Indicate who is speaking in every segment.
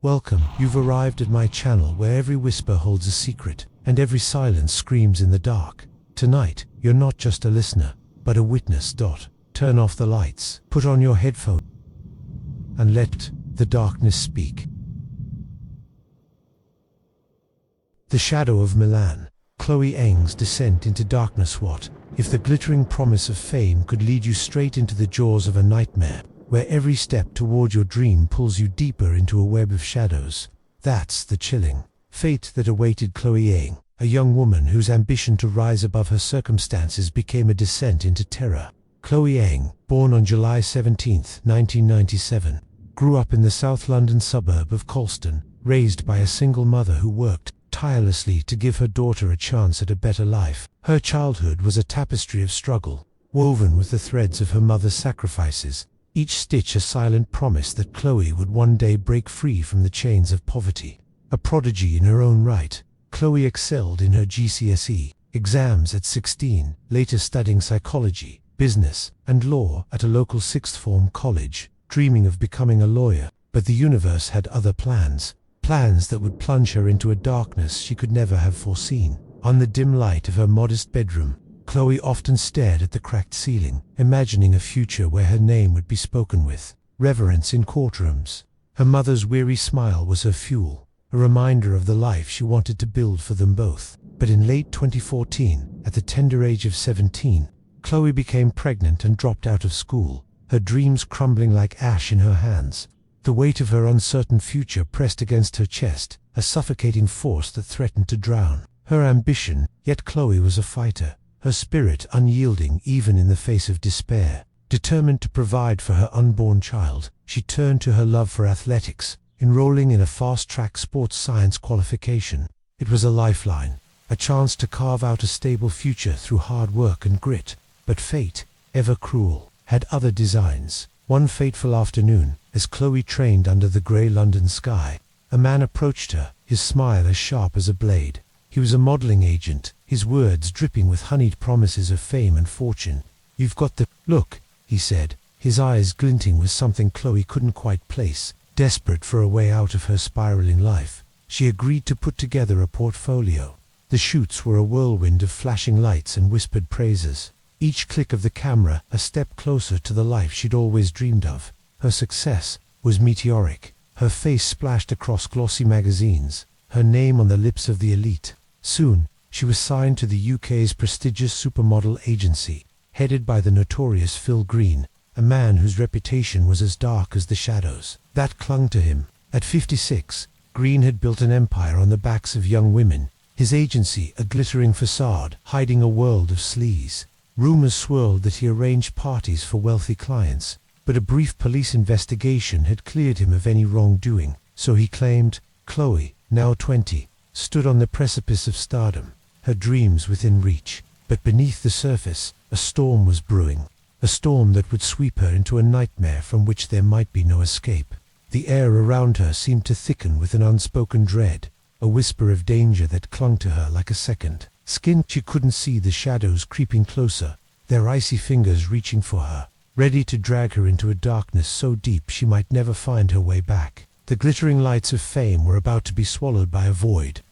Speaker 1: Welcome, you've arrived at my channel where every whisper holds a secret, and every silence screams in the dark. Tonight, you're not just a listener, but a witness. Turn off the lights, put on your headphones, and let the darkness speak. The Shadow of Milan, Chloe Eng's descent into darkness. What if the glittering promise of fame could lead you straight into the jaws of a nightmare, where every step toward your dream pulls you deeper into a web of shadows? That's the chilling fate that awaited Chloe Eng, a young woman whose ambition to rise above her circumstances became a descent into terror. Chloe Eng, born on July 17, 1997, grew up in the South London suburb of Colston, raised by a single mother who worked tirelessly to give her daughter a chance at a better life. Her childhood was a tapestry of struggle, woven with the threads of her mother's sacrifices, each stitch a silent promise that Chloe would one day break free from the chains of poverty. A prodigy in her own right, Chloe excelled in her GCSE exams at 16, later studying psychology, business, and law at a local sixth form college, dreaming of becoming a lawyer. But the universe had other plans that would plunge her into a darkness she could never have foreseen. On the dim light of her modest bedroom, Chloe often stared at the cracked ceiling, imagining a future where her name would be spoken with reverence in courtrooms. Her mother's weary smile was her fuel, a reminder of the life she wanted to build for them both. But in late 2014, at the tender age of 17, Chloe became pregnant and dropped out of school, her dreams crumbling like ash in her hands. The weight of her uncertain future pressed against her chest, a suffocating force that threatened to drown her ambition. Yet Chloe was a fighter, her spirit unyielding even in the face of despair. Determined to provide for her unborn child, she turned to her love for athletics, enrolling in a fast-track sports science qualification. It was a lifeline, a chance to carve out a stable future through hard work and grit. But fate, ever cruel, had other designs. One fateful afternoon, as Chloe trained under the grey London sky, a man approached her, his smile as sharp as a blade. He was a modelling agent, his words dripping with honeyed promises of fame and fortune. "You've got the look," he said, his eyes glinting with something Chloe couldn't quite place. Desperate for a way out of her spiraling life, she agreed to put together a portfolio. The shoots were a whirlwind of flashing lights and whispered praises, each click of the camera a step closer to the life she'd always dreamed of. Her success was meteoric, her face splashed across glossy magazines, her name on the lips of the elite. Soon, she was signed to the UK's prestigious supermodel agency, headed by the notorious Phil Green, a man whose reputation was as dark as the shadows that clung to him. At 56, Green had built an empire on the backs of young women, his agency a glittering facade hiding a world of sleaze. Rumors swirled that he arranged parties for wealthy clients, but a brief police investigation had cleared him of any wrongdoing, so he claimed. Chloe, now 20, stood on the precipice of stardom, her dreams within reach. But beneath the surface, a storm was brewing, a storm that would sweep her into a nightmare from which there might be no escape. The air around her seemed to thicken with an unspoken dread, a whisper of danger that clung to her like a second skin. She couldn't see the shadows creeping closer, their icy fingers reaching for her, ready to drag her into a darkness so deep she might never find her way back. The glittering lights of fame were about to be swallowed by a void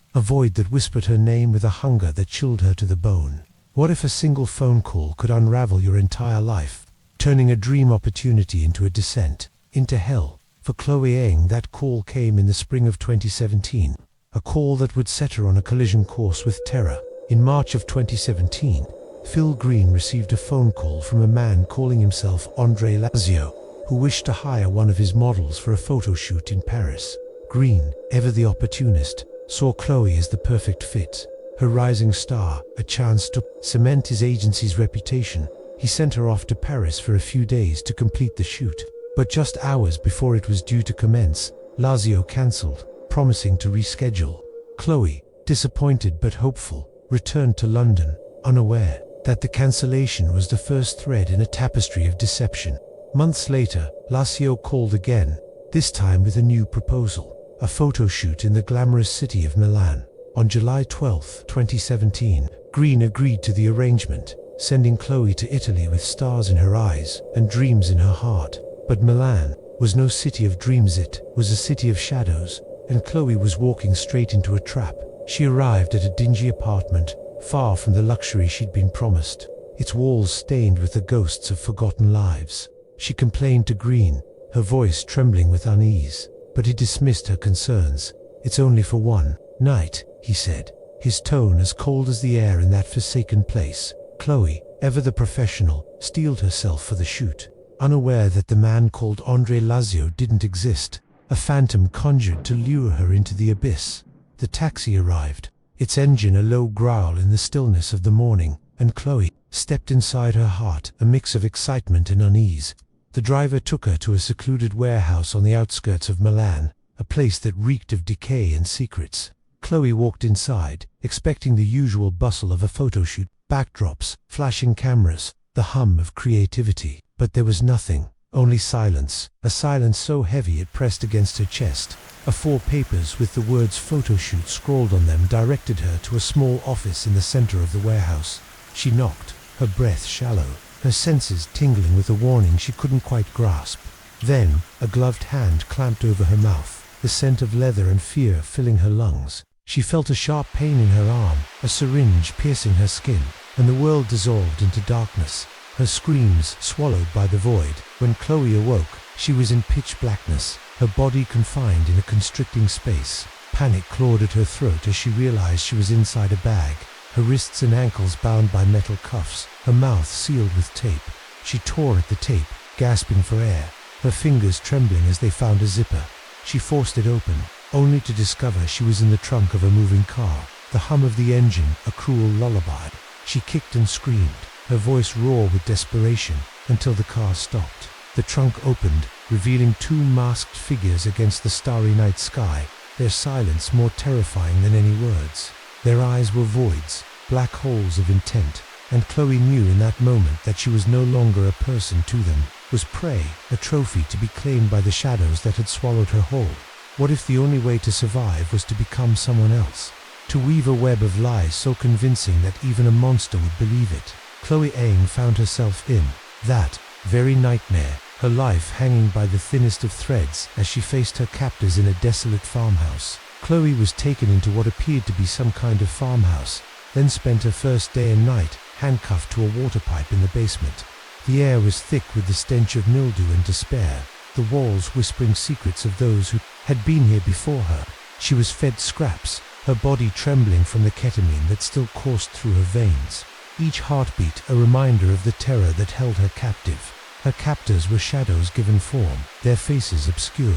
Speaker 1: that whispered her name with a hunger that chilled her to the bone. What if a single phone call could unravel your entire life, turning a dream opportunity into a descent into hell? For Chloe Eng, that call came in the spring of 2017, a call that would set her on a collision course with terror. In March of 2017, Phil Green received a phone call from a man calling himself Andre Lazio, who wished to hire one of his models for a photo shoot in Paris. Green, ever the opportunist, saw Chloe as the perfect fit, her rising star, a chance to cement his agency's reputation. He sent her off to Paris for a few days to complete the shoot. But just hours before it was due to commence, Lazio cancelled, promising to reschedule. Chloe, disappointed but hopeful, returned to London, unaware that the cancellation was the first thread in a tapestry of deception. Months later, Lazio called again, this time with a new proposal, a photo shoot in the glamorous city of Milan. On July 12, 2017, Green agreed to the arrangement, sending Chloe to Italy with stars in her eyes and dreams in her heart. But Milan, was no city of dreams, it was a city of shadows, and Chloe was walking straight into a trap. She arrived at a dingy apartment, far from the luxury she'd been promised, its walls stained with the ghosts of forgotten lives. She complained to Green, her voice trembling with unease, but he dismissed her concerns. "It's only for one night," he said, his tone as cold as the air in that forsaken place. Chloe, ever the professional, steeled herself for the shoot, unaware that the man called Andre Lazio didn't exist, a phantom conjured to lure her into the abyss. The taxi arrived, its engine a low growl in the stillness of the morning, and Chloe stepped inside, her heart a mix of excitement and unease. The driver took her to a secluded warehouse on the outskirts of Milan, a place that reeked of decay and secrets. Chloe walked inside, expecting the usual bustle of a photo shoot, backdrops, flashing cameras, the hum of creativity. But there was nothing, only silence, a silence so heavy it pressed against her chest. Four papers with the words "photoshoot" scrawled on them directed her to a small office in the center of the warehouse. She knocked, her breath shallow, her senses tingling with a warning she couldn't quite grasp. Then, a gloved hand clamped over her mouth, the scent of leather and fear filling her lungs. She felt a sharp pain in her arm, a syringe piercing her skin, and the world dissolved into darkness, her screams swallowed by the void. When Chloe awoke, she was in pitch blackness, her body confined in a constricting space. Panic clawed at her throat as she realized she was inside a bag, her wrists and ankles bound by metal cuffs, her mouth sealed with tape. She tore at the tape, gasping for air, her fingers trembling as they found a zipper. She forced it open, only to discover she was in the trunk of a moving car, the hum of the engine a cruel lullaby. She kicked and screamed, her voice raw with desperation, until the car stopped. The trunk opened, revealing two masked figures against the starry night sky, their silence more terrifying than any words. Their eyes were voids, black holes of intent, and Chloe knew in that moment that she was no longer a person to them, was prey, a trophy to be claimed by the shadows that had swallowed her whole. What if the only way to survive was to become someone else? To weave a web of lies so convincing that even a monster would believe it? Chloe Ng found herself in that very nightmare, her life hanging by the thinnest of threads as she faced her captors in a desolate farmhouse. Chloe was taken into what appeared to be some kind of farmhouse, then spent her first day and night handcuffed to a water pipe in the basement. The air was thick with the stench of mildew and despair, the walls whispering secrets of those who had been here before her. She was fed scraps, her body trembling from the ketamine that still coursed through her veins, each heartbeat a reminder of the terror that held her captive. Her captors were shadows given form, their faces obscured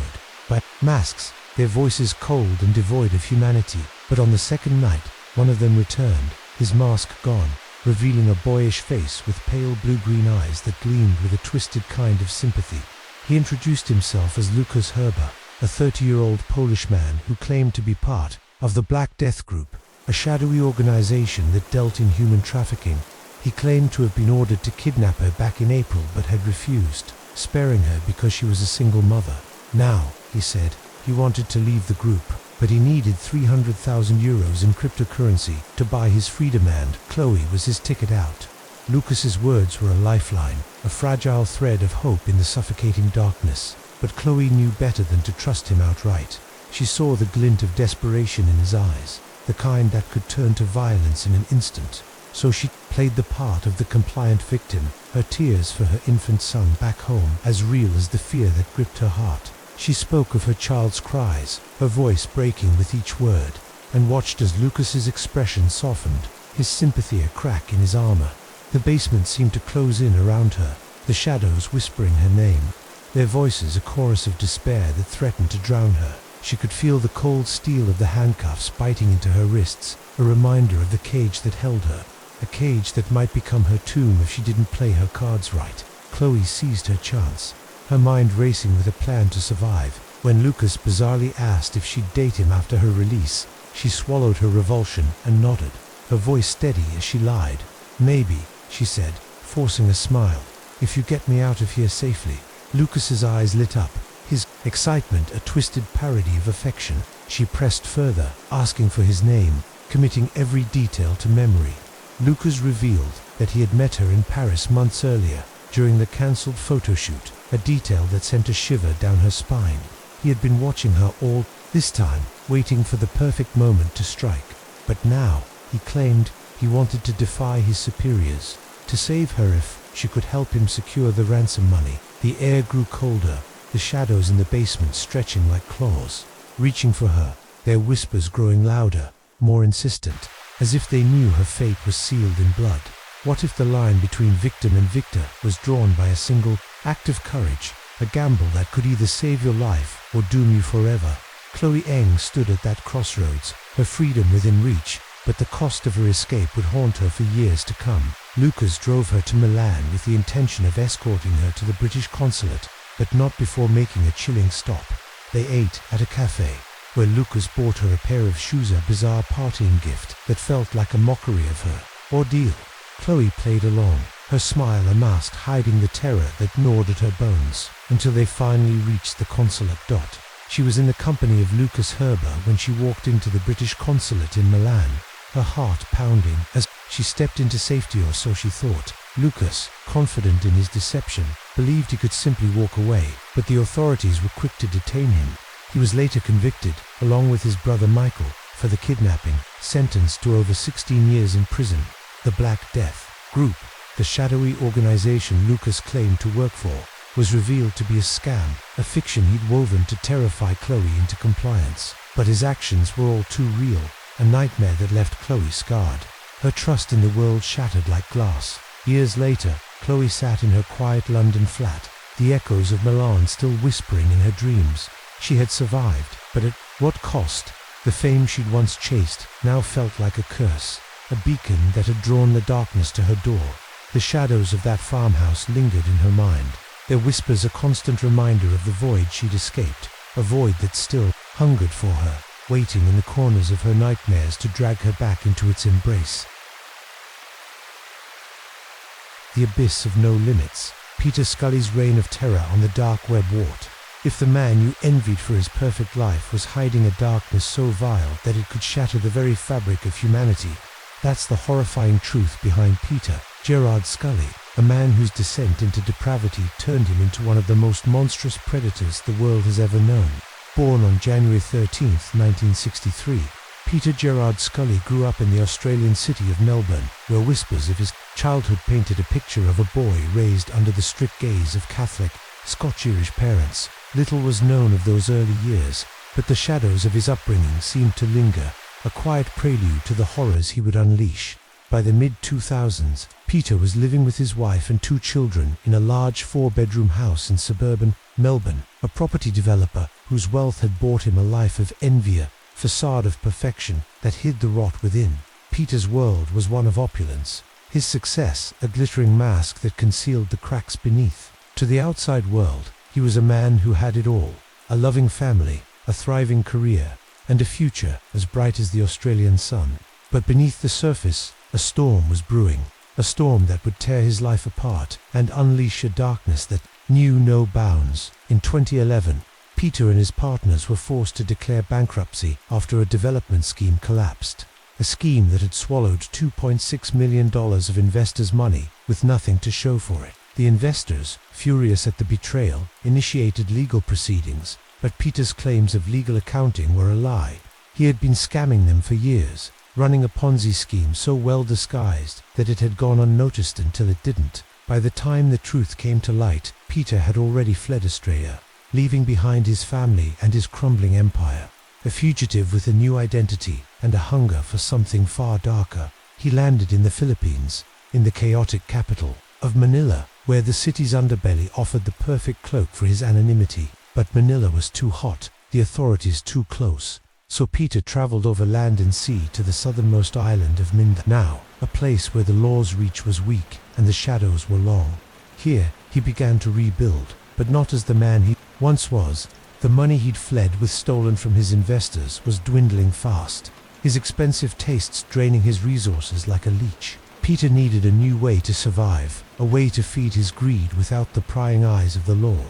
Speaker 1: by masks, their voices cold and devoid of humanity. But on the second night, one of them returned, his mask gone, revealing a boyish face with pale blue-green eyes that gleamed with a twisted kind of sympathy. He introduced himself as Lukas Herber, a 30-year-old Polish man who claimed to be part of the Black Death Group, a shadowy organization that dealt in human trafficking. He claimed to have been ordered to kidnap her back in April but had refused, sparing her because she was a single mother. Now, he said, he wanted to leave the group, but he needed 300,000 euros in cryptocurrency to buy his freedom, and Chloe was his ticket out. Lucas's words were a lifeline, a fragile thread of hope in the suffocating darkness, but Chloe knew better than to trust him outright. She saw the glint of desperation in his eyes, the kind that could turn to violence in an instant. So she played the part of the compliant victim, her tears for her infant son back home as real as the fear that gripped her heart. She spoke of her child's cries, her voice breaking with each word, and watched as Lucas's expression softened, his sympathy a crack in his armor. The basement seemed to close in around her, the shadows whispering her name, their voices a chorus of despair that threatened to drown her. She could feel the cold steel of the handcuffs biting into her wrists, a reminder of the cage that held her, a cage that might become her tomb if she didn't play her cards right. Chloe seized her chance, her mind racing with a plan to survive. When Lucas bizarrely asked if she'd date him after her release, she swallowed her revulsion and nodded, her voice steady as she lied. "Maybe," she said, forcing a smile, "if you get me out of here safely." Lucas's eyes lit up, his excitement a twisted parody of affection. She pressed further, asking for his name, committing every detail to memory. Lucas revealed that he had met her in Paris months earlier, during the cancelled photo shoot. a detail that sent a shiver down her spine. He had been watching her all this time, waiting for the perfect moment to strike. But now, he claimed, he wanted to defy his superiors, to save her if she could help him secure the ransom money. The air grew colder, the shadows in the basement stretching like claws, reaching for her, their whispers growing louder, more insistent, as if they knew her fate was sealed in blood. What if the line between victim and victor was drawn by a single act of courage, a gamble that could either save your life or doom you forever? Chloe Eng stood at that crossroads, her freedom within reach, but the cost of her escape would haunt her for years to come. Lucas drove her to Milan with the intention of escorting her to the British consulate, but not before making a chilling stop. They ate at a cafe, where Lucas bought her a pair of shoes, a bizarre partying gift that felt like a mockery of her ordeal. Chloe played along, her smile a mask hiding the terror that gnawed at her bones, until they finally reached the consulate. She was in the company of Lucas Herber when she walked into the British consulate in Milan, her heart pounding as she stepped into safety, or so she thought. Lucas, confident in his deception, believed he could simply walk away, but the authorities were quick to detain him. He was later convicted, along with his brother Michael, for the kidnapping, sentenced to over 16 years in prison. The Black Death Group, the shadowy organization Lucas claimed to work for, was revealed to be a scam, a fiction he'd woven to terrify Chloe into compliance. But his actions were all too real, a nightmare that left Chloe scarred. Her trust in the world shattered like glass. Years later, Chloe sat in her quiet London flat, the echoes of Milan still whispering in her dreams. She had survived, but at what cost? The fame she'd once chased now felt like a curse, a beacon that had drawn the darkness to her door. The shadows of that farmhouse lingered in her mind, their whispers a constant reminder of the void she'd escaped, a void that still hungered for her, waiting in the corners of her nightmares to drag her back into its embrace. The abyss of no limits, Peter Scully's reign of terror on the dark web wart. If the man you envied for his perfect life was hiding a darkness so vile that it could shatter the very fabric of humanity, that's the horrifying truth behind Peter Gerard Scully, a man whose descent into depravity turned him into one of the most monstrous predators the world has ever known. Born on January 13, 1963, Peter Gerard Scully grew up in the Australian city of Melbourne, where whispers of his childhood painted a picture of a boy raised under the strict gaze of Catholic, Scotch-Irish parents. Little was known of those early years, but the shadows of his upbringing seemed to linger, a quiet prelude to the horrors he would unleash. By the mid-2000s, Peter was living with his wife and 2 children in a large 4-bedroom house in suburban Melbourne. A property developer whose wealth had bought him a life of envy, a facade of perfection that hid the rot within. Peter's world was one of opulence, his success a glittering mask that concealed the cracks beneath. To the outside world, he was a man who had it all, a loving family, a thriving career, and a future as bright as the Australian sun. But beneath the surface, a storm was brewing, a storm that would tear his life apart and unleash a darkness that knew no bounds. In 2011, Peter and his partners were forced to declare bankruptcy after a development scheme collapsed, a scheme that had swallowed $2.6 million of investors' money with nothing to show for it. The investors, furious at the betrayal, initiated legal proceedings, but Peter's claims of legal accounting were a lie. He had been scamming them for years, running a Ponzi scheme so well disguised that it had gone unnoticed until it didn't. By the time the truth came to light, Peter had already fled Australia, leaving behind his family and his crumbling empire. A fugitive with a new identity and a hunger for something far darker, he landed in the Philippines, in the chaotic capital of Manila, where the city's underbelly offered the perfect cloak for his anonymity. But Manila was too hot, the authorities too close. So Peter traveled over land and sea to the southernmost island of Mindanao, a place where the law's reach was weak and the shadows were long. Here, he began to rebuild, but not as the man he once was. The money he'd fled with stolen from his investors was dwindling fast, his expensive tastes draining his resources like a leech. Peter needed a new way to survive, a way to feed his greed without the prying eyes of the law.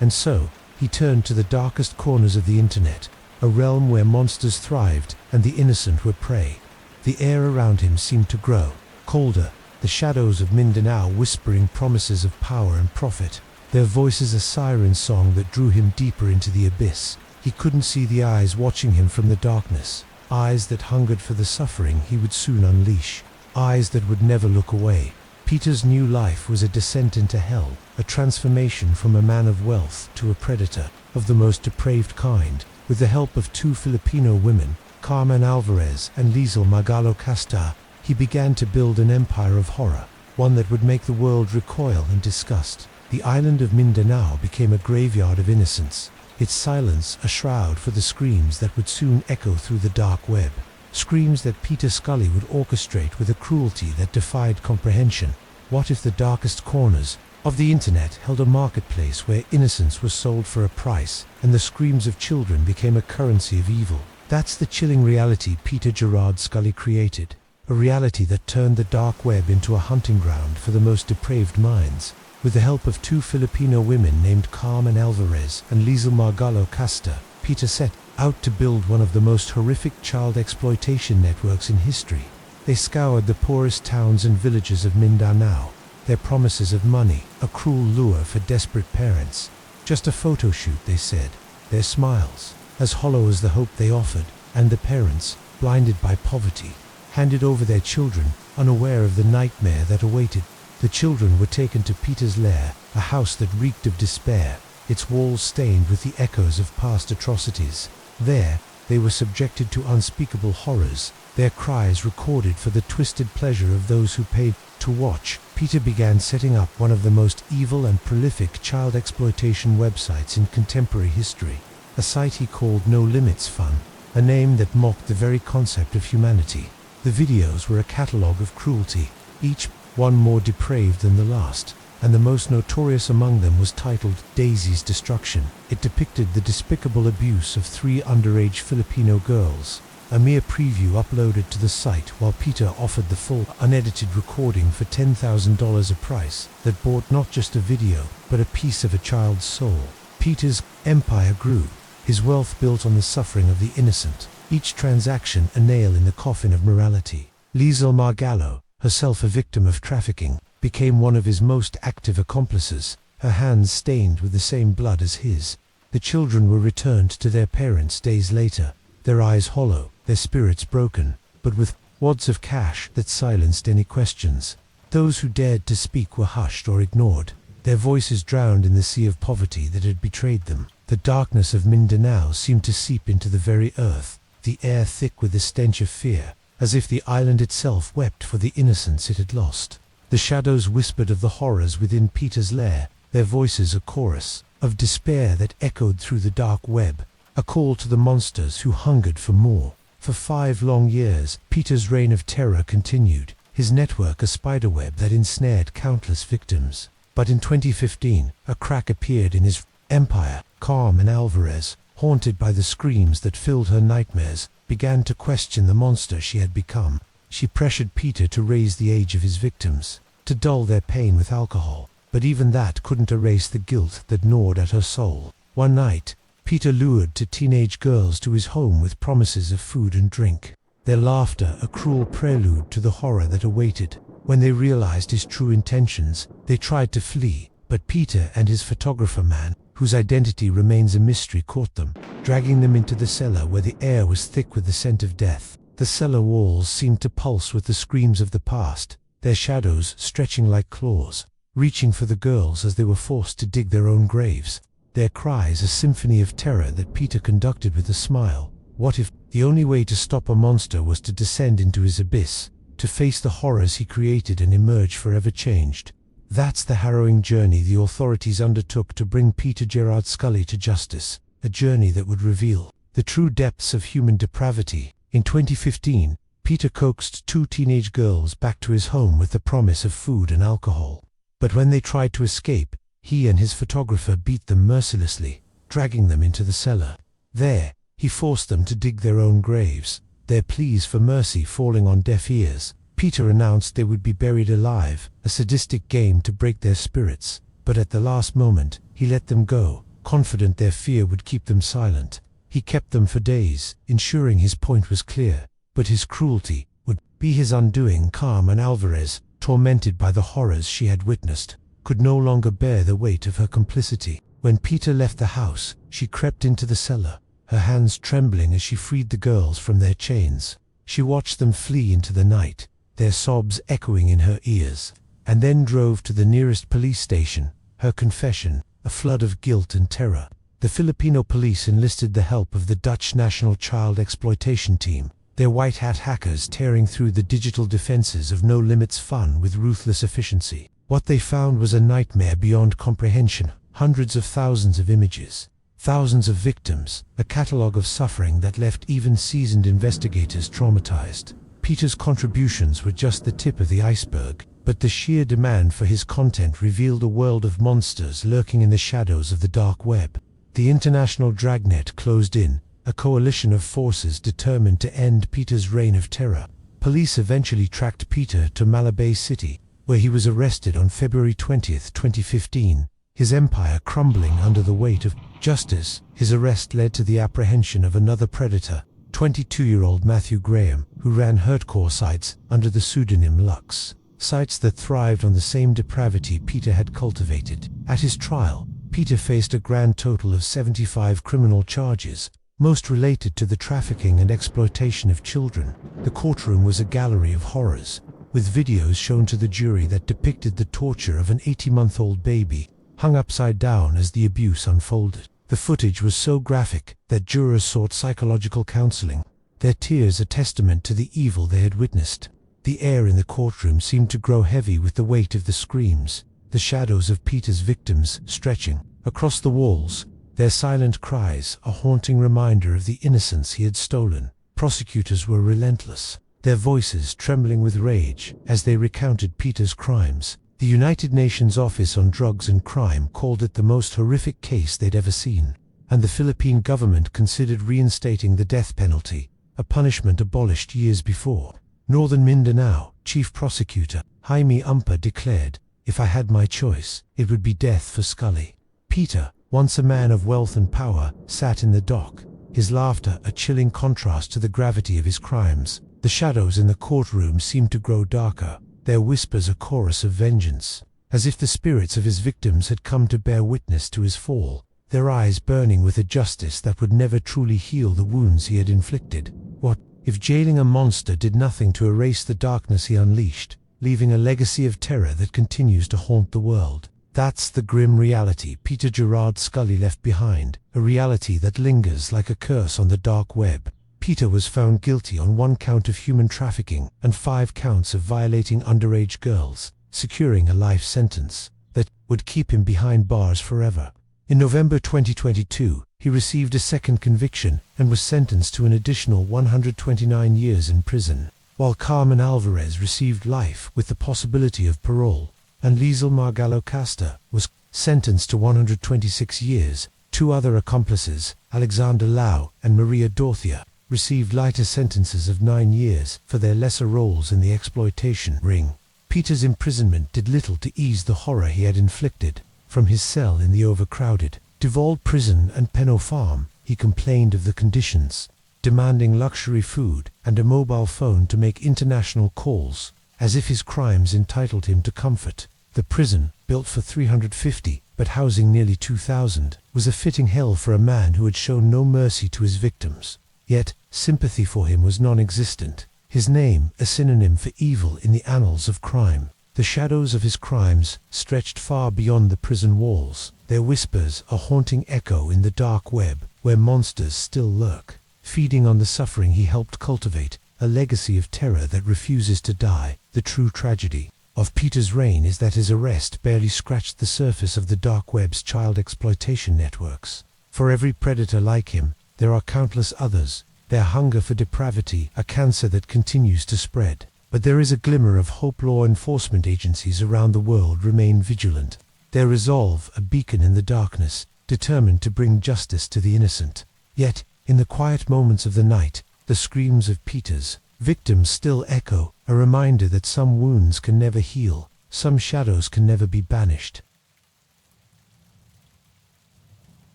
Speaker 1: And so, he turned to the darkest corners of the internet, a realm where monsters thrived and the innocent were prey. The air around him seemed to grow colder, the shadows of Mindanao whispering promises of power and profit. their voices a siren song that drew him deeper into the abyss. He couldn't see the eyes watching him from the darkness, eyes that hungered for the suffering he would soon unleash, eyes that would never look away. Peter's new life was a descent into hell, a transformation from a man of wealth to a predator of the most depraved kind. With the help of two Filipino women, Carmen Alvarez and Lizel Magallo Casta, he began to build an empire of horror, one that would make the world recoil in disgust. The island of Mindanao became a graveyard of innocence, its silence a shroud for the screams that would soon echo through the dark web. Screams that Peter Scully would orchestrate with a cruelty that defied comprehension. What if the darkest corners of the internet held a marketplace where innocence was sold for a price and the screams of children became a currency of evil? That's the chilling reality Peter Gerard Scully created, a reality that turned the dark web into a hunting ground for the most depraved minds. With the help of two Filipino women named Carmen Alvarez and Lizel Magallo Casta, Peter set out to build one of the most horrific child exploitation networks in history. They scoured the poorest towns and villages of Mindanao, their promises of money, a cruel lure for desperate parents. Just a photo shoot, they said, their smiles, as hollow as the hope they offered, and the parents, blinded by poverty, handed over their children, unaware of the nightmare that awaited. The children were taken to Peter's lair, a house that reeked of despair, its walls stained with the echoes of past atrocities. There, they were subjected to unspeakable horrors, their cries recorded for the twisted pleasure of those who paid to watch. Peter began setting up one of the most evil and prolific child exploitation websites in contemporary history, a site he called No Limits Fun, a name that mocked the very concept of humanity. The videos were a catalogue of cruelty, each one more depraved than the last, and the most notorious among them was titled Daisy's Destruction. It depicted the despicable abuse of 3 underage Filipino girls, a mere preview uploaded to the site while Peter offered the full, unedited recording for $10,000, a price that bought not just a video, but a piece of a child's soul. Peter's empire grew, his wealth built on the suffering of the innocent, each transaction a nail in the coffin of morality. Lizel Magallo, herself a victim of trafficking, became one of his most active accomplices, her hands stained with the same blood as his. The children were returned to their parents days later, their eyes hollow, their spirits broken, but with wads of cash that silenced any questions. Those who dared to speak were hushed or ignored, their voices drowned in the sea of poverty that had betrayed them. The darkness of Mindanao seemed to seep into the very earth, the air thick with the stench of fear, as if the island itself wept for the innocence it had lost. The shadows whispered of the horrors within Peter's lair, their voices a chorus of despair that echoed through the dark web, a call to the monsters who hungered for more. For 5 long years, Peter's reign of terror continued, his network a spiderweb that ensnared countless victims. But in 2015, a crack appeared in his empire. Carmen Alvarez, haunted by the screams that filled her nightmares, began to question the monster she had become. She pressured Peter to raise the age of his victims, to dull their pain with alcohol, but even that couldn't erase the guilt that gnawed at her soul. One night, Peter lured 2 teenage girls to his home with promises of food and drink, their laughter a cruel prelude to the horror that awaited. When they realized his true intentions, they tried to flee, but Peter and his photographer man, whose identity remains a mystery, caught them, dragging them into the cellar where the air was thick with the scent of death. The cellar walls seemed to pulse with the screams of the past, their shadows stretching like claws, reaching for the girls as they were forced to dig their own graves, their cries a symphony of terror that Peter conducted with a smile. What if the only way to stop a monster was to descend into his abyss, to face the horrors he created and emerge forever changed? That's the harrowing journey the authorities undertook to bring Peter Gerard Scully to justice, a journey that would reveal the true depths of human depravity. In 2015, Peter coaxed 2 teenage girls back to his home with the promise of food and alcohol. But when they tried to escape, he and his photographer beat them mercilessly, dragging them into the cellar. There, he forced them to dig their own graves, their pleas for mercy falling on deaf ears. Peter announced they would be buried alive, a sadistic game to break their spirits. But at the last moment, he let them go, confident their fear would keep them silent. He kept them for days, ensuring his point was clear, but his cruelty would be his undoing. Carmen Alvarez, tormented by the horrors she had witnessed, could no longer bear the weight of her complicity. When Peter left the house, she crept into the cellar, her hands trembling as she freed the girls from their chains. She watched them flee into the night, their sobs echoing in her ears, and then drove to the nearest police station, her confession, a flood of guilt and terror. The Filipino police enlisted the help of the Dutch National Child Exploitation Team, their white hat hackers tearing through the digital defenses of No Limits Fun with ruthless efficiency. What they found was a nightmare beyond comprehension. Hundreds of thousands of images, thousands of victims, a catalogue of suffering that left even seasoned investigators traumatized. Peter's contributions were just the tip of the iceberg, but the sheer demand for his content revealed a world of monsters lurking in the shadows of the dark web. The international dragnet closed in, a coalition of forces determined to end Peter's reign of terror. Police eventually tracked Peter to Malabay City, where he was arrested on February 20, 2015. His empire crumbling under the weight of justice. His arrest led to the apprehension of another predator, 22-year-old Matthew Graham, who ran hardcore sites under the pseudonym Lux, sites that thrived on the same depravity Peter had cultivated. At his trial, Peter faced a grand total of 75 criminal charges, most related to the trafficking and exploitation of children. The courtroom was a gallery of horrors, with videos shown to the jury that depicted the torture of an 80-month-old baby, hung upside down as the abuse unfolded. The footage was so graphic that jurors sought psychological counseling, their tears a testament to the evil they had witnessed. The air in the courtroom seemed to grow heavy with the weight of the screams, the shadows of Peter's victims stretching across the walls, their silent cries a haunting reminder of the innocence he had stolen. Prosecutors were relentless, their voices trembling with rage as they recounted Peter's crimes. The United Nations Office on Drugs and Crime called it the most horrific case they'd ever seen, and the Philippine government considered reinstating the death penalty, a punishment abolished years before. Northern Mindanao Chief Prosecutor Jaime Umpa declared, "If I had my choice, it would be death for Scully." Peter, once a man of wealth and power, sat in the dock, his laughter a chilling contrast to the gravity of his crimes. The shadows in the courtroom seemed to grow darker, their whispers a chorus of vengeance, as if the spirits of his victims had come to bear witness to his fall, their eyes burning with a justice that would never truly heal the wounds he had inflicted. What if jailing a monster did nothing to erase the darkness he unleashed, leaving a legacy of terror that continues to haunt the world? That's the grim reality Peter Gerard Scully left behind, a reality that lingers like a curse on the dark web. Peter was found guilty on 1 count of human trafficking and 5 counts of violating underage girls, securing a life sentence that would keep him behind bars forever. In November 2022, he received a second conviction and was sentenced to an additional 129 years in prison, while Carmen Alvarez received life with the possibility of parole, and Liesel Margallo Casta was sentenced to 126 years. 2 other accomplices, Alexander Lau and Maria Dorthia, received lighter sentences of 9 years for their lesser roles in the exploitation ring. Peter's imprisonment did little to ease the horror he had inflicted. From his cell in the overcrowded Duval prison and Penno farm, he complained of the conditions, demanding luxury food and a mobile phone to make international calls, as if his crimes entitled him to comfort. The prison, built for 350, but housing nearly 2,000, was a fitting hell for a man who had shown no mercy to his victims. Yet, sympathy for him was non-existent, his name a synonym for evil in the annals of crime. The shadows of his crimes stretched far beyond the prison walls, their whispers a haunting echo in the dark web, where monsters still lurk, feeding on the suffering he helped cultivate, a legacy of terror that refuses to die. The true tragedy of Peter's reign is that his arrest barely scratched the surface of the dark web's child exploitation networks. For every predator like him, there are countless others, their hunger for depravity a cancer that continues to spread. But there is a glimmer of hope. Law enforcement agencies around the world remain vigilant, their resolve a beacon in the darkness, determined to bring justice to the innocent. Yet, in the quiet moments of the night, the screams of Peter's victims still echo, a reminder that some wounds can never heal, some shadows can never be banished.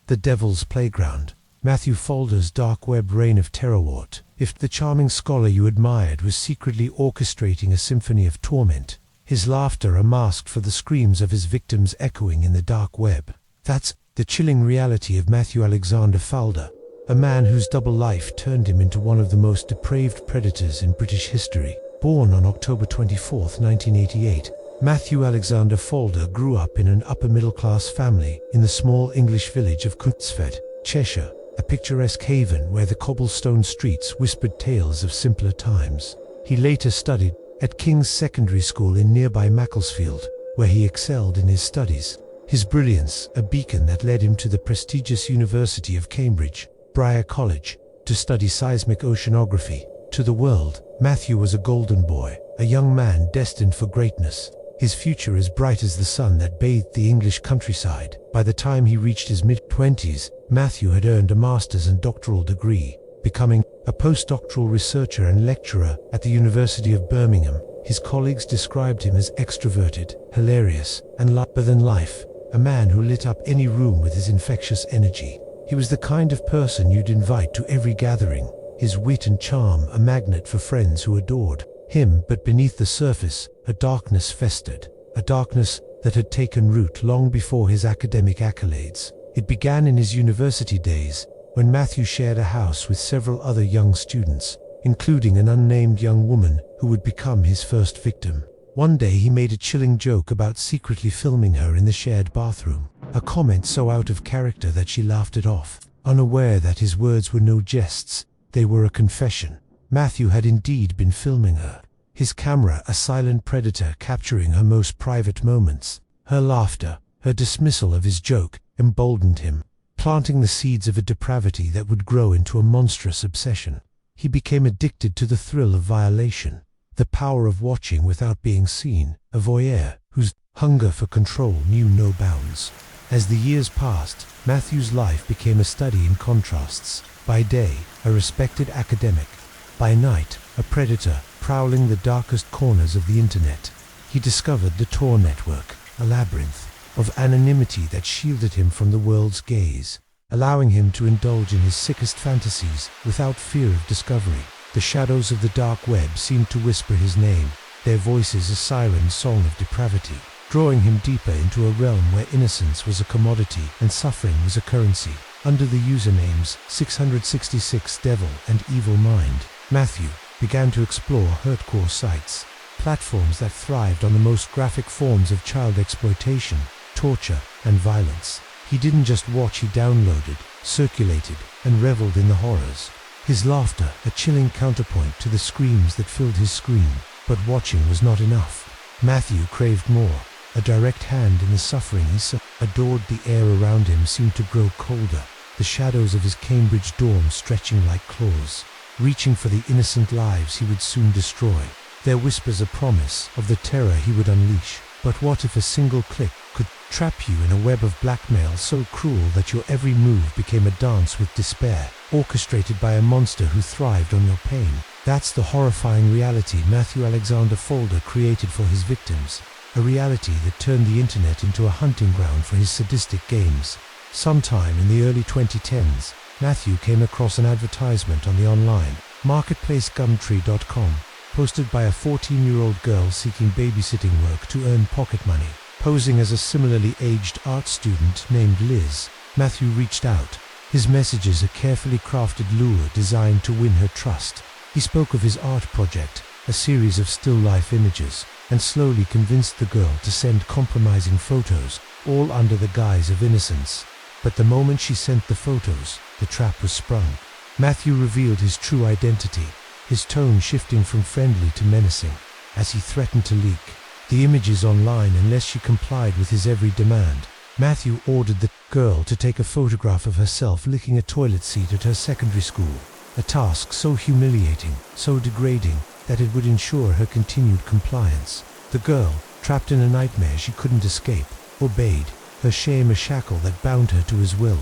Speaker 1: The Devil's Playground. Matthew Falder's dark web reign of terror. What if the charming scholar you admired was secretly orchestrating a symphony of torment, his laughter a mask for the screams of his victims echoing in the dark web. That's the chilling reality of Matthew Alexander Falder, a man whose double life turned him into one of the most depraved predators in British history. Born on October 24, 1988, Matthew Alexander Falder grew up in an upper-middle-class family in the small English village of Knutsvet, Cheshire, a picturesque haven where the cobblestone streets whispered tales of simpler times. He later studied at King's Secondary School in nearby Macclesfield, where he excelled in his studies. His brilliance, a beacon that led him to the prestigious University of Cambridge, Briar College, to study seismic oceanography. To the world, Matthew was a golden boy, a young man destined for greatness. His future as bright as the sun that bathed the English countryside. By the time he reached his mid-20s, Matthew had earned a master's and doctoral degree, becoming a postdoctoral researcher and lecturer at the University of Birmingham. His colleagues described him as extroverted, hilarious, and larger-than-life, a man who lit up any room with his infectious energy. He was the kind of person you'd invite to every gathering, his wit and charm a magnet for friends who adored him, but beneath the surface, a darkness festered, a darkness that had taken root long before his academic accolades. It began in his university days, when Matthew shared a house with several other young students, including an unnamed young woman who would become his first victim. One day he made a chilling joke about secretly filming her in the shared bathroom, a comment so out of character that she laughed it off, unaware that his words were no jests, they were a confession. Matthew had indeed been filming her, his camera a silent predator capturing her most private moments. Her laughter, her dismissal of his joke, emboldened him, planting the seeds of a depravity that would grow into a monstrous obsession. He became addicted to the thrill of violation, the power of watching without being seen, a voyeur whose hunger for control knew no bounds. As the years passed, Matthew's life became a study in contrasts. By day, a respected academic. By night, a predator prowling the darkest corners of the internet. He discovered the Tor network, a labyrinth of anonymity that shielded him from the world's gaze, allowing him to indulge in his sickest fantasies without fear of discovery. The shadows of the dark web seemed to whisper his name, their voices a siren song of depravity, drawing him deeper into a realm where innocence was a commodity and suffering was a currency. Under the usernames 666 Devil and Evil Mind, Matthew began to explore hardcore sites, platforms that thrived on the most graphic forms of child exploitation, torture, and violence. He didn't just watch, he downloaded, circulated, and reveled in the horrors. His laughter, a chilling counterpoint to the screams that filled his screen. But watching was not enough. Matthew craved more, a direct hand in the suffering he adored. The air around him seemed to grow colder, the shadows of his Cambridge dorm stretching like claws, reaching for the innocent lives he would soon destroy. Their whispers a promise of the terror he would unleash. But what if a single click could trap you in a web of blackmail so cruel that your every move became a dance with despair, orchestrated by a monster who thrived on your pain? That's the horrifying reality Matthew Alexander Falder created for his victims, a reality that turned the internet into a hunting ground for his sadistic games. Sometime in the early 2010s, Matthew came across an advertisement on the online marketplace Gumtree.com, posted by a 14-year-old girl seeking babysitting work to earn pocket money. Posing as a similarly aged art student named Liz, Matthew reached out, his messages a carefully crafted lure designed to win her trust. He spoke of his art project, a series of still-life images, and slowly convinced the girl to send compromising photos, all under the guise of innocence. But the moment she sent the photos, the trap was sprung. Matthew revealed his true identity, his tone shifting from friendly to menacing, as he threatened to leak the images online unless she complied with his every demand. Matthew ordered the girl to take a photograph of herself licking a toilet seat at her secondary school, a task so humiliating, so degrading, that it would ensure her continued compliance. The girl, trapped in a nightmare she couldn't escape, obeyed, her shame a shackle that bound her to his will.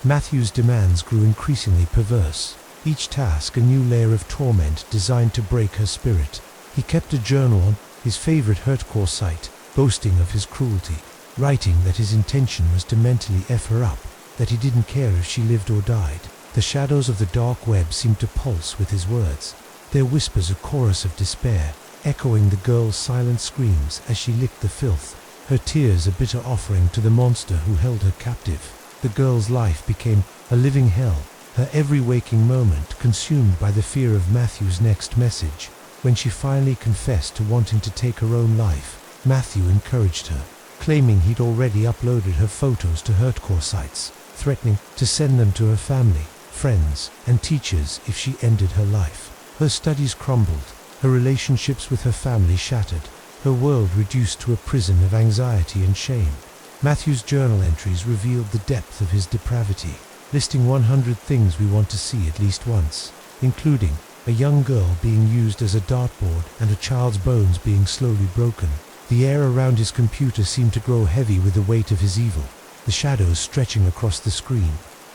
Speaker 1: Matthew's demands grew increasingly perverse, each task a new layer of torment designed to break her spirit. He kept a journal on his favorite hardcore site, boasting of his cruelty, writing that his intention was to mentally F her up, that he didn't care if she lived or died. The shadows of the dark web seemed to pulse with his words, their whispers a chorus of despair. echoing the girl's silent screams as she licked the filth, her tears a bitter offering to the monster who held her captive. The girl's life became a living hell, her every waking moment consumed by the fear of Matthew's next message. When she finally confessed to wanting to take her own life, Matthew encouraged her, claiming he'd already uploaded her photos to hardcore sites, threatening to send them to her family, friends, and teachers if she ended her life. Her studies crumbled, her relationships with her family shattered, her world reduced to a prison of anxiety and shame. Matthew's journal entries revealed the depth of his depravity, listing 100 things we want to see at least once, including a young girl being used as a dartboard and a child's bones being slowly broken. The air around his computer seemed to grow heavy with the weight of his evil, the shadows stretching across the screen.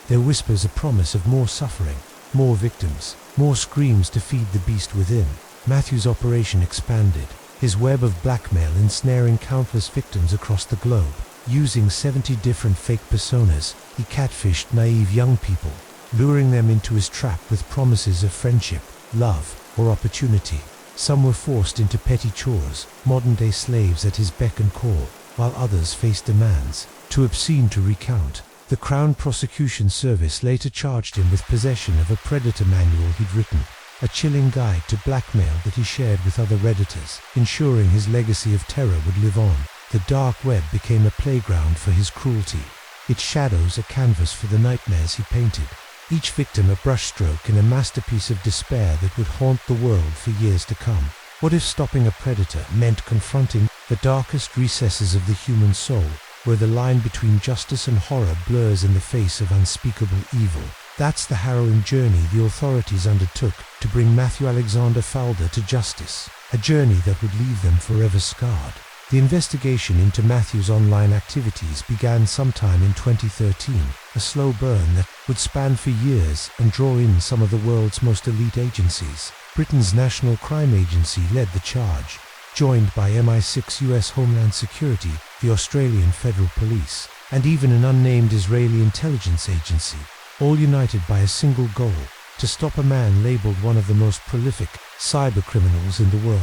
Speaker 1: Their whispers a promise of more suffering, more victims, more screams to feed the beast within. Matthew's operation expanded, his web of blackmail ensnaring countless victims across the globe. Using 70 different fake personas, he catfished naive young people, luring them into his trap with promises of friendship, love, or opportunity. Some were forced into petty chores, modern-day slaves at his beck and call, while others faced demands too obscene to recount. The Crown Prosecution Service later charged him with possession of a predator manual he'd written, a chilling guide to blackmail that he shared with other Redditors, ensuring his legacy of terror would live on. The dark web became a playground for his cruelty, its shadows a canvas for the nightmares he painted, each victim a brushstroke in a masterpiece of despair that would haunt the world for years to come. What if stopping a predator meant confronting the darkest recesses of the human soul, where the line between justice and horror blurs in the face of unspeakable evil? That's the harrowing journey the authorities undertook to bring Matthew Alexander Fowler to justice, a journey that would leave them forever scarred. The investigation into Matthew's online activities began sometime in 2013, a slow burn that would span for years and draw in some of the world's most elite agencies. Britain's National Crime Agency led the charge, joined by MI6 US Homeland Security, the Australian Federal Police, and even an unnamed Israeli intelligence agency, all united by a single goal: to stop a man labeled one of the most prolific cybercriminals in the world.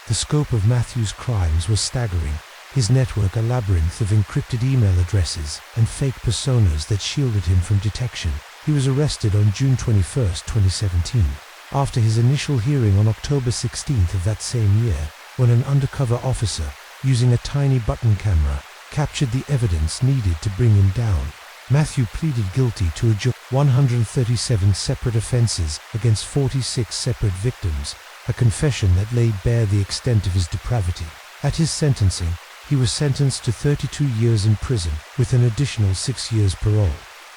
Speaker 1: The scope of Matthew's crimes was staggering, his network a labyrinth of encrypted email addresses and fake personas that shielded him from detection. He was arrested on June 21, 2017, after his initial hearing on October 16th of that same year, when an undercover officer, using a tiny button camera, captured the evidence needed to bring him down. Matthew pleaded guilty to 137 separate offenses against 46 separate victims, a confession that laid bare the extent of his depravity. At his sentencing, he was sentenced to 32 years in prison, with an additional 6 years parole,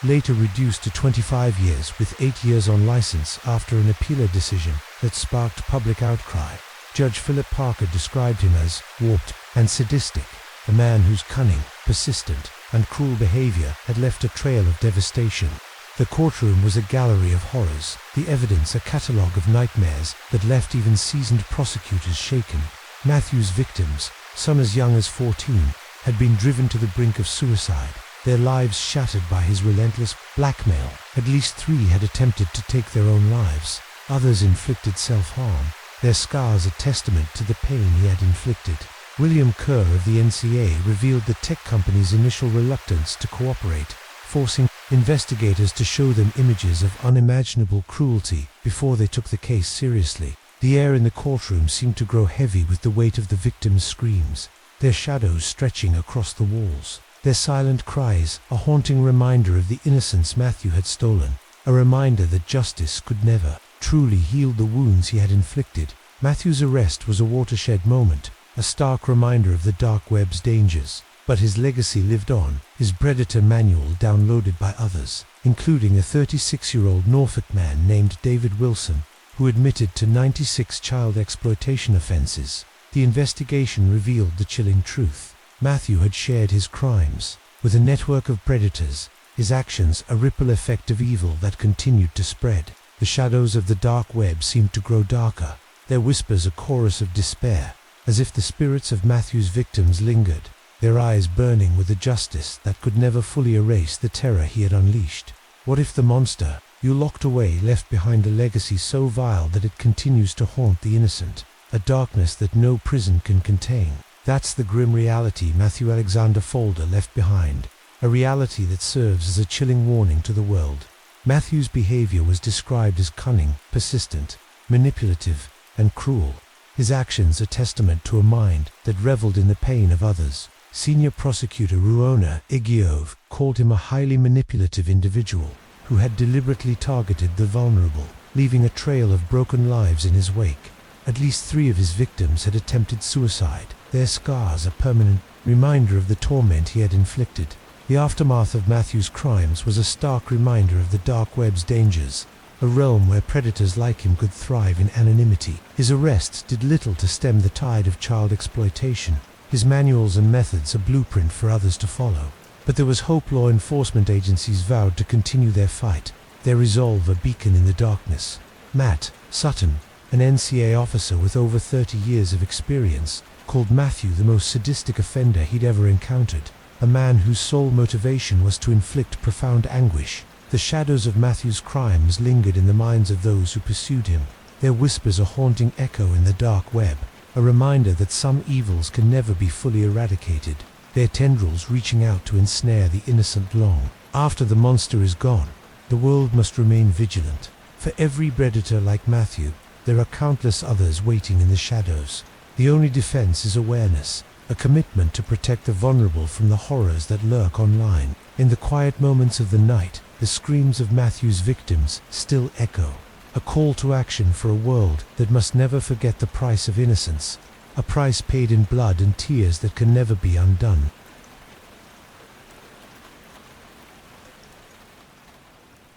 Speaker 1: later reduced to 25 years with 8 years on license after an appeal decision that sparked public outcry. Judge Philip Parker described him as warped and sadistic, a man whose cunning, persistent, and cruel behavior had left a trail of devastation. The courtroom was a gallery of horrors, the evidence a catalogue of nightmares that left even seasoned prosecutors shaken. Matthew's victims, some as young as 14, had been driven to the brink of suicide, their lives shattered by his relentless blackmail. At least 3 had attempted to take their own lives, others inflicted self-harm, their scars a testament to the pain he had inflicted. William Kerr of the NCA revealed the tech company's initial reluctance to cooperate, forcing investigators to show them images of unimaginable cruelty before they took the case seriously. The air in the courtroom seemed to grow heavy with the weight of the victims' screams, their shadows stretching across the walls, their silent cries a haunting reminder of the innocence Matthew had stolen, a reminder that justice could never truly heal the wounds he had inflicted. Matthew's arrest was a watershed moment, a stark reminder of the dark web's dangers. But his legacy lived on, his predator manual downloaded by others, including a 36-year-old Norfolk man named David Wilson, who admitted to 96 child exploitation offenses. The investigation revealed the chilling truth. Matthew had shared his crimes with a network of predators, his actions a ripple effect of evil that continued to spread. The shadows of the dark web seemed to grow darker, their whispers a chorus of despair, as if the spirits of Matthew's victims lingered, their eyes burning with a justice that could never fully erase the terror he had unleashed. What if the monster you locked away left behind a legacy so vile that it continues to haunt the innocent? a darkness that no prison can contain. That's the grim reality Matthew Alexander Folder left behind, a reality that serves as a chilling warning to the world. Matthew's behavior was described as cunning, persistent, manipulative, and cruel. His actions a testament to a mind that reveled in the pain of others. Senior prosecutor Ruona Igiov called him a highly manipulative individual who had deliberately targeted the vulnerable, leaving a trail of broken lives in his wake. At least 3 of his victims had attempted suicide, their scars a permanent reminder of the torment he had inflicted. The aftermath of Matthew's crimes was a stark reminder of the dark web's dangers, a realm where predators like him could thrive in anonymity. His arrests did little to stem the tide of child exploitation, his manuals and methods a blueprint for others to follow. But there was hope. Law enforcement agencies vowed to continue their fight, their resolve a beacon in the darkness. Matt Sutton, an NCA officer with over 30 years of experience, called Matthew the most sadistic offender he'd ever encountered, a man whose sole motivation was to inflict profound anguish. The shadows of Matthew's crimes lingered in the minds of those who pursued him, their whispers a haunting echo in the dark web, a reminder that some evils can never be fully eradicated, their tendrils reaching out to ensnare the innocent long after the monster is gone. The world must remain vigilant. For every predator like Matthew, there are countless others waiting in the shadows. The only defense is awareness, a commitment to protect the vulnerable from the horrors that lurk online. In the quiet moments of the night, the screams of Matthew's victims still echo, a call to action for a world that must never forget the price of innocence, a price paid in blood and tears that can never be undone.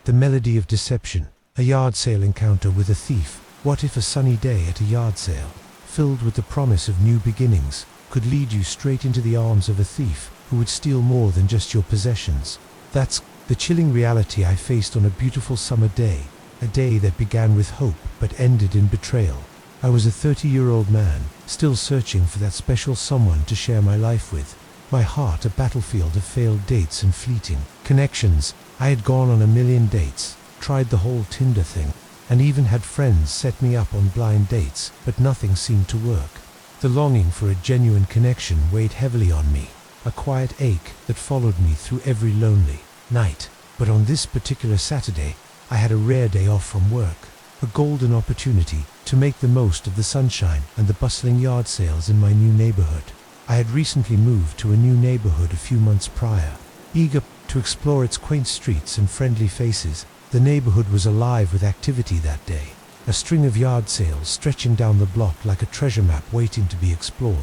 Speaker 1: The melody of deception, a yard sale encounter with a thief. What if a sunny day at a yard sale, filled with the promise of new beginnings, could lead you straight into the arms of a thief who would steal more than just your possessions? That's the chilling reality I faced on a beautiful summer day, a day that began with hope but ended in betrayal. I was a 30-year-old man, still searching for that special someone to share my life with. My heart a battlefield of failed dates and fleeting connections. I had gone on a million dates, tried the whole Tinder thing, and even had friends set me up on blind dates, but nothing seemed to work. The longing for a genuine connection weighed heavily on me, a quiet ache that followed me through every lonely night. But on this particular Saturday, I had a rare day off from work, a golden opportunity to make the most of the sunshine and the bustling yard sales in my new neighborhood. I had recently moved to a new neighborhood a few months prior. Eager to explore its quaint streets and friendly faces, the neighborhood was alive with activity that day, a string of yard sales stretching down the block like a treasure map waiting to be explored.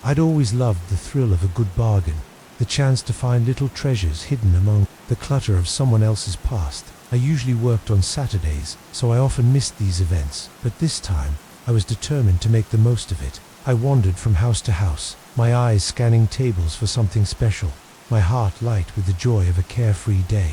Speaker 1: I'd always loved the thrill of a good bargain, the chance to find little treasures hidden among the clutter of someone else's past. I usually worked on Saturdays, so I often missed these events, but this time, I was determined to make the most of it. I wandered from house to house, my eyes scanning tables for something special, my heart light with the joy of a carefree day.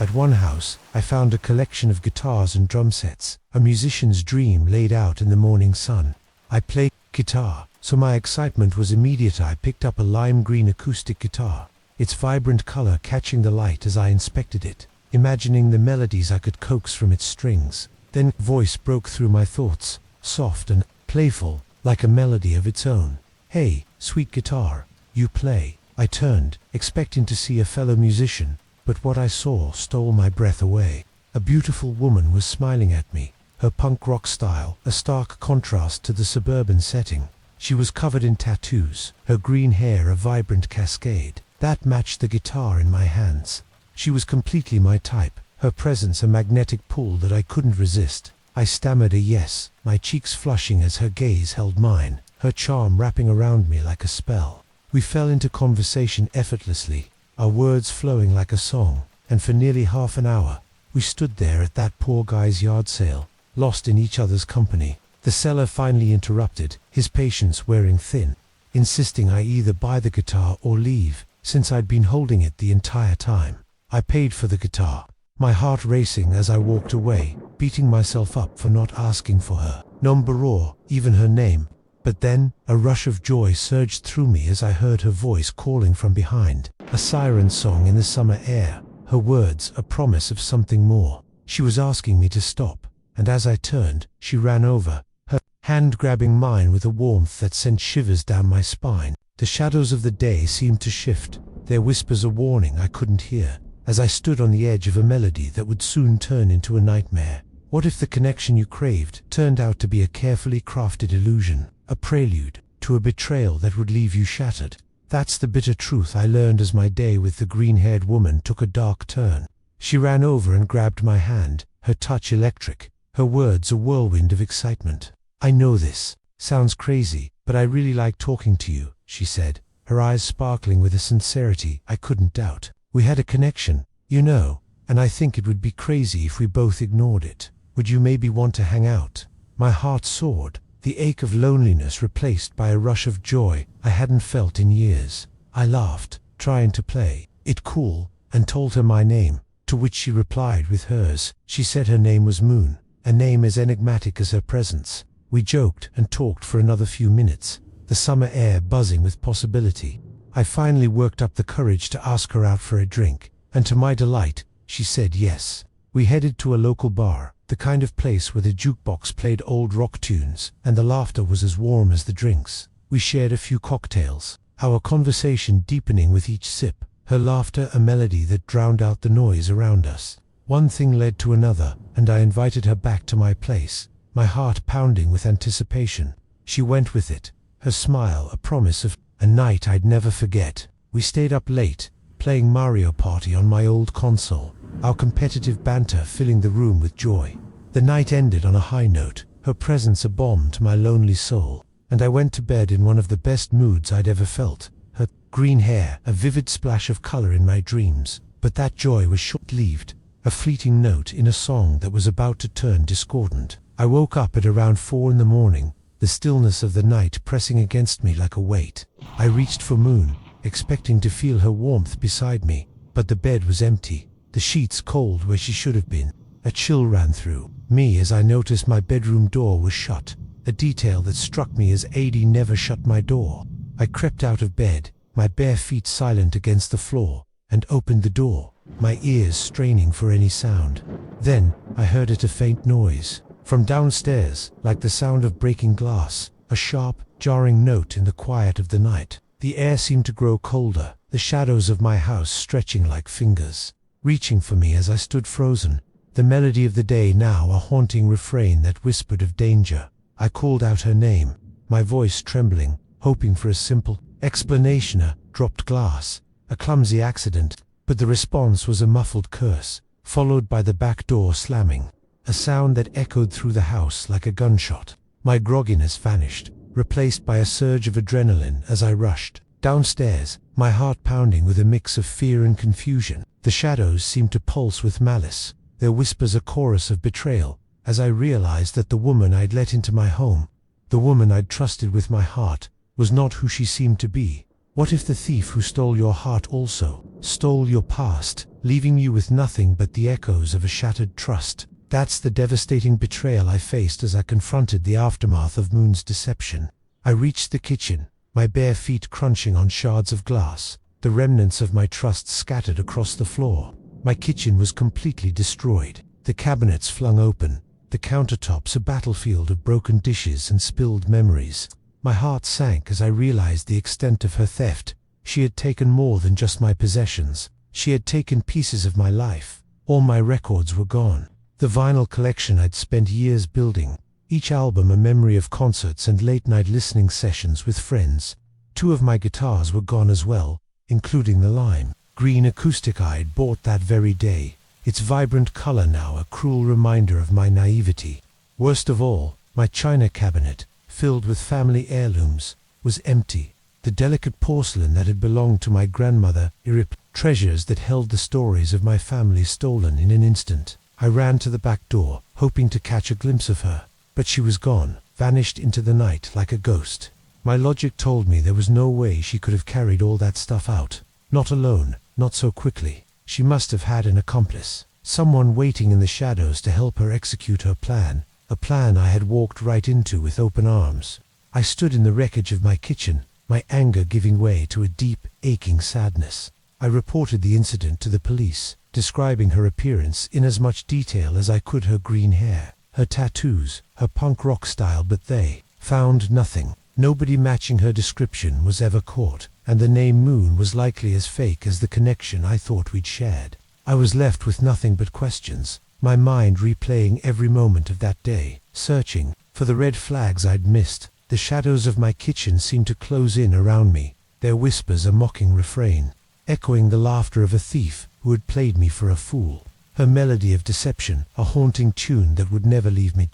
Speaker 1: At one house, I found a collection of guitars and drum sets, a musician's dream laid out in the morning sun. I play guitar, so my excitement was immediate. I picked up a lime green acoustic guitar, its vibrant color catching the light as I inspected it, imagining the melodies I could coax from its strings. Then a voice broke through my thoughts, soft and playful, like a melody of its own. "Hey, sweet guitar, you play." I turned, expecting to see a fellow musician, but what I saw stole my breath away. A beautiful woman was smiling at me, her punk rock style a stark contrast to the suburban setting. She was covered in tattoos, her green hair a vibrant cascade that matched the guitar in my hands. She was completely my type, her presence a magnetic pull that I couldn't resist. I stammered a yes, my cheeks flushing as her gaze held mine, her charm wrapping around me like a spell. We fell into conversation effortlessly, our words flowing like a song, and for nearly half an hour, we stood there at that poor guy's yard sale, lost in each other's company. The seller finally interrupted, his patience wearing thin, insisting I either buy the guitar or leave, since I'd been holding it the entire time. I paid for the guitar, my heart racing as I walked away, beating myself up for not asking for her number or even her name. But then, a rush of joy surged through me as I heard her voice calling from behind, a siren song in the summer air, her words a promise of something more. She was asking me to stop, and as I turned, she ran over, her hand grabbing mine with a warmth that sent shivers down my spine. The shadows of the day seemed to shift, their whispers a warning I couldn't hear, as I stood on the edge of a melody that would soon turn into a nightmare. What if the connection you craved turned out to be a carefully crafted illusion, a prelude to a betrayal that would leave you shattered? That's the bitter truth I learned as my day with the green-haired woman took a dark turn. She ran over and grabbed my hand, her touch electric, her words a whirlwind of excitement. "I know this sounds crazy, but I really like talking to you," she said, her eyes sparkling with a sincerity I couldn't doubt. "We had a connection, you know, and I think it would be crazy if we both ignored it. Would you maybe want to hang out?" My heart soared, the ache of loneliness replaced by a rush of joy I hadn't felt in years. I laughed, trying to play it cool, and told her my name, to which she replied with hers. She said her name was Moon, a name as enigmatic as her presence. We joked and talked for another few minutes, the summer air buzzing with possibility. I finally worked up the courage to ask her out for a drink, and to my delight, she said yes. We headed to a local bar, the kind of place where the jukebox played old rock tunes, and the laughter was as warm as the drinks. We shared a few cocktails, our conversation deepening with each sip, her laughter a melody that drowned out the noise around us. One thing led to another, and I invited her back to my place, my heart pounding with anticipation. She went with it, her smile a promise of a night I'd never forget. We stayed up late, playing Mario Party on my old console, our competitive banter filling the room with joy. The night ended on a high note, her presence a balm to my lonely soul, and I went to bed in one of the best moods I'd ever felt. Her green hair, a vivid splash of color in my dreams. But that joy was short-lived, a fleeting note in a song that was about to turn discordant. I woke up at around 4 in the morning, the stillness of the night pressing against me like a weight. I reached for Moon, expecting to feel her warmth beside me, but the bed was empty, the sheets cold where she should have been. A chill ran through me as I noticed my bedroom door was shut, a detail that struck me as AD never shut my door. I crept out of bed, my bare feet silent against the floor, and opened the door, my ears straining for any sound. Then, I heard a faint noise. From downstairs, like the sound of breaking glass, a sharp, jarring note in the quiet of the night. The air seemed to grow colder, the shadows of my house stretching like fingers, reaching for me as I stood frozen. The melody of the day now a haunting refrain that whispered of danger. I called out her name, my voice trembling, hoping for a simple explanation, a dropped glass, a clumsy accident, but the response was a muffled curse, followed by the back door slamming, a sound that echoed through the house like a gunshot. My grogginess vanished, replaced by a surge of adrenaline as I rushed downstairs, my heart pounding with a mix of fear and confusion. The shadows seemed to pulse with malice, their whispers a chorus of betrayal, as I realized that the woman I'd let into my home, the woman I'd trusted with my heart, was not who she seemed to be. What if the thief who stole your heart also stole your past, leaving you with nothing but the echoes of a shattered trust? That's the devastating betrayal I faced as I confronted the aftermath of Moon's deception. I reached the kitchen, my bare feet crunching on shards of glass, the remnants of my trust scattered across the floor. My kitchen was completely destroyed, the cabinets flung open, the countertops a battlefield of broken dishes and spilled memories. My heart sank as I realized the extent of her theft. She had taken more than just my possessions. She had taken pieces of my life. All my records were gone. The vinyl collection I'd spent years building, each album a memory of concerts and late-night listening sessions with friends. 2 of my guitars were gone as well, including the lime green acoustic I'd bought that very day, its vibrant color now a cruel reminder of my naivety. Worst of all, my china cabinet, filled with family heirlooms, was empty. The delicate porcelain that had belonged to my grandmother, treasures that held the stories of my family stolen in an instant. I ran to the back door, hoping to catch a glimpse of her, but she was gone, vanished into the night like a ghost. My logic told me there was no way she could have carried all that stuff out. Not alone, not so quickly. She must have had an accomplice, someone waiting in the shadows to help her execute her plan, a plan I had walked right into with open arms. I stood in the wreckage of my kitchen, my anger giving way to a deep, aching sadness. I reported the incident to the police, describing her appearance in as much detail as I could, her green hair, her tattoos, her punk rock style, but they found nothing. Nobody matching her description was ever caught, and the name Moon was likely as fake as the connection I thought we'd shared. I was left with nothing but questions, my mind replaying every moment of that day, searching for the red flags I'd missed. The shadows of my kitchen seemed to close in around me, their whispers a mocking refrain, echoing the laughter of a thief who had played me for a fool. Her melody of deception, a haunting tune that would never leave me.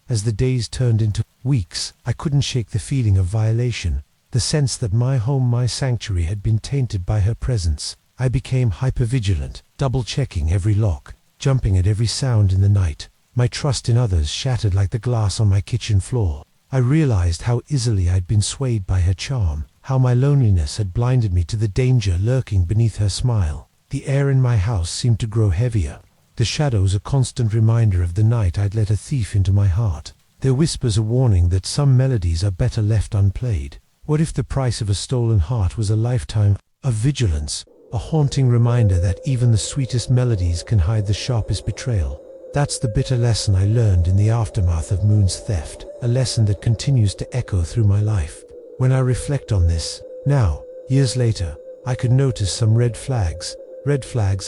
Speaker 1: As the days turned into weeks, I couldn't shake the feeling of violation, the sense that my home, my sanctuary, had been tainted by her presence. I became hypervigilant, double-checking every lock, jumping at every sound in the night. My trust in others shattered like the glass on my kitchen floor. I realized how easily I'd been swayed by her charm, how my loneliness had blinded me to the danger lurking beneath her smile. The air in my house seemed to grow heavier, the shadows a constant reminder of the night I'd let a thief into my heart. Their whispers a warning that some melodies are better left unplayed. What if the price of a stolen heart was a lifetime of vigilance, a haunting reminder that even the sweetest melodies can hide the sharpest betrayal? That's the bitter lesson I learned in the aftermath of Moon's theft, a lesson that continues to echo through my life. When I reflect on this, now, years later, I could notice some red flags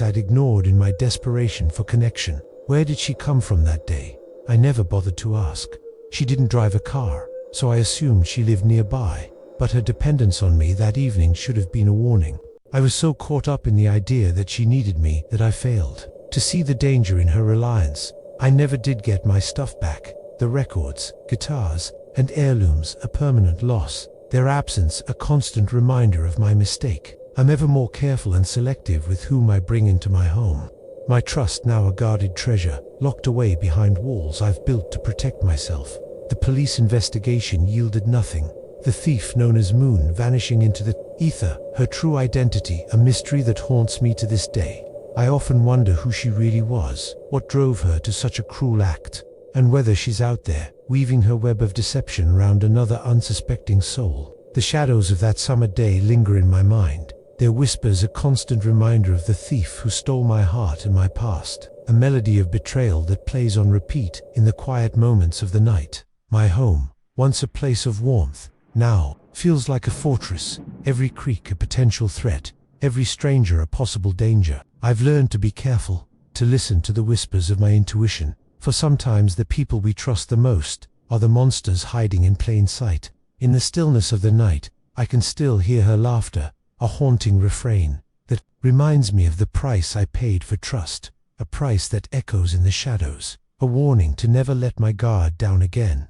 Speaker 1: I'd ignored in my desperation for connection. Where did she come from that day? I never bothered to ask. She didn't drive a car, so I assumed she lived nearby, but her dependence on me that evening should have been a warning. I was so caught up in the idea that she needed me that I failed to see the danger in her reliance. I never did get my stuff back. The records, guitars, and heirlooms a permanent loss, their absence a constant reminder of my mistake. I'm ever more careful and selective with whom I bring into my home. My trust now a guarded treasure, locked away behind walls I've built to protect myself. The police investigation yielded nothing. The thief known as Moon vanishing into the ether, her true identity a mystery that haunts me to this day. I often wonder who she really was, what drove her to such a cruel act, and whether she's out there, weaving her web of deception around another unsuspecting soul. The shadows of that summer day linger in my mind, their whispers a constant reminder of the thief who stole my heart and my past, a melody of betrayal that plays on repeat in the quiet moments of the night. My home, once a place of warmth, now feels like a fortress, every creak a potential threat, every stranger a possible danger. I've learned to be careful, to listen to the whispers of my intuition, for sometimes the people we trust the most are the monsters hiding in plain sight. In the stillness of the night, I can still hear her laughter, a haunting refrain that reminds me of the price I paid for trust, a price that echoes in the shadows, a warning to never let my guard down again.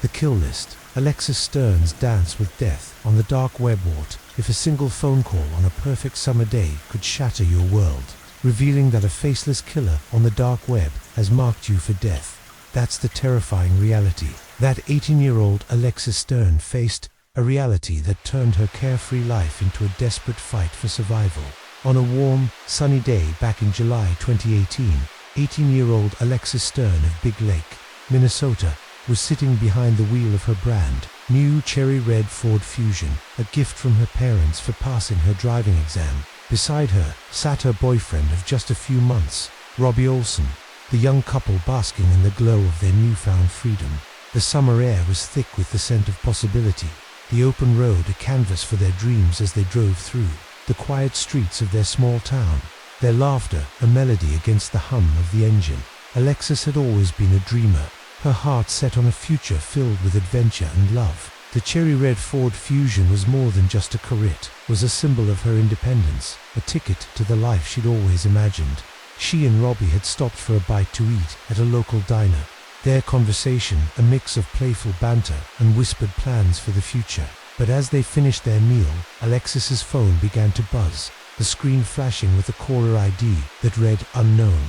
Speaker 1: The Kill List. Alexis Stern's Dance with Death on the dark web. What if a single phone call on a perfect summer day could shatter your world, revealing that a faceless killer on the dark web has marked you for death? That's the terrifying reality that 18-year-old Alexis Stern faced, a reality that turned her carefree life into a desperate fight for survival. On a warm, sunny day back in July 2018, 18-year-old Alexis Stern of Big Lake, Minnesota, was sitting behind the wheel of her brand new cherry red Ford Fusion, a gift from her parents for passing her driving exam. Beside her sat her boyfriend of just a few months, Robbie Olson, the young couple basking in the glow of their newfound freedom. The summer air was thick with the scent of possibility, the open road a canvas for their dreams as they drove through the quiet streets of their small town, their laughter a melody against the hum of the engine. Alexis had always been a dreamer, her heart set on a future filled with adventure and love. The cherry red Ford Fusion was more than just a car, it was a symbol of her independence, a ticket to the life she'd always imagined. She and Robbie had stopped for a bite to eat at a local diner, their conversation a mix of playful banter and whispered plans for the future. But as they finished their meal, Alexis's phone began to buzz, the screen flashing with a caller ID that read unknown.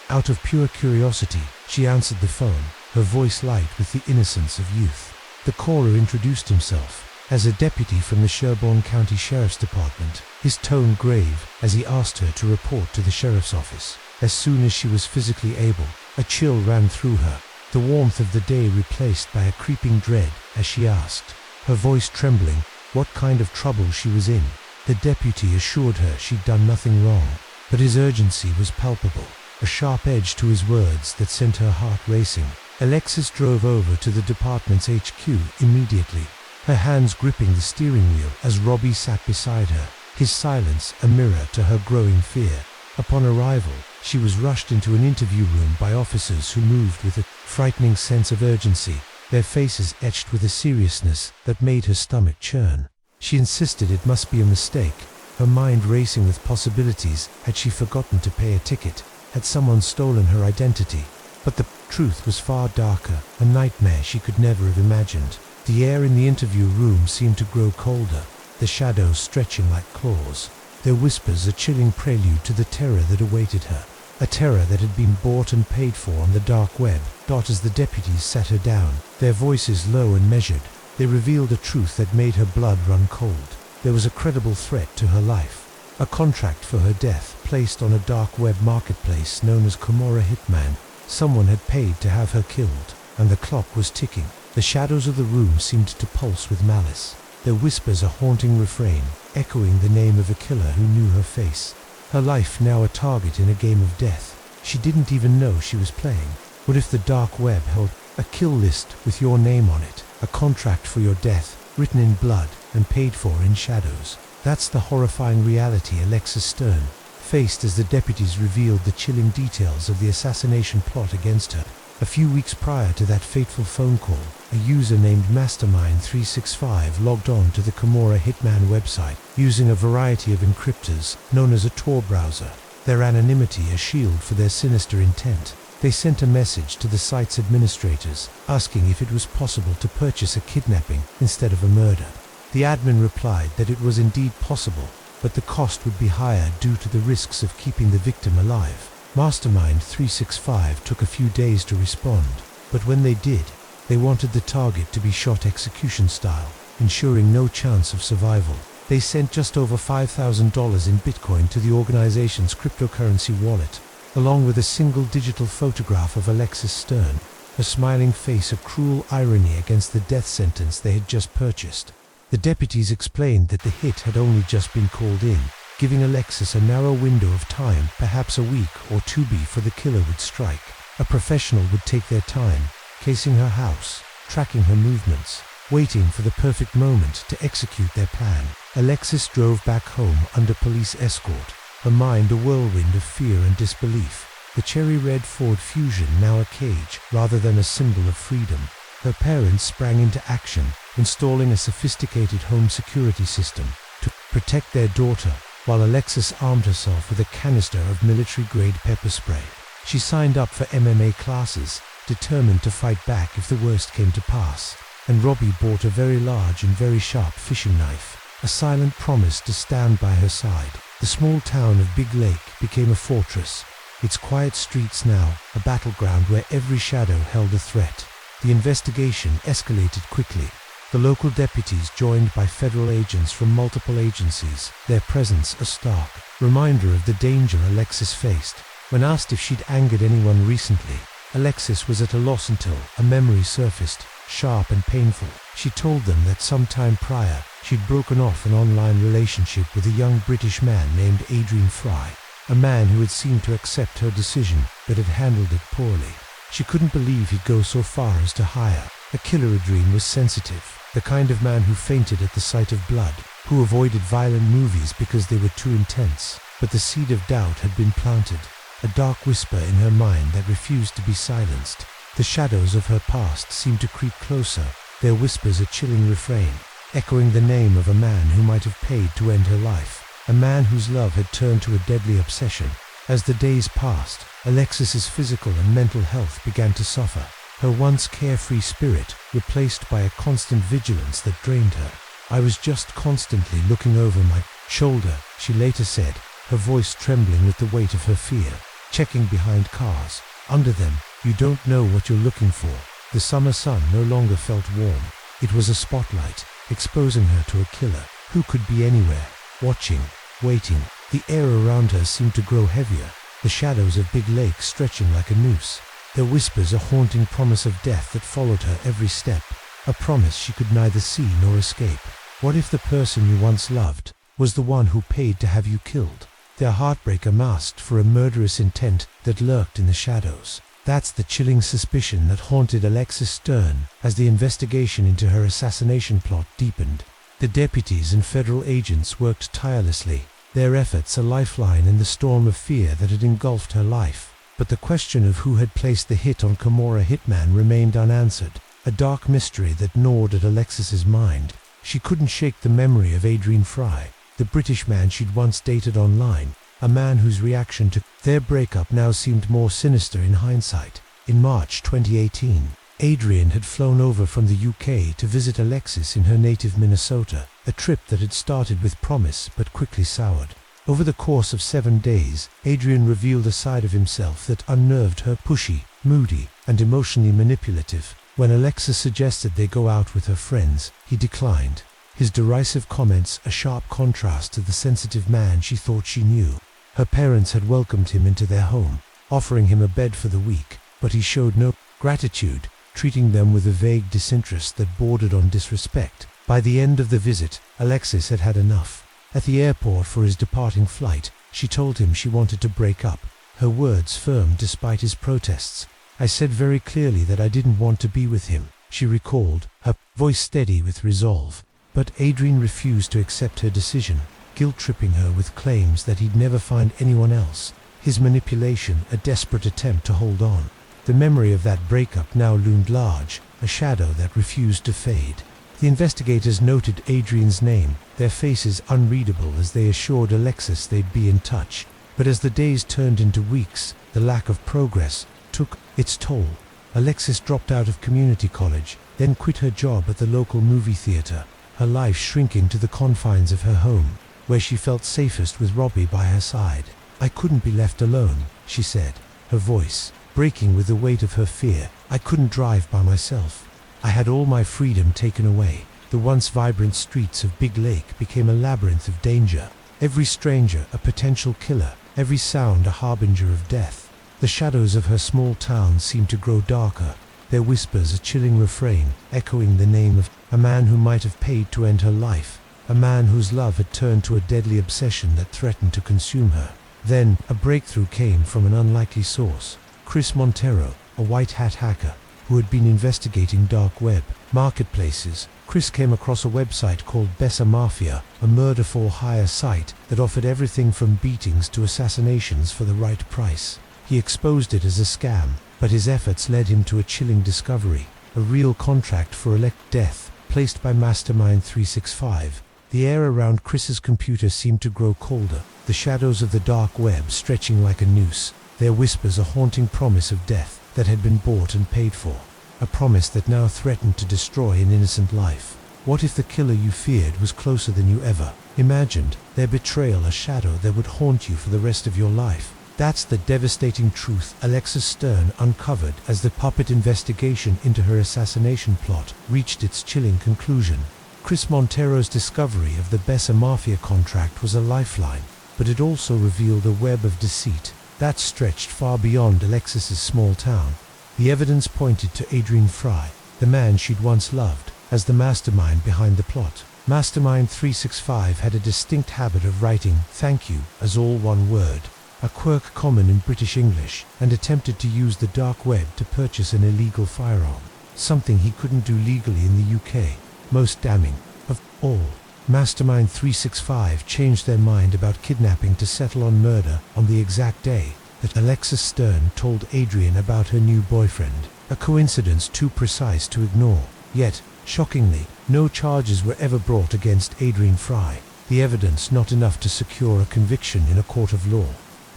Speaker 1: Out of pure curiosity, she answered the phone, her voice light with the innocence of youth. The caller introduced himself as a deputy from the Sherburne County Sheriff's Department, his tone grave as he asked her to report to the sheriff's office. As soon as she was physically able, a chill ran through her, the warmth of the day replaced by a creeping dread as she asked, her voice trembling, what kind of trouble she was in. The deputy assured her she'd done nothing wrong, but his urgency was palpable. a sharp edge to his words that sent her heart racing. Alexis drove over to the department's HQ immediately, her hands gripping the steering wheel as Robbie sat beside her, his silence a mirror to her growing fear. Upon arrival, she was rushed into an interview room by officers who moved with a frightening sense of urgency, their faces etched with a seriousness that made her stomach churn. She insisted it must be a mistake, her mind racing with possibilities. Had she forgotten to pay a ticket? Had someone stolen her identity? But the truth was far darker, a nightmare she could never have imagined. The air in the interview room seemed to grow colder, the shadows stretching like claws, their whispers a chilling prelude to the terror that awaited her, a terror that had been bought and paid for on the dark web. As the deputies sat her down, their voices low and measured, they revealed a truth that made her blood run cold. There was a credible threat to her life, a contract for her death placed on a dark web marketplace known as Camorra Hitman. Someone had paid to have her killed, and the clock was ticking. The shadows of the room seemed to pulse with malice, their whispers a haunting refrain, echoing the name of a killer who knew her face. Her life now a target in a game of death. She didn't even know she was playing. What if the dark web held a kill list with your name on it, a contract for your death, written in blood and paid for in shadows? That's the horrifying reality Alexis Stern faced as the deputies revealed the chilling details of the assassination plot against her. A few weeks prior to that fateful phone call, a user named Mastermind365 logged on to the Camorra Hitman website using a variety of encryptors known as a Tor browser, their anonymity a shield for their sinister intent. They sent a message to the site's administrators asking if it was possible to purchase a kidnapping instead of a murder. The admin replied that it was indeed possible, but the cost would be higher due to the risks of keeping the victim alive. Mastermind365 took a few days to respond, but when they did, they wanted the target to be shot execution style, ensuring no chance of survival. They sent just over $5,000 in Bitcoin to the organization's cryptocurrency wallet, along with a single digital photograph of Alexis Stern, her smiling face a cruel irony against the death sentence they had just purchased. The deputies explained that the hit had only just been called in, giving Alexis a narrow window of time, perhaps a week or two before the killer would strike. A professional would take their time, casing her house, tracking her movements, waiting for the perfect moment to execute their plan. Alexis drove back home under police escort, her mind a whirlwind of fear and disbelief. The cherry-red Ford Fusion now a cage rather than a symbol of freedom. Her parents sprang into action, installing a sophisticated home security system to protect their daughter, while Alexis armed herself with a canister of military-grade pepper spray. She signed up for MMA classes, determined to fight back if the worst came to pass. And Robbie bought a very large and very sharp fishing knife, a silent promise to stand by her side. The small town of Big Lake became a fortress, its quiet streets now a battleground where every shadow held a threat. The investigation escalated quickly. The local deputies joined by federal agents from multiple agencies, their presence a stark reminder of the danger Alexis faced. When asked if she'd angered anyone recently, Alexis was at a loss until a memory surfaced, sharp and painful. She told them that some time prior, she'd broken off an online relationship with a young British man named Adrian Fry, a man who had seemed to accept her decision but had handled it poorly. She couldn't believe he'd go so far as to hire a killer. Adrian was sensitive, the kind of man who fainted at the sight of blood, who avoided violent movies because they were too intense. But the seed of doubt had been planted, a dark whisper in her mind that refused to be silenced. The shadows of her past seemed to creep closer, their whispers a chilling refrain, echoing the name of a man who might have paid to end her life, a man whose love had turned to a deadly obsession. As the days passed, Alexis's physical and mental health began to suffer, her once carefree spirit replaced by a constant vigilance that drained her. "I was just constantly looking over my shoulder," she later said, her voice trembling with the weight of her fear, checking behind cars. Under them, you don't know what you're looking for. The summer sun no longer felt warm. It was a spotlight, exposing her to a killer who could be anywhere, watching, waiting. The air around her seemed to grow heavier, the shadows of Big Lake stretching like a noose, their whispers a haunting promise of death that followed her every step, a promise she could neither see nor escape. What if the person you once loved was the one who paid to have you killed? their heartbreak masked for a murderous intent that lurked in the shadows. That's the chilling suspicion that haunted Alexis Stern as the investigation into her assassination plot deepened. The deputies and federal agents worked tirelessly, their efforts a lifeline in the storm of fear that had engulfed her life. But the question of who had placed the hit on Camorra hitman remained unanswered, a dark mystery that gnawed at Alexis's mind. She couldn't shake the memory of Adrian Fry, the British man she'd once dated online, a man whose reaction to their breakup now seemed more sinister in hindsight. In March 2018, Adrian had flown over from the UK to visit Alexis in her native Minnesota, a trip that had started with promise but quickly soured. Over the course of 7 days, Adrian revealed a side of himself that unnerved her: pushy, moody, and emotionally manipulative. When Alexis suggested they go out with her friends, he declined, his derisive comments a sharp contrast to the sensitive man she thought she knew. Her parents had welcomed him into their home, offering him a bed for the week, but he showed no gratitude, treating them with a vague disinterest that bordered on disrespect. By the end of the visit, Alexis had had enough. At the airport for his departing flight, she told him she wanted to break up, her words firm despite his protests. "I said very clearly that I didn't want to be with him," she recalled, her voice steady with resolve. But Adrian refused to accept her decision, guilt-tripping her with claims that he'd never find anyone else. His manipulation, a desperate attempt to hold on. The memory of that breakup now loomed large, a shadow that refused to fade. The investigators noted Adrian's name, their faces unreadable as they assured Alexis they'd be in touch. But as the days turned into weeks, the lack of progress took its toll. Alexis dropped out of community college, then quit her job at the local movie theater, her life shrinking to the confines of her home, where she felt safest with Robbie by her side. "I couldn't be left alone," she said, her voice breaking with the weight of her fear. "I couldn't drive by myself. I had all my freedom taken away." The once vibrant streets of Big Lake became a labyrinth of danger. Every stranger a potential killer, every sound a harbinger of death. The shadows of her small town seemed to grow darker, their whispers a chilling refrain, echoing the name of a man who might have paid to end her life, a man whose love had turned to a deadly obsession that threatened to consume her. Then, a breakthrough came from an unlikely source. Chris Montero, a white-hat hacker, who had been investigating dark web marketplaces. Chris came across a website called Bessa Mafia, a murder-for-hire site that offered everything from beatings to assassinations for the right price. He exposed it as a scam, but his efforts led him to a chilling discovery: a real contract for death, placed by Mastermind 365. The air around Chris's computer seemed to grow colder, the shadows of the dark web stretching like a noose, their whispers a haunting promise of death that had been bought and paid for, a promise that now threatened to destroy an innocent life. What if the killer you feared was closer than you ever imagined, their betrayal a shadow that would haunt you for the rest of your life? That's the devastating truth Alexis Stern uncovered as the puppet investigation into her assassination plot reached its chilling conclusion. Chris Montero's discovery of the Bessa Mafia contract was a lifeline, but it also revealed a web of deceit that stretched far beyond Alexis's small town. The evidence pointed to Adrian Fry, the man she'd once loved, as the mastermind behind the plot. Mastermind 365 had a distinct habit of writing "thank you" as all one word, a quirk common in British English, and attempted to use the dark web to purchase an illegal firearm, something he couldn't do legally in the UK. Most damning of all, Mastermind 365 changed their mind about kidnapping to settle on murder on the exact day that Alexis Stern told Adrian about her new boyfriend, a coincidence too precise to ignore. Yet, shockingly, no charges were ever brought against Adrian Fry, the evidence not enough to secure a conviction in a court of law.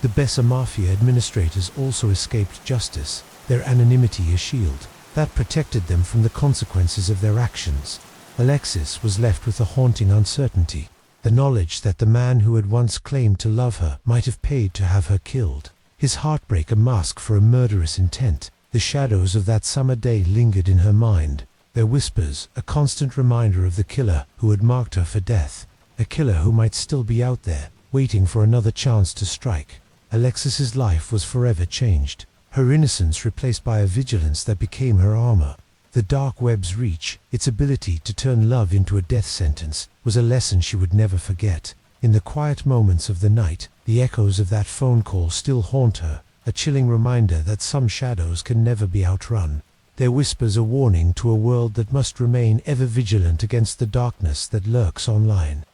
Speaker 1: The Bessa Mafia administrators also escaped justice, their anonymity a shield that protected them from the consequences of their actions. Alexis was left with a haunting uncertainty, the knowledge that the man who had once claimed to love her might have paid to have her killed. His heartbreak a mask for a murderous intent. The shadows of that summer day lingered in her mind, their whispers a constant reminder of the killer who had marked her for death, a killer who might still be out there, waiting for another chance to strike. Alexis's life was forever changed, her innocence replaced by a vigilance that became her armor. The dark web's reach, its ability to turn love into a death sentence, was a lesson she would never forget. In the quiet moments of the night, the echoes of that phone call still haunt her, a chilling reminder that some shadows can never be outrun. Their whispers a warning to a world that must remain ever vigilant against the darkness that lurks online.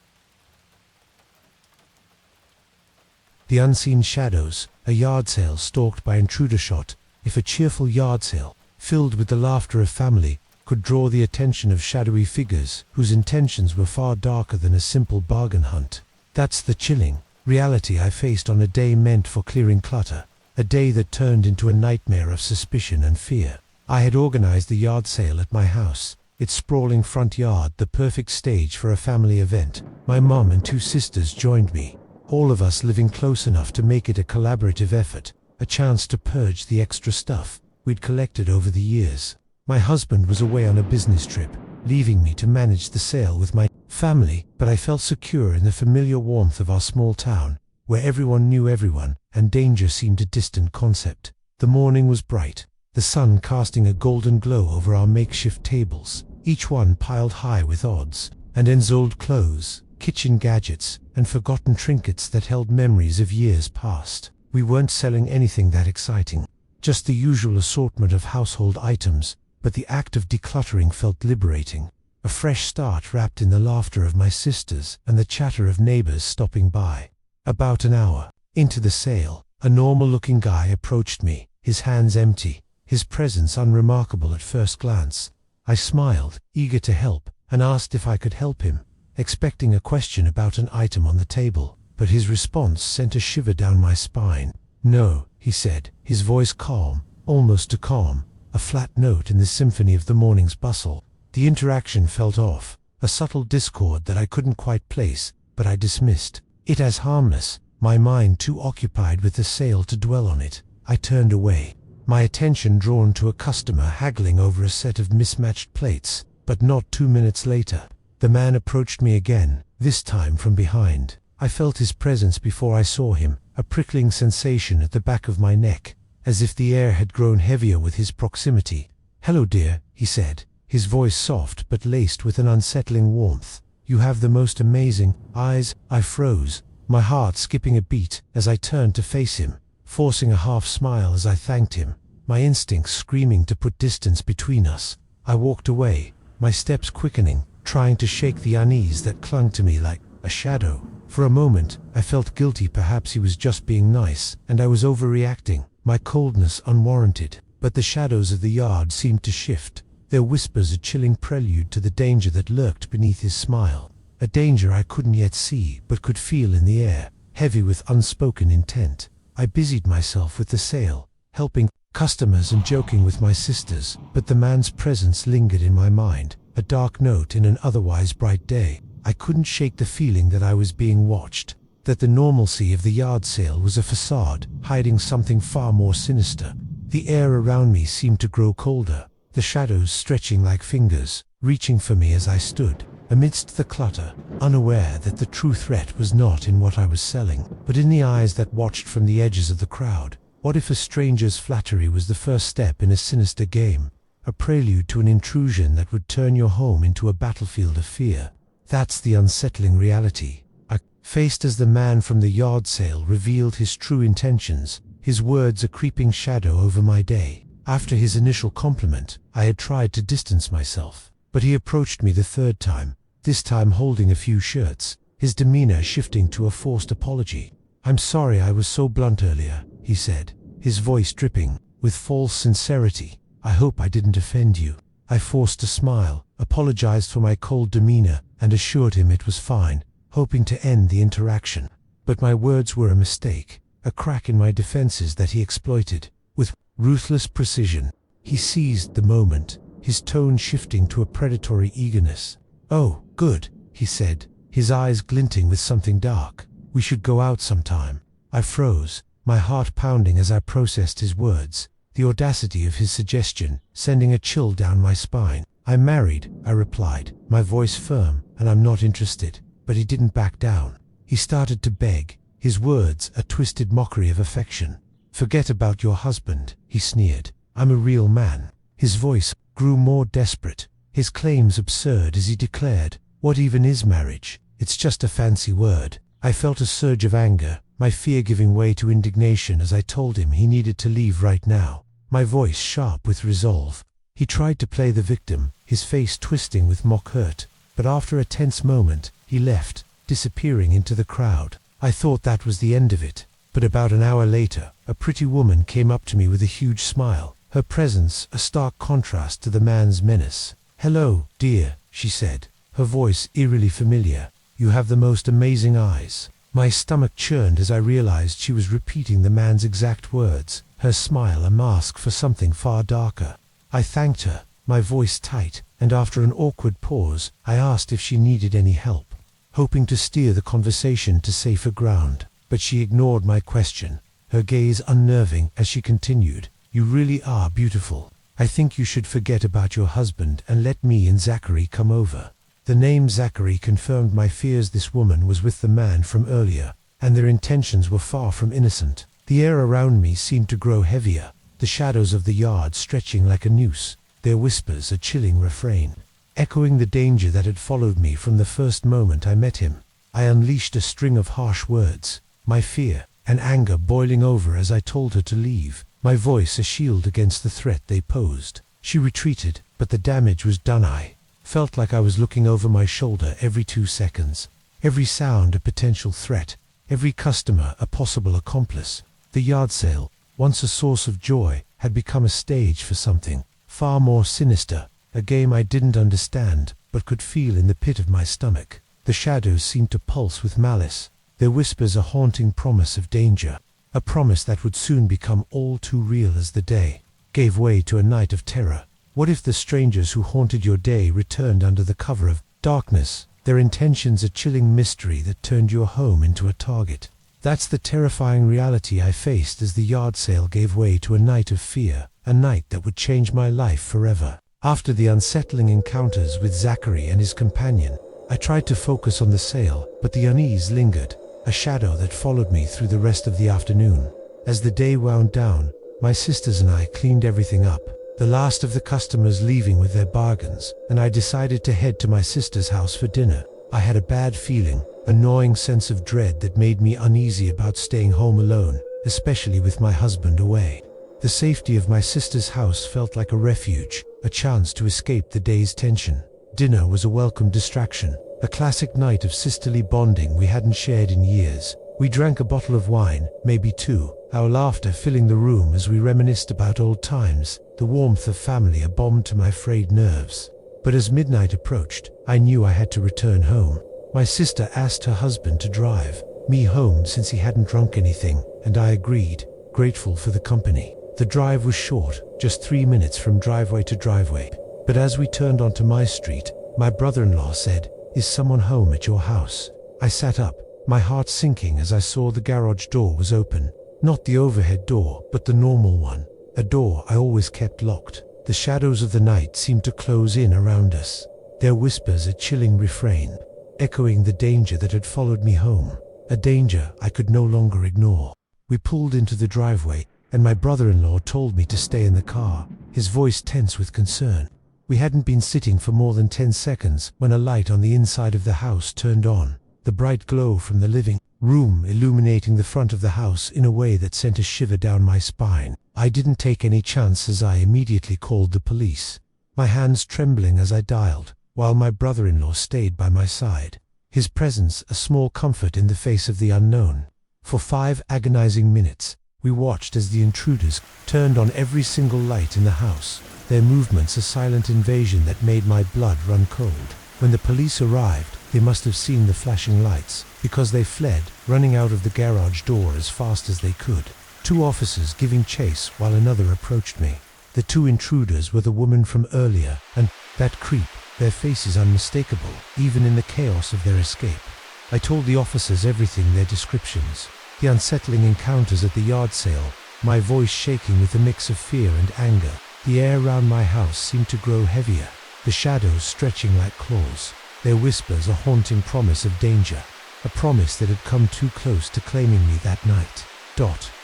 Speaker 1: The unseen shadows, a yard sale stalked by intruder shot. If a cheerful yard sale, filled with the laughter of family, could draw the attention of shadowy figures whose intentions were far darker than a simple bargain hunt. That's the chilling reality I faced on a day meant for clearing clutter, a day that turned into a nightmare of suspicion and fear. I had organized the yard sale at my house, its sprawling front yard the perfect stage for a family event. My mom and 2 sisters joined me, all of us living close enough to make it a collaborative effort, a chance to purge the extra stuff we'd collected over the years. My husband was away on a business trip, leaving me to manage the sale with my family, but I felt secure in the familiar warmth of our small town, where everyone knew everyone, and danger seemed a distant concept. The morning was bright, the sun casting a golden glow over our makeshift tables, each one piled high with odds and ends old clothes, kitchen gadgets, and forgotten trinkets that held memories of years past. We weren't selling anything that exciting, just the usual assortment of household items, but the act of decluttering felt liberating. A fresh start wrapped in the laughter of my sisters and the chatter of neighbors stopping by. About an hour into the sale, a normal-looking guy approached me, his hands empty, his presence unremarkable at first glance. I smiled, eager to help, and asked if I could help him, expecting a question about an item on the table, but his response sent a shiver down my spine. "No," he said, his voice calm, almost too calm, a flat note in the symphony of the morning's bustle. The interaction felt off, a subtle discord that I couldn't quite place, but I dismissed it as harmless, my mind too occupied with the sale to dwell on it. I turned away, my attention drawn to a customer haggling over a set of mismatched plates, but not 2 minutes later, the man approached me again, this time from behind. I felt his presence before I saw him, a prickling sensation at the back of my neck, as if the air had grown heavier with his proximity. "Hello, dear," he said, his voice soft but laced with an unsettling warmth. "You have the most amazing eyes." I froze, my heart skipping a beat as I turned to face him, forcing a half smile as I thanked him, my instincts screaming to put distance between us. I walked away, my steps quickening, trying to shake the unease that clung to me like a shadow. For a moment, I felt guilty. Perhaps he was just being nice, and I was overreacting, my coldness unwarranted. But the shadows of the yard seemed to shift, their whispers a chilling prelude to the danger that lurked beneath his smile. A danger I couldn't yet see, but could feel in the air, heavy with unspoken intent. I busied myself with the sale, helping customers and joking with my sisters, but the man's presence lingered in my mind, a dark note in an otherwise bright day. I couldn't shake the feeling that I was being watched, that the normalcy of the yard sale was a facade, hiding something far more sinister. The air around me seemed to grow colder, the shadows stretching like fingers, reaching for me as I stood, amidst the clutter, unaware that the true threat was not in what I was selling, but in the eyes that watched from the edges of the crowd. What if a stranger's flattery was the first step in a sinister game, a prelude to an intrusion that would turn your home into a battlefield of fear? That's the unsettling reality I faced as the man from the yard sale revealed his true intentions, his words a creeping shadow over my day. After his initial compliment, I had tried to distance myself, but he approached me the third time, this time holding a few shirts, his demeanor shifting to a forced apology. "I'm sorry I was so blunt earlier," he said, his voice dripping with false sincerity. "I hope I didn't offend you." I forced a smile, apologized for my cold demeanor, and assured him it was fine, hoping to end the interaction. But my words were a mistake, a crack in my defenses that he exploited. With ruthless precision, he seized the moment, his tone shifting to a predatory eagerness. "Oh, good," he said, his eyes glinting with something dark. "We should go out sometime." I froze, my heart pounding as I processed his words, the audacity of his suggestion sending a chill down my spine. "I'm married," I replied, my voice firm, "and I'm not interested." But he didn't back down. He started to beg, his words a twisted mockery of affection. "Forget about your husband," he sneered. "I'm a real man." His voice grew more desperate, his claims absurd as he declared, "What even is marriage? It's just a fancy word. I felt a surge of anger, my fear giving way to indignation as I told him he needed to leave right now, my voice sharp with resolve. He tried to play the victim, his face twisting with mock hurt, but after a tense moment, he left, disappearing into the crowd. I thought that was the end of it, but about an hour later, a pretty woman came up to me with a huge smile, her presence a stark contrast to the man's menace. "Hello, dear," she said, her voice eerily familiar. "You have the most amazing eyes." My stomach churned as I realized she was repeating the man's exact words, her smile a mask for something far darker. I thanked her, my voice tight, and after an awkward pause, I asked if she needed any help, hoping to steer the conversation to safer ground. But she ignored my question, her gaze unnerving as she continued, "You really are beautiful. I think you should forget about your husband and let me and Zachary come over." The name Zachary confirmed my fears. This woman was with the man from earlier, and their intentions were far from innocent. The air around me seemed to grow heavier, the shadows of the yard stretching like a noose, their whispers a chilling refrain, echoing the danger that had followed me from the first moment I met him. I unleashed a string of harsh words, my fear and anger boiling over as I told her to leave, my voice a shield against the threat they posed. She retreated, but the damage was done. I felt like I was looking over my shoulder every 2 seconds, every sound a potential threat, every customer a possible accomplice. The yard sale, once a source of joy, had become a stage for something far more sinister, a game I didn't understand but could feel in the pit of my stomach. The shadows seemed to pulse with malice, their whispers a haunting promise of danger, a promise that would soon become all too real as the day gave way to a night of terror. What if the strangers who haunted your day returned under the cover of darkness, their intentions a chilling mystery that turned your home into a target? That's the terrifying reality I faced as the yard sale gave way to a night of fear, a night that would change my life forever. After the unsettling encounters with Zachary and his companion, I tried to focus on the sale, but the unease lingered, a shadow that followed me through the rest of the afternoon. As the day wound down, my sisters and I cleaned everything up, the last of the customers leaving with their bargains, and I decided to head to my sister's house for dinner. I had a bad feeling, a gnawing sense of dread that made me uneasy about staying home alone, especially with my husband away. The safety of my sister's house felt like a refuge, a chance to escape the day's tension. Dinner was a welcome distraction, a classic night of sisterly bonding we hadn't shared in years. We drank a bottle of wine, maybe 2, our laughter filling the room as we reminisced about old times, the warmth of family a balm to my frayed nerves. But as midnight approached, I knew I had to return home. My sister asked her husband to drive me home since he hadn't drunk anything, and I agreed, grateful for the company. The drive was short, just 3 minutes from driveway to driveway. But as we turned onto my street, my brother-in-law said, "Is someone home at your house?" I sat up, my heart sinking as I saw the garage door was open. Not the overhead door, but the normal one, a door I always kept locked. The shadows of the night seemed to close in around us, their whispers a chilling refrain, echoing the danger that had followed me home, a danger I could no longer ignore. We pulled into the driveway, and my brother-in-law told me to stay in the car, his voice tense with concern. We hadn't been sitting for more than 10 seconds when a light on the inside of the house turned on, the bright glow from the living room illuminating the front of the house in a way that sent a shiver down my spine. I didn't take any chances. I immediately called the police, my hands trembling as I dialed, while my brother-in-law stayed by my side, his presence a small comfort in the face of the unknown. For 5 agonizing minutes, we watched as the intruders turned on every single light in the house, their movements a silent invasion that made my blood run cold. When the police arrived, they must have seen the flashing lights, because they fled, running out of the garage door as fast as they could. 2 officers giving chase while another approached me. The 2 intruders were the woman from earlier, and that creep, their faces unmistakable, even in the chaos of their escape. I told the officers everything, their descriptions, the unsettling encounters at the yard sale, my voice shaking with a mix of fear and anger. The air around my house seemed to grow heavier, the shadows stretching like claws, their whispers a haunting promise of danger, a promise that had come too close to claiming me that night.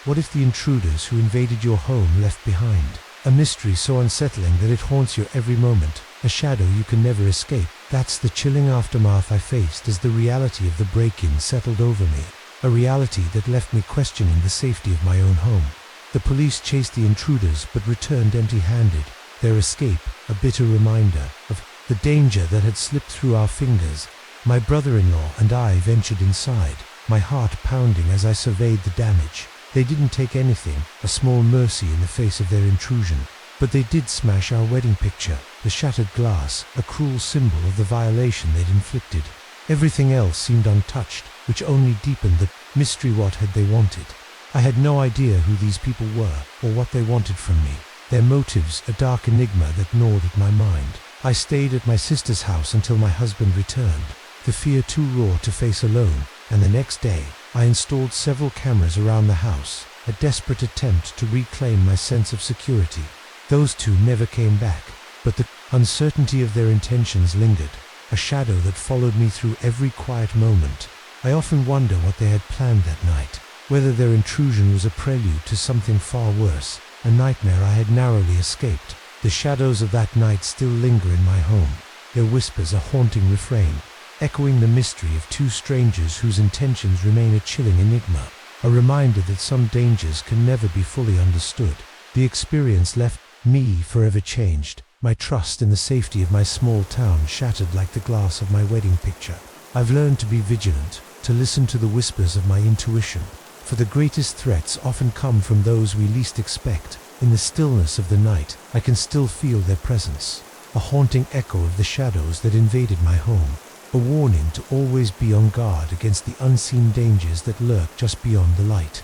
Speaker 1: What if the intruders who invaded your home left behind A mystery so unsettling that it haunts you every moment, a shadow you can never escape. That's the chilling aftermath I faced as the reality of the break-in settled over me, a reality that left me questioning the safety of my own home. The police chased the intruders but returned empty-handed, their escape a bitter reminder of the danger that had slipped through our fingers. My brother-in-law and I ventured inside, my heart pounding as I surveyed the damage. They didn't take anything, a small mercy in the face of their intrusion, but they did smash our wedding picture, the shattered glass, a cruel symbol of the violation they'd inflicted. Everything else seemed untouched, which only deepened the mystery. What had they wanted? I had no idea who these people were, or what they wanted from me. Their motives, a dark enigma that gnawed at my mind. I stayed at my sister's house until my husband returned, the fear too raw to face alone, and the next day, I installed several cameras around the house, a desperate attempt to reclaim my sense of security. Those two never came back, but the uncertainty of their intentions lingered, a shadow that followed me through every quiet moment. I often wonder what they had planned that night, whether their intrusion was a prelude to something far worse, a nightmare I had narrowly escaped. The shadows of that night still linger in my home, their whispers a haunting refrain, echoing the mystery of two strangers whose intentions remain a chilling enigma, a reminder that some dangers can never be fully understood. The experience left me forever changed, my trust in the safety of my small town shattered like the glass of my wedding picture. I've learned to be vigilant, to listen to the whispers of my intuition, for the greatest threats often come from those we least expect. In the stillness of the night, I can still feel their presence, a haunting echo of the shadows that invaded my home, a warning to always be on guard against the unseen dangers that lurk just beyond the light.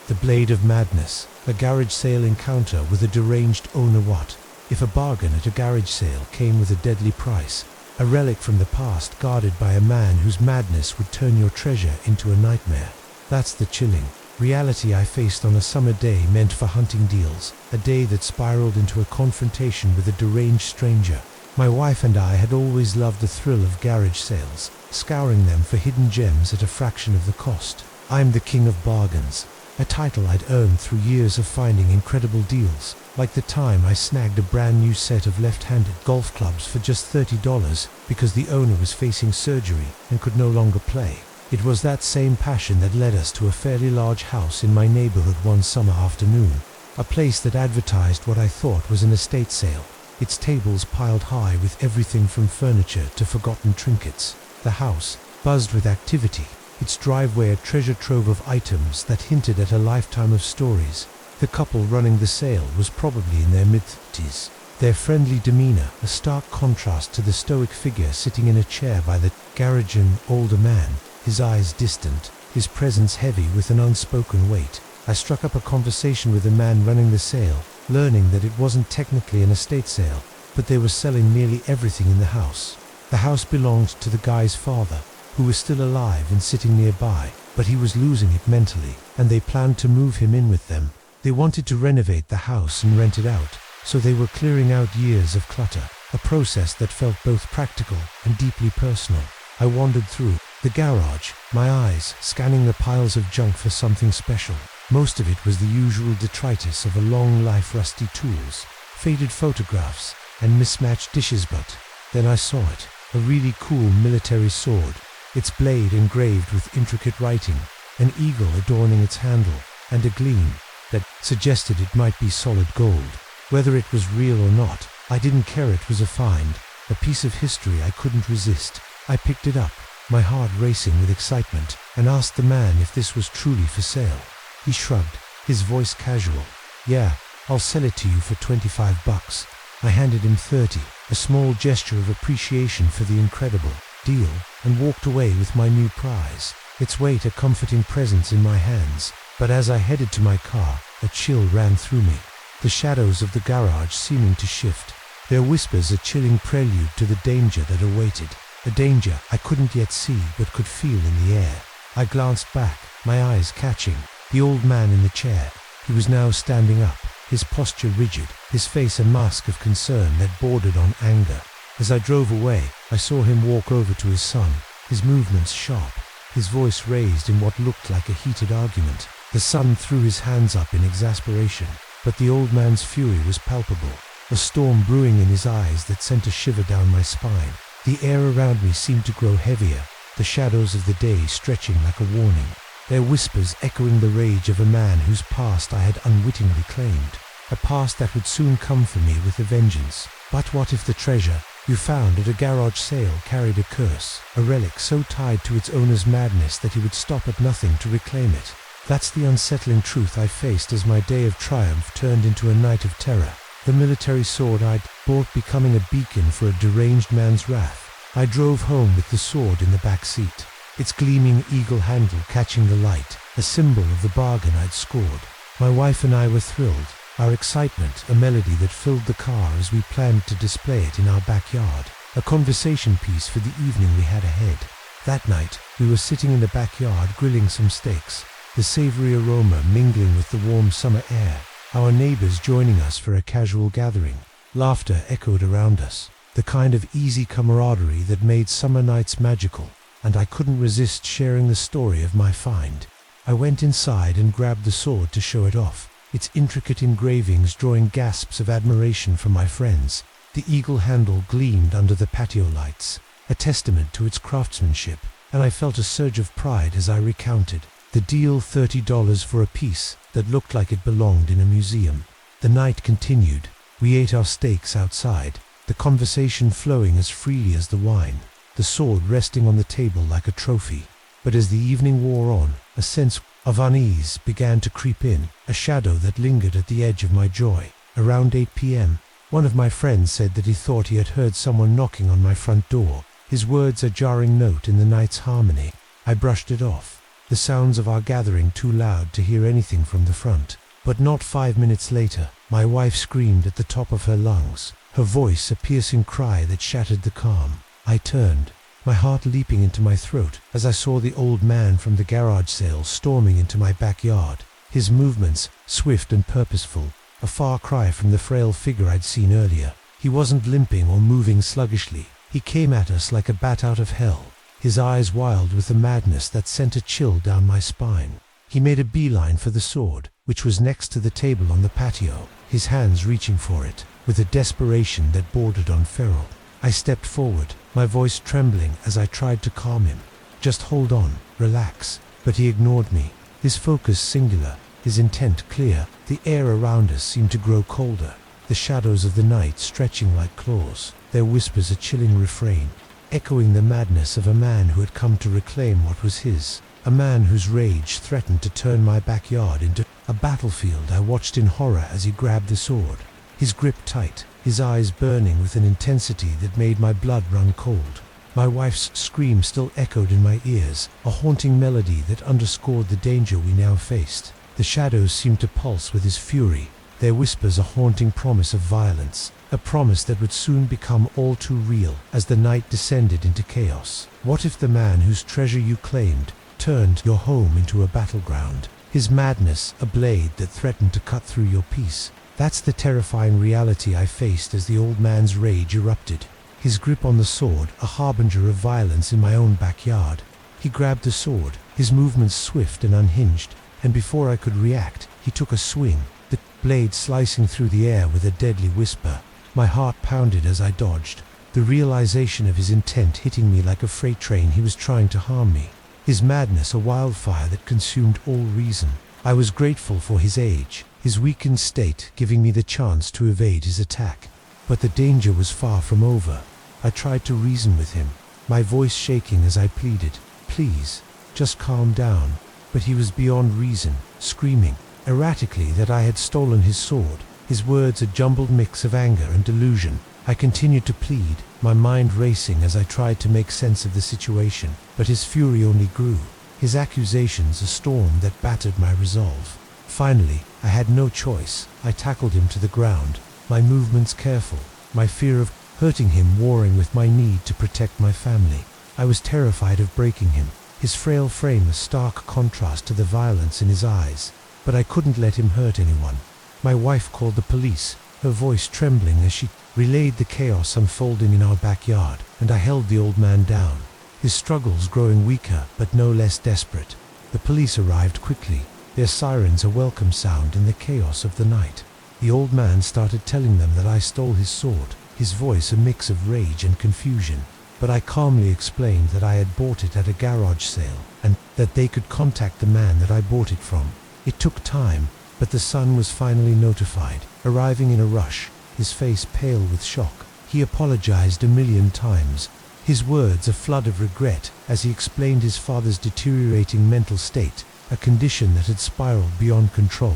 Speaker 1: The Blade of Madness, a garage sale encounter with a deranged owner. What if a bargain at a garage sale came with a deadly price, a relic from the past guarded by a man whose madness would turn your treasure into a nightmare? That's the chilling reality I faced on a summer day meant for hunting deals, a day that spiraled into a confrontation with a deranged stranger. My wife and I had always loved the thrill of garage sales, scouring them for hidden gems at a fraction of the cost. I'm the king of bargains, a title I'd earned through years of finding incredible deals, like the time I snagged a brand new set of left-handed golf clubs for just $30 because the owner was facing surgery and could no longer play. It was that same passion that led us to a fairly large house in my neighborhood one summer afternoon, a place that advertised what I thought was an estate sale, its tables piled high with everything from furniture to forgotten trinkets. The house buzzed with activity, its driveway a treasure trove of items that hinted at a lifetime of stories. The couple running the sale was probably in their mid-30s, their friendly demeanor a stark contrast to the stoic figure sitting in a chair by the garage, an older man, his eyes distant, his presence heavy with an unspoken weight. I struck up a conversation with the man running the sale, learning that it wasn't technically an estate sale, but they were selling nearly everything in the house. The house belonged to the guy's father, who was still alive and sitting nearby, but he was losing it mentally, and they planned to move him in with them. They wanted to renovate the house and rent it out, so they were clearing out years of clutter, a process that felt both practical and deeply personal. I wandered through the garage, my eyes scanning the piles of junk for something special. Most of it was the usual detritus of a long life, rusty tools, faded photographs, and mismatched dishes. But then I saw it, a really cool military sword, its blade engraved with intricate writing, an eagle adorning its handle, and a gleam that suggested it might be solid gold. Whether it was real or not, I didn't care. It was a find, a piece of history I couldn't resist. I picked it up, my heart racing with excitement, and asked the man if this was truly for sale. He shrugged, his voice casual. "Yeah, I'll sell it to you for $25. I handed him $30, a small gesture of appreciation for the incredible deal, and walked away with my new prize, its weight a comforting presence in my hands. But as I headed to my car, a chill ran through me, the shadows of the garage seeming to shift, their whispers a chilling prelude to the danger that awaited, a danger I couldn't yet see but could feel in the air. I glanced back, my eyes catching the old man in the chair. He was now standing up, his posture rigid, his face a mask of concern that bordered on anger. As I drove away, I saw him walk over to his son, his movements sharp, his voice raised in what looked like a heated argument. The son threw his hands up in exasperation, but the old man's fury was palpable, a storm brewing in his eyes that sent a shiver down my spine. The air around me seemed to grow heavier, the shadows of the day stretching like a warning, their whispers echoing the rage of a man whose past I had unwittingly claimed, a past that would soon come for me with a vengeance. But what if the treasure you found at a garage sale carried a curse, a relic so tied to its owner's madness that he would stop at nothing to reclaim it? That's the unsettling truth I faced as my day of triumph turned into a night of terror. The military sword I'd bought becoming a beacon for a deranged man's wrath. I drove home with the sword in the back seat, its gleaming eagle handle catching the light, a symbol of the bargain I'd scored. My wife and I were thrilled, our excitement a melody that filled the car as we planned to display it in our backyard, a conversation piece for the evening we had ahead. That night, we were sitting in the backyard grilling some steaks, the savory aroma mingling with the warm summer air, our neighbors joining us for a casual gathering. Laughter echoed around us, the kind of easy camaraderie that made summer nights magical, and I couldn't resist sharing the story of my find. I went inside and grabbed the sword to show it off, its intricate engravings drawing gasps of admiration from my friends. The eagle handle gleamed under the patio lights, a testament to its craftsmanship, and I felt a surge of pride as I recounted the deal, $30 for a piece that looked like it belonged in a museum. The night continued. We ate our steaks outside, the conversation flowing as freely as the wine, the sword resting on the table like a trophy. But as the evening wore on, a sense of unease began to creep in, a shadow that lingered at the edge of my joy. Around 8 p.m., one of my friends said that he thought he had heard someone knocking on my front door, his words a jarring note in the night's harmony. I brushed it off, the sounds of our gathering too loud to hear anything from the front. But not 5 minutes later, my wife screamed at the top of her lungs, her voice a piercing cry that shattered the calm. I turned, my heart leaping into my throat as I saw the old man from the garage sale storming into my backyard, his movements swift and purposeful, a far cry from the frail figure I'd seen earlier. He wasn't limping or moving sluggishly. He came at us like a bat out of hell, his eyes wild with a madness that sent a chill down my spine. He made a beeline for the sword, which was next to the table on the patio, his hands reaching for it, with a desperation that bordered on feral. I stepped forward, my voice trembling as I tried to calm him. Just hold on, relax. But he ignored me, his focus singular, his intent clear. The air around us seemed to grow colder, the shadows of the night stretching like claws, their whispers a chilling refrain, echoing the madness of a man who had come to reclaim what was his, a man whose rage threatened to turn my backyard into a battlefield. I watched in horror as he grabbed the sword, his grip tight, his eyes burning with an intensity that made my blood run cold. My wife's scream still echoed in my ears, a haunting melody that underscored the danger we now faced. The shadows seemed to pulse with his fury, their whispers a haunting promise of violence, a promise that would soon become all too real as the night descended into chaos. What if the man whose treasure you claimed turned your home into a battleground, his madness a blade that threatened to cut through your peace? That's the terrifying reality I faced as the old man's rage erupted, his grip on the sword a harbinger of violence in my own backyard. He grabbed the sword, his movements swift and unhinged, and before I could react, he took a swing, the blade slicing through the air with a deadly whisper. My heart pounded as I dodged, the realization of his intent hitting me like a freight train. He was trying to harm me, his madness a wildfire that consumed all reason. I was grateful for his age, his weakened state giving me the chance to evade his attack. But the danger was far from over. I tried to reason with him, my voice shaking as I pleaded, "Please, just calm down." But he was beyond reason, screaming erratically that I had stolen his sword, his words a jumbled mix of anger and delusion. I continued to plead, my mind racing as I tried to make sense of the situation, but his fury only grew, his accusations a storm that battered my resolve. Finally, I had no choice. I tackled him to the ground, my movements careful, my fear of hurting him warring with my need to protect my family. I was terrified of breaking him, his frail frame a stark contrast to the violence in his eyes, but I couldn't let him hurt anyone. My wife called the police, her voice trembling as she relayed the chaos unfolding in our backyard, and I held the old man down, his struggles growing weaker but no less desperate. The police arrived quickly, their sirens a welcome sound in the chaos of the night. The old man started telling them that I stole his sword, his voice a mix of rage and confusion. But I calmly explained that I had bought it at a garage sale, and that they could contact the man that I bought it from. It took time, but the son was finally notified, arriving in a rush, his face pale with shock. He apologized a million times, his words a flood of regret as he explained his father's deteriorating mental state, a condition that had spiraled beyond control.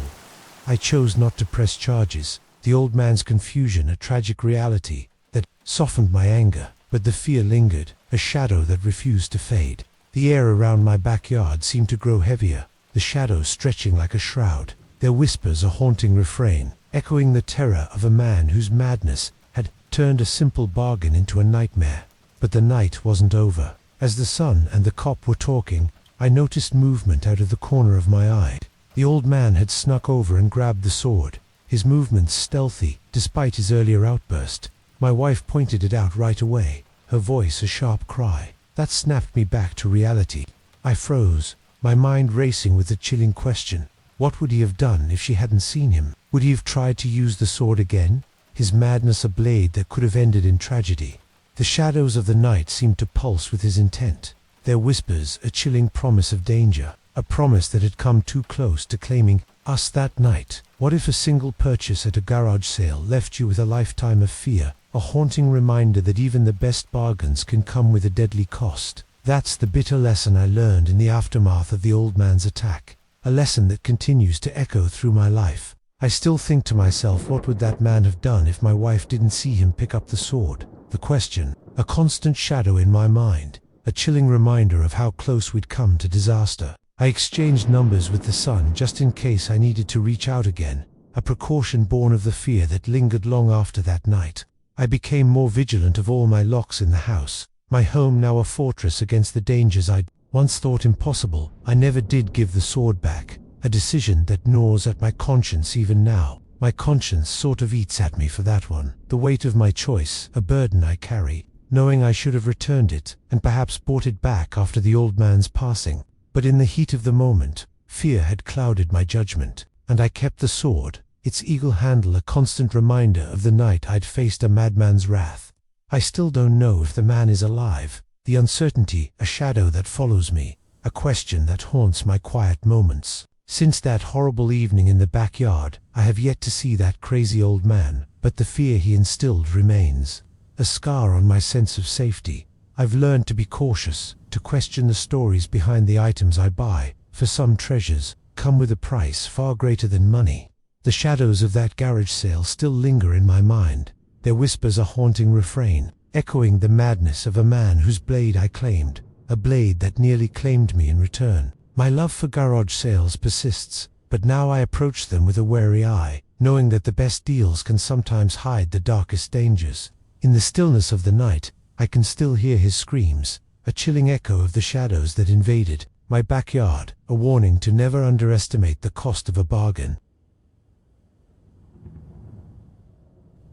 Speaker 1: I chose not to press charges, the old man's confusion a tragic reality that softened my anger, but the fear lingered, a shadow that refused to fade. The air around my backyard seemed to grow heavier, the shadows stretching like a shroud, their whispers a haunting refrain, echoing the terror of a man whose madness had turned a simple bargain into a nightmare. But the night wasn't over. As the son and the cop were talking, I noticed movement out of the corner of my eye. The old man had snuck over and grabbed the sword, his movements stealthy despite his earlier outburst. My wife pointed it out right away, her voice a sharp cry. That snapped me back to reality. I froze, my mind racing with the chilling question. What would he have done if she hadn't seen him? Would he have tried to use the sword again? His madness a blade that could have ended in tragedy. The shadows of the night seemed to pulse with his intent, their whispers a chilling promise of danger, a promise that had come too close to claiming us that night. What if a single purchase at a garage sale left you with a lifetime of fear, a haunting reminder that even the best bargains can come with a deadly cost? That's the bitter lesson I learned in the aftermath of the old man's attack, a lesson that continues to echo through my life. I still think to myself, what would that man have done if my wife didn't see him pick up the sword? The question, a constant shadow in my mind, a chilling reminder of how close we'd come to disaster. I exchanged numbers with the son just in case I needed to reach out again, a precaution born of the fear that lingered long after that night. I became more vigilant of all my locks in the house, my home now a fortress against the dangers I'd once thought impossible. I never did give the sword back, a decision that gnaws at my conscience even now. My conscience sort of eats at me for that one. The weight of my choice, a burden I carry, knowing I should have returned it, and perhaps bought it back after the old man's passing. But in the heat of the moment, fear had clouded my judgment, and I kept the sword, its eagle handle a constant reminder of the night I'd faced a madman's wrath. I still don't know if the man is alive, the uncertainty a shadow that follows me, a question that haunts my quiet moments. Since that horrible evening in the backyard, I have yet to see that crazy old man, but the fear he instilled remains, a scar on my sense of safety. I've learned to be cautious, to question the stories behind the items I buy, for some treasures come with a price far greater than money. The shadows of that garage sale still linger in my mind, their whispers a haunting refrain, echoing the madness of a man whose blade I claimed, a blade that nearly claimed me in return. My love for garage sales persists, but now I approach them with a wary eye, knowing that the best deals can sometimes hide the darkest dangers. In the stillness of the night, I can still hear his screams, a chilling echo of the shadows that invaded my backyard, a warning to never underestimate the cost of a bargain.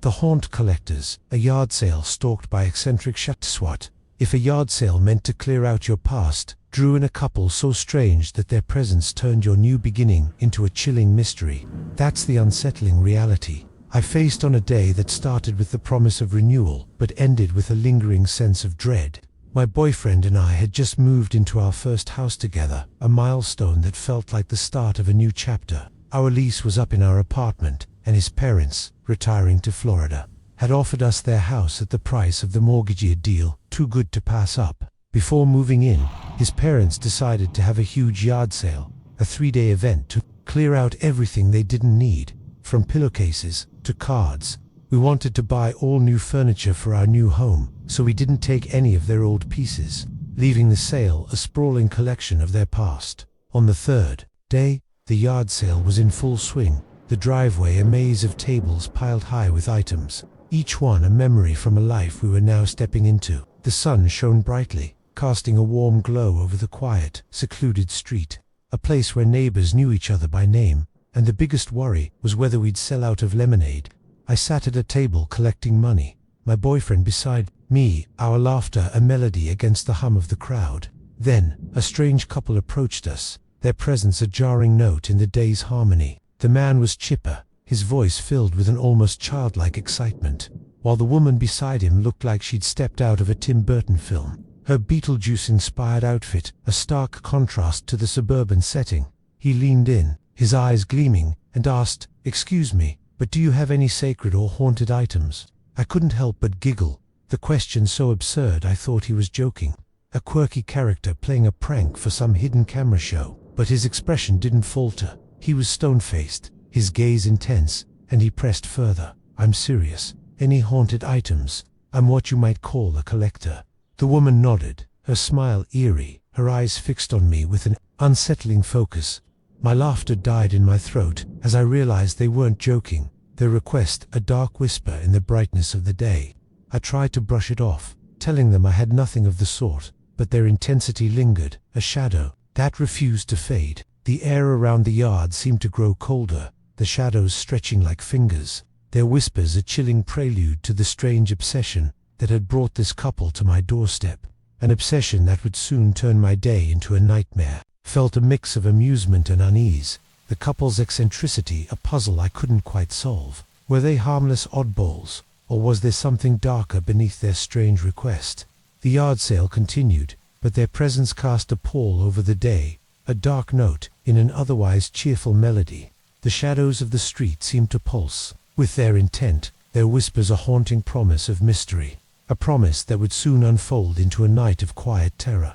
Speaker 1: The Haunt Collectors, a yard sale stalked by eccentric SWAT. If a yard sale meant to clear out your past, drew in a couple so strange that their presence turned your new beginning into a chilling mystery, that's the unsettling reality I faced on a day that started with the promise of renewal, but ended with a lingering sense of dread. My boyfriend and I had just moved into our first house together, a milestone that felt like the start of a new chapter. Our lease was up in our apartment, and his parents, retiring to Florida, had offered us their house at the price of the mortgage deal, too good to pass up. Before moving in, his parents decided to have a huge yard sale, a 3-day event to clear out everything they didn't need, from pillowcases to cards. We wanted to buy all new furniture for our new home, so we didn't take any of their old pieces, leaving the sale a sprawling collection of their past. On the third day, the yard sale was in full swing, the driveway a maze of tables piled high with items, each one a memory from a life we were now stepping into. The sun shone brightly, casting a warm glow over the quiet, secluded street, a place where neighbors knew each other by name, and the biggest worry was whether we'd sell out of lemonade. I sat at a table collecting money, my boyfriend beside me, our laughter a melody against the hum of the crowd. Then, a strange couple approached us, their presence a jarring note in the day's harmony. The man was chipper, his voice filled with an almost childlike excitement, while the woman beside him looked like she'd stepped out of a Tim Burton film. Her Beetlejuice-inspired outfit, a stark contrast to the suburban setting. He leaned in, his eyes gleaming, and asked, "Excuse me, but do you have any sacred or haunted items?" I couldn't help but giggle, the question so absurd I thought he was joking. A quirky character playing a prank for some hidden camera show. But his expression didn't falter. He was stone-faced, his gaze intense, and he pressed further. "I'm serious. Any haunted items? I'm what you might call a collector." The woman nodded, her smile eerie, her eyes fixed on me with an unsettling focus. My laughter died in my throat as I realized they weren't joking, their request a dark whisper in the brightness of the day. I tried to brush it off, telling them I had nothing of the sort, but their intensity lingered, a shadow that refused to fade. The air around the yard seemed to grow colder, the shadows stretching like fingers, their whispers a chilling prelude to the strange obsession that had brought this couple to my doorstep, an obsession that would soon turn my day into a nightmare. Felt a mix of amusement and unease, the couple's eccentricity a puzzle I couldn't quite solve. Were they harmless oddballs, or was there something darker beneath their strange request? The yard sale continued, but their presence cast a pall over the day, a dark note in an otherwise cheerful melody. The shadows of the street seemed to pulse with their intent, their whispers a haunting promise of mystery, a promise that would soon unfold into a night of quiet terror.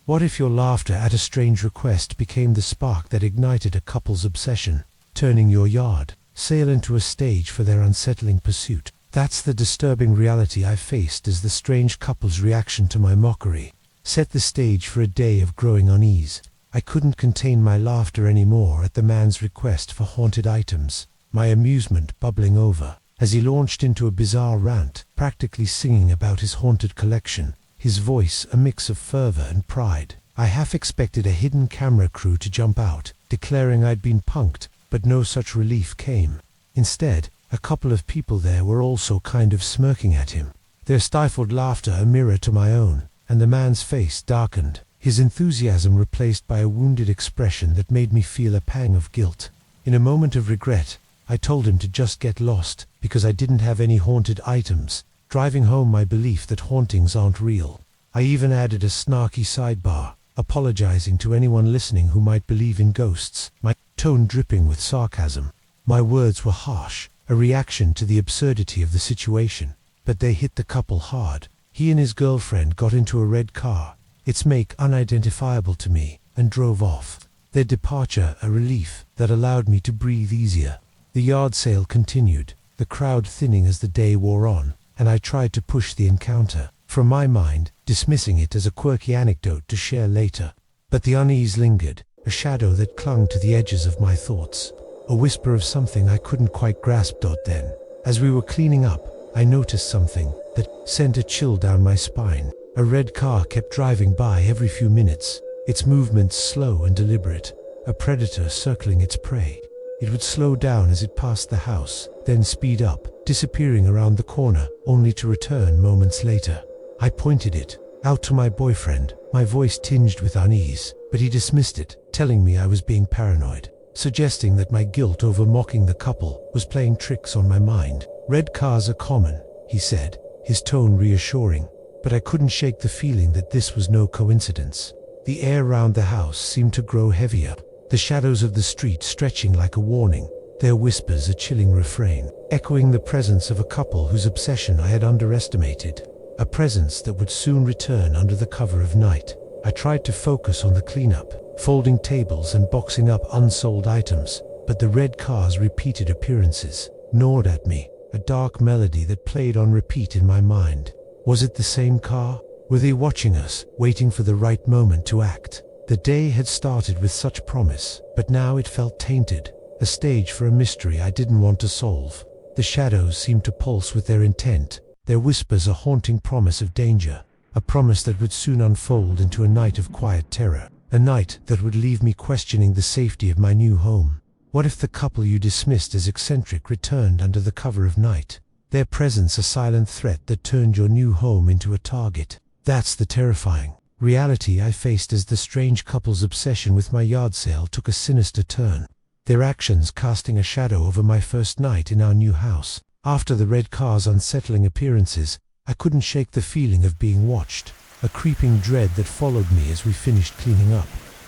Speaker 1: What if your laughter at a strange request became the spark that ignited a couple's obsession, turning your yard sale into a stage for their unsettling pursuit? That's the disturbing reality I faced as the strange couple's reaction to my mockery set the stage for a day of growing unease. I couldn't contain my laughter anymore at the man's request for haunted items, my amusement bubbling over as he launched into a bizarre rant, practically singing about his haunted collection, his voice a mix of fervor and pride. I half expected a hidden camera crew to jump out, declaring I'd been punked, but no such relief came. Instead, a couple of people there were also kind of smirking at him, their stifled laughter a mirror to my own, and the man's face darkened, his enthusiasm replaced by a wounded expression that made me feel a pang of guilt. In a moment of regret, I told him to just get lost, because I didn't have any haunted items, driving home my belief that hauntings aren't real. I even added a snarky sidebar, apologizing to anyone listening who might believe in ghosts, my tone dripping with sarcasm. My words were harsh, a reaction to the absurdity of the situation, but they hit the couple hard. He and his girlfriend got into a red car, its make unidentifiable to me, and drove off. Their departure a relief that allowed me to breathe easier. The yard sale continued, the crowd thinning as the day wore on, and I tried to push the encounter from my mind, dismissing it as a quirky anecdote to share later. But the unease lingered, a shadow that clung to the edges of my thoughts, a whisper of something I couldn't quite grasp. Then, as we were cleaning up, I noticed something that sent a chill down my spine. A red car kept driving by every few minutes, its movements slow and deliberate, a predator circling its prey. It would slow down as it passed the house, then speed up, disappearing around the corner, only to return moments later. I pointed it out to my boyfriend, my voice tinged with unease, but he dismissed it, telling me I was being paranoid, suggesting that my guilt over mocking the couple was playing tricks on my mind. "Red cars are common," he said, his tone reassuring, but I couldn't shake the feeling that this was no coincidence. The air around the house seemed to grow heavier, the shadows of the street stretching like a warning, their whispers a chilling refrain, echoing the presence of a couple whose obsession I had underestimated, a presence that would soon return under the cover of night. I tried to focus on the cleanup, folding tables and boxing up unsold items, but the red car's repeated appearances gnawed at me, a dark melody that played on repeat in my mind. Was it the same car? Were they watching us, waiting for the right moment to act? The day had started with such promise, but now it felt tainted, a stage for a mystery I didn't want to solve. The shadows seemed to pulse with their intent, their whispers a haunting promise of danger, a promise that would soon unfold into a night of quiet terror, a night that would leave me questioning the safety of my new home. What if the couple you dismissed as eccentric returned under the cover of night? Their presence a silent threat that turned your new home into a target. That's the terrifying reality I faced as the strange couple's obsession with my yard sale took a sinister turn. Their actions casting a shadow over my first night in our new house. After the red car's unsettling appearances, I couldn't shake the feeling of being watched, a creeping dread that followed me as we finished cleaning up.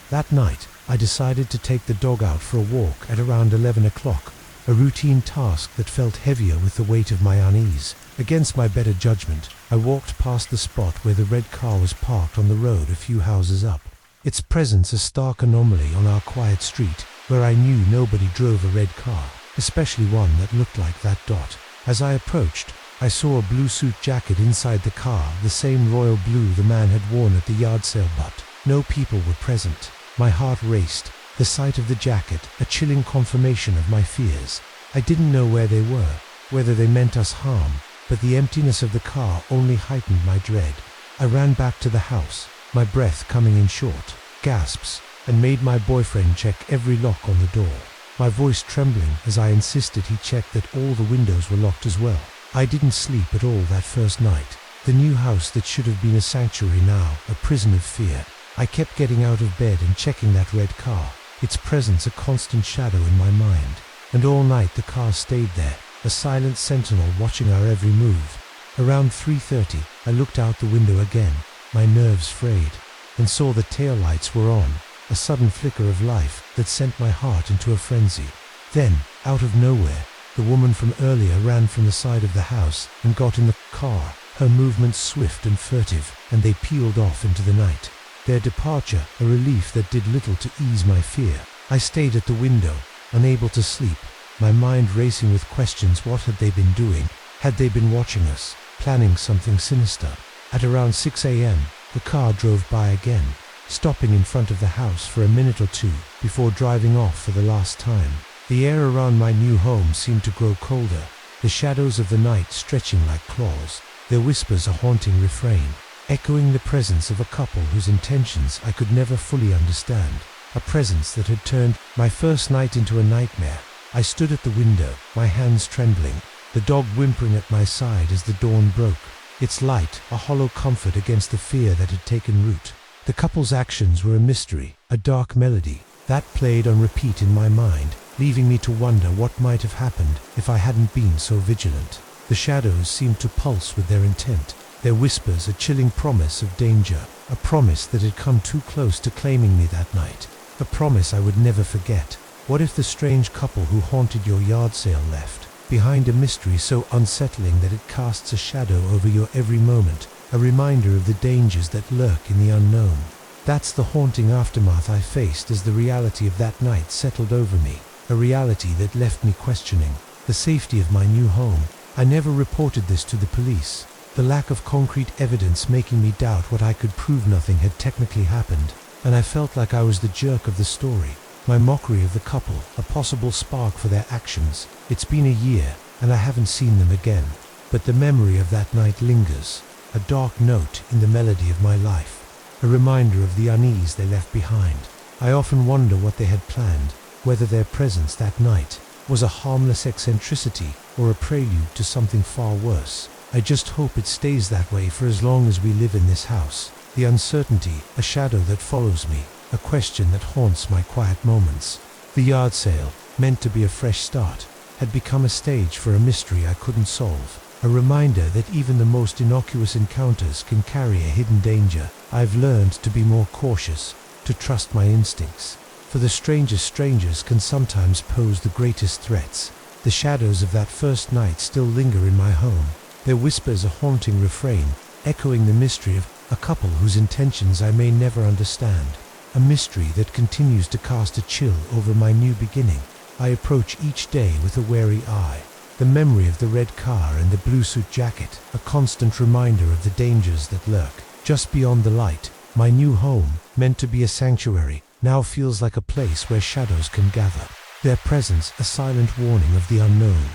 Speaker 1: That night, I decided to take the dog out for a walk at around 11 o'clock, a routine task that felt heavier with the weight of my unease. Against my better judgment, I walked past the spot where the red car was parked on the road a few houses up. Its presence a stark anomaly on our quiet street, where I knew nobody drove a red car, especially one that looked like that dot. As I approached, I saw a blue suit jacket inside the car, the same royal blue the man had worn at the yard sale, but no people were present. My heart raced. The sight of the jacket, a chilling confirmation of my fears. I didn't know where they were, whether they meant us harm, but the emptiness of the car only heightened my dread. I ran back to the house, my breath coming in short gasps, and made my boyfriend check every lock on the door, my voice trembling as I insisted he check that all the windows were locked as well. I didn't sleep at all that first night. The new house that should have been a sanctuary now, a prison of fear. I kept getting out of bed and checking that red car, its presence a constant shadow in my mind. And all night the car stayed there, a silent sentinel watching our every move. Around 3:30, I looked out the window again, my nerves frayed, and saw the taillights were on, a sudden flicker of life that sent my heart into a frenzy. Then, out of nowhere, the woman from earlier ran from the side of the house and got in the car, her movements swift and furtive, and they peeled off into the night. Their departure, a relief that did little to ease my fear. I stayed at the window, unable to sleep, my mind racing with questions. What had they been doing? Had they been watching us, planning something sinister? At around 6 a.m., the car drove by again, stopping in front of the house for a minute or two before driving off for the last time. The air around my new home seemed to grow colder, the shadows of the night stretching like claws, their whispers a haunting refrain, echoing the presence of a couple whose intentions I could never fully understand, a presence that had turned my first night into a nightmare. I stood at the window, my hands trembling, the dog whimpering at my side as the dawn broke, its light a hollow comfort against the fear that had taken root. The couple's actions were a mystery, a dark melody, that played on repeat in my mind, leaving me to wonder what might have happened if I hadn't been so vigilant. The shadows seemed to pulse with their intent, their whispers a chilling promise of danger, a promise that had come too close to claiming me that night, a promise I would never forget. What if the strange couple who haunted your yard sale left behind a mystery so unsettling that it casts a shadow over your every moment, a reminder of the dangers that lurk in the unknown? That's the haunting aftermath I faced as the reality of that night settled over me, a reality that left me questioning the safety of my new home. I never reported this to the police, the lack of concrete evidence making me doubt what I could prove. Nothing had technically happened, and I felt like I was the jerk of the story, my mockery of the couple, a possible spark for their actions. It's been a year, and I haven't seen them again, but the memory of that night lingers, a dark note in the melody of my life, a reminder of the unease they left behind. I often wonder what they had planned, whether their presence that night was a harmless eccentricity or a prelude to something far worse. I just hope it stays that way for as long as we live in this house. The uncertainty, a shadow that follows me, a question that haunts my quiet moments. The yard sale, meant to be a fresh start, had become a stage for a mystery I couldn't solve, a reminder that even the most innocuous encounters can carry a hidden danger. I've learned to be more cautious, to trust my instincts, for the strangest strangers can sometimes pose the greatest threats. The shadows of that first night still linger in my home, their whispers a haunting refrain, echoing the mystery of a couple whose intentions I may never understand, a mystery that continues to cast a chill over my new beginning. I approach each day with a wary eye, the memory of the red car and the blue suit jacket, a constant reminder of the dangers that lurk just beyond the light. My new home, meant to be a sanctuary, now feels like a place where shadows can gather, their presence a silent warning of the unknown.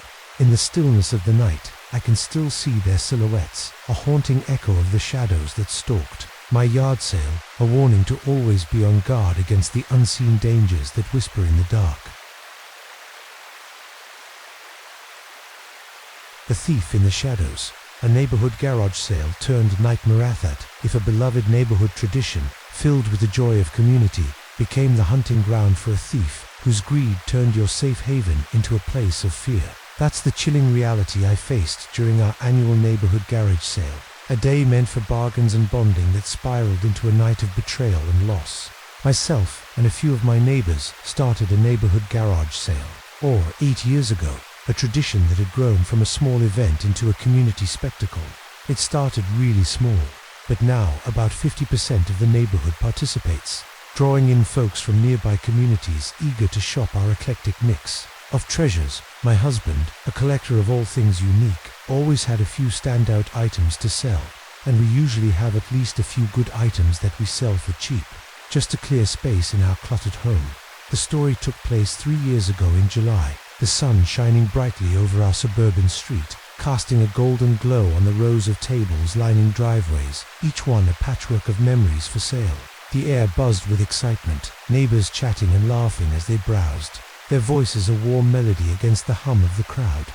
Speaker 1: In the stillness of the night, I can still see their silhouettes, a haunting echo of the shadows that stalked my yard sale, a warning to always be on guard against the unseen dangers that whisper in the dark. The thief in the shadows. A neighborhood garage sale turned night marathon. If a beloved neighborhood tradition, filled with the joy of community, became the hunting ground for a thief whose greed turned your safe haven into a place of fear. That's the chilling reality I faced during our annual neighborhood garage sale. A day meant for bargains and bonding that spiraled into a night of betrayal and loss. Myself and a few of my neighbors started a neighborhood garage sale. Or, 8 years ago, a tradition that had grown from a small event into a community spectacle. It started really small, but now about 50% of the neighborhood participates, drawing in folks from nearby communities eager to shop our eclectic mix of treasures. My husband, a collector of all things unique, always had a few standout items to sell, and we usually have at least a few good items that we sell for cheap, just to clear space in our cluttered home. The story took place 3 years ago in July, the sun shining brightly over our suburban street, casting a golden glow on the rows of tables lining driveways, each one a patchwork of memories for sale. The air buzzed with excitement, neighbors chatting and laughing as they browsed, their voices a warm melody against the hum of the crowd.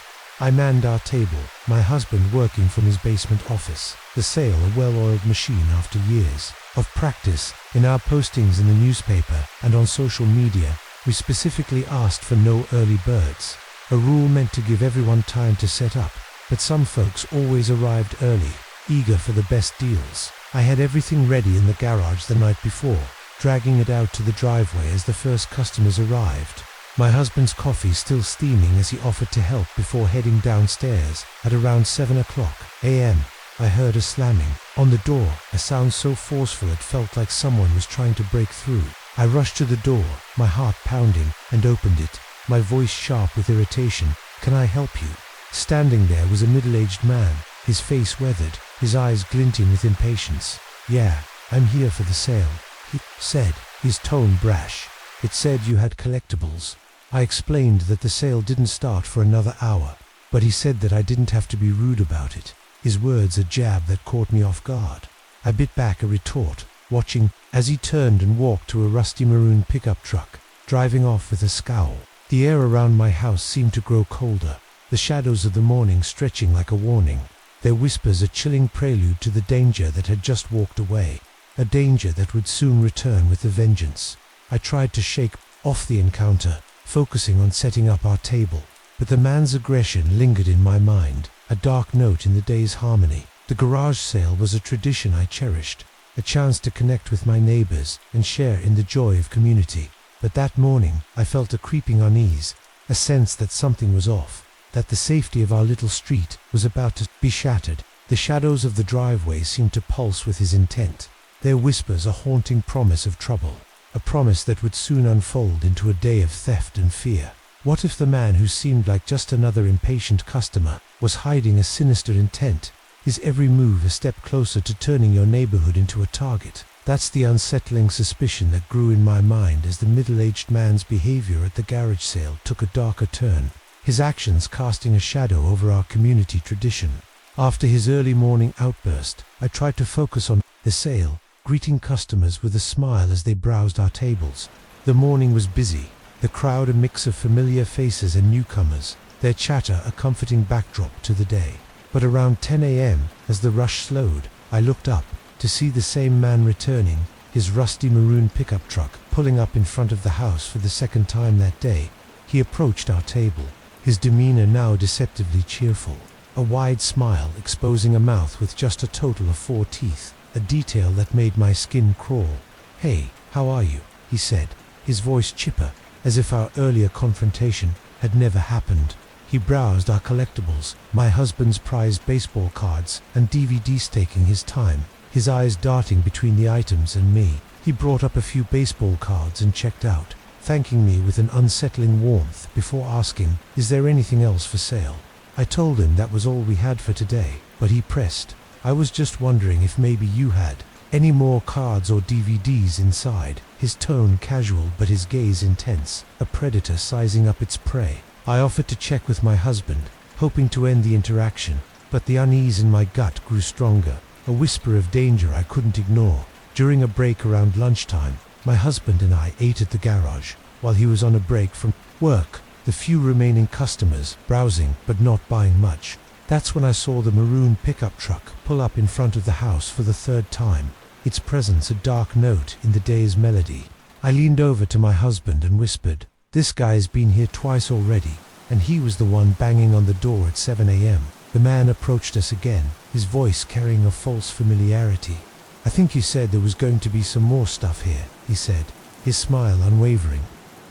Speaker 1: I manned our table, my husband working from his basement office, the sale a well-oiled machine after years of practice. In our postings in the newspaper and on social media, we specifically asked for no early birds, a rule meant to give everyone time to set up, but some folks always arrived early, eager for the best deals. I had everything ready in the garage the night before, dragging it out to the driveway as the first customers arrived. My husband's coffee still steaming as he offered to help before heading downstairs. At around 7 o'clock a.m., I heard a slamming on the door, a sound so forceful it felt like someone was trying to break through. I rushed to the door, my heart pounding, and opened it, my voice sharp with irritation. "Can I help you?" Standing there was a middle-aged man, his face weathered, his eyes glinting with impatience. "Yeah, I'm here for the sale," he said, his tone brash. "It said you had collectibles." I explained that the sale didn't start for another hour, but he said that I didn't have to be rude about it, his words a jab that caught me off guard. I bit back a retort, watching as he turned and walked to a rusty maroon pickup truck, driving off with a scowl. The air around my house seemed to grow colder, the shadows of the morning stretching like a warning, their whispers a chilling prelude to the danger that had just walked away, a danger that would soon return with a vengeance. I tried to shake off the encounter, focusing on setting up our table, but the man's aggression lingered in my mind, a dark note in the day's harmony. The garage sale was a tradition I cherished, a chance to connect with my neighbors and share in the joy of community. But that morning, I felt a creeping unease, a sense that something was off, that the safety of our little street was about to be shattered. The shadows of the driveway seemed to pulse with his intent, their whispers a haunting promise of trouble, a promise that would soon unfold into a day of theft and fear. What if the man who seemed like just another impatient customer was hiding a sinister intent, his every move a step closer to turning your neighborhood into a target? That's the unsettling suspicion that grew in my mind as the middle-aged man's behavior at the garage sale took a darker turn, his actions casting a shadow over our community tradition. After his early morning outburst, I tried to focus on the sale, greeting customers with a smile as they browsed our tables. The morning was busy, the crowd a mix of familiar faces and newcomers, their chatter a comforting backdrop to the day. But around 10 a.m., as the rush slowed, I looked up to see the same man returning, his rusty maroon pickup truck pulling up in front of the house for the second time that day. He approached our table, his demeanor now deceptively cheerful, a wide smile exposing a mouth with just a total of 4 teeth, a detail that made my skin crawl. "Hey, how are you?" he said, his voice chipper, as if our earlier confrontation had never happened. He browsed our collectibles, my husband's prized baseball cards and DVDs, taking his time, his eyes darting between the items and me. He brought up a few baseball cards and checked out, thanking me with an unsettling warmth before asking, "Is there anything else for sale?" I told him that was all we had for today, but he pressed, "I was just wondering if maybe you had any more cards or DVDs inside," his tone casual but his gaze intense, a predator sizing up its prey. I offered to check with my husband, hoping to end the interaction, but the unease in my gut grew stronger, a whisper of danger I couldn't ignore. During a break around lunchtime, my husband and I ate at the garage, while he was on a break from work, the few remaining customers browsing but not buying much. That's when I saw the maroon pickup truck pull up in front of the house for the third time, its presence a dark note in the day's melody. I leaned over to my husband and whispered, "This guy's been here twice already, and he was the one banging on the door at 7 a.m. The man approached us again, his voice carrying a false familiarity. "I think you said there was going to be some more stuff here," he said, his smile unwavering.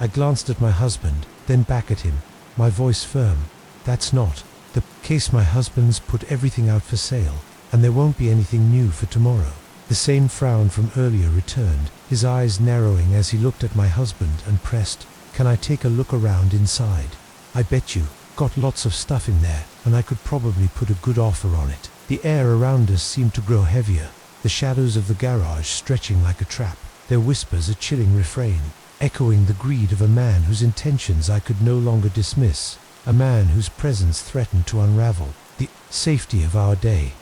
Speaker 1: I glanced at my husband, then back at him, my voice firm. "That's not the case. My husband's put everything out for sale, and there won't be anything new for tomorrow." The same frown from earlier returned, his eyes narrowing as he looked at my husband and pressed, "Can I take a look around inside? I bet you got lots of stuff in there, and I could probably put a good offer on it." The air around us seemed to grow heavier, the shadows of the garage stretching like a trap, their whispers a chilling refrain, echoing the greed of a man whose intentions I could no longer dismiss, a man whose presence threatened to unravel the safety of our day.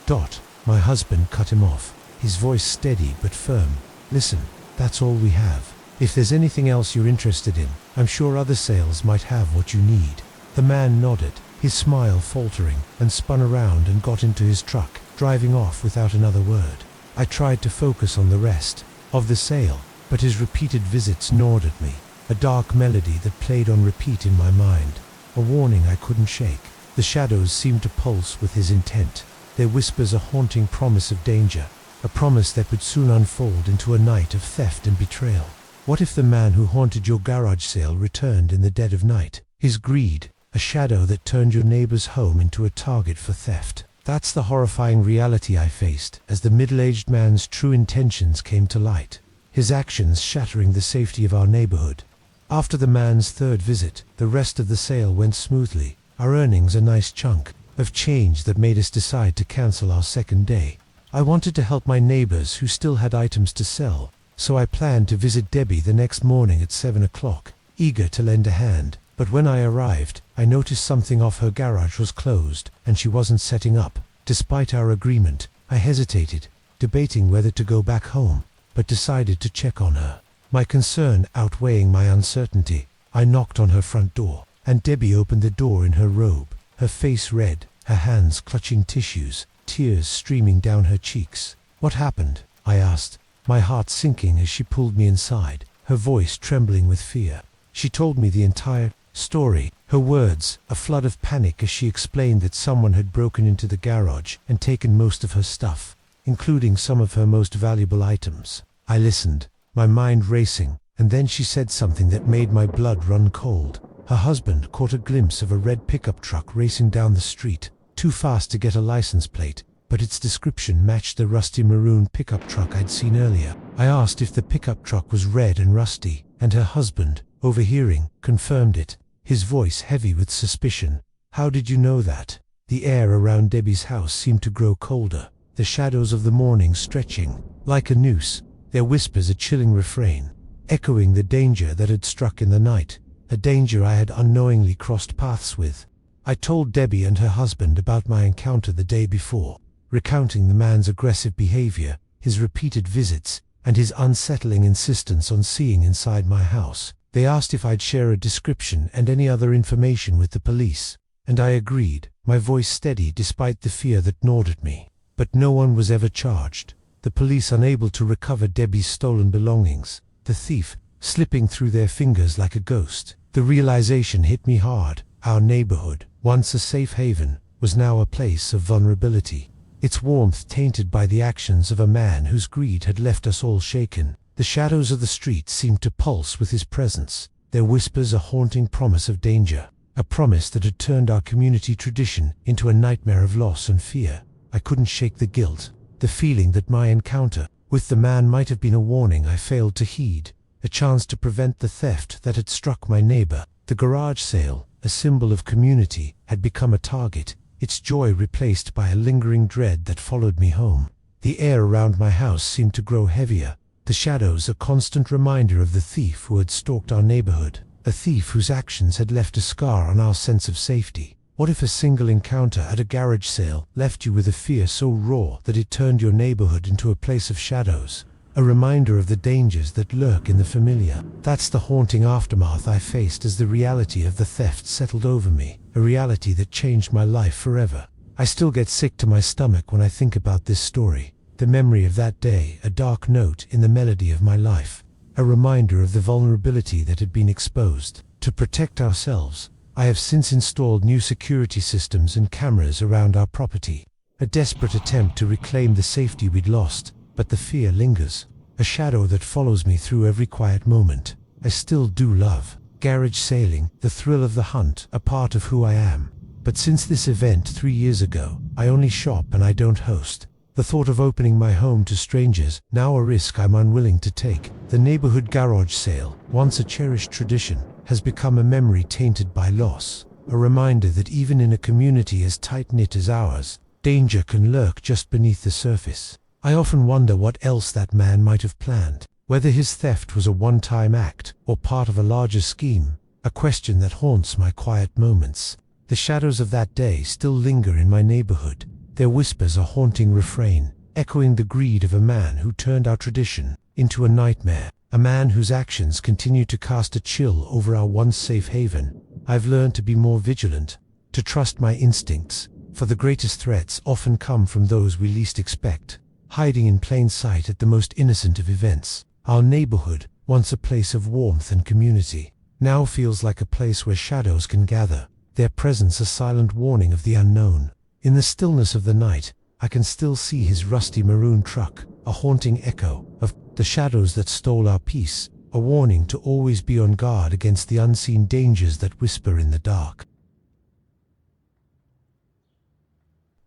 Speaker 1: My husband cut him off, his voice steady but firm. "Listen, that's all we have. If there's anything else you're interested in, I'm sure other sales might have what you need." The man nodded, his smile faltering, and spun around and got into his truck, driving off without another word. I tried to focus on the rest of the sale, but his repeated visits gnawed at me, a dark melody that played on repeat in my mind, a warning I couldn't shake. The shadows seemed to pulse with his intent, their whispers a haunting promise of danger, a promise that would soon unfold into a night of theft and betrayal. What if the man who haunted your garage sale returned in the dead of night? His greed, a shadow that turned your neighbor's home into a target for theft. That's the horrifying reality I faced as the middle-aged man's true intentions came to light, his actions shattering the safety of our neighborhood. After the man's third visit, the rest of the sale went smoothly, our earnings a nice chunk of change that made us decide to cancel our second day. I wanted to help my neighbors who still had items to sell, so I planned to visit Debbie the next morning at 7 o'clock, eager to lend a hand. But when I arrived, I noticed something off. Her garage was closed, and she wasn't setting up. Despite our agreement, I hesitated, debating whether to go back home, but decided to check on her. My concern outweighing my uncertainty, I knocked on her front door, and Debbie opened the door in her robe, her face red, her hands clutching tissues, tears streaming down her cheeks. "What happened?" I asked, my heart sinking as she pulled me inside, her voice trembling with fear. She told me the entire story, her words a flood of panic as she explained that someone had broken into the garage and taken most of her stuff, including some of her most valuable items. I listened, my mind racing, and then she said something that made my blood run cold. Her husband caught a glimpse of a red pickup truck racing down the street, too fast to get a license plate, but its description matched the rusty maroon pickup truck I'd seen earlier. I asked if the pickup truck was red and rusty, and her husband, overhearing, confirmed it, his voice heavy with suspicion. "How did you know that?" The air around Debbie's house seemed to grow colder, the shadows of the morning stretching like a noose, their whispers a chilling refrain, echoing the danger that had struck in the night, a danger I had unknowingly crossed paths with. I told Debbie and her husband about my encounter the day before, recounting the man's aggressive behavior, his repeated visits, and his unsettling insistence on seeing inside my house. They asked if I'd share a description and any other information with the police, and I agreed, my voice steady despite the fear that gnawed at me. But no one was ever charged, the police unable to recover Debbie's stolen belongings, the thief slipping through their fingers like a ghost. The realization hit me hard. Our neighborhood, once a safe haven, was now a place of vulnerability, its warmth tainted by the actions of a man whose greed had left us all shaken. The shadows of the street seemed to pulse with his presence, their whispers a haunting promise of danger, a promise that had turned our community tradition into a nightmare of loss and fear. I couldn't shake the guilt, the feeling that my encounter with the man might have been a warning I failed to heed, a chance to prevent the theft that had struck my neighbor. The garage sale, a symbol of community, had become a target, its joy replaced by a lingering dread that followed me home. The air around my house seemed to grow heavier, the shadows a constant reminder of the thief who had stalked our neighborhood, a thief whose actions had left a scar on our sense of safety. What if a single encounter at a garage sale left you with a fear so raw that it turned your neighborhood into a place of shadows, a reminder of the dangers that lurk in the familiar? That's the haunting aftermath I faced as the reality of the theft settled over me, a reality that changed my life forever. I still get sick to my stomach when I think about this story. The memory of that day, a dark note in the melody of my life, a reminder of the vulnerability that had been exposed. To protect ourselves, I have since installed new security systems and cameras around our property. A desperate attempt to reclaim the safety we'd lost, but the fear lingers. A shadow that follows me through every quiet moment. I still do love garage sailing, the thrill of the hunt, a part of who I am. But since this event 3 years ago, I only shop and I don't host. The thought of opening my home to strangers, now a risk I'm unwilling to take. The neighborhood garage sale, once a cherished tradition, has become a memory tainted by loss. A reminder that even in a community as tight-knit as ours, danger can lurk just beneath the surface. I often wonder what else that man might have planned, whether his theft was a one-time act or part of a larger scheme, a question that haunts my quiet moments. The shadows of that day still linger in my neighborhood, their whispers a haunting refrain, echoing the greed of a man who turned our tradition into a nightmare, a man whose actions continue to cast a chill over our once safe haven. I've learned to be more vigilant, to trust my instincts, for the greatest threats often come from those we least expect, hiding in plain sight at the most innocent of events. Our neighborhood, once a place of warmth and community, now feels like a place where shadows can gather, their presence a silent warning of the unknown. In the stillness of the night, I can still see his rusty maroon truck, a haunting echo of the shadows that stole our peace, a warning to always be on guard against the unseen dangers that whisper in the dark.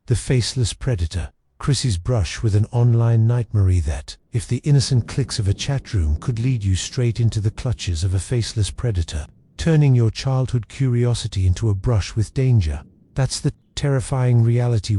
Speaker 1: The faceless predator, Chrissy's brush with an online nightmare that, if the innocent clicks of a chat room could lead you straight into the clutches of a faceless predator, turning your childhood curiosity into a brush with danger. That's the terrifying reality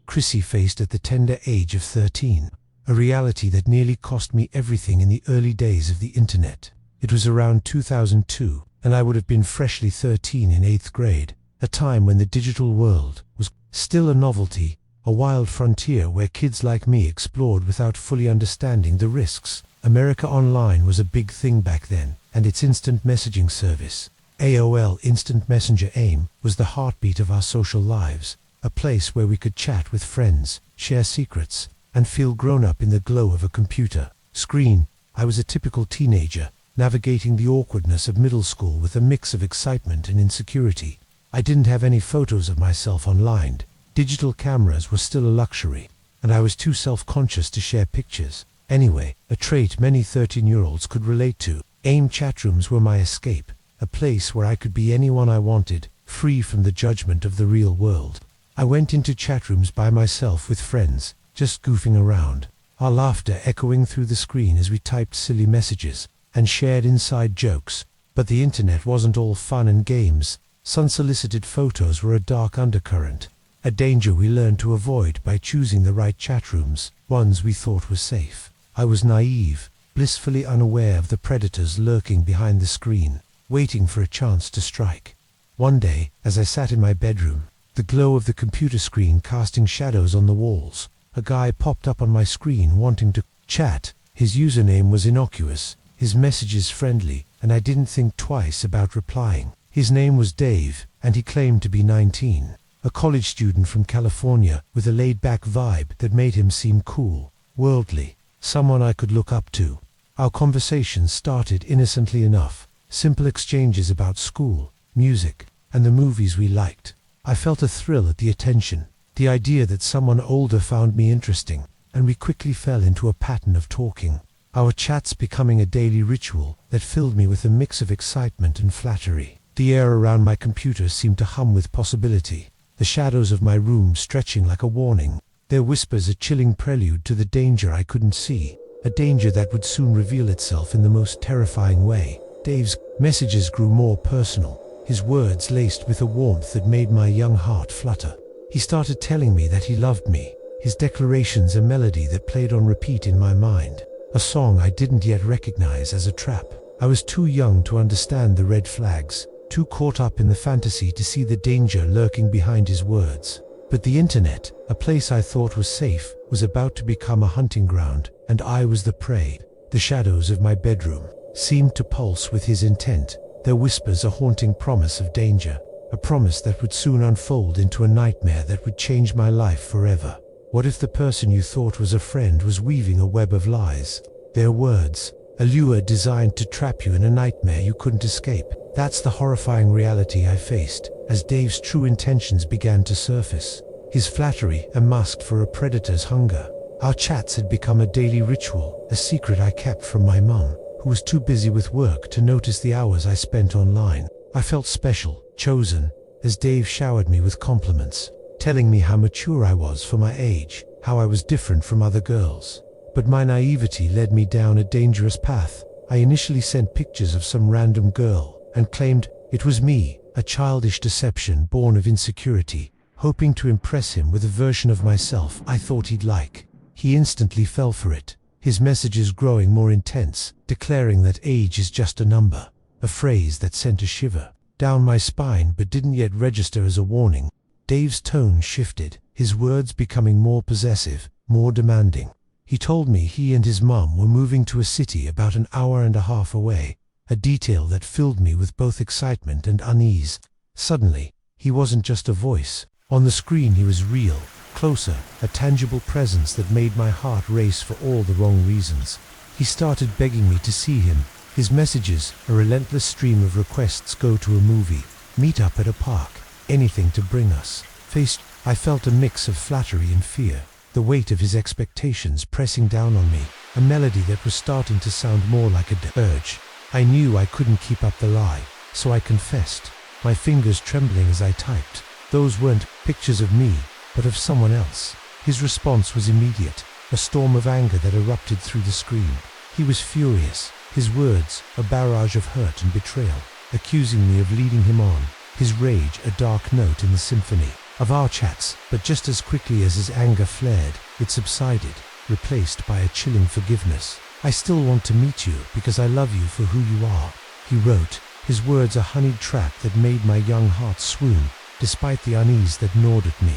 Speaker 1: Chrissy faced at the tender age of 13. A reality that nearly cost me everything in the early days of the internet. It was around 2002, and I would have been freshly 13 in 8th grade, a time when the digital world was still a novelty, a wild frontier where kids like me explored without fully understanding the risks. America Online was a big thing back then, and its instant messaging service, AOL Instant Messenger AIM, was the heartbeat of our social lives, a place where we could chat with friends, share secrets, and feel grown up in the glow of a computer screen. I was a typical teenager, navigating the awkwardness of middle school with a mix of excitement and insecurity. I didn't have any photos of myself online. Digital cameras were still a luxury, and I was too self-conscious to share pictures. Anyway, a trait many 13-year-olds could relate to. AIM chatrooms were my escape, a place where I could be anyone I wanted, free from the judgment of the real world. I went into chatrooms by myself with friends, just goofing around, our laughter echoing through the screen as we typed silly messages and shared inside jokes. But the internet wasn't all fun and games. Unsolicited photos were a dark undercurrent, a danger we learned to avoid by choosing the right chatrooms, ones we thought were safe. I was naive, blissfully unaware of the predators lurking behind the screen, waiting for a chance to strike. One day, as I sat in my bedroom, the glow of the computer screen casting shadows on the walls, a guy popped up on my screen wanting to chat. His username was innocuous, his messages friendly, and I didn't think twice about replying. His name was Dave, and he claimed to be 19, a college student from California with a laid-back vibe that made him seem cool, worldly, someone I could look up to. Our conversations started innocently enough, simple exchanges about school, music, and the movies we liked. I felt a thrill at the attention, the idea that someone older found me interesting, and we quickly fell into a pattern of talking, our chats becoming a daily ritual that filled me with a mix of excitement and flattery. The air around my computer seemed to hum with possibility, the shadows of my room stretching like a warning, their whispers a chilling prelude to the danger I couldn't see, a danger that would soon reveal itself in the most terrifying way. Dave's messages grew more personal, his words laced with a warmth that made my young heart flutter. He started telling me that he loved me, his declarations a melody that played on repeat in my mind, a song I didn't yet recognize as a trap. I was too young to understand the red flags, too caught up in the fantasy to see the danger lurking behind his words. But the internet, a place I thought was safe, was about to become a hunting ground, and I was the prey. The shadows of my bedroom seemed to pulse with his intent, their whispers a haunting promise of danger. a promise that would soon unfold into a nightmare that would change my life forever. What if the person you thought was a friend was weaving a web of lies? Their words, a lure designed to trap you in a nightmare you couldn't escape. That's the horrifying reality I faced as Dave's true intentions began to surface. His flattery, a mask for a predator's hunger. Our chats had become a daily ritual, a secret I kept from my mum, who was too busy with work to notice the hours I spent online. I felt special, chosen, as Dave showered me with compliments, telling me how mature I was for my age, how I was different from other girls. But my naivety led me down a dangerous path. I initially sent pictures of some random girl and claimed it was me, a childish deception born of insecurity, hoping to impress him with a version of myself I thought he'd like. He instantly fell for it, his messages growing more intense, declaring that age is just a number, a phrase that sent a shiver down my spine but didn't yet register as a warning. Dave's tone shifted, his words becoming more possessive, more demanding. He told me he and his mum were moving to a city about an hour and a half away, a detail that filled me with both excitement and unease. Suddenly, he wasn't just a voice. On the screen he was real, closer, a tangible presence that made my heart race for all the wrong reasons. He started begging me to see him. His messages, a relentless stream of requests: go to a movie, meet up at a park, anything to bring us. I felt a mix of flattery and fear, the weight of his expectations pressing down on me, a melody that was starting to sound more like a dirge. I knew I couldn't keep up the lie, so I confessed, my fingers trembling as I typed. Those weren't pictures of me, but of someone else. His response was immediate, a storm of anger that erupted through the screen. He was furious, his words a barrage of hurt and betrayal, accusing me of leading him on, his rage a dark note in the symphony of our chats. But just as quickly as his anger flared, it subsided, replaced by a chilling forgiveness. I still want to meet you because I love you for who you are, he wrote, his words a honeyed trap that made my young heart swoon, despite the unease that gnawed at me.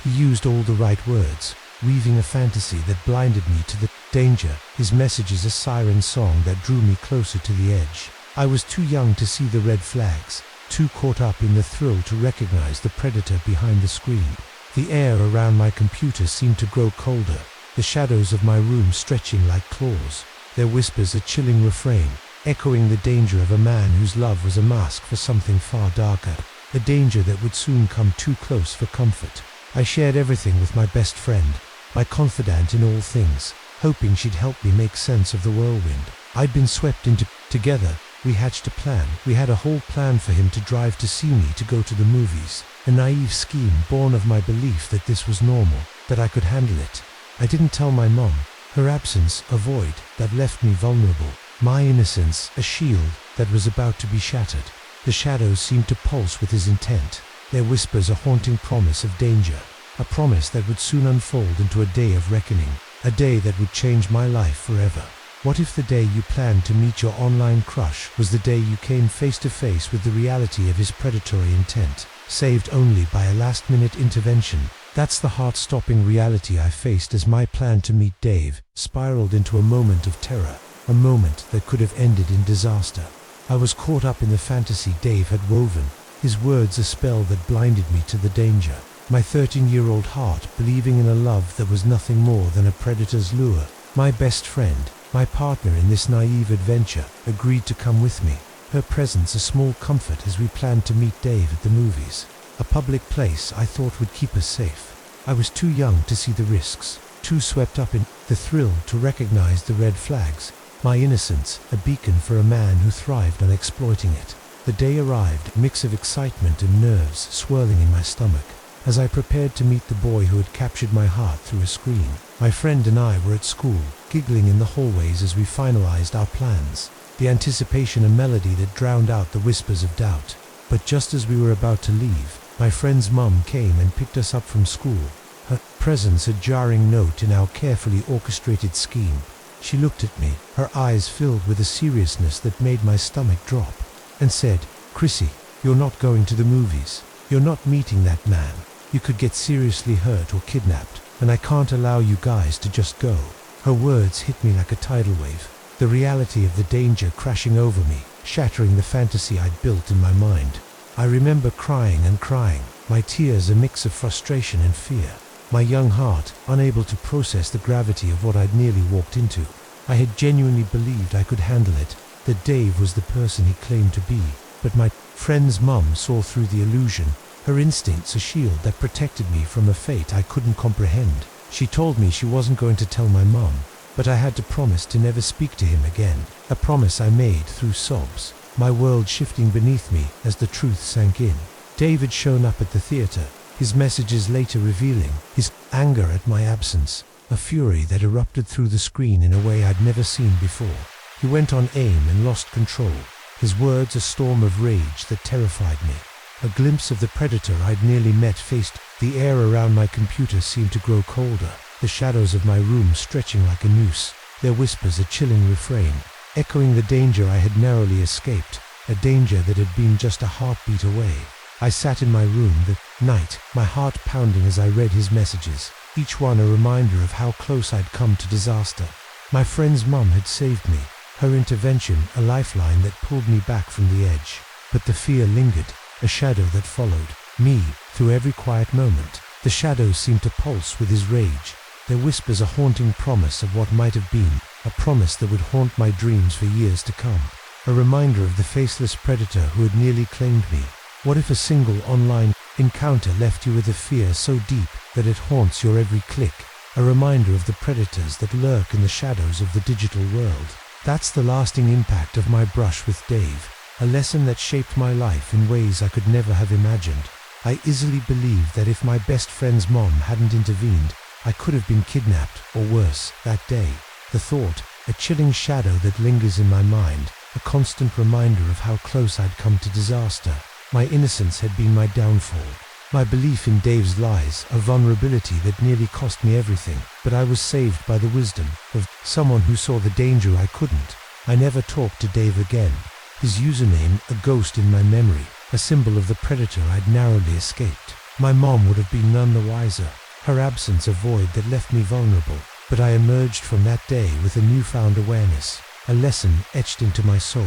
Speaker 1: He used all the right words, weaving a fantasy that blinded me to the danger. His messages a siren song that drew me closer to the edge. I was too young to see the red flags, too caught up in the thrill to recognize the predator behind the screen. The air around my computer seemed to grow colder, the shadows of my room stretching like claws, their whispers a chilling refrain, echoing the danger of a man whose love was a mask for something far darker, a danger that would soon come too close for comfort. I shared everything with my best friend, my confidant in all things, hoping she'd help me make sense of the whirlwind I'd been swept into. Together, we hatched a plan. We had a whole plan for him to drive to see me to go to the movies, a naive scheme born of my belief that this was normal, that I could handle it. I didn't tell my mom, her absence a void that left me vulnerable, my innocence a shield that was about to be shattered. The shadows seemed to pulse with his intent, their whispers a haunting promise of danger, a promise that would soon unfold into a day of reckoning, a day that would change my life forever. What if the day you planned to meet your online crush was the day you came face to face with the reality of his predatory intent, saved only by a last-minute intervention? That's the heart-stopping reality I faced as my plan to meet Dave spiraled into a moment of terror, a moment that could have ended in disaster. I was caught up in the fantasy Dave had woven, his words a spell that blinded me to the danger, my 13-year-old heart believing in a love that was nothing more than a predator's lure. My best friend, my partner in this naive adventure, agreed to come with me, her presence a small comfort as we planned to meet Dave at the movies, a public place I thought would keep us safe. I was too young to see the risks, too swept up in the thrill to recognize the red flags, my innocence a beacon for a man who thrived on exploiting it. The day arrived, a mix of excitement and nerves swirling in my stomach. As I prepared to meet the boy who had captured my heart through a screen, my friend and I were at school, giggling in the hallways as we finalized our plans, the anticipation a melody that drowned out the whispers of doubt. But just as we were about to leave, my friend's mum came and picked us up from school, her presence a jarring note in our carefully orchestrated scheme. She looked at me, her eyes filled with a seriousness that made my stomach drop, and said, "Chrissy, you're not going to the movies. You're not meeting that man. You could get seriously hurt or kidnapped, and I can't allow you guys to just go." Her words hit me like a tidal wave, the reality of the danger crashing over me, shattering the fantasy I'd built in my mind. I remember crying and crying, my tears a mix of frustration and fear. My young heart, unable to process the gravity of what I'd nearly walked into. I had genuinely believed I could handle it, that Dave was the person he claimed to be. But my friend's mum saw through the illusion, her instincts a shield that protected me from a fate I couldn't comprehend. She told me she wasn't going to tell my mum, but I had to promise to never speak to him again, a promise I made through sobs, my world shifting beneath me as the truth sank in. Dave had shown up at the theater, his messages later revealing his anger at my absence, a fury that erupted through the screen in a way I'd never seen before. He went on aim and lost control, his words a storm of rage that terrified me. A glimpse of the predator I'd nearly met faced. The air around my computer seemed to grow colder, the shadows of my room stretching like a noose, their whispers a chilling refrain, echoing the danger I had narrowly escaped, a danger that had been just a heartbeat away. I sat in my room that night, my heart pounding as I read his messages, each one a reminder of how close I'd come to disaster. My friend's mum had saved me, her intervention a lifeline that pulled me back from the edge. But the fear lingered, a shadow that followed me through every quiet moment. The shadows seemed to pulse with his rage, their whispers a haunting promise of what might have been, a promise that would haunt my dreams for years to come. A reminder of the faceless predator who had nearly claimed me. What if a single online encounter left you with a fear so deep that it haunts your every click? A reminder of the predators that lurk in the shadows of the digital world. That's the lasting impact of my brush with Dave, a lesson that shaped my life in ways I could never have imagined. I easily believed that if my best friend's mom hadn't intervened, I could have been kidnapped, or worse, that day. The thought, a chilling shadow that lingers in my mind, a constant reminder of how close I'd come to disaster. My innocence had been my downfall. My belief in Dave's lies, a vulnerability that nearly cost me everything. But I was saved by the wisdom of someone who saw the danger I couldn't. I never talked to Dave again. His username, a ghost in my memory, a symbol of the predator I'd narrowly escaped. My mom would have been none the wiser, her absence a void that left me vulnerable. But I emerged from that day with a newfound awareness, a lesson etched into my soul.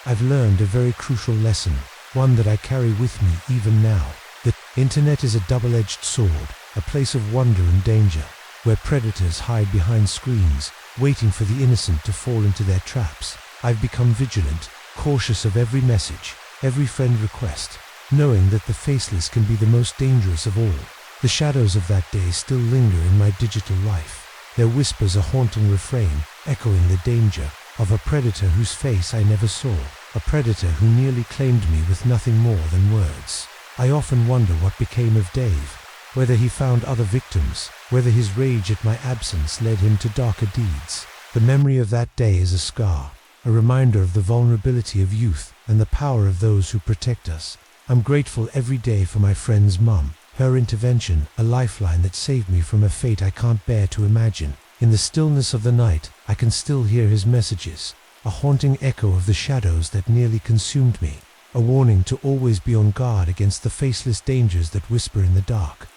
Speaker 1: I've learned a very crucial lesson, one that I carry with me even now. The internet is a double-edged sword, a place of wonder and danger, where predators hide behind screens, waiting for the innocent to fall into their traps. I've become vigilant, cautious of every message, every friend request, knowing that the faceless can be the most dangerous of all. The shadows of that day still linger in my digital life, their whispers a haunting refrain, echoing the danger of a predator whose face I never saw, a predator who nearly claimed me with nothing more than words. I often wonder what became of Dave, whether he found other victims, whether his rage at my absence led him to darker deeds. The memory of that day is a scar, a reminder of the vulnerability of youth and the power of those who protect us. I'm grateful every day for my friend's mum, her intervention, a lifeline that saved me from a fate I can't bear to imagine. In the stillness of the night, I can still hear his messages, a haunting echo of the shadows that nearly consumed me, a warning to always be on guard against the faceless dangers that whisper in the dark.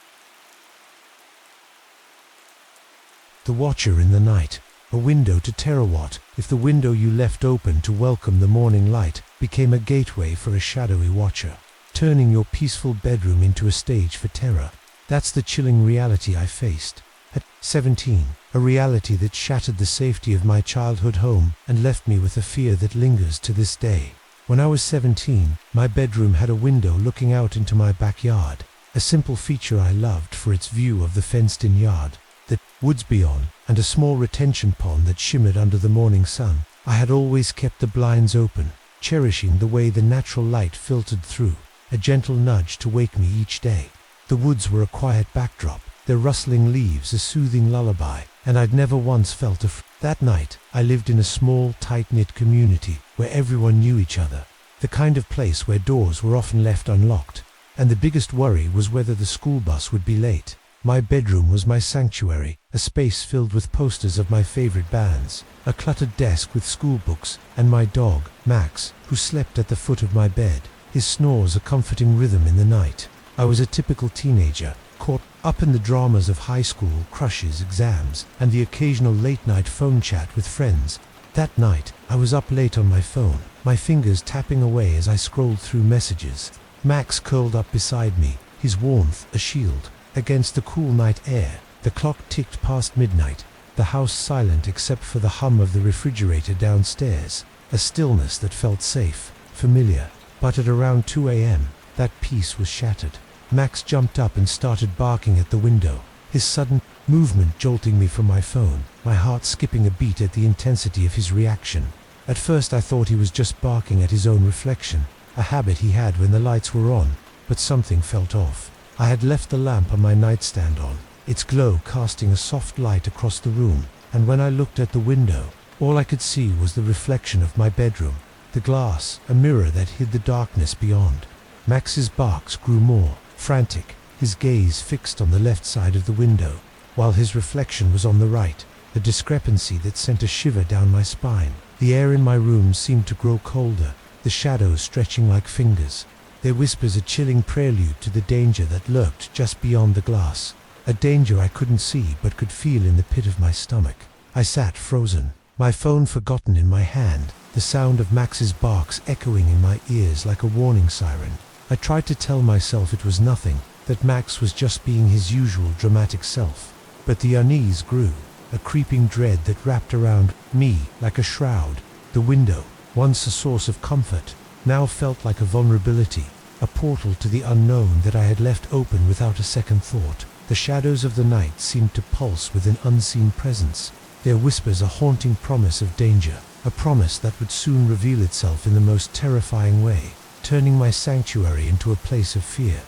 Speaker 1: The Watcher in the Night, a window to Terawatt, if the window you left open to welcome the morning light became a gateway for a shadowy watcher, turning your peaceful bedroom into a stage for terror. That's the chilling reality I faced. At 17, a reality that shattered the safety of my childhood home and left me with a fear that lingers to this day. When I was 17, my bedroom had a window looking out into my backyard, a simple feature I loved for its view of the fenced-in yard, the woods beyond, and a small retention pond that shimmered under the morning sun. I had always kept the blinds open, cherishing the way the natural light filtered through, a gentle nudge to wake me each day. The woods were a quiet backdrop, their rustling leaves a soothing lullaby, and I'd never once felt That night, I lived in a small, tight-knit community where everyone knew each other, the kind of place where doors were often left unlocked, and the biggest worry was whether the school bus would be late. My bedroom was my sanctuary, a space filled with posters of my favorite bands, a cluttered desk with school books, and my dog, Max, who slept at the foot of my bed, his snores a comforting rhythm in the night. I was a typical teenager, caught up in the dramas of high school, crushes, exams, and the occasional late-night phone chat with friends. That night, I was up late on my phone, my fingers tapping away as I scrolled through messages. Max curled up beside me, his warmth a shield against the cool night air. The clock ticked past midnight, the house silent except for the hum of the refrigerator downstairs, a stillness that felt safe, familiar. But at around 2 a.m., that peace was shattered. Max jumped up and started barking at the window, his sudden movement jolting me from my phone, my heart skipping a beat at the intensity of his reaction. At first I thought he was just barking at his own reflection, a habit he had when the lights were on, but something felt off. I had left the lamp on my nightstand on, its glow casting a soft light across the room, and when I looked at the window, all I could see was the reflection of my bedroom, the glass, a mirror that hid the darkness beyond. Max's barks grew more frantic, his gaze fixed on the left side of the window, while his reflection was on the right, a discrepancy that sent a shiver down my spine. The air in my room seemed to grow colder, the shadows stretching like fingers, their whispers a chilling prelude to the danger that lurked just beyond the glass, a danger I couldn't see but could feel in the pit of my stomach. I sat frozen, my phone forgotten in my hand, the sound of Max's barks echoing in my ears like a warning siren. I tried to tell myself it was nothing, that Max was just being his usual dramatic self. But the unease grew, a creeping dread that wrapped around me like a shroud. The window, once a source of comfort, now felt like a vulnerability, a portal to the unknown that I had left open without a second thought. The shadows of the night seemed to pulse with an unseen presence, their whispers a haunting promise of danger, a promise that would soon reveal itself in the most terrifying way, turning my sanctuary into a place of fear.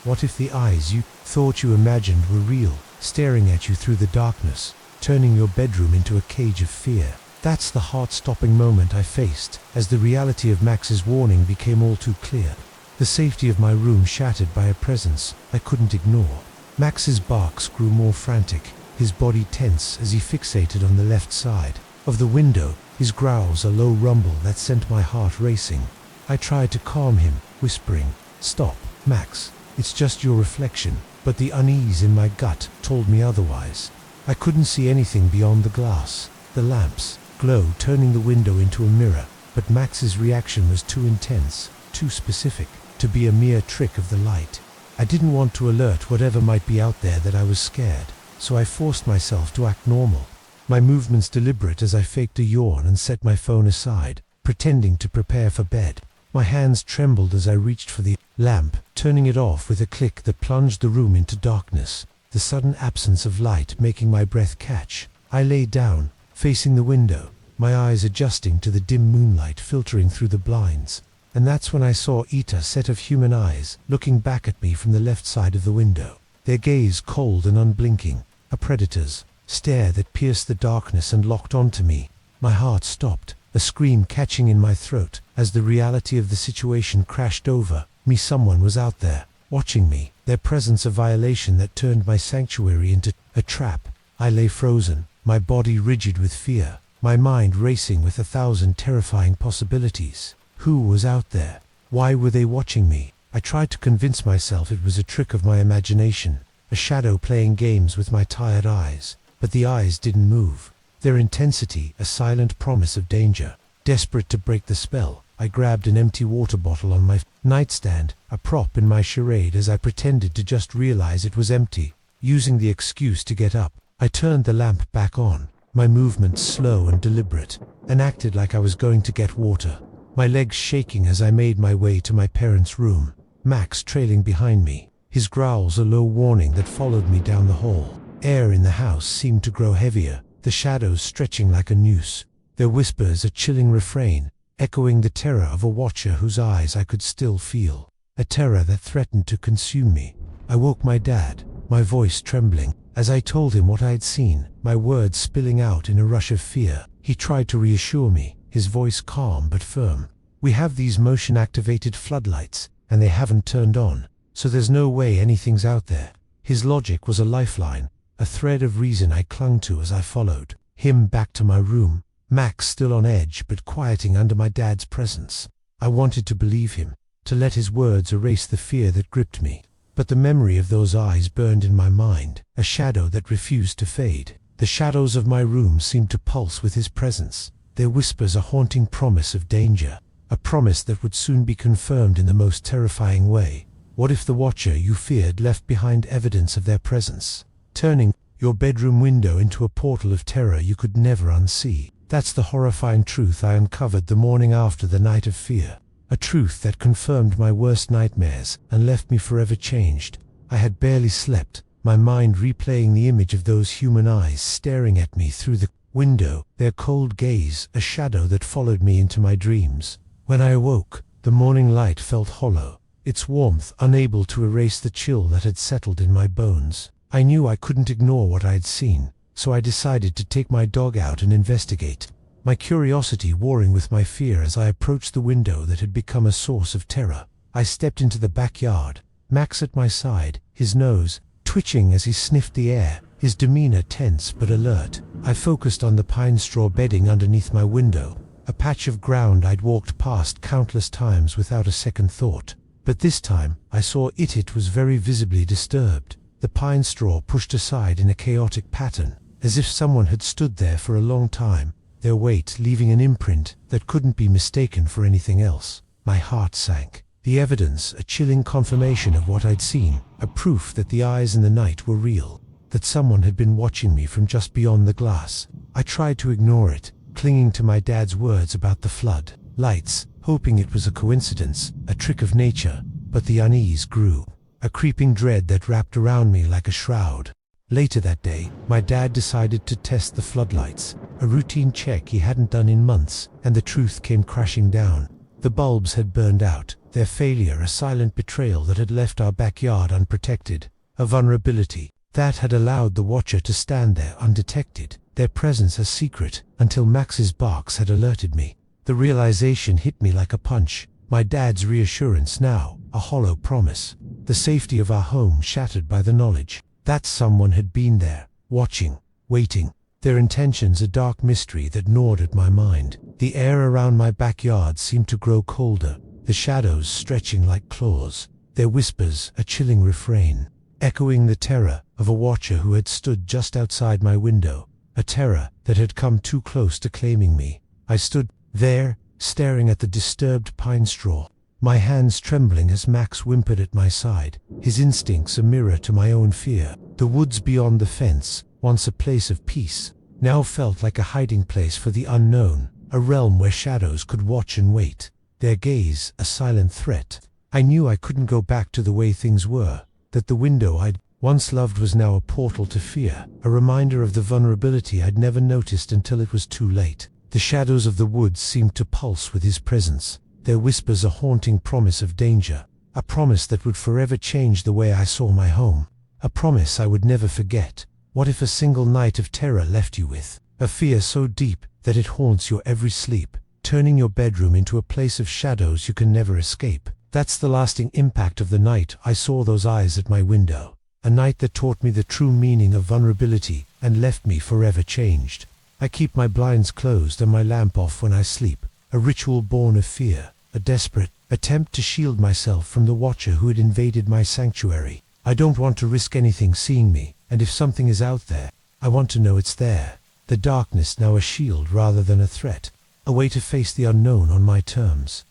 Speaker 1: What if the eyes you thought you imagined were real, staring at you through the darkness, turning your bedroom into a cage of fear? That's the heart-stopping moment I faced, as the reality of Max's warning became all too clear. The safety of my room shattered by a presence I couldn't ignore. Max's barks grew more frantic, his body tense as he fixated on the left side of the window, his growls a low rumble that sent my heart racing. I tried to calm him, whispering, "Stop, Max, it's just your reflection," but the unease in my gut told me otherwise. I couldn't see anything beyond the glass, the lamp's glow turning the window into a mirror, but Max's reaction was too intense, too specific, to be a mere trick of the light. I didn't want to alert whatever might be out there that I was scared, so I forced myself to act normal, my movements deliberate as I faked a yawn and set my phone aside, pretending to prepare for bed. My hands trembled as I reached for the lamp, turning it off with a click that plunged the room into darkness, the sudden absence of light making my breath catch. I lay down, facing the window, my eyes adjusting to the dim moonlight filtering through the blinds, and that's when I saw a set of human eyes looking back at me from the left side of the window, their gaze cold and unblinking, a predator's stare that pierced the darkness and locked onto me. My heart stopped, a scream catching in my throat, as the reality of the situation crashed over me. Someone was out there, watching me, their presence a violation that turned my sanctuary into a trap. I lay frozen, my body rigid with fear, my mind racing with 1,000 terrifying possibilities. Who was out there? Why were they watching me? I tried to convince myself it was a trick of my imagination, a shadow playing games with my tired eyes, but the eyes didn't move. Their intensity, a silent promise of danger. Desperate to break the spell, I grabbed an empty water bottle on my nightstand, a prop in my charade as I pretended to just realize it was empty. Using the excuse to get up, I turned the lamp back on, my movements slow and deliberate, and acted like I was going to get water, my legs shaking as I made my way to my parents' room, Max trailing behind me, his growls a low warning that followed me down the hall. Air in the house seemed to grow heavier, the shadows stretching like a noose, their whispers a chilling refrain, echoing the terror of a watcher whose eyes I could still feel, a terror that threatened to consume me. I woke my dad, my voice trembling, as I told him what I had seen, my words spilling out in a rush of fear. He tried to reassure me, his voice calm but firm. "We have these motion-activated floodlights, and they haven't turned on, so there's no way anything's out there." His logic was a lifeline, a thread of reason I clung to as I followed him back to my room, Max still on edge but quieting under my dad's presence. I wanted to believe him, to let his words erase the fear that gripped me. But the memory of those eyes burned in my mind, a shadow that refused to fade. The shadows of my room seemed to pulse with his presence, their whispers a haunting promise of danger. a promise that would soon be confirmed in the most terrifying way. What if the watcher you feared left behind evidence of their presence, turning your bedroom window into a portal of terror you could never unsee? That's the horrifying truth I uncovered the morning after the night of fear. A truth that confirmed my worst nightmares and left me forever changed. I had barely slept, my mind replaying the image of those human eyes staring at me through the window, their cold gaze a shadow that followed me into my dreams. When I awoke, the morning light felt hollow, its warmth unable to erase the chill that had settled in my bones. I knew I couldn't ignore what I had seen, so I decided to take my dog out and investigate, my curiosity warring with my fear as I approached the window that had become a source of terror. I stepped into the backyard, Max at my side, his nose twitching as he sniffed the air, his demeanor tense but alert. I focused on the pine straw bedding underneath my window, a patch of ground I'd walked past countless times without a second thought. But this time, I saw it was very visibly disturbed, the pine straw pushed aside in a chaotic pattern, as if someone had stood there for a long time, their weight leaving an imprint that couldn't be mistaken for anything else. My heart sank. The evidence, a chilling confirmation of what I'd seen, a proof that the eyes in the night were real, that someone had been watching me from just beyond the glass. I tried to ignore it, clinging to my dad's words about the flood lights, hoping it was a coincidence, a trick of nature, but the unease grew, a creeping dread that wrapped around me like a shroud. Later that day, my dad decided to test the floodlights, a routine check he hadn't done in months, and the truth came crashing down. The bulbs had burned out, their failure a silent betrayal that had left our backyard unprotected, a vulnerability that had allowed the watcher to stand there undetected, their presence a secret, until Max's barks had alerted me. The realization hit me like a punch, my dad's reassurance now, a hollow promise, the safety of our home shattered by the knowledge that someone had been there, watching, waiting, their intentions a dark mystery that gnawed at my mind. The air around my backyard seemed to grow colder, the shadows stretching like claws, their whispers a chilling refrain, echoing the terror of a watcher who had stood just outside my window, a terror that had come too close to claiming me. I stood there, staring at the disturbed pine straw, my hands trembling as Max whimpered at my side, his instincts a mirror to my own fear. The woods beyond the fence, once a place of peace, now felt like a hiding place for the unknown, a realm where shadows could watch and wait, their gaze a silent threat. I knew I couldn't go back to the way things were, that the window I'd once loved was now a portal to fear, a reminder of the vulnerability I'd never noticed until it was too late. The shadows of the woods seemed to pulse with his presence, their whispers a haunting promise of danger, a promise that would forever change the way I saw my home, a promise I would never forget. What if a single night of terror left you with a fear so deep that it haunts your every sleep, turning your bedroom into a place of shadows you can never escape? That's the lasting impact of the night I saw those eyes at my window, a night that taught me the true meaning of vulnerability and left me forever changed. I keep my blinds closed and my lamp off when I sleep, a ritual born of fear, a desperate attempt to shield myself from the watcher who had invaded my sanctuary. I don't want to risk anything seeing me, and if something is out there, I want to know it's there. The darkness now a shield rather than a threat, a way to face the unknown on my terms.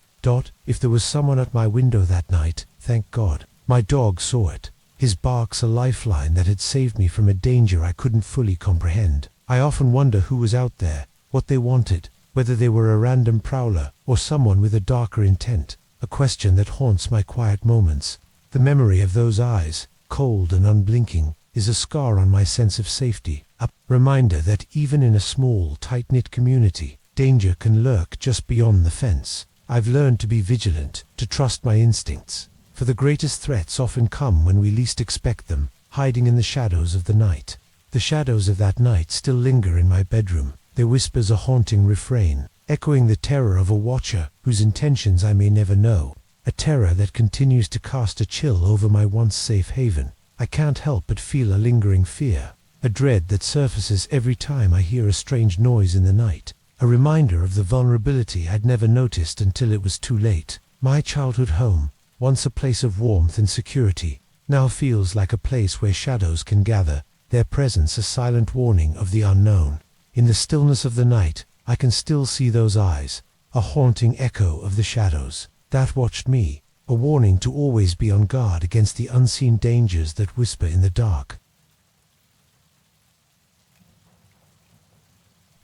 Speaker 1: If there was someone at my window that night, thank God, my dog saw it, his barks a lifeline that had saved me from a danger I couldn't fully comprehend. I often wonder who was out there, what they wanted, whether they were a random prowler or someone with a darker intent, a question that haunts my quiet moments. The memory of those eyes, cold and unblinking, is a scar on my sense of safety, a reminder that even in a small, tight-knit community, danger can lurk just beyond the fence. I've learned to be vigilant, to trust my instincts, for the greatest threats often come when we least expect them, hiding in the shadows of the night. The shadows of that night still linger in my bedroom, their whispers a haunting refrain, echoing the terror of a watcher whose intentions I may never know, a terror that continues to cast a chill over my once safe haven. I can't help but feel a lingering fear, a dread that surfaces every time I hear a strange noise in the night, a reminder of the vulnerability I'd never noticed until it was too late. My childhood home, once a place of warmth and security, now feels like a place where shadows can gather, their presence a silent warning of the unknown. In the stillness of the night, I can still see those eyes, a haunting echo of the shadows that watched me, a warning to always be on guard against the unseen dangers that whisper in the dark.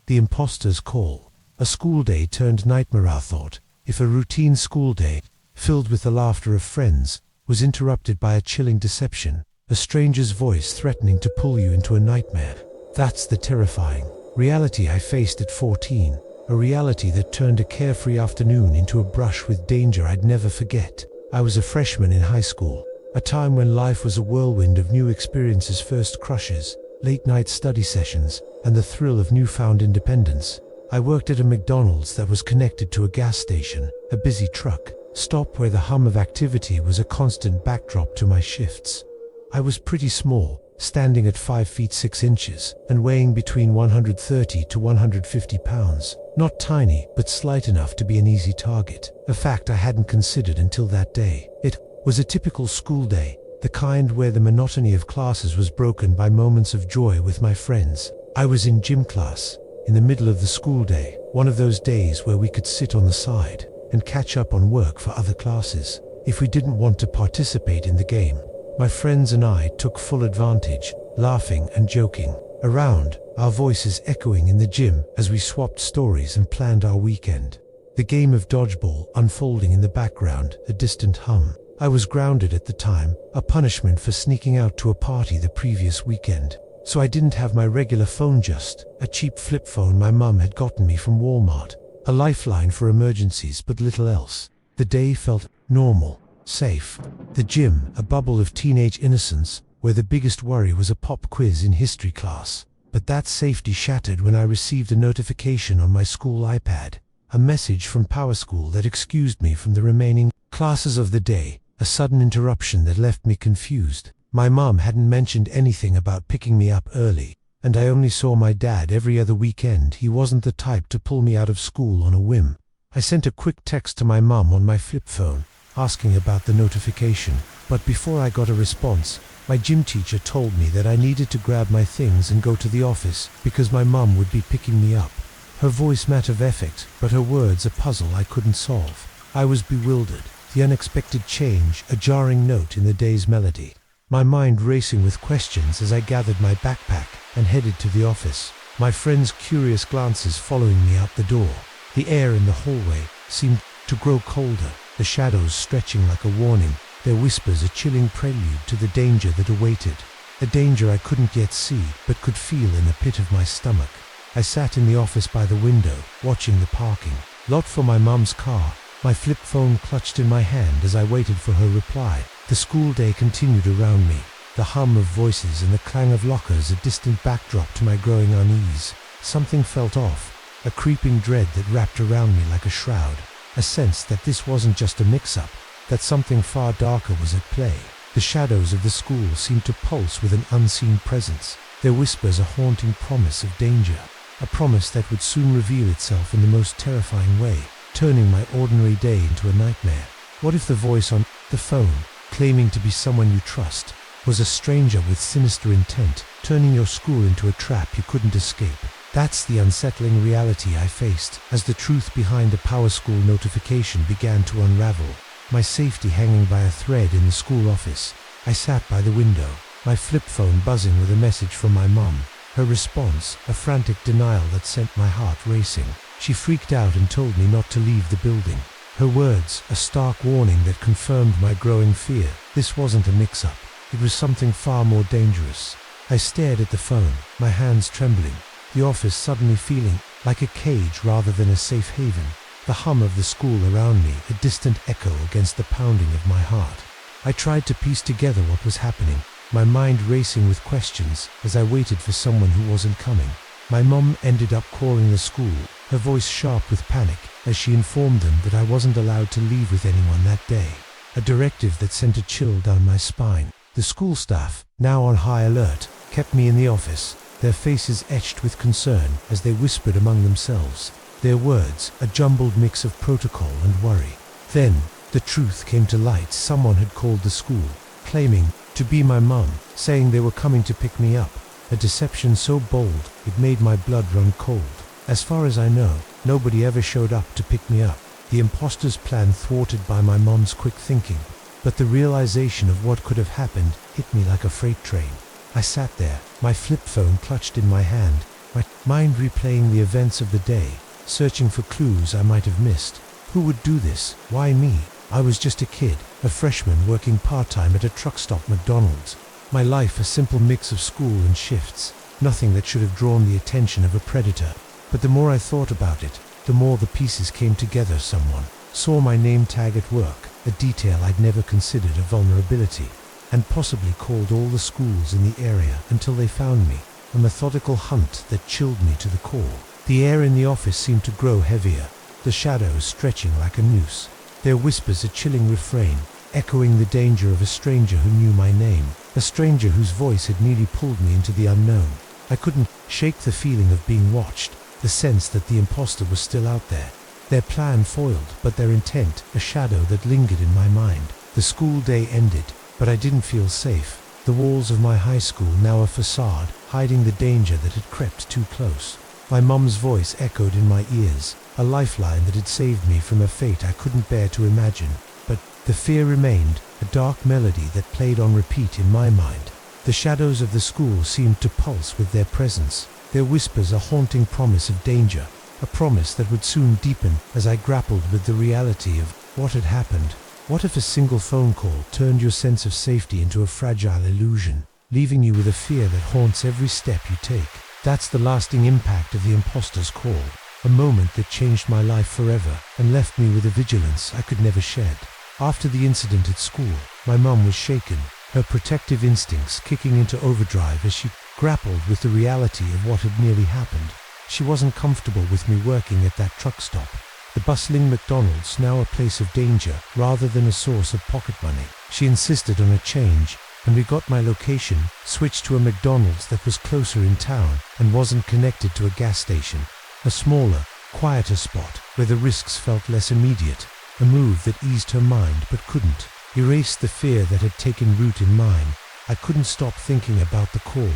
Speaker 1: The imposter's call. A school day turned nightmare, I thought. If a routine school day, filled with the laughter of friends, was interrupted by a chilling deception, a stranger's voice threatening to pull you into a nightmare. That's the terrifying reality I faced at 14, a reality that turned a carefree afternoon into a brush with danger I'd never forget. I was a freshman in high school, a time when life was a whirlwind of new experiences, first crushes, late-night study sessions, and the thrill of newfound independence. I worked at a McDonald's that was connected to a gas station, a busy truck stop where the hum of activity was a constant backdrop to my shifts. I was pretty small, standing at 5 feet 6 inches, and weighing between 130 to 150 pounds. Not tiny, but slight enough to be an easy target, a fact I hadn't considered until that day. It was a typical school day, the kind where the monotony of classes was broken by moments of joy with my friends. I was in gym class, in the middle of the school day, one of those days where we could sit on the side and catch up on work for other classes if we didn't want to participate in the game. My friends and I took full advantage, laughing and joking around, our voices echoing in the gym as we swapped stories and planned our weekend. The game of dodgeball unfolding in the background, a distant hum. I was grounded at the time, a punishment for sneaking out to a party the previous weekend. So I didn't have my regular phone, just a cheap flip phone my mum had gotten me from Walmart. A lifeline for emergencies, but little else. The day felt normal, safe. The gym, a bubble of teenage innocence, where the biggest worry was a pop quiz in history class. But that safety shattered when I received a notification on my school iPad, a message from Power School that excused me from the remaining classes of the day, a sudden interruption that left me confused. My mom hadn't mentioned anything about picking me up early, and I only saw my dad every other weekend. He wasn't the type to pull me out of school on a whim. I sent a quick text to my mom on my flip phone, asking about the notification, but before I got a response, my gym teacher told me that I needed to grab my things and go to the office because my mom would be picking me up. Her voice matter of effect, but her words a puzzle I couldn't solve. I was bewildered, the unexpected change a jarring note in the day's melody. My mind racing with questions as I gathered my backpack and headed to the office, my friends' curious glances following me out the door. The air in the hallway seemed to grow colder, the shadows stretching like a warning, their whispers a chilling prelude to the danger that awaited, a danger I couldn't yet see but could feel in the pit of my stomach. I sat in the office by the window, watching the parking lot for my mum's car, my flip phone clutched in my hand as I waited for her reply. The school day continued around me, the hum of voices and the clang of lockers a distant backdrop to my growing unease. Something felt off, a creeping dread that wrapped around me like a shroud, a sense that this wasn't just a mix-up, that something far darker was at play. The shadows of the school seemed to pulse with an unseen presence, their whispers a haunting promise of danger, a promise that would soon reveal itself in the most terrifying way, turning my ordinary day into a nightmare. What if the voice on the phone, claiming to be someone you trust, was a stranger with sinister intent, turning your school into a trap you couldn't escape? That's the unsettling reality I faced as the truth behind a Power School notification began to unravel. My safety hanging by a thread in the school office, I sat by the window, my flip phone buzzing with a message from my mom. Her response, a frantic denial that sent my heart racing. She freaked out and told me not to leave the building. Her words, a stark warning that confirmed my growing fear. This wasn't a mix-up. It was something far more dangerous. I stared at the phone, my hands trembling, the office suddenly feeling like a cage rather than a safe haven. The hum of the school around me, a distant echo against the pounding of my heart. I tried to piece together what was happening, my mind racing with questions as I waited for someone who wasn't coming. My mom ended up calling the school, her voice sharp with panic, as she informed them that I wasn't allowed to leave with anyone that day, a directive that sent a chill down my spine. The school staff, now on high alert, kept me in the office, their faces etched with concern as they whispered among themselves, their words a jumbled mix of protocol and worry. Then, the truth came to light. Someone had called the school, claiming to be my mum, saying they were coming to pick me up, a deception so bold it made my blood run cold. As far as I know, Nobody ever showed up to pick me up. The imposter's plan thwarted by my mom's quick thinking. But the realization of what could have happened hit me like a freight train. I sat there, my flip phone clutched in my hand, my mind replaying the events of the day, searching for clues I might have missed. Who would do this? Why me? I was just a kid, a freshman working part-time at a truck stop McDonald's. My life a simple mix of school and shifts, nothing that should have drawn the attention of a predator. But the more I thought about it, the more the pieces came together. Someone saw my name tag at work, a detail I'd never considered a vulnerability, and possibly called all the schools in the area until they found me. A methodical hunt that chilled me to the core. The air in the office seemed to grow heavier, the shadows stretching like a noose, their whispers a chilling refrain, echoing the danger of a stranger who knew my name, a stranger whose voice had nearly pulled me into the unknown. I couldn't shake the feeling of being watched, the sense that the imposter was still out there. Their plan foiled, but their intent a shadow that lingered in my mind. The school day ended, but I didn't feel safe. The walls of my high school now a facade, hiding the danger that had crept too close. My mum's voice echoed in my ears, a lifeline that had saved me from a fate I couldn't bear to imagine. But the fear remained, a dark melody that played on repeat in my mind. The shadows of the school seemed to pulse with their presence, their whispers a haunting promise of danger, a promise that would soon deepen as I grappled with the reality of what had happened. What if a single phone call turned your sense of safety into a fragile illusion, leaving you with a fear that haunts every step you take? That's the lasting impact of the imposter's call, a moment that changed my life forever and left me with a vigilance I could never shed. After the incident at school, my mum was shaken, her protective instincts kicking into overdrive as she grappled with the reality of what had nearly happened. She wasn't comfortable with me working at that truck stop, the bustling McDonald's now a place of danger rather than a source of pocket money. She insisted on a change, and we got my location switched to a McDonald's that was closer in town and wasn't connected to a gas station, a smaller, quieter spot where the risks felt less immediate, a move that eased her mind but couldn't erase the fear that had taken root in mine. I couldn't stop thinking about the call,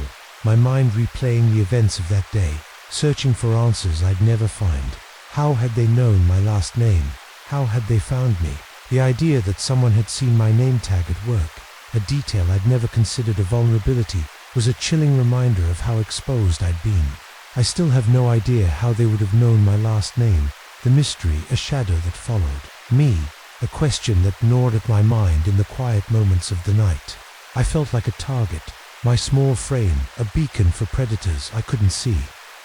Speaker 1: my mind replaying the events of that day, searching for answers I'd never find. How had they known my last name? How had they found me? The idea that someone had seen my name tag at work, a detail I'd never considered a vulnerability, was a chilling reminder of how exposed I'd been. I still have no idea how they would have known my last name, the mystery a shadow that followed me, a question that gnawed at my mind in the quiet moments of the night. I felt like a target, my small frame a beacon for predators I couldn't see,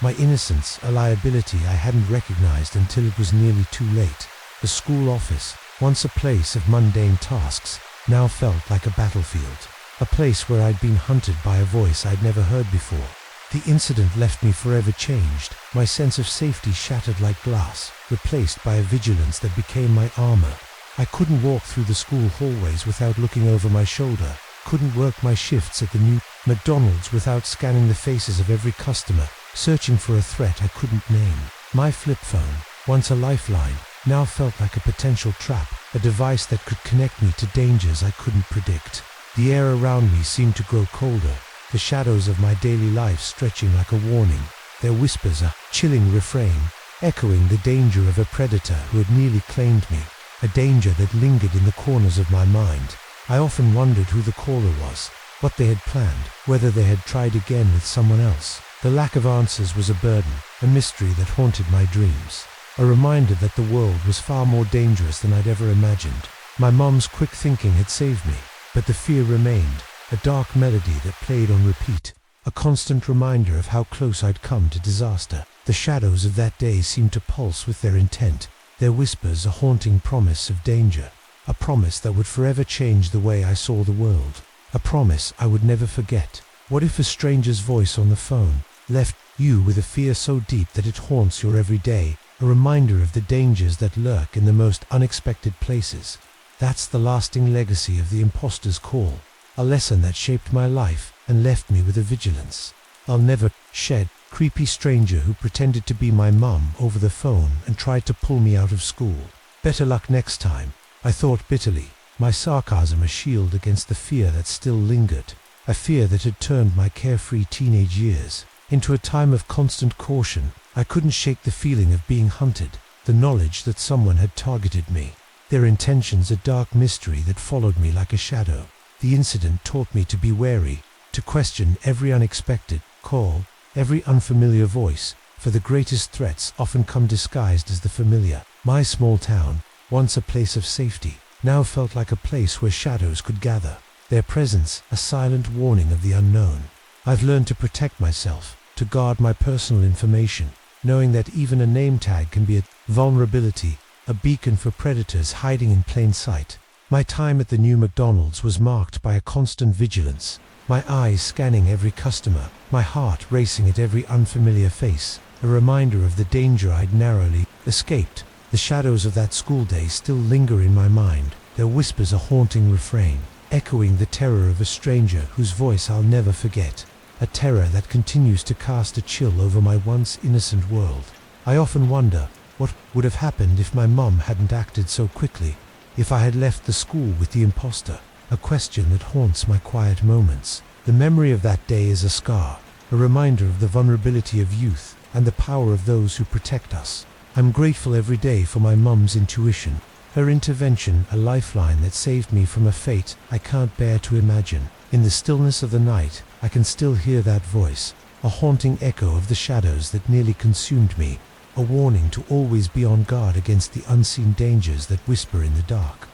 Speaker 1: my innocence a liability I hadn't recognized until it was nearly too late. The school office, once a place of mundane tasks, now felt like a battlefield, a place where I'd been hunted by a voice I'd never heard before. The incident left me forever changed, my sense of safety shattered like glass, replaced by a vigilance that became my armor. I couldn't walk through the school hallways without looking over my shoulder, couldn't work my shifts at the new McDonald's without scanning the faces of every customer, searching for a threat I couldn't name. My flip phone, once a lifeline, now felt like a potential trap, a device that could connect me to dangers I couldn't predict. The air around me seemed to grow colder, the shadows of my daily life stretching like a warning, their whispers a chilling refrain, echoing the danger of a predator who had nearly claimed me, a danger that lingered in the corners of my mind. I often wondered who the caller was, what they had planned, whether they had tried again with someone else. The lack of answers was a burden, a mystery that haunted my dreams, a reminder that the world was far more dangerous than I'd ever imagined. My mom's quick thinking had saved me, but the fear remained, a dark melody that played on repeat, a constant reminder of how close I'd come to disaster. The shadows of that day seemed to pulse with their intent, their whispers a haunting promise of danger, a promise that would forever change the way I saw the world, a promise I would never forget. What if a stranger's voice on the phone left you with a fear so deep that it haunts your every day, a reminder of the dangers that lurk in the most unexpected places? That's the lasting legacy of the imposter's call, a lesson that shaped my life and left me with a vigilance I'll never shed. Creepy stranger who pretended to be my mum over the phone and tried to pull me out of school. Better luck next time, I thought bitterly, my sarcasm a shield against the fear that still lingered, a fear that had turned my carefree teenage years into a time of constant caution. I couldn't shake the feeling of being hunted, the knowledge that someone had targeted me. Their intentions a dark mystery that followed me like a shadow. The incident taught me to be wary, to question every unexpected call, every unfamiliar voice, for the greatest threats often come disguised as the familiar. My small town, once a place of safety, now felt like a place where shadows could gather, their presence a silent warning of the unknown. I've learned to protect myself, to guard my personal information, knowing that even a name tag can be a vulnerability, a beacon for predators hiding in plain sight. My time at the new McDonald's was marked by a constant vigilance, my eyes scanning every customer, my heart racing at every unfamiliar face, a reminder of the danger I'd narrowly escaped. The shadows of that school day still linger in my mind, their whispers a haunting refrain, echoing the terror of a stranger whose voice I'll never forget, a terror that continues to cast a chill over my once innocent world. I often wonder what would have happened if my mum hadn't acted so quickly, if I had left the school with the imposter, a question that haunts my quiet moments. The memory of that day is a scar, a reminder of the vulnerability of youth and the power of those who protect us. I'm grateful every day for my mum's intuition, her intervention a lifeline that saved me from a fate I can't bear to imagine. In the stillness of the night, I can still hear that voice, a haunting echo of the shadows that nearly consumed me, a warning to always be on guard against the unseen dangers that whisper in the dark.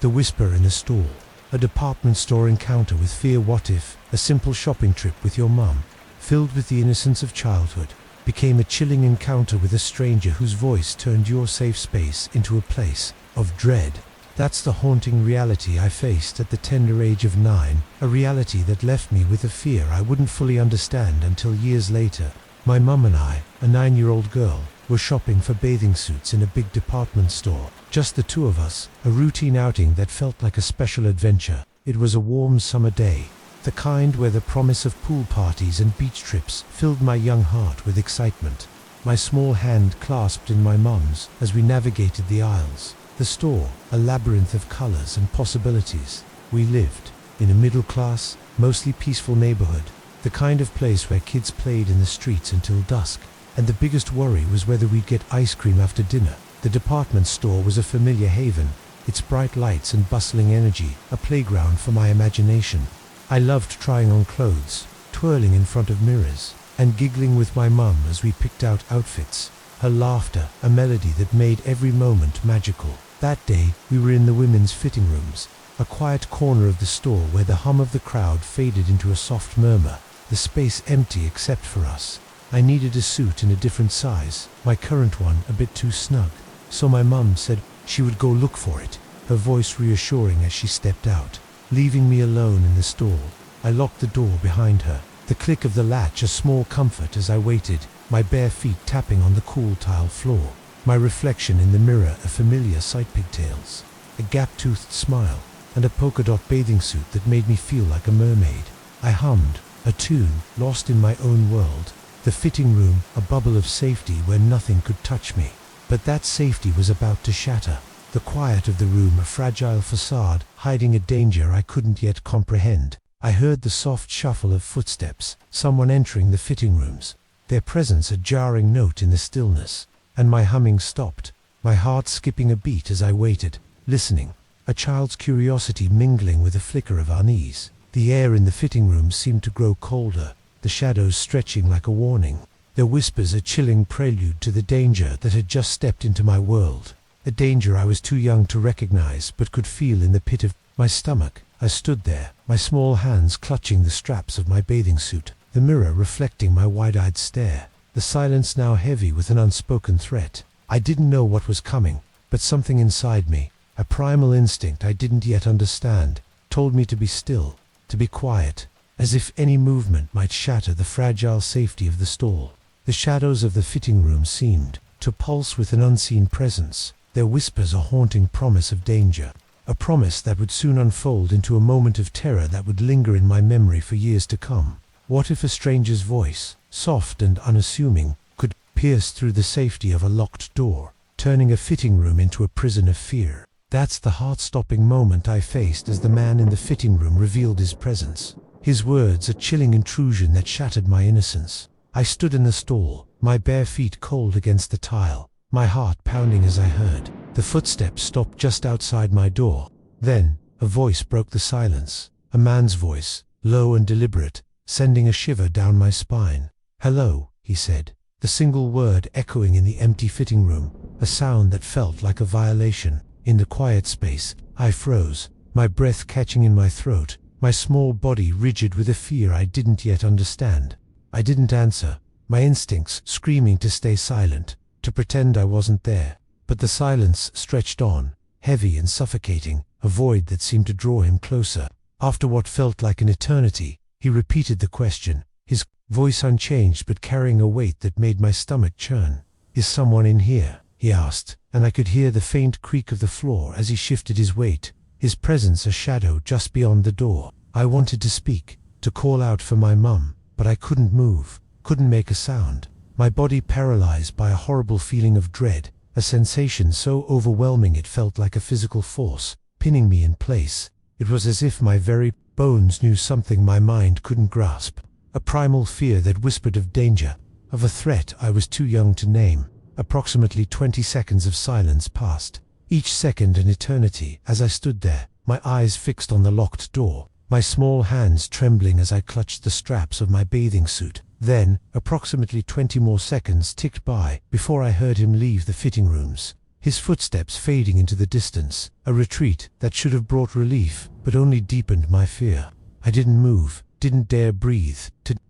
Speaker 1: The whisper in a stall, a department store encounter with fear. What if a simple shopping trip with your mum, filled with the innocence of childhood, became a chilling encounter with a stranger whose voice turned your safe space into a place of dread? That's the haunting reality I faced at the tender age of 9, a reality that left me with a fear I wouldn't fully understand until years later. My mum and I, a 9-year-old girl, were shopping for bathing suits in a big department store. Just the two of us, a routine outing that felt like a special adventure. It was a warm summer day, the kind where the promise of pool parties and beach trips filled my young heart with excitement. My small hand clasped in my mum's as we navigated the aisles. The store, a labyrinth of colors and possibilities. We lived in a middle-class, mostly peaceful neighborhood, the kind of place where kids played in the streets until dusk, and the biggest worry was whether we'd get ice cream after dinner. The department store was a familiar haven, its bright lights and bustling energy a playground for my imagination. I loved trying on clothes, twirling in front of mirrors, and giggling with my mum as we picked out outfits, her laughter a melody that made every moment magical. That day, we were in the women's fitting rooms, a quiet corner of the store where the hum of the crowd faded into a soft murmur, the space empty except for us. I needed a suit in a different size, my current one a bit too snug, so my mum said she would go look for it, her voice reassuring as she stepped out. Leaving me alone in the store, I locked the door behind her, the click of the latch a small comfort as I waited, my bare feet tapping on the cool tile floor, my reflection in the mirror a familiar sight. Pigtails, a gap-toothed smile, and a polka dot bathing suit that made me feel like a mermaid. I hummed a tune, lost in my own world. The fitting room, a bubble of safety where nothing could touch me. But that safety was about to shatter. The quiet of the room a fragile facade, hiding a danger I couldn't yet comprehend. I heard the soft shuffle of footsteps, someone entering the fitting rooms, their presence a jarring note in the stillness, and my humming stopped, my heart skipping a beat as I waited, listening, a child's curiosity mingling with a flicker of unease. The air in the fitting room seemed to grow colder, the shadows stretching like a warning, their whispers a chilling prelude to the danger that had just stepped into my world, a danger I was too young to recognize but could feel in the pit of my stomach. I stood there, my small hands clutching the straps of my bathing suit, the mirror reflecting my wide-eyed stare, the silence now heavy with an unspoken threat. I didn't know what was coming, but something inside me, a primal instinct I didn't yet understand, told me to be still, to be quiet, as if any movement might shatter the fragile safety of the stall. The shadows of the fitting room seemed to pulse with an unseen presence, their whispers a haunting promise of danger, a promise that would soon unfold into a moment of terror that would linger in my memory for years to come. What if a stranger's voice, soft and unassuming, could pierce through the safety of a locked door, turning a fitting room into a prison of fear? That's the heart-stopping moment I faced as the man in the fitting room revealed his presence. His words a chilling intrusion that shattered my innocence. I stood in the stall, my bare feet cold against the tile, my heart pounding as I heard. The footsteps stopped just outside my door. Then, a voice broke the silence. A man's voice, low and deliberate, sending a shiver down my spine. "Hello," he said, the single word echoing in the empty fitting room, a sound that felt like a violation. In the quiet space, I froze, my breath catching in my throat, my small body rigid with a fear I didn't yet understand. I didn't answer, my instincts screaming to stay silent, to pretend I wasn't there. But the silence stretched on, heavy and suffocating, a void that seemed to draw him closer. After what felt like an eternity, he repeated the question, his voice unchanged but carrying a weight that made my stomach churn. "Is someone in here?" he asked, and I could hear the faint creak of the floor as he shifted his weight, his presence a shadow just beyond the door. I wanted to speak, to call out for my mum, but I couldn't move, couldn't make a sound. My body paralyzed by a horrible feeling of dread, a sensation so overwhelming it felt like a physical force, pinning me in place. It was as if my very bones knew something my mind couldn't grasp. A primal fear that whispered of danger, of a threat I was too young to name. Approximately 20 seconds of silence passed, each second an eternity, as I stood there, my eyes fixed on the locked door, my small hands trembling as I clutched the straps of my bathing suit. Then, approximately 20 more seconds ticked by before I heard him leave the fitting rooms, his footsteps fading into the distance, a retreat that should have brought relief, but only deepened my fear. I didn't move, didn't dare breathe,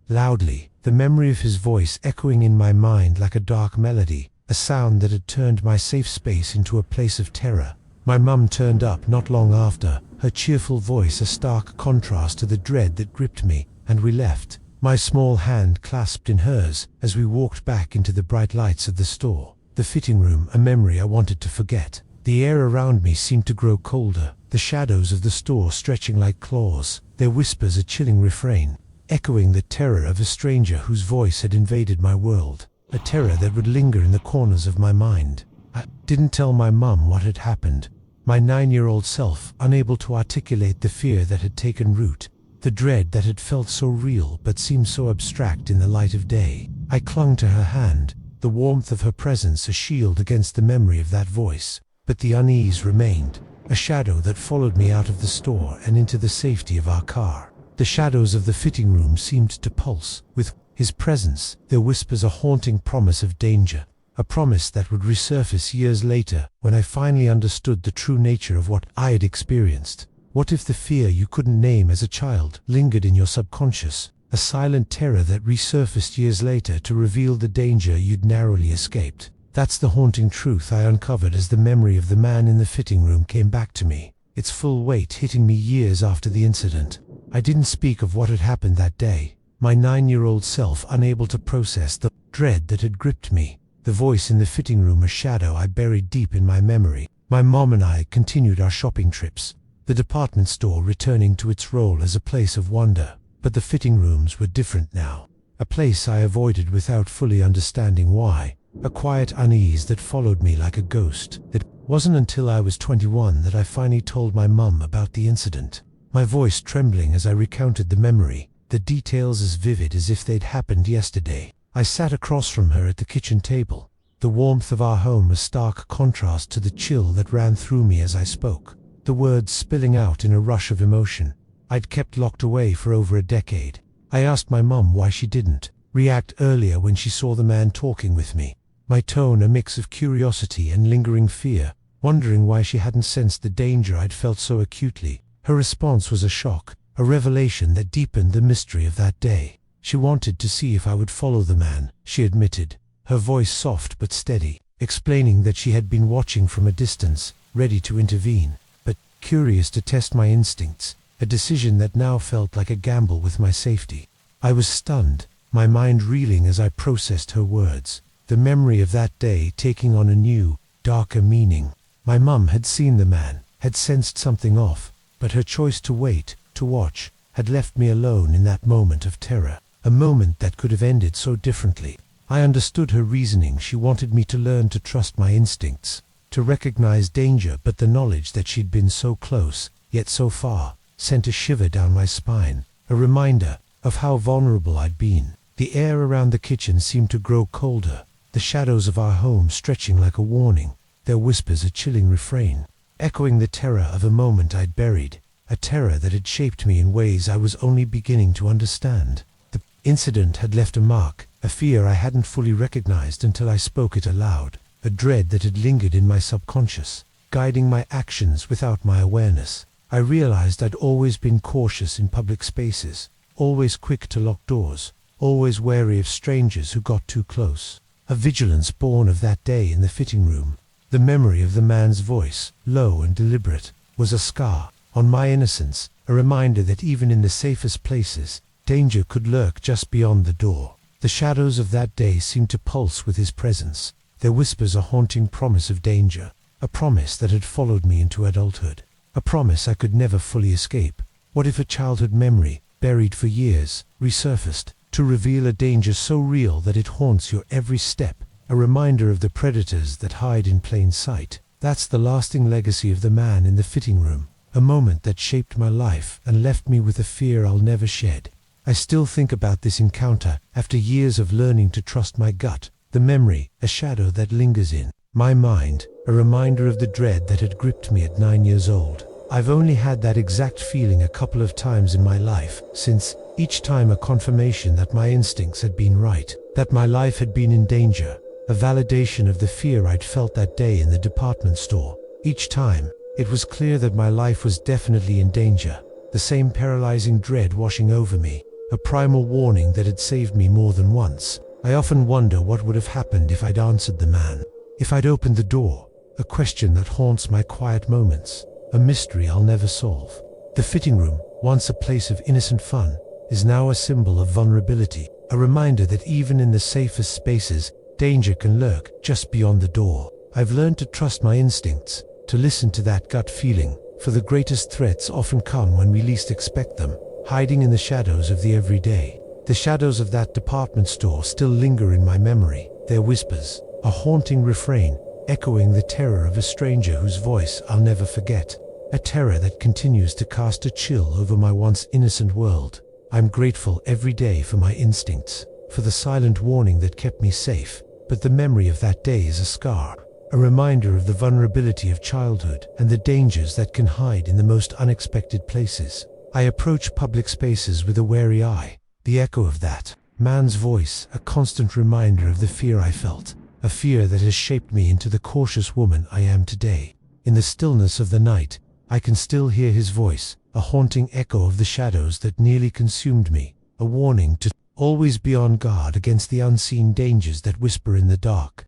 Speaker 1: loudly, the memory of his voice echoing in my mind like a dark melody, a sound that had turned my safe space into a place of terror. My mum turned up not long after, her cheerful voice a stark contrast to the dread that gripped me, and we left, my small hand clasped in hers, as we walked back into the bright lights of the store. The fitting room, a memory I wanted to forget. The air around me seemed to grow colder, the shadows of the store stretching like claws, their whispers a chilling refrain, echoing the terror of a stranger whose voice had invaded my world, a terror that would linger in the corners of my mind. I didn't tell my mum what had happened, my 9-year-old self unable to articulate the fear that had taken root, the dread that had felt so real but seemed so abstract in the light of day. I clung to her hand, the warmth of her presence a shield against the memory of that voice, but the unease remained, a shadow that followed me out of the store and into the safety of our car. The shadows of the fitting room seemed to pulse with his presence, their whispers a haunting promise of danger, a promise that would resurface years later when I finally understood the true nature of what I had experienced. What if the fear you couldn't name as a child lingered in your subconscious, a silent terror that resurfaced years later to reveal the danger you'd narrowly escaped? That's the haunting truth I uncovered as the memory of the man in the fitting room came back to me, its full weight hitting me years after the incident. I didn't speak of what had happened that day, my 9-year-old self unable to process the dread that had gripped me, the voice in the fitting room a shadow I buried deep in my memory. My mom and I continued our shopping trips, the department store returning to its role as a place of wonder, but the fitting rooms were different now, a place I avoided without fully understanding why, a quiet unease that followed me like a ghost. It wasn't until I was 21 that I finally told my mum about the incident, my voice trembling as I recounted the memory, the details as vivid as if they'd happened yesterday. I sat across from her at the kitchen table, the warmth of our home a stark contrast to the chill that ran through me as I spoke, the words spilling out in a rush of emotion I'd kept locked away for over a decade. I asked my mum why she didn't react earlier when she saw the man talking with me, my tone a mix of curiosity and lingering fear, wondering why she hadn't sensed the danger I'd felt so acutely. Her response was a shock, a revelation that deepened the mystery of that day. She wanted to see if I would follow the man, she admitted, her voice soft but steady, explaining that she had been watching from a distance, ready to intervene, but curious to test my instincts, a decision that now felt like a gamble with my safety. I was stunned, my mind reeling as I processed her words, the memory of that day taking on a new, darker meaning. My mum had seen the man, had sensed something off, but her choice to wait, to watch, had left me alone in that moment of terror, a moment that could have ended so differently. I understood her reasoning. She wanted me to learn to trust my instincts, to recognize danger, but the knowledge that she'd been so close, yet so far, sent a shiver down my spine, a reminder of how vulnerable I'd been. The air around the kitchen seemed to grow colder, the shadows of our home stretching like a warning, their whispers a chilling refrain, echoing the terror of a moment I'd buried, a terror that had shaped me in ways I was only beginning to understand. The incident had left a mark, a fear I hadn't fully recognized until I spoke it aloud, a dread that had lingered in my subconscious, guiding my actions without my awareness. I realized I'd always been cautious in public spaces, always quick to lock doors, always wary of strangers who got too close. A vigilance born of that day in the fitting room. The memory of the man's voice, low and deliberate, was a scar on my innocence, a reminder that even in the safest places, danger could lurk just beyond the door. The shadows of that day seemed to pulse with his presence, their whispers a haunting promise of danger, a promise that had followed me into adulthood, a promise I could never fully escape. What if a childhood memory, buried for years, resurfaced, to reveal a danger so real that it haunts your every step, a reminder of the predators that hide in plain sight? That's the lasting legacy of the man in the fitting room, a moment that shaped my life and left me with a fear I'll never shed. I still think about this encounter after years of learning to trust my gut, the memory, a shadow that lingers in my mind, a reminder of the dread that had gripped me at 9 years old. I've only had that exact feeling a couple of times in my life since, each time a confirmation that my instincts had been right, that my life had been in danger, a validation of the fear I'd felt that day in the department store. Each time, it was clear that my life was definitely in danger, the same paralyzing dread washing over me, a primal warning that had saved me more than once. I often wonder what would have happened if I'd answered the man, if I'd opened the door, a question that haunts my quiet moments, a mystery I'll never solve. The fitting room, once a place of innocent fun, is now a symbol of vulnerability, a reminder that even in the safest spaces, danger can lurk just beyond the door. I've learned to trust my instincts, to listen to that gut feeling, for the greatest threats often come when we least expect them, hiding in the shadows of the everyday. The shadows of that department store still linger in my memory, their whispers, a haunting refrain, echoing the terror of a stranger whose voice I'll never forget, a terror that continues to cast a chill over my once innocent world. I'm grateful every day for my instincts, for the silent warning that kept me safe, but the memory of that day is a scar, a reminder of the vulnerability of childhood and the dangers that can hide in the most unexpected places. I approach public spaces with a wary eye, the echo of that man's voice, a constant reminder of the fear I felt, a fear that has shaped me into the cautious woman I am today. In the stillness of the night, I can still hear his voice, a haunting echo of the shadows that nearly consumed me, a warning to always be on guard against the unseen dangers that whisper in the dark.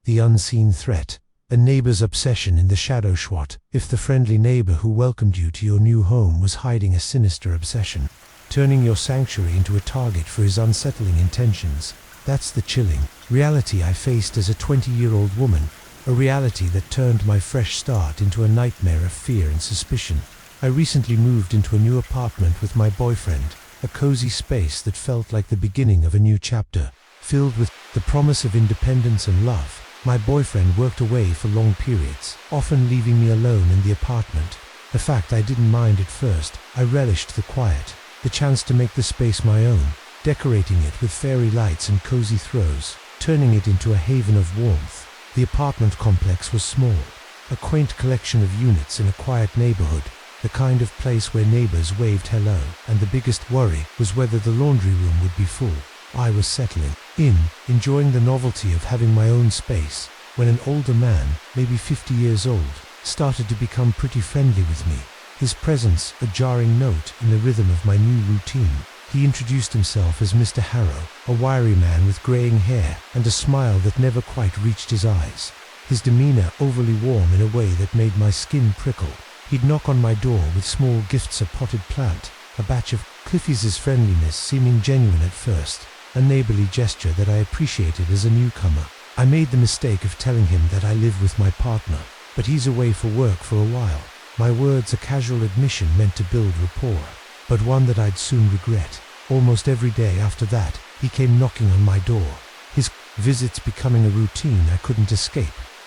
Speaker 1: The unseen threat, a neighbor's obsession in the shadow. What if the friendly neighbor who welcomed you to your new home was hiding a sinister obsession, turning your sanctuary into a target for his unsettling intentions? That's the chilling reality I faced as a 20-year-old woman, a reality that turned my fresh start into a nightmare of fear and suspicion. I recently moved into a new apartment with my boyfriend, a cozy space that felt like the beginning of a new chapter, filled with the promise of independence and love. My boyfriend worked away for long periods, often leaving me alone in the apartment. A fact I didn't mind at first. I relished the quiet, the chance to make the space my own, decorating it with fairy lights and cozy throws, turning it into a haven of warmth. The apartment complex was small, a quaint collection of units in a quiet neighborhood, the kind of place where neighbors waved hello, and the biggest worry was whether the laundry room would be full. I was settling in, enjoying the novelty of having my own space, when an older man, maybe 50 years old, started to become pretty friendly with me. His presence, a jarring note in the rhythm of my new routine. He introduced himself as Mr. Harrow, a wiry man with graying hair and a smile that never quite reached his eyes. His demeanor overly warm in a way that made my skin prickle. He'd knock on my door with small gifts, a potted plant, a batch of Cliffy's friendliness seeming genuine at first, a neighborly gesture that I appreciated as a newcomer. I made the mistake of telling him that I live with my partner, but he's away for work for a while. My words, a casual admission meant to build rapport, but one that I'd soon regret. Almost every day after that, he came knocking on my door, his visits becoming a routine I couldn't escape,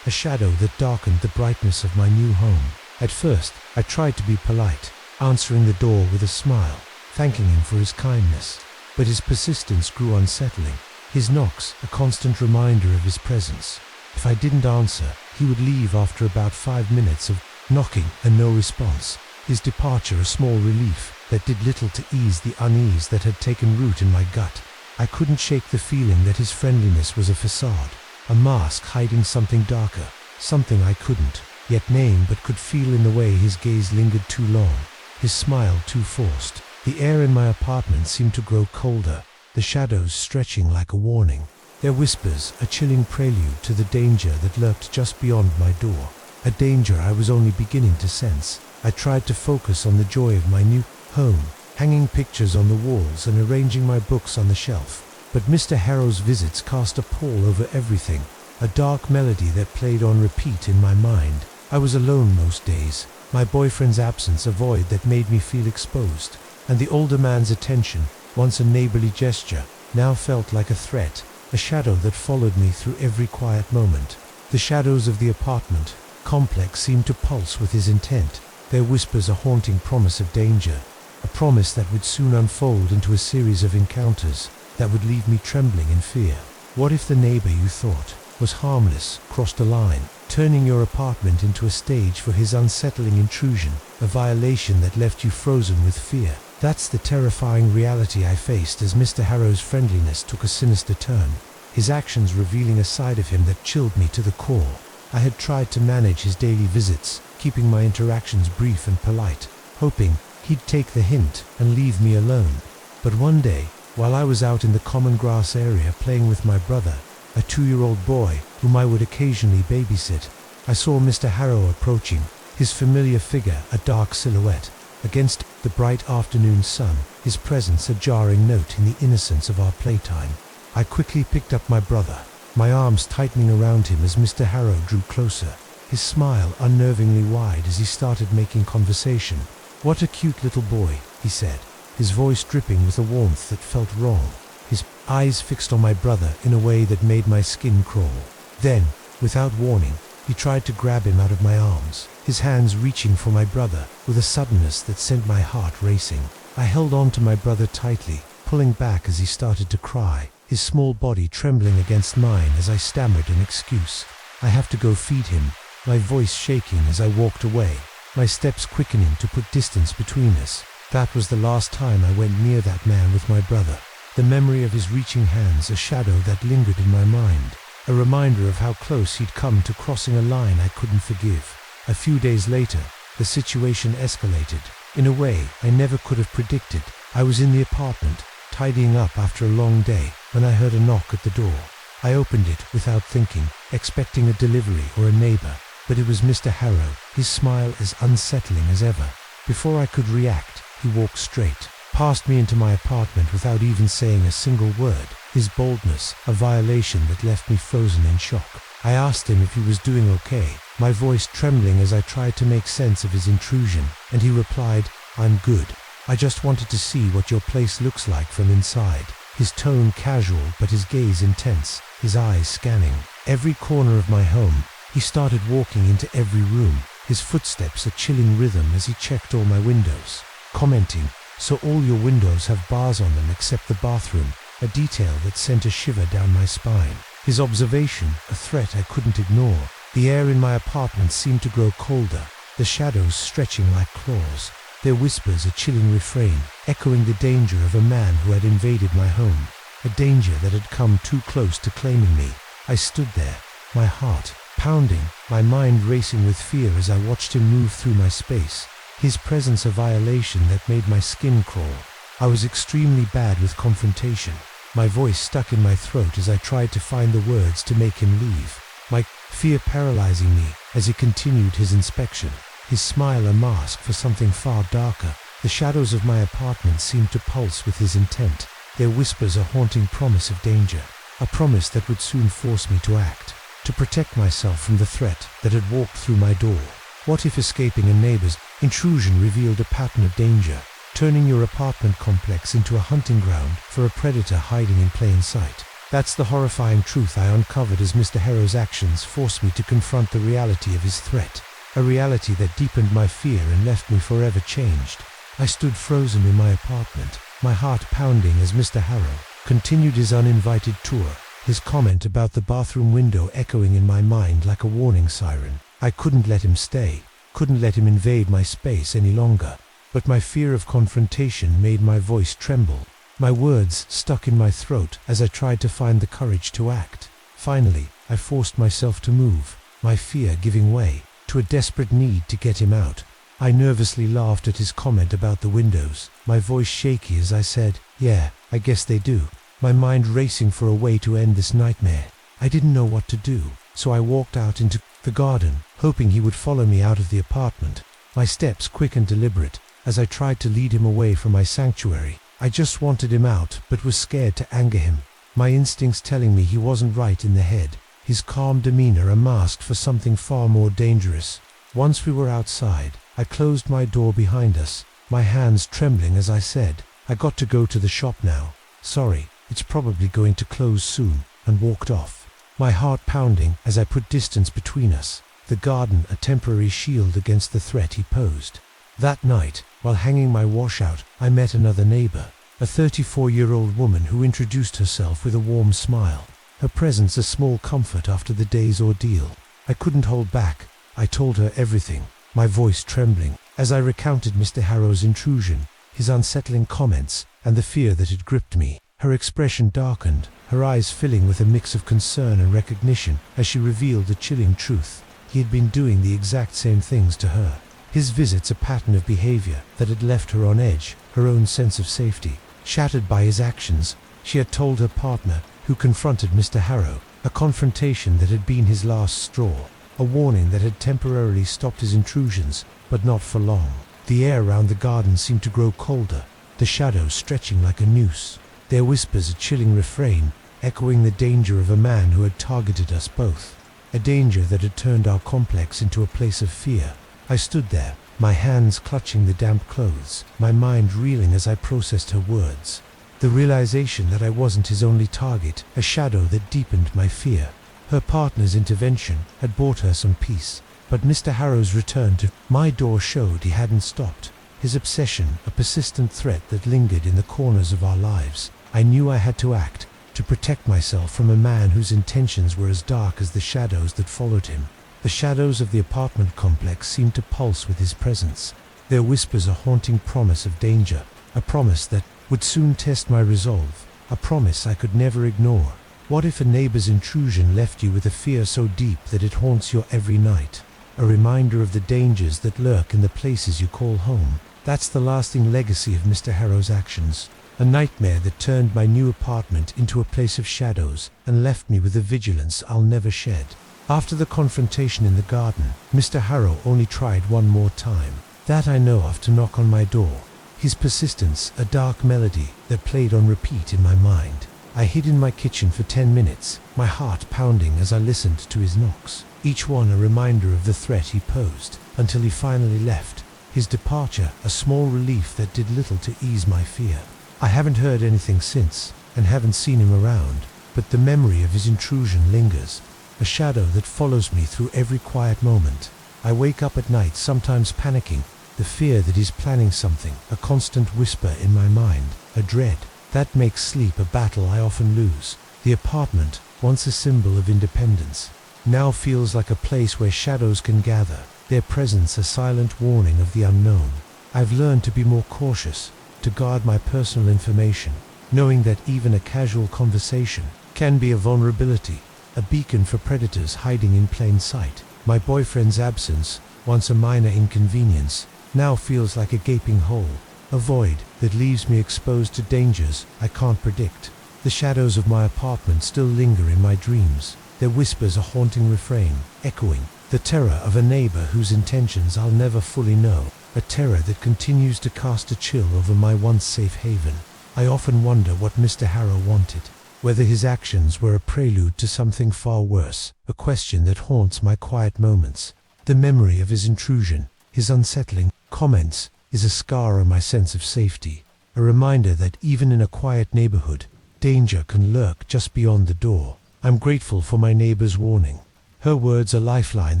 Speaker 1: a shadow that darkened the brightness of my new home. At first, I tried to be polite, answering the door with a smile, thanking him for his kindness. But his persistence grew unsettling. His knocks, a constant reminder of his presence. If I didn't answer, he would leave after about 5 minutes of knocking and no response. His departure a small relief that did little to ease the unease that had taken root in my gut. I couldn't shake the feeling that his friendliness was a facade, a mask hiding something darker, something I couldn't yet name but could feel in the way his gaze lingered too long, his smile too forced. The air in my apartment seemed to grow colder, the shadows stretching like a warning, their whispers a chilling prelude to the danger that lurked just beyond my door, a danger I was only beginning to sense. I tried to focus on the joy of my new home, hanging pictures on the walls and arranging my books on the shelf. But Mr. Harrow's visits cast a pall over everything, a dark melody that played on repeat in my mind. I was alone most days, my boyfriend's absence a void that made me feel exposed, and the older man's attention, once a neighborly gesture, now felt like a threat, a shadow that followed me through every quiet moment. The shadows of the apartment complex seemed to pulse with his intent, their whispers a haunting promise of danger, a promise that would soon unfold into a series of encounters that would leave me trembling in fear. What if the neighbor you thought was harmless crossed a line, turning your apartment into a stage for his unsettling intrusion, a violation that left you frozen with fear? That's the terrifying reality I faced as Mr. Harrow's friendliness took a sinister turn, his actions revealing a side of him that chilled me to the core. I had tried to manage his daily visits, keeping my interactions brief and polite, hoping he'd take the hint and leave me alone. But one day, while I was out in the common grass area playing with my brother, a 2-year-old boy whom I would occasionally babysit, I saw Mr. Harrow approaching, his familiar figure a dark silhouette against the bright afternoon sun, his presence a jarring note in the innocence of our playtime. I quickly picked up my brother, my arms tightening around him as Mr. Harrow drew closer, his smile unnervingly wide as he started making conversation. "What a cute little boy," he said, his voice dripping with a warmth that felt wrong, his eyes fixed on my brother in a way that made my skin crawl. Then, without warning, he tried to grab him out of my arms, his hands reaching for my brother with a suddenness that sent my heart racing. I held on to my brother tightly, pulling back as he started to cry, his small body trembling against mine as I stammered an excuse. "I have to go feed him," my voice shaking as I walked away, my steps quickening to put distance between us. That was the last time I went near that man with my brother. The memory of his reaching hands a shadow that lingered in my mind, a reminder of how close he'd come to crossing a line I couldn't forgive. A few days later, the situation escalated, in a way I never could have predicted. I was in the apartment, tidying up after a long day, when I heard a knock at the door. I opened it without thinking, expecting a delivery or a neighbor, but it was Mr. Harrow, his smile as unsettling as ever. Before I could react, he walked straight past me into my apartment without even saying a single word, his boldness a violation that left me frozen in shock. I asked him if he was doing okay, my voice trembling as I tried to make sense of his intrusion, and he replied, "I'm good. I just wanted to see what your place looks like from inside." His tone casual but his gaze intense, his eyes scanning every corner of my home. He started walking into every room, his footsteps a chilling rhythm as he checked all my windows, commenting, "So all your windows have bars on them except the bathroom," a detail that sent a shiver down my spine. His observation, a threat I couldn't ignore. The air in my apartment seemed to grow colder, the shadows stretching like claws, their whispers a chilling refrain, echoing the danger of a man who had invaded my home, a danger that had come too close to claiming me. I stood there, my heart pounding, my mind racing with fear as I watched him move through my space, his presence a violation that made my skin crawl. I was extremely bad with confrontation, my voice stuck in my throat as I tried to find the words to make him leave, my fear paralyzing me as he continued his inspection, his smile a mask for something far darker. The shadows of my apartment seemed to pulse with his intent, their whispers a haunting promise of danger, a promise that would soon force me to act, to protect myself from the threat that had walked through my door. What if escaping a neighbor's intrusion revealed a pattern of danger, turning your apartment complex into a hunting ground for a predator hiding in plain sight? That's the horrifying truth I uncovered as Mr. Harrow's actions forced me to confront the reality of his threat, a reality that deepened my fear and left me forever changed. I stood frozen in my apartment, my heart pounding as Mr. Harrow continued his uninvited tour, his comment about the bathroom window echoing in my mind like a warning siren. I couldn't let him stay, couldn't let him invade my space any longer, but my fear of confrontation made my voice tremble. My words stuck in my throat as I tried to find the courage to act. Finally, I forced myself to move, my fear giving way to a desperate need to get him out. I nervously laughed at his comment about the windows, my voice shaky as I said, "Yeah, I guess they do," my mind racing for a way to end this nightmare. I didn't know what to do, so I walked out into the garden, hoping he would follow me out of the apartment. My steps quick and deliberate, as I tried to lead him away from my sanctuary. I just wanted him out, but was scared to anger him, my instincts telling me he wasn't right in the head, his calm demeanor a mask for something far more dangerous. Once we were outside, I closed my door behind us, my hands trembling as I said, "I got to go to the shop now. Sorry, it's probably going to close soon," and walked off, my heart pounding as I put distance between us, the garden a temporary shield against the threat he posed. That night, while hanging my washout, I met another neighbor, a 34-year-old woman who introduced herself with a warm smile, her presence a small comfort after the day's ordeal. I couldn't hold back. I told her everything, my voice trembling, as I recounted Mr. Harrow's intrusion, his unsettling comments, and the fear that had gripped me. Her expression darkened, her eyes filling with a mix of concern and recognition as she revealed the chilling truth. He had been doing the exact same things to her. His visits a pattern of behavior that had left her on edge, her own sense of safety shattered by his actions. She had told her partner, who confronted Mr. Harrow, a confrontation that had been his last straw, a warning that had temporarily stopped his intrusions, but not for long. The air around the garden seemed to grow colder, the shadows stretching like a noose, their whispers a chilling refrain, echoing the danger of a man who had targeted us both, a danger that had turned our complex into a place of fear. I stood there, my hands clutching the damp clothes, my mind reeling as I processed her words. The realization that I wasn't his only target, a shadow that deepened my fear. Her partner's intervention had brought her some peace, but Mr. Harrow's return to my door showed he hadn't stopped. His obsession, a persistent threat that lingered in the corners of our lives. I knew I had to act, to protect myself from a man whose intentions were as dark as the shadows that followed him. The shadows of the apartment complex seemed to pulse with his presence, their whispers a haunting promise of danger, a promise that would soon test my resolve, a promise I could never ignore. What if a neighbor's intrusion left you with a fear so deep that it haunts you every night? A reminder of the dangers that lurk in the places you call home. That's the lasting legacy of Mr. Harrow's actions, a nightmare that turned my new apartment into a place of shadows and left me with a vigilance I'll never shed. After the confrontation in the garden, Mr. Harrow only tried one more time, that I know of, to knock on my door. His persistence, a dark melody that played on repeat in my mind. I hid in my kitchen for 10 minutes, my heart pounding as I listened to his knocks, each one a reminder of the threat he posed, until he finally left, his departure a small relief that did little to ease my fear. I haven't heard anything since, and haven't seen him around, but the memory of his intrusion lingers, a shadow that follows me through every quiet moment. I wake up at night sometimes panicking, the fear that he's planning something, a constant whisper in my mind, a dread that makes sleep a battle I often lose. The apartment, once a symbol of independence, now feels like a place where shadows can gather, their presence a silent warning of the unknown. I've learned to be more cautious, to guard my personal information, knowing that even a casual conversation can be a vulnerability, a beacon for predators hiding in plain sight. My boyfriend's absence, once a minor inconvenience, now feels like a gaping hole, a void that leaves me exposed to dangers I can't predict. The shadows of my apartment still linger in my dreams, their whispers a haunting refrain, echoing the terror of a neighbor whose intentions I'll never fully know, a terror that continues to cast a chill over my once safe haven. I often wonder what Mr. Harrow wanted, whether his actions were a prelude to something far worse, a question that haunts my quiet moments. The memory of his intrusion, his unsettling comments, is a scar on my sense of safety, a reminder that even in a quiet neighborhood, Danger can lurk just beyond the door. I'm grateful for my neighbor's warning. Her words are a lifeline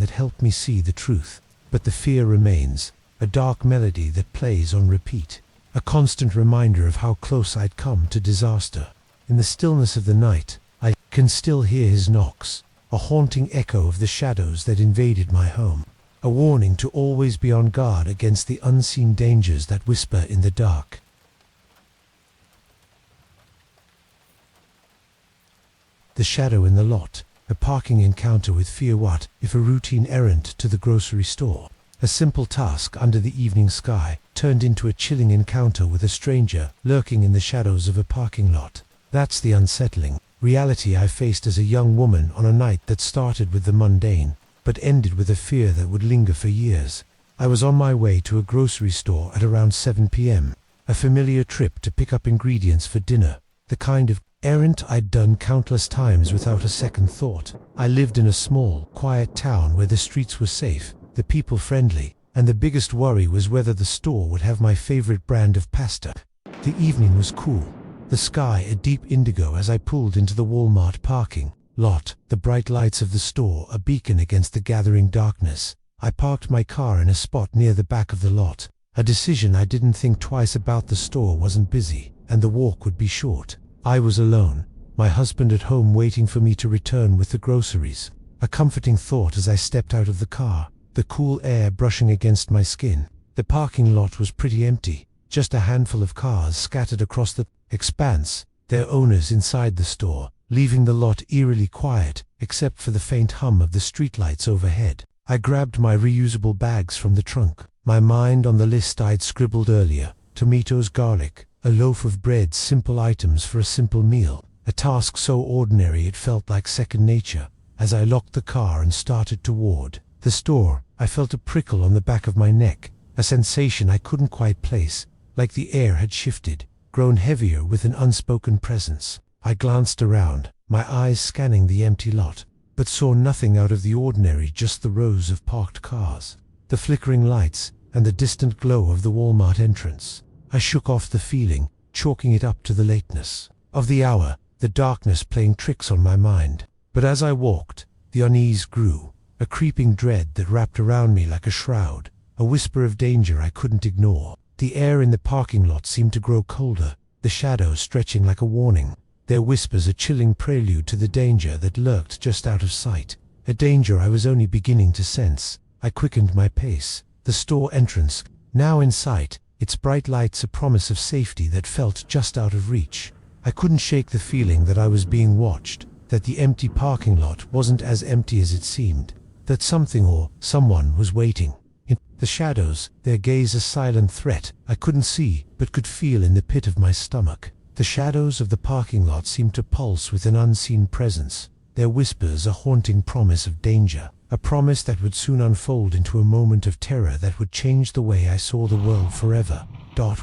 Speaker 1: that helped me see the truth. But the fear remains, a dark melody that plays on repeat, a constant reminder of how close I'd come to disaster. In the stillness of the night, I can still hear his knocks, a haunting echo of the shadows that invaded my home, a warning to always be on guard against the unseen dangers that whisper in the dark. The shadow in the lot, a parking encounter with fear. What if a routine errand to the grocery store, a simple task under the evening sky, turned into a chilling encounter with a stranger lurking in the shadows of a parking lot? That's the unsettling reality I faced as a young woman on a night that started with the mundane, but ended with a fear that would linger for years. I was on my way to a grocery store at around 7 p.m., a familiar trip to pick up ingredients for dinner, the kind of errand I'd done countless times without a second thought. I lived in a small, quiet town where the streets were safe, the people friendly, and the biggest worry was whether the store would have my favorite brand of pasta. The evening was cool, the sky a deep indigo as I pulled into the Walmart parking lot, the bright lights of the store a beacon against the gathering darkness. I parked my car in a spot near the back of the lot, a decision I didn't think twice about. The store wasn't busy, and the walk would be short. I was alone, my husband at home waiting for me to return with the groceries. A comforting thought as I stepped out of the car, the cool air brushing against my skin. The parking lot was pretty empty, just a handful of cars scattered across the expanse, their owners inside the store, leaving the lot eerily quiet, except for the faint hum of the streetlights overhead. I grabbed my reusable bags from the trunk, my mind on the list I'd scribbled earlier: tomatoes, garlic, a loaf of bread, simple items for a simple meal, a task so ordinary it felt like second nature. As I locked the car and started toward the store, I felt a prickle on the back of my neck, a sensation I couldn't quite place, like the air had shifted, grown heavier with an unspoken presence. I glanced around, my eyes scanning the empty lot, but saw nothing out of the ordinary, just the rows of parked cars, the flickering lights, and the distant glow of the Walmart entrance. I shook off the feeling, chalking it up to the lateness of the hour, the darkness playing tricks on my mind. But as I walked, the unease grew, a creeping dread that wrapped around me like a shroud, a whisper of danger I couldn't ignore. The air in the parking lot seemed to grow colder, the shadows stretching like a warning, their whispers a chilling prelude to the danger that lurked just out of sight, a danger I was only beginning to sense. I quickened my pace, the store entrance, now in sight, its bright lights a promise of safety that felt just out of reach. I couldn't shake the feeling that I was being watched, that the empty parking lot wasn't as empty as it seemed, that something or someone was waiting. In the shadows, their gaze a silent threat I couldn't see but could feel in the pit of my stomach. The shadows of the parking lot seemed to pulse with an unseen presence, their whispers a haunting promise of danger, a promise that would soon unfold into a moment of terror that would change the way I saw the world forever.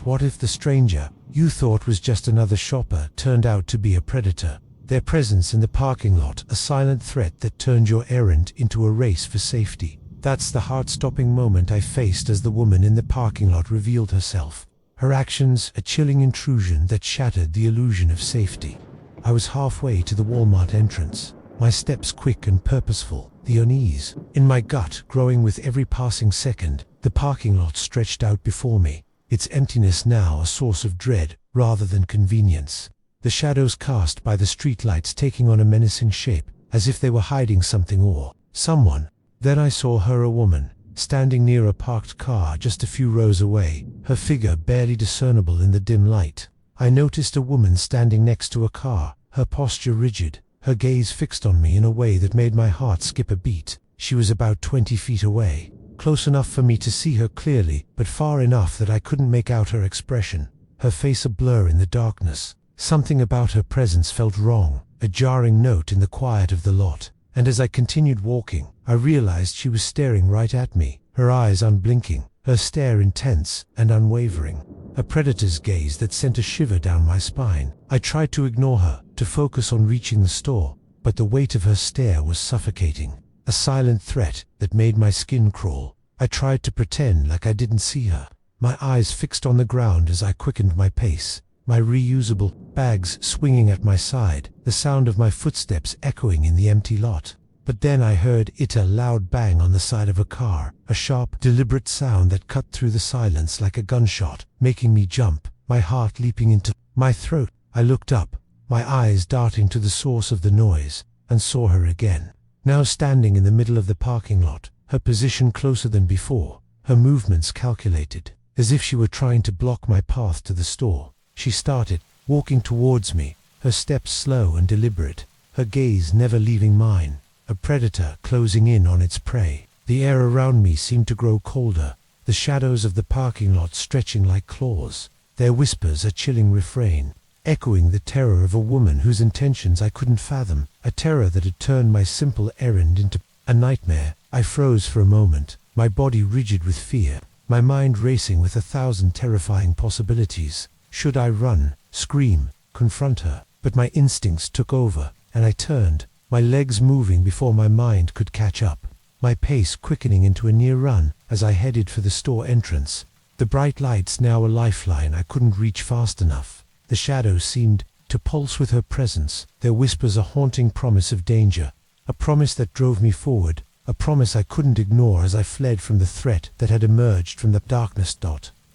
Speaker 1: What if the stranger you thought was just another shopper turned out to be a predator? Their presence in the parking lot, a silent threat that turned your errand into a race for safety. That's the heart-stopping moment I faced as the woman in the parking lot revealed herself. Her actions, a chilling intrusion that shattered the illusion of safety. I was halfway to the Walmart entrance, my steps quick and purposeful, the unease in my gut growing with every passing second. The parking lot stretched out before me, its emptiness now a source of dread rather than convenience. The shadows cast by the streetlights taking on a menacing shape, as if they were hiding something or someone. Then I saw her, a woman, standing near a parked car just a few rows away, her figure barely discernible in the dim light. I noticed a woman standing next to a car, her posture rigid, her gaze fixed on me in a way that made my heart skip a beat. She was about 20 feet away, close enough for me to see her clearly, but far enough that I couldn't make out her expression, her face a blur in the darkness. Something about her presence felt wrong, a jarring note in the quiet of the lot. And as I continued walking, I realized she was staring right at me, her eyes unblinking, her stare intense and unwavering. A predator's gaze that sent a shiver down my spine. I tried to ignore her, to focus on reaching the store, but the weight of her stare was suffocating, a silent threat that made my skin crawl. I tried to pretend like I didn't see her, my eyes fixed on the ground as I quickened my pace, my reusable bags swinging at my side, the sound of my footsteps echoing in the empty lot. But then I heard a loud bang on the side of a car, a sharp, deliberate sound that cut through the silence like a gunshot, making me jump, my heart leaping into my throat. I looked up, my eyes darting to the source of the noise, and saw her again. Now standing in the middle of the parking lot, her position closer than before, her movements calculated, as if she were trying to block my path to the store. She started walking towards me, her steps slow and deliberate, her gaze never leaving mine, a predator closing in on its prey. The air around me seemed to grow colder, the shadows of the parking lot stretching like claws, their whispers a chilling refrain, echoing the terror of a woman whose intentions I couldn't fathom, a terror that had turned my simple errand into a nightmare. I froze for a moment, my body rigid with fear, my mind racing with 1,000 terrifying possibilities. Should I run, scream, confront her? But my instincts took over, and I turned, my legs moving before my mind could catch up, my pace quickening into a near run as I headed for the store entrance. The bright lights now a lifeline I couldn't reach fast enough. The shadows seemed to pulse with her presence, their whispers a haunting promise of danger, a promise that drove me forward, a promise I couldn't ignore as I fled from the threat that had emerged from the darkness.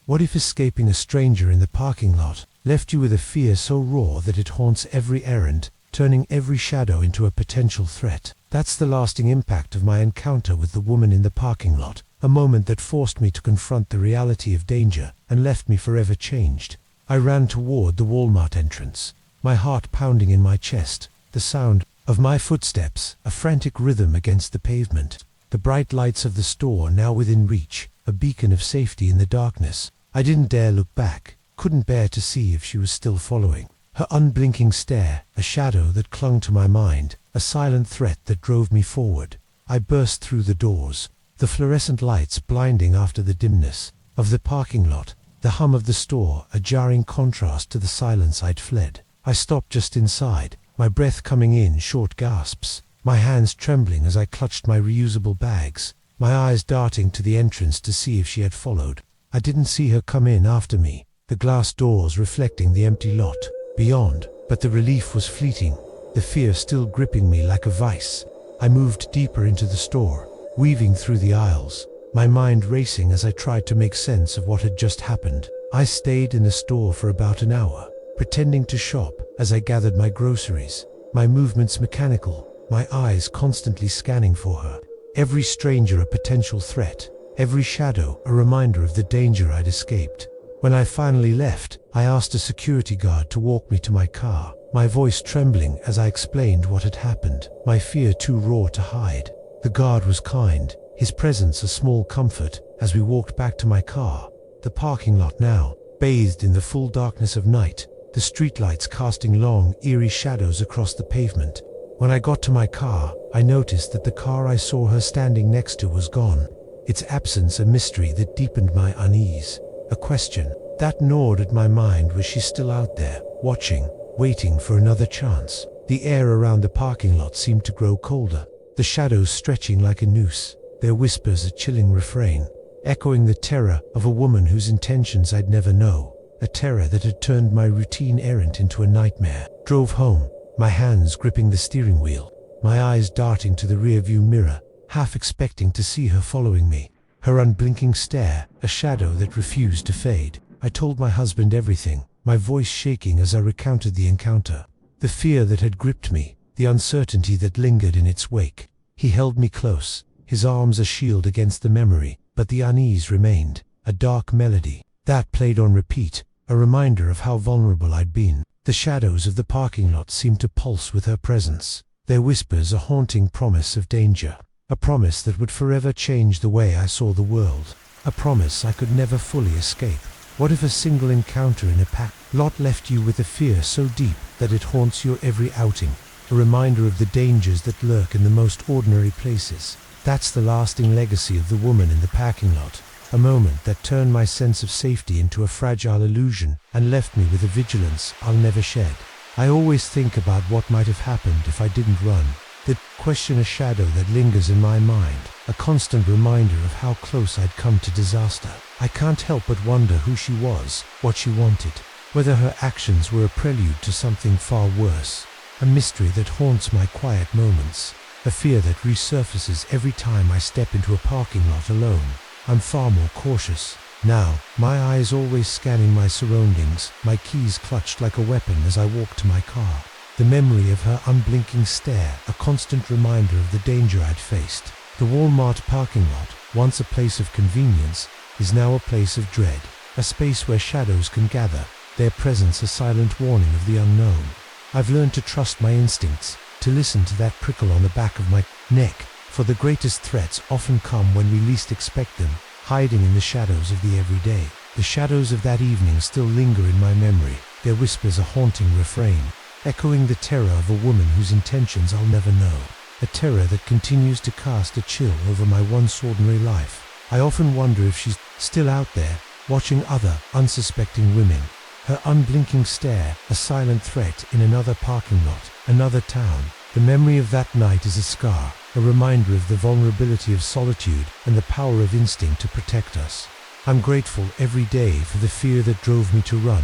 Speaker 1: What if escaping a stranger in the parking lot left you with a fear so raw that it haunts every errand, turning every shadow into a potential threat? That's the lasting impact of my encounter with the woman in the parking lot, a moment that forced me to confront the reality of danger and left me forever changed. I ran toward the Walmart entrance, my heart pounding in my chest, the sound of my footsteps a frantic rhythm against the pavement. The bright lights of the store now within reach, a beacon of safety in the darkness. I didn't dare look back, couldn't bear to see if she was still following. Her unblinking stare, a shadow that clung to my mind, a silent threat that drove me forward. I burst through the doors, the fluorescent lights blinding after the dimness of the parking lot, the hum of the store a jarring contrast to the silence I'd fled. I stopped just inside, my breath coming in short gasps, my hands trembling as I clutched my reusable bags, my eyes darting to the entrance to see if she had followed. I didn't see her come in after me, the glass doors reflecting the empty lot beyond, but the relief was fleeting, the fear still gripping me like a vice. I moved deeper into the store, weaving through the aisles, my mind racing as I tried to make sense of what had just happened. I stayed in the store for about an hour, pretending to shop as I gathered my groceries, my movements mechanical, my eyes constantly scanning for her. Every stranger a potential threat, every shadow a reminder of the danger I'd escaped. When I finally left, I asked a security guard to walk me to my car, my voice trembling as I explained what had happened, my fear too raw to hide. The guard was kind, his presence a small comfort as we walked back to my car. The parking lot now, bathed in the full darkness of night, the streetlights casting long, eerie shadows across the pavement. When I got to my car, I noticed that the car I saw her standing next to was gone, its absence a mystery that deepened my unease, a question that gnawed at my mind. Was she still out there, watching, waiting for another chance? The air around the parking lot seemed to grow colder, the shadows stretching like a noose, their whispers a chilling refrain, echoing the terror of a woman whose intentions I'd never know, a terror that had turned my routine errand into a nightmare. Drove home, my hands gripping the steering wheel, my eyes darting to the rearview mirror, half expecting to see her following me, her unblinking stare, a shadow that refused to fade. I told my husband everything, my voice shaking as I recounted the encounter, the fear that had gripped me, the uncertainty that lingered in its wake. He held me close, his arms a shield against the memory, but the unease remained, a dark melody that played on repeat, a reminder of how vulnerable I'd been. The shadows of the parking lot seemed to pulse with her presence, their whispers a haunting promise of danger, a promise that would forever change the way I saw the world, a promise I could never fully escape. What if a single encounter in a packed lot left you with a fear so deep that it haunts your every outing, a reminder of the dangers that lurk in the most ordinary places? That's the lasting legacy of the woman in the parking lot, a moment that turned my sense of safety into a fragile illusion and left me with a vigilance I'll never shed. I always think about what might have happened if I didn't run, the question a shadow that lingers in my mind, a constant reminder of how close I'd come to disaster. I can't help but wonder who she was, what she wanted, whether her actions were a prelude to something far worse, a mystery that haunts my quiet moments, a fear that resurfaces every time I step into a parking lot alone. I'm far more cautious now, my eyes always scanning my surroundings, my keys clutched like a weapon as I walk to my car. The memory of her unblinking stare, a constant reminder of the danger I'd faced. The Walmart parking lot, once a place of convenience, is now a place of dread, a space where shadows can gather, their presence a silent warning of the unknown. I've learned to trust my instincts, to listen to that prickle on the back of my neck, for the greatest threats often come when we least expect them, hiding in the shadows of the everyday. The shadows of that evening still linger in my memory, their whispers a haunting refrain, echoing the terror of a woman whose intentions I'll never know, a terror that continues to cast a chill over my once ordinary life. I often wonder if she's still out there, watching other, unsuspecting women. Her unblinking stare, a silent threat in another parking lot, another town. The memory of that night is a scar, a reminder of the vulnerability of solitude and the power of instinct to protect us. I'm grateful every day for the fear that drove me to run,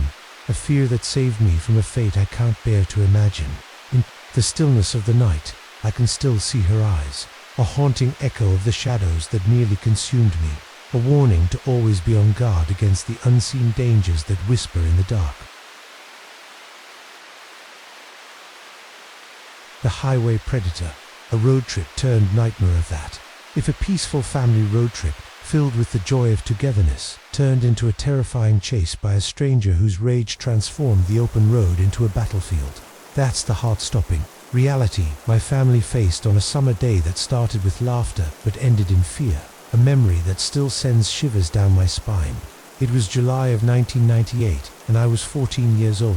Speaker 1: a fear that saved me from a fate I can't bear to imagine. In the stillness of the night, I can still see her eyes, a haunting echo of the shadows that nearly consumed me, a warning to always be on guard against the unseen dangers that whisper in the dark. The highway predator, a road trip turned nightmare of that. If a peaceful family road trip, filled with the joy of togetherness, turned into a terrifying chase by a stranger whose rage transformed the open road into a battlefield. That's the heart-stopping reality my family faced on a summer day that started with laughter but ended in fear, a memory that still sends shivers down my spine. It was July of 1998, and I was 14 years old,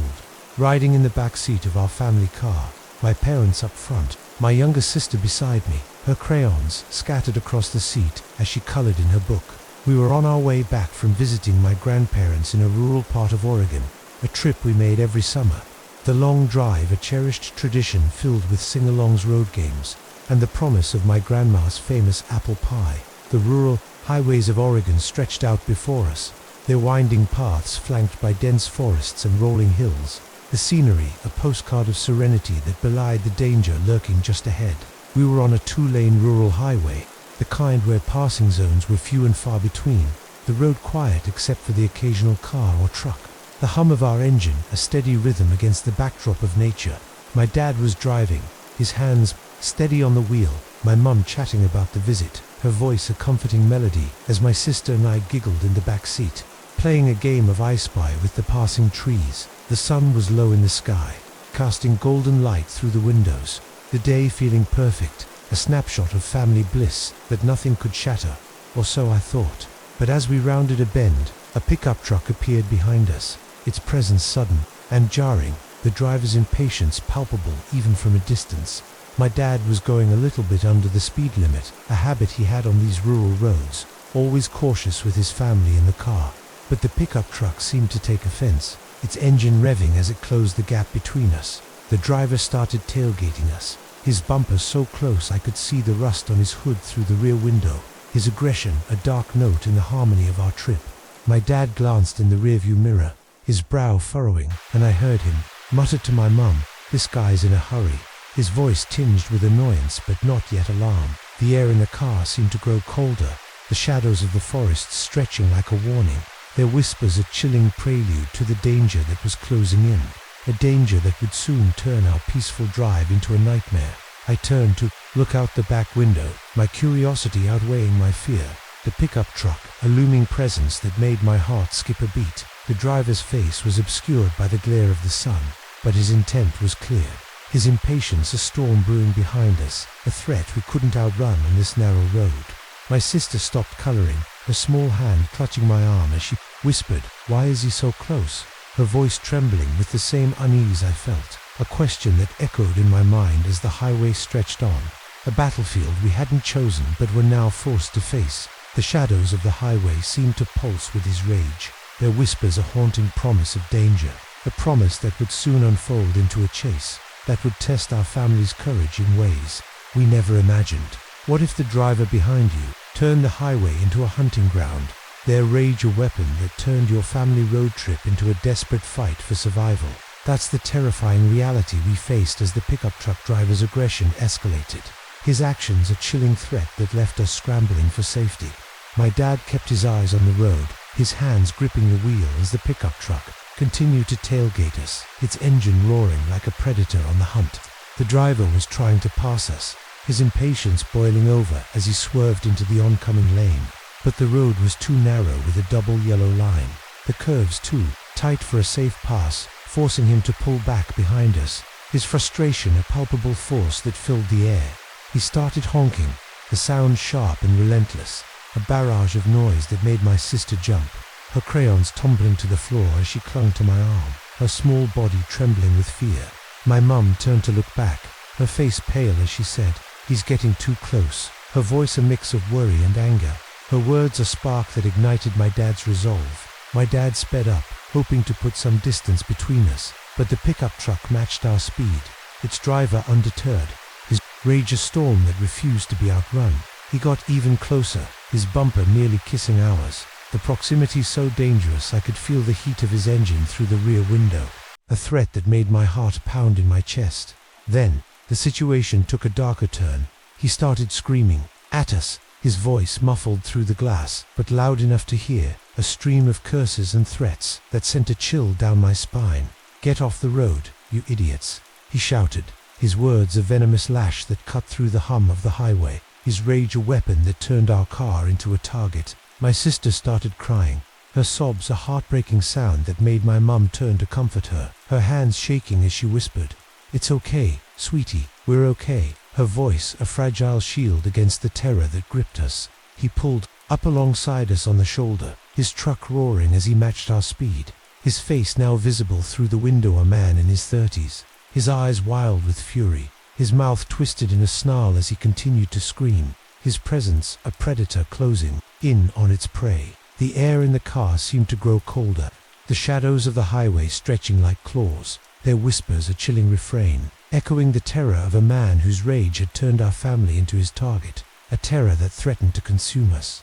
Speaker 1: riding in the back seat of our family car, my parents up front, my younger sister beside me, her crayons scattered across the seat as she colored in her book. We were on our way back from visiting my grandparents in a rural part of Oregon, a trip we made every summer. The long drive, a cherished tradition filled with sing-alongs, road games, and the promise of my grandma's famous apple pie. The rural highways of Oregon stretched out before us, their winding paths flanked by dense forests and rolling hills. The scenery, a postcard of serenity that belied the danger lurking just ahead. We were on a two-lane rural highway, the kind where passing zones were few and far between, the road quiet except for the occasional car or truck. The hum of our engine, a steady rhythm against the backdrop of nature. My dad was driving, his hands steady on the wheel, my mum chatting about the visit, her voice a comforting melody as my sister and I giggled in the back seat, playing a game of I Spy with the passing trees. The sun was low in the sky, casting golden light through the windows, the day feeling perfect, a snapshot of family bliss that nothing could shatter, or so I thought. But as we rounded a bend, a pickup truck appeared behind us, its presence sudden and jarring, the driver's impatience palpable even from a distance. My dad was going a little bit under the speed limit, a habit he had on these rural roads, always cautious with his family in the car. But the pickup truck seemed to take offense, its engine revving as it closed the gap between us. The driver started tailgating us, his bumper so close I could see the rust on his hood through the rear window, his aggression a dark note in the harmony of our trip. My dad glanced in the rearview mirror, his brow furrowing, and I heard him mutter to my mum, "This guy's in a hurry." His voice tinged with annoyance but not yet alarm. The air in the car seemed to grow colder, the shadows of the forest stretching like a warning, their whispers a chilling prelude to the danger that was closing in, a danger that would soon turn our peaceful drive into a nightmare. I turned to look out the back window, my curiosity outweighing my fear. The pickup truck, a looming presence that made my heart skip a beat. The driver's face was obscured by the glare of the sun, but his intent was clear. His impatience a storm brewing behind us, a threat we couldn't outrun on this narrow road. My sister stopped coloring, her small hand clutching my arm as she whispered, "Why is he so close?" Her voice trembling with the same unease I felt, a question that echoed in my mind as the highway stretched on. A battlefield we hadn't chosen but were now forced to face. The shadows of the highway seemed to pulse with his rage, their whispers a haunting promise of danger, a promise that would soon unfold into a chase, that would test our family's courage in ways we never imagined. What if the driver behind you turned the highway into a hunting ground, Their rage a weapon that turned your family road trip into a desperate fight for survival. That's the terrifying reality we faced as the pickup truck driver's aggression escalated. His actions a chilling threat that left us scrambling for safety. My dad kept his eyes on the road, his hands gripping the wheel as the pickup truck continued to tailgate us, its engine roaring like a predator on the hunt. The driver was trying to pass us, his impatience boiling over as he swerved into the oncoming lane. But the road was too narrow with a double yellow line. The curves too tight for a safe pass, forcing him to pull back behind us, his frustration a palpable force that filled the air. He started honking, the sound sharp and relentless, a barrage of noise that made my sister jump, her crayons tumbling to the floor as she clung to my arm, her small body trembling with fear. My mum turned to look back, her face pale as she said, "He's getting too close," her voice a mix of worry and anger, her words a spark that ignited my dad's resolve. My dad sped up, hoping to put some distance between us, but the pickup truck matched our speed, its driver undeterred, his rage a storm that refused to be outrun. He got even closer, his bumper nearly kissing ours, the proximity so dangerous I could feel the heat of his engine through the rear window, a threat that made my heart pound in my chest. Then, the situation took a darker turn. He started screaming at us, his voice muffled through the glass, but loud enough to hear, a stream of curses and threats that sent a chill down my spine. "Get off the road, you idiots," he shouted, his words a venomous lash that cut through the hum of the highway, his rage a weapon that turned our car into a target. My sister started crying, her sobs a heartbreaking sound that made my mum turn to comfort her, her hands shaking as she whispered, "It's okay, sweetie, we're okay," her voice a fragile shield against the terror that gripped us. He pulled up alongside us on the shoulder, his truck roaring as he matched our speed, his face now visible through the window, a man in his 30s, his eyes wild with fury, his mouth twisted in a snarl as he continued to scream, his presence a predator closing in on its prey. The air in the car seemed to grow colder, the shadows of the highway stretching like claws, their whispers a chilling refrain, echoing the terror of a man whose rage had turned our family into his target, a terror that threatened to consume us.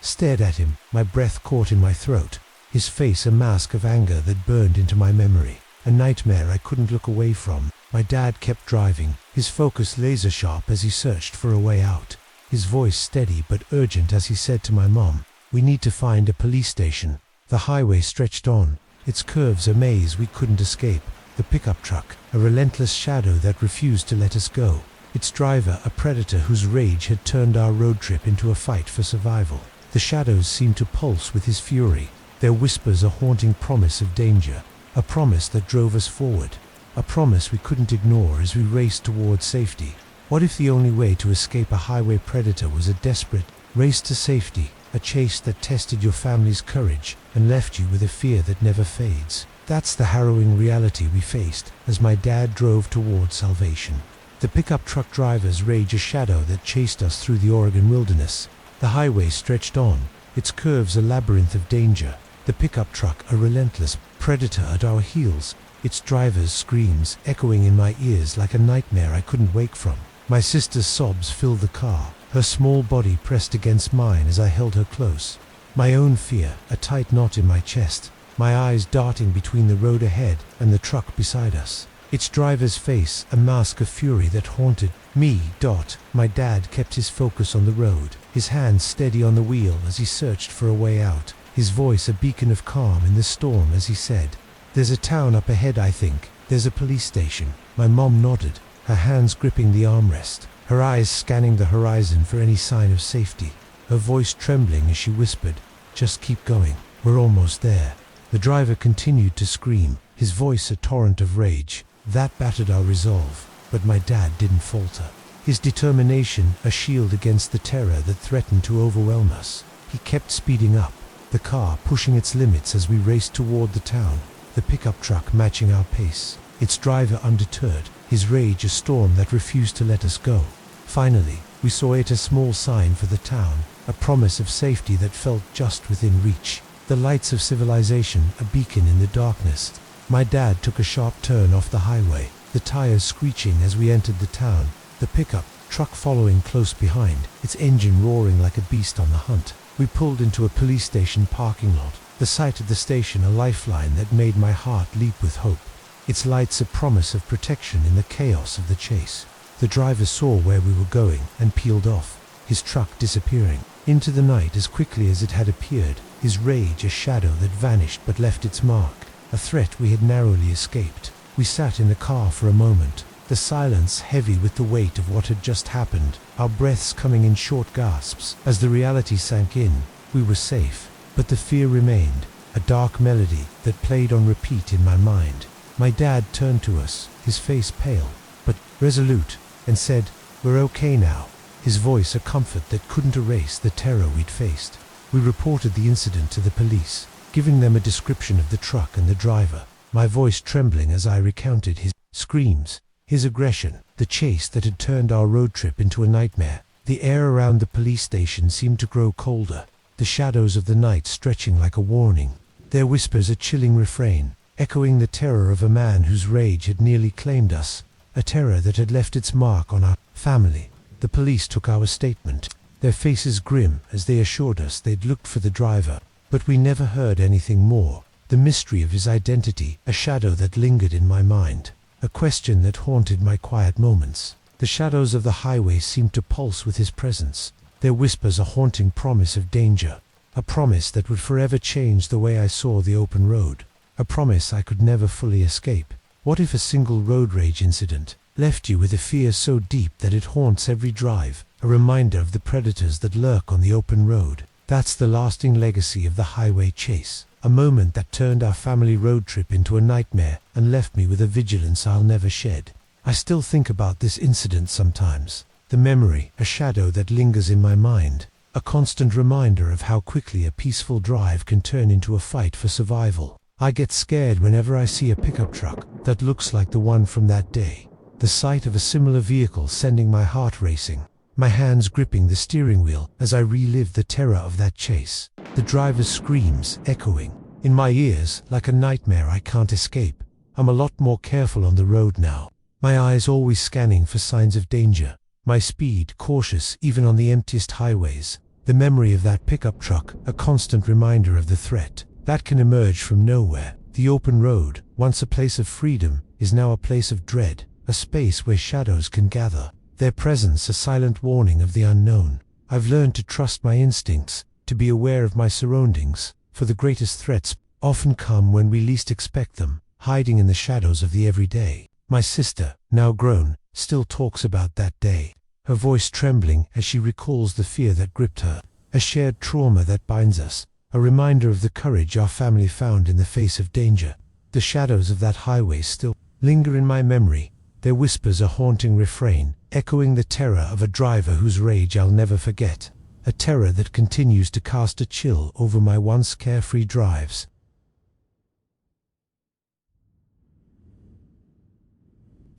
Speaker 1: Stared at him, my breath caught in my throat, his face a mask of anger that burned into my memory, a nightmare I couldn't look away from. My dad kept driving, his focus laser-sharp as he searched for a way out, his voice steady but urgent as he said to my mom, "We need to find a police station." The highway stretched on, its curves a maze we couldn't escape, the pickup truck a relentless shadow that refused to let us go, its driver a predator whose rage had turned our road trip into a fight for survival. The shadows seemed to pulse with his fury, their whispers a haunting promise of danger, a promise that drove us forward, a promise we couldn't ignore as we raced towards safety. What if the only way to escape a highway predator was a desperate race to safety, a chase that tested your family's courage and left you with a fear that never fades? That's the harrowing reality we faced as my dad drove towards salvation. The pickup truck driver's rage a shadow that chased us through the Oregon wilderness. The highway stretched on, its curves a labyrinth of danger, the pickup truck a relentless predator at our heels, its driver's screams echoing in my ears like a nightmare I couldn't wake from. My sister's sobs filled the car, her small body pressed against mine as I held her close. My own fear a tight knot in my chest, my eyes darting between the road ahead and the truck beside us, its driver's face a mask of fury that haunted me. My dad kept his focus on the road, his hands steady on the wheel as he searched for a way out, his voice a beacon of calm in the storm as he said, "There's a town up ahead, I think. There's a police station." My mom nodded, her hands gripping the armrest, her eyes scanning the horizon for any sign of safety, her voice trembling as she whispered, "Just keep going, we're almost there." The driver continued to scream, his voice a torrent of rage. That battered our resolve, but my dad didn't falter, his determination a shield against the terror that threatened to overwhelm us. He kept speeding up, the car pushing its limits as we raced toward the town, the pickup truck matching our pace, its driver undeterred, his rage a storm that refused to let us go. Finally, we saw it a small sign for the town, a promise of safety that felt just within reach. The lights of civilization, a beacon in the darkness. My dad took a sharp turn off the highway, the tires screeching as we entered the town, the pickup truck following close behind, its engine roaring like a beast on the hunt. We pulled into a police station parking lot, the sight of the station a lifeline that made my heart leap with hope. Its lights a promise of protection in the chaos of the chase. The driver saw where we were going and peeled off, his truck disappearing into the night as quickly as it had appeared, his rage a shadow that vanished but left its mark, a threat we had narrowly escaped. We sat in the car for a moment, the silence heavy with the weight of what had just happened, our breaths coming in short gasps. As the reality sank in, we were safe, but the fear remained, a dark melody that played on repeat in my mind. My dad turned to us, his face pale, but resolute, and said, "We're okay now," his voice a comfort that couldn't erase the terror we'd faced. We reported the incident to the police, giving them a description of the truck and the driver, my voice trembling as I recounted his screams, his aggression, the chase that had turned our road trip into a nightmare. The air around the police station seemed to grow colder, the shadows of the night stretching like a warning, their whispers a chilling refrain, echoing the terror of a man whose rage had nearly claimed us, a terror that had left its mark on our family. The police took our statement, their faces grim as they assured us they'd looked for the driver, but we never heard anything more. The mystery of his identity, a shadow that lingered in my mind, a question that haunted my quiet moments. The shadows of the highway seemed to pulse with his presence, their whispers a haunting promise of danger, a promise that would forever change the way I saw the open road, a promise I could never fully escape. What if a single road rage incident left you with a fear so deep that it haunts every drive, a reminder of the predators that lurk on the open road? That's the lasting legacy of the highway chase, a moment that turned our family road trip into a nightmare and left me with a vigilance I'll never shed. I still think about this incident sometimes, the memory, a shadow that lingers in my mind, a constant reminder of how quickly a peaceful drive can turn into a fight for survival. I get scared whenever I see a pickup truck that looks like the one from that day, the sight of a similar vehicle sending my heart racing, my hands gripping the steering wheel as I relive the terror of that chase, the driver's screams echoing in my ears like a nightmare I can't escape. I'm a lot more careful on the road now, my eyes always scanning for signs of danger, my speed cautious even on the emptiest highways. The memory of that pickup truck, a constant reminder of the threat that can emerge from nowhere. The open road, once a place of freedom, is now a place of dread, a space where shadows can gather, their presence a silent warning of the unknown. I've learned to trust my instincts, to be aware of my surroundings, for the greatest threats often come when we least expect them, hiding in the shadows of the everyday. My sister, now grown, still talks about that day, her voice trembling as she recalls the fear that gripped her, a shared trauma that binds us, a reminder of the courage our family found in the face of danger. The shadows of that highway still linger in my memory, their whispers a haunting refrain, echoing the terror of a driver whose rage I'll never forget, a terror that continues to cast a chill over my once carefree drives.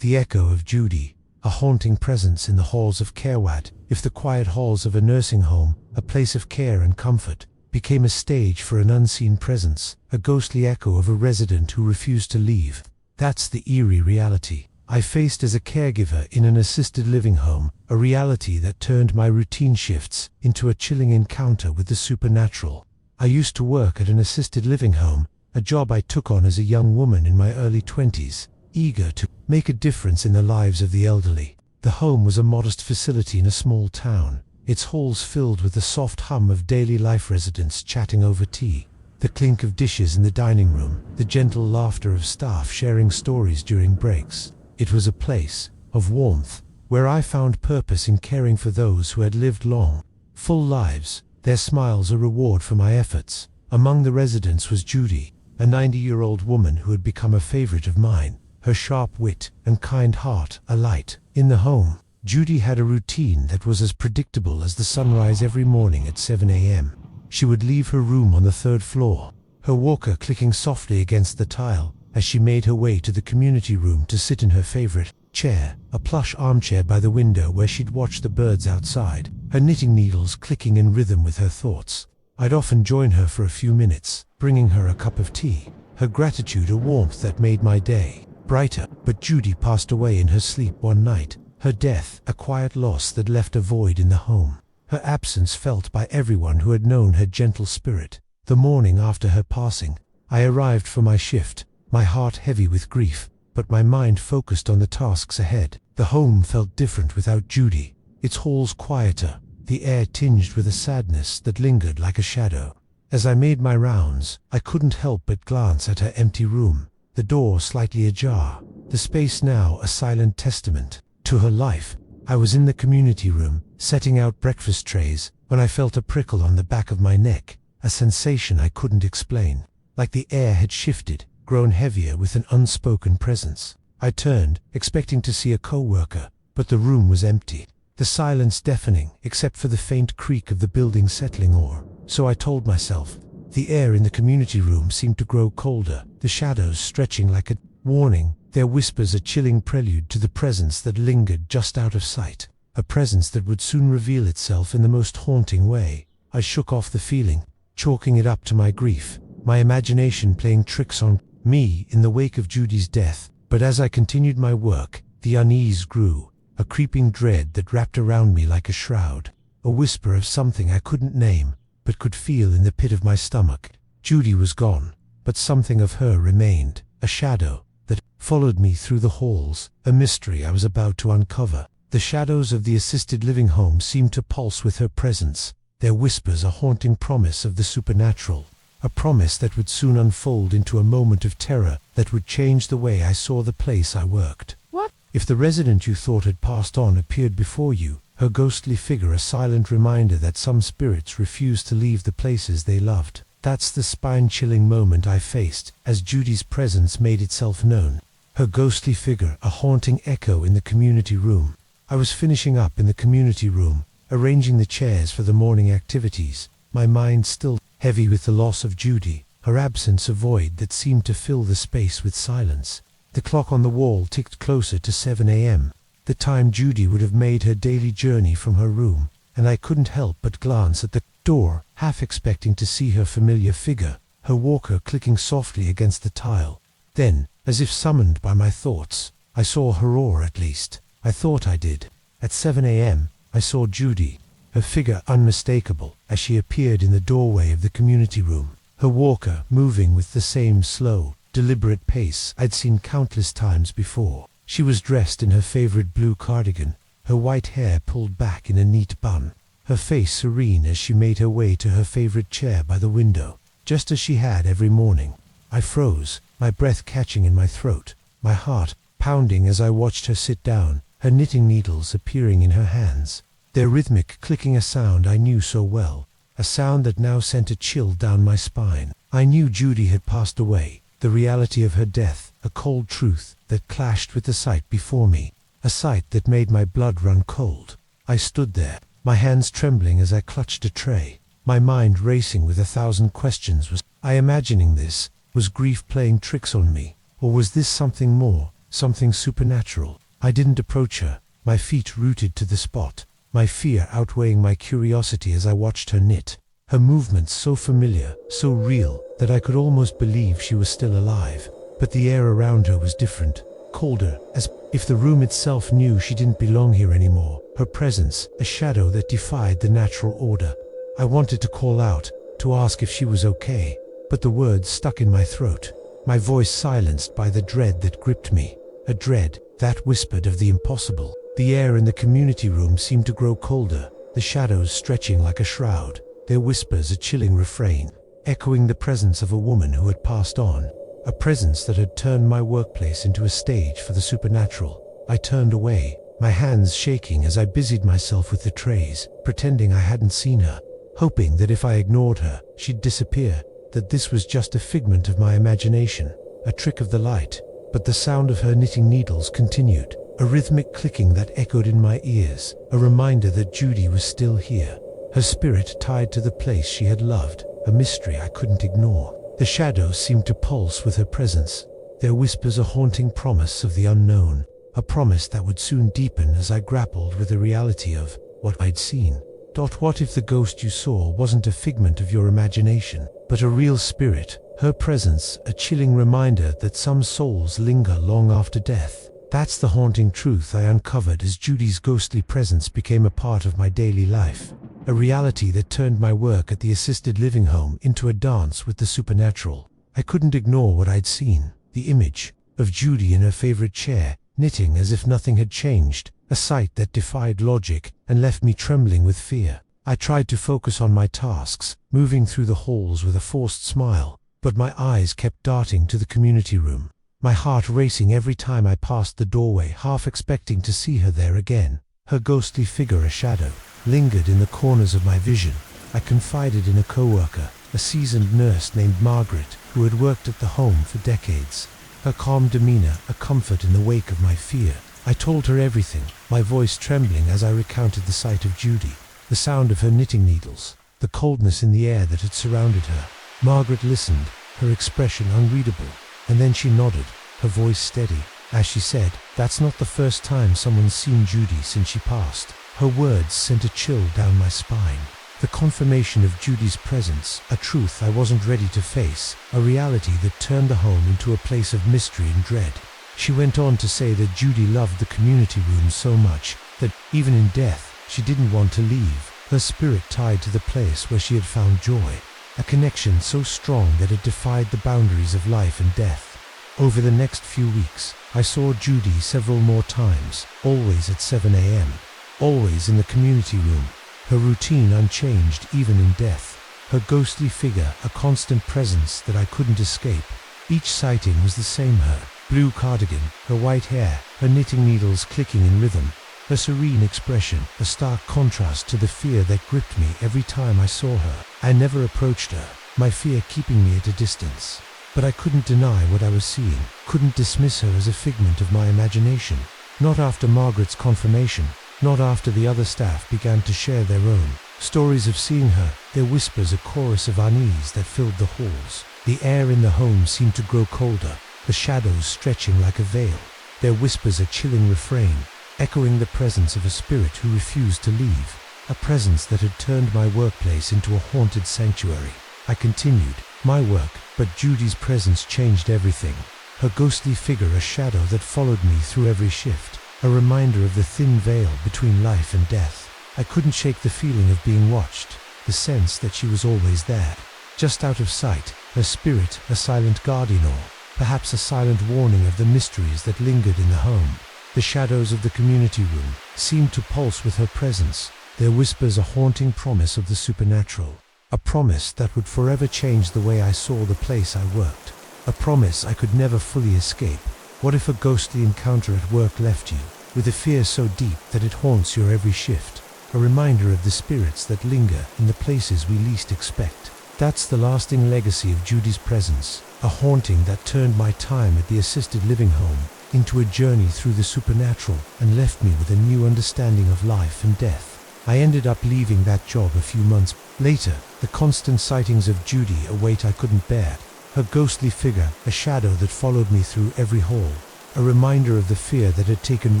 Speaker 1: The echo of Judy, a haunting presence in the halls of Carewad, if the quiet halls of a nursing home, a place of care and comfort, became a stage for an unseen presence, a ghostly echo of a resident who refused to leave. That's the eerie reality I faced as a caregiver in an assisted living home, a reality that turned my routine shifts into a chilling encounter with the supernatural. I used to work at an assisted living home, a job I took on as a young woman in my early 20s, eager to make a difference in the lives of the elderly. The home was a modest facility in a small town, its halls filled with the soft hum of daily life, residents chatting over tea, the clink of dishes in the dining room, the gentle laughter of staff sharing stories during breaks. It was a place of warmth, where I found purpose in caring for those who had lived long, full lives, their smiles a reward for my efforts. Among the residents was Judy, a 90-year-old woman who had become a favorite of mine, her sharp wit and kind heart a light. In the home, Judy had a routine that was as predictable as the sunrise every morning at 7 a.m. She would leave her room on the third floor, her walker clicking softly against the tile, as she made her way to the community room to sit in her favorite chair, a plush armchair by the window where she'd watch the birds outside, her knitting needles clicking in rhythm with her thoughts. I'd often join her for a few minutes, bringing her a cup of tea, her gratitude a warmth that made my day brighter. But Judy passed away in her sleep one night, her death a quiet loss that left a void in the home. her absence felt by everyone who had known her gentle spirit. The morning after her passing, I arrived for my shift, my heart heavy with grief, but my mind focused on the tasks ahead. The home felt different without Judy, its halls quieter, the air tinged with a sadness that lingered like a shadow. As I made my rounds, I couldn't help but glance at her empty room, the door slightly ajar, the space now a silent testament to her life. I was in the community room, setting out breakfast trays, when I felt a prickle on the back of my neck, a sensation I couldn't explain, like the air had shifted, grown heavier with an unspoken presence. I turned, expecting to see a co-worker, but the room was empty, the silence deafening except for the faint creak of the building settling or so I told myself. The air in the community room seemed to grow colder, the shadows stretching like a warning, their whispers a chilling prelude to the presence that lingered just out of sight, a presence that would soon reveal itself in the most haunting way. I shook off the feeling, chalking it up to my grief, my imagination playing tricks on me in the wake of Judy's death. But as I continued my work, the unease grew, a creeping dread that wrapped around me like a shroud, a whisper of something I couldn't name, but could feel in the pit of my stomach. Judy was gone, but something of her remained, a shadow that followed me through the halls, a mystery I was about to uncover. The shadows of the assisted living home seemed to pulse with her presence, their whispers a haunting promise of the supernatural, a promise that would soon unfold into a moment of terror that would change the way I saw the place I worked.
Speaker 2: What
Speaker 1: if the resident you thought had passed on appeared before you, her ghostly figure a silent reminder that some spirits refuse to leave the places they loved? That's the spine-chilling moment I faced as Judy's presence made itself known. Her ghostly figure, a haunting echo in the community room. I was finishing up in the community room, arranging the chairs for the morning activities, my mind still heavy with the loss of Judy, her absence a void that seemed to fill the space with silence. The clock on the wall ticked closer to 7 a.m., the time Judy would have made her daily journey from her room, and I couldn't help but glance at the door, half expecting to see her familiar figure, her walker clicking softly against the tile. Then, as if summoned by my thoughts, I saw her, or at least, I thought I did. At 7 a.m., I saw Judy, her figure unmistakable as she appeared in the doorway of the community room, her walker moving with the same slow, deliberate pace I'd seen countless times before. She was dressed in her favorite blue cardigan, her white hair pulled back in a neat bun, her face serene as she made her way to her favorite chair by the window, just as she had every morning. I froze, my breath catching in my throat, my heart pounding as I watched her sit down, her knitting needles appearing in her hands, their rhythmic clicking, a sound I knew so well, a sound that now sent a chill down my spine. I knew Judy had passed away, the reality of her death, a cold truth that clashed with the sight before me, a sight that made my blood run cold. I stood there, my hands trembling as I clutched a tray, my mind racing with 1,000 questions. Was I imagining this? Was grief playing tricks on me? Or was this something more, something supernatural? I didn't approach her, my feet rooted to the spot, my fear outweighing my curiosity as I watched her knit, her movements so familiar, so real, that I could almost believe she was still alive. But the air around her was different, colder, as if the room itself knew she didn't belong here anymore, her presence, a shadow that defied the natural order. I wanted to call out, to ask if she was okay, but the words stuck in my throat, my voice silenced by the dread that gripped me, a dread that whispered of the impossible. The air in the community room seemed to grow colder, the shadows stretching like a shroud, their whispers a chilling refrain, echoing the presence of a woman who had passed on, a presence that had turned my workplace into a stage for the supernatural. I turned away, my hands shaking as I busied myself with the trays, pretending I hadn't seen her, hoping that if I ignored her, she'd disappear, that this was just a figment of my imagination, a trick of the light. But the sound of her knitting needles continued, a rhythmic clicking that echoed in my ears, a reminder that Judy was still here, her spirit tied to the place she had loved, a mystery I couldn't ignore. The shadows seemed to pulse with her presence, their whispers a haunting promise of the unknown, a promise that would soon deepen as I grappled with the reality of what I'd seen. What if the ghost you saw wasn't a figment of your imagination, but a real spirit, her presence a chilling reminder that some souls linger long after death? That's the haunting truth I uncovered as Judy's ghostly presence became a part of my daily life, a reality that turned my work at the assisted living home into a dance with the supernatural. I couldn't ignore what I'd seen, the image of Judy in her favorite chair, knitting as if nothing had changed, a sight that defied logic and left me trembling with fear. I tried to focus on my tasks, moving through the halls with a forced smile, but my eyes kept darting to the community room, my heart racing every time I passed the doorway, half expecting to see her there again. Her ghostly figure, a shadow, lingered in the corners of my vision. I confided in a coworker, a seasoned nurse named Margaret, who had worked at the home for decades. Her calm demeanor, a comfort in the wake of my fear. I told her everything, my voice trembling as I recounted the sight of Judy, the sound of her knitting needles, the coldness in the air that had surrounded her. Margaret listened, her expression unreadable, and then she nodded, her voice steady, as she said, "That's not the first time someone's seen Judy since she passed." Her words sent a chill down my spine. The confirmation of Judy's presence, a truth I wasn't ready to face, a reality that turned the home into a place of mystery and dread. She went on to say that Judy loved the community room so much that, even in death, she didn't want to leave, her spirit tied to the place where she had found joy, a connection so strong that it defied the boundaries of life and death. Over the next few weeks, I saw Judy several more times, always at 7 a.m., always in the community room, her routine unchanged even in death, her ghostly figure a constant presence that I couldn't escape. Each sighting was the same: her blue cardigan, her white hair, her knitting needles clicking in rhythm, her serene expression, a stark contrast to the fear that gripped me every time I saw her. I never approached her, my fear keeping me at a distance. But I couldn't deny what I was seeing, couldn't dismiss her as a figment of my imagination. Not after Margaret's confirmation, not after the other staff began to share their own stories of seeing her, their whispers a chorus of unease that filled the halls. The air in the home seemed to grow colder, the shadows stretching like a veil, their whispers a chilling refrain, echoing the presence of a spirit who refused to leave, a presence that had turned my workplace into a haunted sanctuary. I continued my work, but Judy's presence changed everything. Her ghostly figure a shadow that followed me through every shift, a reminder of the thin veil between life and death. I couldn't shake the feeling of being watched, the sense that she was always there, just out of sight, her spirit a silent guardian, or perhaps a silent warning of the mysteries that lingered in the home. The shadows of the community room seemed to pulse with her presence, their whispers a haunting promise of the supernatural, a promise that would forever change the way I saw the place I worked, a promise I could never fully escape. What if a ghostly encounter at work left you with a fear so deep that it haunts your every shift, a reminder of the spirits that linger in the places we least expect? That's the lasting legacy of Judy's presence, a haunting that turned my time at the assisted living home into a journey through the supernatural and left me with a new understanding of life and death. I ended up leaving that job a few months later, the constant sightings of Judy a weight I couldn't bear, her ghostly figure a shadow that followed me through every hall, a reminder of the fear that had taken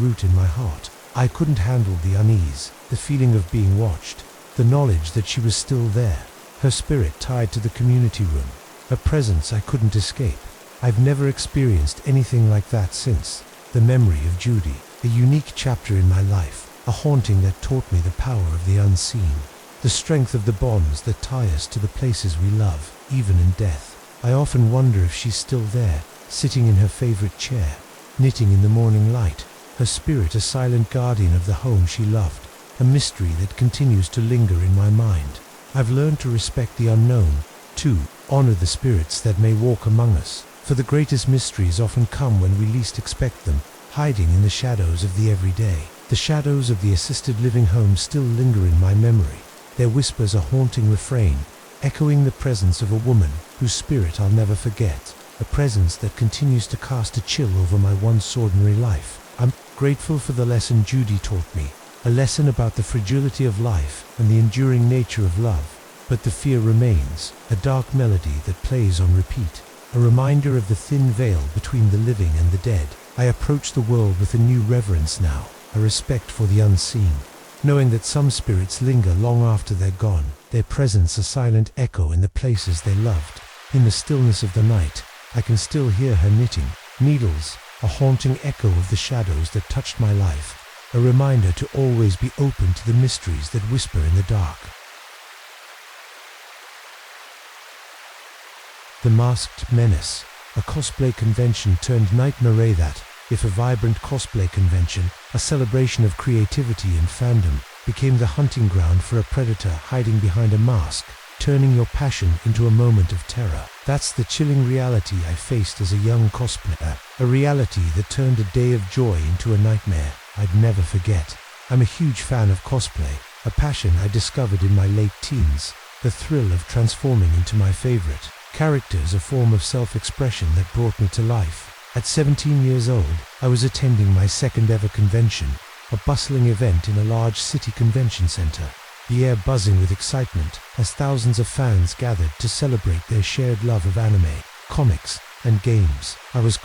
Speaker 1: root in my heart. I couldn't handle the unease, the feeling of being watched, the knowledge that she was still there, her spirit tied to the community room, a presence I couldn't escape. I've never experienced anything like that since. The memory of Judy, a unique chapter in my life, a haunting that taught me the power of the unseen, the strength of the bonds that tie us to the places we love, even in death. I often wonder if she's still there, sitting in her favorite chair, knitting in the morning light, her spirit a silent guardian of the home she loved, a mystery that continues to linger in my mind. I've learned to respect the unknown, to honor the spirits that may walk among us, for the greatest mysteries often come when we least expect them, hiding in the shadows of the everyday. The shadows of the assisted living home still linger in my memory, their whispers a haunting refrain, echoing the presence of a woman whose spirit I'll never forget, a presence that continues to cast a chill over my once ordinary life. I'm grateful for the lesson Judy taught me, a lesson about the fragility of life and the enduring nature of love. But the fear remains, a dark melody that plays on repeat, a reminder of the thin veil between the living and the dead. I approach the world with a new reverence now, a respect for the unseen, knowing that some spirits linger long after they're gone, their presence a silent echo in the places they loved. In the stillness of the night, I can still hear her knitting needles, a haunting echo of the shadows that touched my life, a reminder to always be open to the mysteries that whisper in the dark. The Masked Menace, a cosplay convention turned nightmare that, if a vibrant cosplay convention, a celebration of creativity and fandom, became the hunting ground for a predator hiding behind a mask, turning your passion into a moment of terror. That's the chilling reality I faced as a young cosplayer, a reality that turned a day of joy into a nightmare I'd never forget. I'm a huge fan of cosplay, a passion I discovered in my late teens, the thrill of transforming into my favorite characters, a form of self-expression that brought me to life. At 17 years old, I was attending my second ever convention, a bustling event in a large city convention center, the air buzzing with excitement as thousands of fans gathered to celebrate their shared love of anime, comics, and games. I was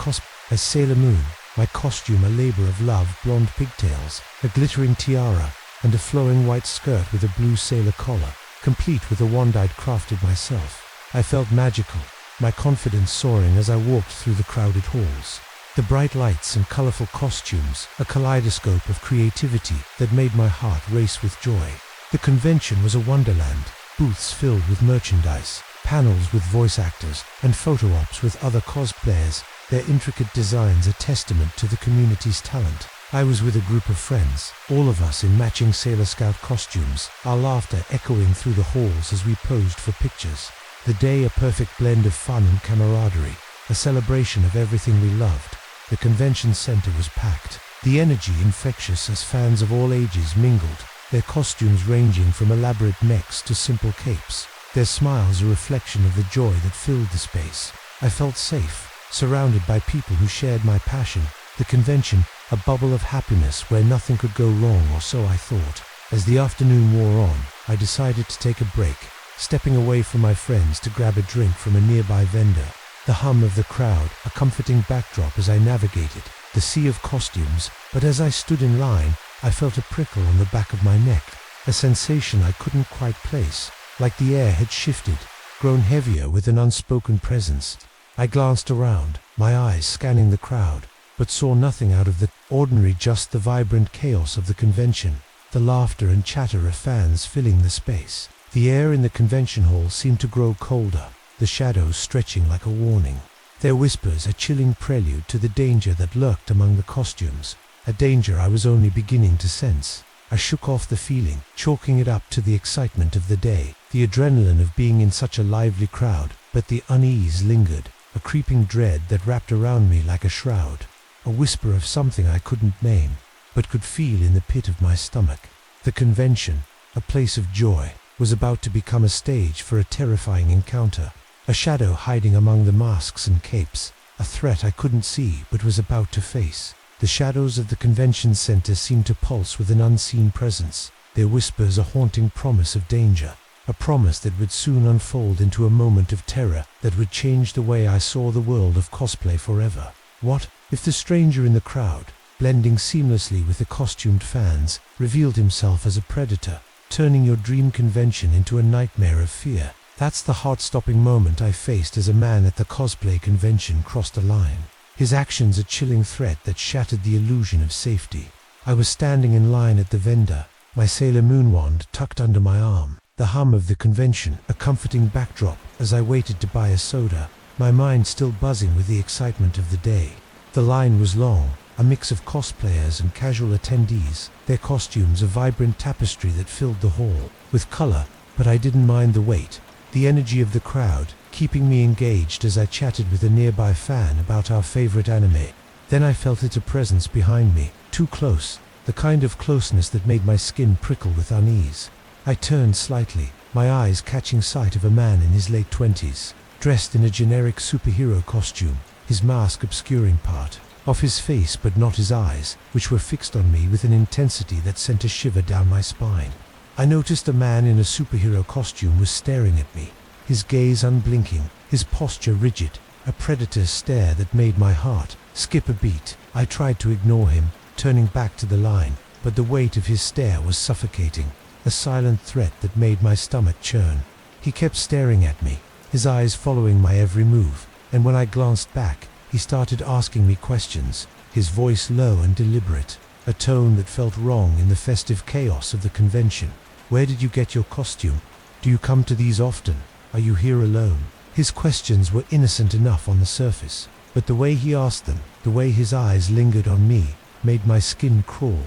Speaker 1: as Sailor Moon, my costume a labor of love, blonde pigtails, a glittering tiara, and a flowing white skirt with a blue sailor collar, complete with a wand I'd crafted myself. I felt magical, my confidence soaring as I walked through the crowded halls. The bright lights and colorful costumes, a kaleidoscope of creativity that made my heart race with joy. The convention was a wonderland, booths filled with merchandise, panels with voice actors, and photo ops with other cosplayers, their intricate designs a testament to the community's talent. I was with a group of friends, all of us in matching Sailor Scout costumes, our laughter echoing through the halls as we posed for pictures. The day a perfect blend of fun and camaraderie, a celebration of everything we loved. The convention center was packed, the energy infectious as fans of all ages mingled, their costumes ranging from elaborate mechs to simple capes, their smiles a reflection of the joy that filled the space. I felt safe, surrounded by people who shared my passion. The convention, a bubble of happiness where nothing could go wrong, or so I thought. As the afternoon wore on, I decided to take a break, stepping away from my friends to grab a drink from a nearby vendor. The hum of the crowd, a comforting backdrop as I navigated the sea of costumes, but as I stood in line, I felt a prickle on the back of my neck, a sensation I couldn't quite place, like the air had shifted, grown heavier with an unspoken presence. I glanced around, my eyes scanning the crowd, but saw nothing out of the ordinary, just the vibrant chaos of the convention, the laughter and chatter of fans filling the space. The air in the convention hall seemed to grow colder, the shadows stretching like a warning. Their whispers a chilling prelude to the danger that lurked among the costumes, a danger I was only beginning to sense. I shook off the feeling, chalking it up to the excitement of the day, the adrenaline of being in such a lively crowd, but the unease lingered, a creeping dread that wrapped around me like a shroud, a whisper of something I couldn't name, but could feel in the pit of my stomach. The convention, a place of joy, was about to become a stage for a terrifying encounter, a shadow hiding among the masks and capes, a threat I couldn't see but was about to face. The shadows of the convention center seemed to pulse with an unseen presence, their whispers a haunting promise of danger, a promise that would soon unfold into a moment of terror that would change the way I saw the world of cosplay forever. What if the stranger in the crowd, blending seamlessly with the costumed fans, revealed himself as a predator, turning your dream convention into a nightmare of fear? That's the heart-stopping moment I faced as a man at the cosplay convention crossed a line. His actions a chilling threat that shattered the illusion of safety. I was standing in line at the vendor, my Sailor Moon wand tucked under my arm, the hum of the convention a comforting backdrop as I waited to buy a soda, my mind still buzzing with the excitement of the day. The line was long, a mix of cosplayers and casual attendees, their costumes a vibrant tapestry that filled the hall with color, but I didn't mind the wait. The energy of the crowd, keeping me engaged as I chatted with a nearby fan about our favorite anime. Then I felt a presence behind me, too close, the kind of closeness that made my skin prickle with unease. I turned slightly, my eyes catching sight of a man in his late 20s, dressed in a generic superhero costume, his mask obscuring part of his face but not his eyes, which were fixed on me with an intensity that sent a shiver down my spine. I noticed a man in a superhero costume was staring at me, his gaze unblinking, his posture rigid, a predator's stare that made my heart skip a beat. I tried to ignore him, turning back to the line, but the weight of his stare was suffocating, a silent threat that made my stomach churn. He kept staring at me, his eyes following my every move, and when I glanced back, he started asking me questions, his voice low and deliberate, a tone that felt wrong in the festive chaos of the convention. Where did you get your costume? Do you come to these often? Are you here alone? His questions were innocent enough on the surface, but the way he asked them, the way his eyes lingered on me, made my skin crawl.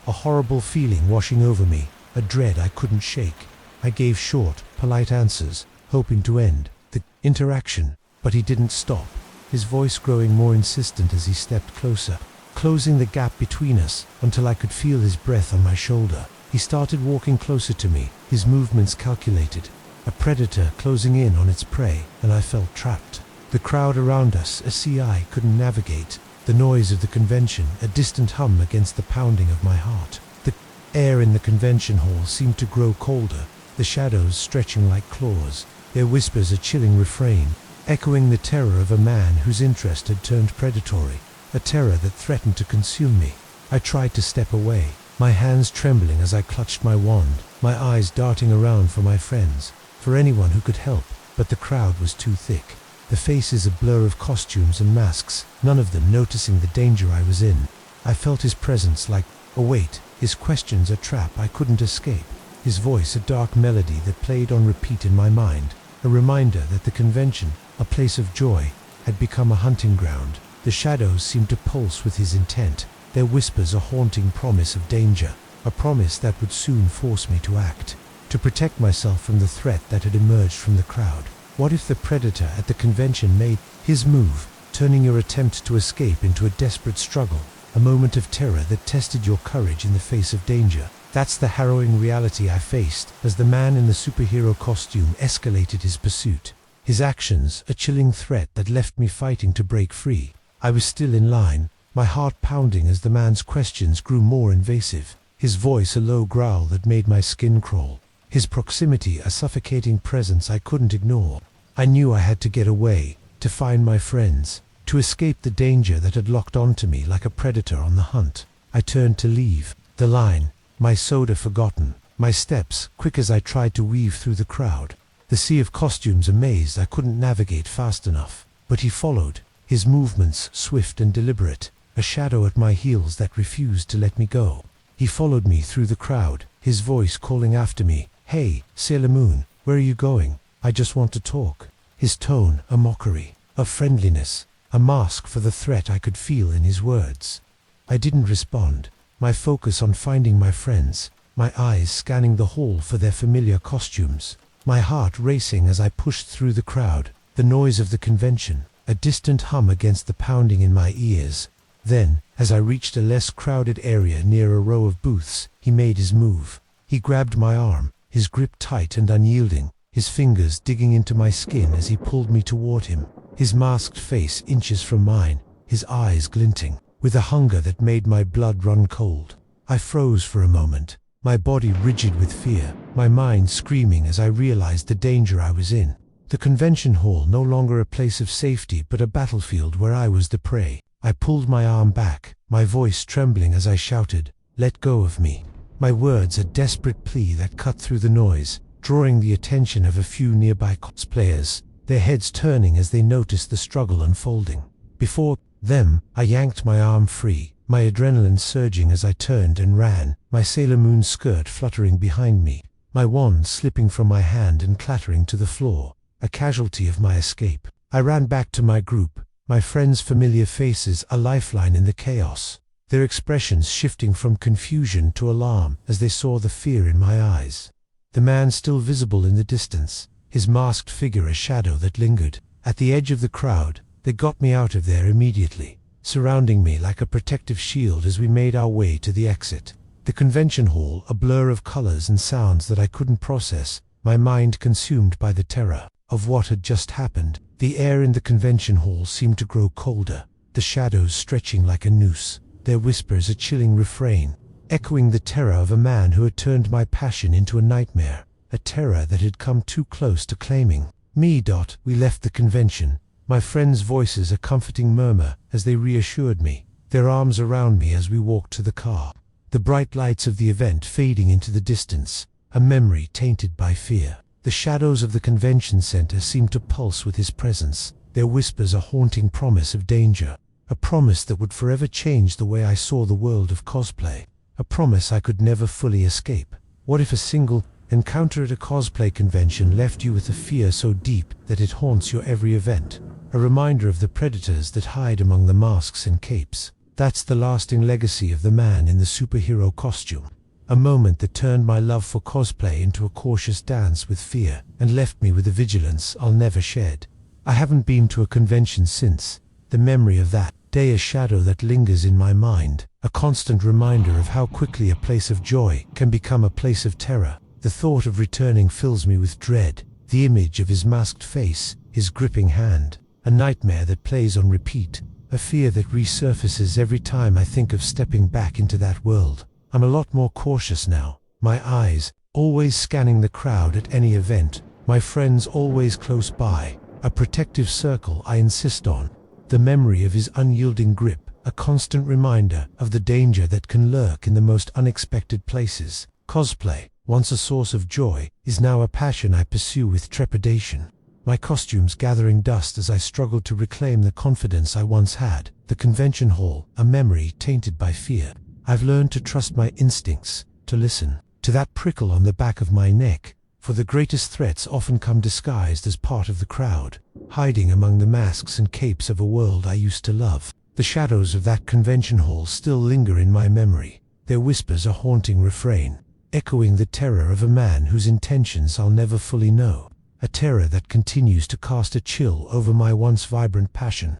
Speaker 1: A horrible feeling washing over me, a dread I couldn't shake. I gave short, polite answers, hoping to end the interaction, but he didn't stop, his voice growing more insistent as he stepped closer, closing the gap between us until I could feel his breath on my shoulder. He started walking closer to me, his movements calculated, a predator closing in on its prey, and I felt trapped. The crowd around us, a sea I couldn't navigate, the noise of the convention, a distant hum against the pounding of my heart. The air in the convention hall seemed to grow colder, the shadows stretching like claws, their whispers a chilling refrain, echoing the terror of a man whose interest had turned predatory, a terror that threatened to consume me. I tried to step away, my hands trembling as I clutched my wand, my eyes darting around for my friends, for anyone who could help, but the crowd was too thick. The faces a blur of costumes and masks, none of them noticing the danger I was in. I felt his presence like a weight, his questions a trap I couldn't escape, his voice a dark melody that played on repeat in my mind, a reminder that the convention, a place of joy, had become a hunting ground. The shadows seemed to pulse with his intent, their whispers a haunting promise of danger, a promise that would soon force me to act, to protect myself from the threat that had emerged from the crowd. What if the predator at the convention made his move, turning your attempt to escape into a desperate struggle, a moment of terror that tested your courage in the face of danger? That's the harrowing reality I faced as the man in the superhero costume escalated his pursuit. His actions, a chilling threat that left me fighting to break free. I was still in line, my heart pounding as the man's questions grew more invasive, his voice a low growl that made my skin crawl, his proximity a suffocating presence I couldn't ignore. I knew I had to get away, to find my friends, to escape the danger that had locked onto me like a predator on the hunt. I turned to leave the line, my soda forgotten, my steps quick as I tried to weave through the crowd. The sea of costumes amazed I couldn't navigate fast enough, but he followed, his movements swift and deliberate, a shadow at my heels that refused to let me go. He followed me through the crowd, his voice calling after me, "Hey, Sailor Moon, where are you going? I just want to talk." His tone, a mockery, a friendliness, a mask for the threat I could feel in his words. I didn't respond, my focus on finding my friends, my eyes scanning the hall for their familiar costumes, my heart racing as I pushed through the crowd, the noise of the convention, a distant hum against the pounding in my ears. Then, as I reached a less crowded area near a row of booths, he made his move. He grabbed my arm, his grip tight and unyielding, his fingers digging into my skin as he pulled me toward him, his masked face inches from mine, his eyes glinting, with a hunger that made my blood run cold. I froze for a moment, my body rigid with fear, my mind screaming as I realized the danger I was in. The convention hall no longer a place of safety but a battlefield where I was the prey. I pulled my arm back, my voice trembling as I shouted, "Let go of me." My words a desperate plea that cut through the noise, drawing the attention of a few nearby cosplayers, their heads turning as they noticed the struggle unfolding. Before them, I yanked my arm free, my adrenaline surging as I turned and ran, my Sailor Moon skirt fluttering behind me, my wand slipping from my hand and clattering to the floor, a casualty of my escape. I ran back to my group, my friends' familiar faces a lifeline in the chaos, their expressions shifting from confusion to alarm as they saw the fear in my eyes. The man still visible in the distance, his masked figure a shadow that lingered. At the edge of the crowd, they got me out of there immediately, surrounding me like a protective shield as we made our way to the exit. The convention hall a blur of colors and sounds that I couldn't process, my mind consumed by the terror of what had just happened. The air in the convention hall seemed to grow colder, the shadows stretching like a noose, their whispers a chilling refrain, echoing the terror of a man who had turned my passion into a nightmare, a terror that had come too close to claiming me. We left the convention, my friends' voices a comforting murmur as they reassured me, their arms around me as we walked to the car. The bright lights of the event fading into the distance, a memory tainted by fear. The shadows of the convention center seemed to pulse with his presence, their whispers a haunting promise of danger, a promise that would forever change the way I saw the world of cosplay, a promise I could never fully escape. What if a single encounter at a cosplay convention left you with a fear so deep that it haunts your every event. A reminder of the predators that hide among the masks and capes. That's the lasting legacy of the man in the superhero costume. A moment that turned my love for cosplay into a cautious dance with fear and left me with a vigilance I'll never shed. I haven't been to a convention since. The memory of that day, a shadow that lingers in my mind, a constant reminder of how quickly a place of joy can become a place of terror. The thought of returning fills me with dread. The image of his masked face, his gripping hand, a nightmare that plays on repeat, a fear that resurfaces every time I think of stepping back into that world. I'm a lot more cautious now, my eyes always scanning the crowd at any event, my friends always close by, a protective circle I insist on. The memory of his unyielding grip, a constant reminder of the danger that can lurk in the most unexpected places. Cosplay, once a source of joy, is now a passion I pursue with trepidation. My costumes gathering dust as I struggle to reclaim the confidence I once had. The convention hall, a memory tainted by fear. I've learned to trust my instincts, to listen to that prickle on the back of my neck, for the greatest threats often come disguised as part of the crowd, hiding among the masks and capes of a world I used to love. The shadows of that convention hall still linger in my memory, their whispers a haunting refrain, echoing the terror of a man whose intentions I'll never fully know, a terror that continues to cast a chill over my once vibrant passion.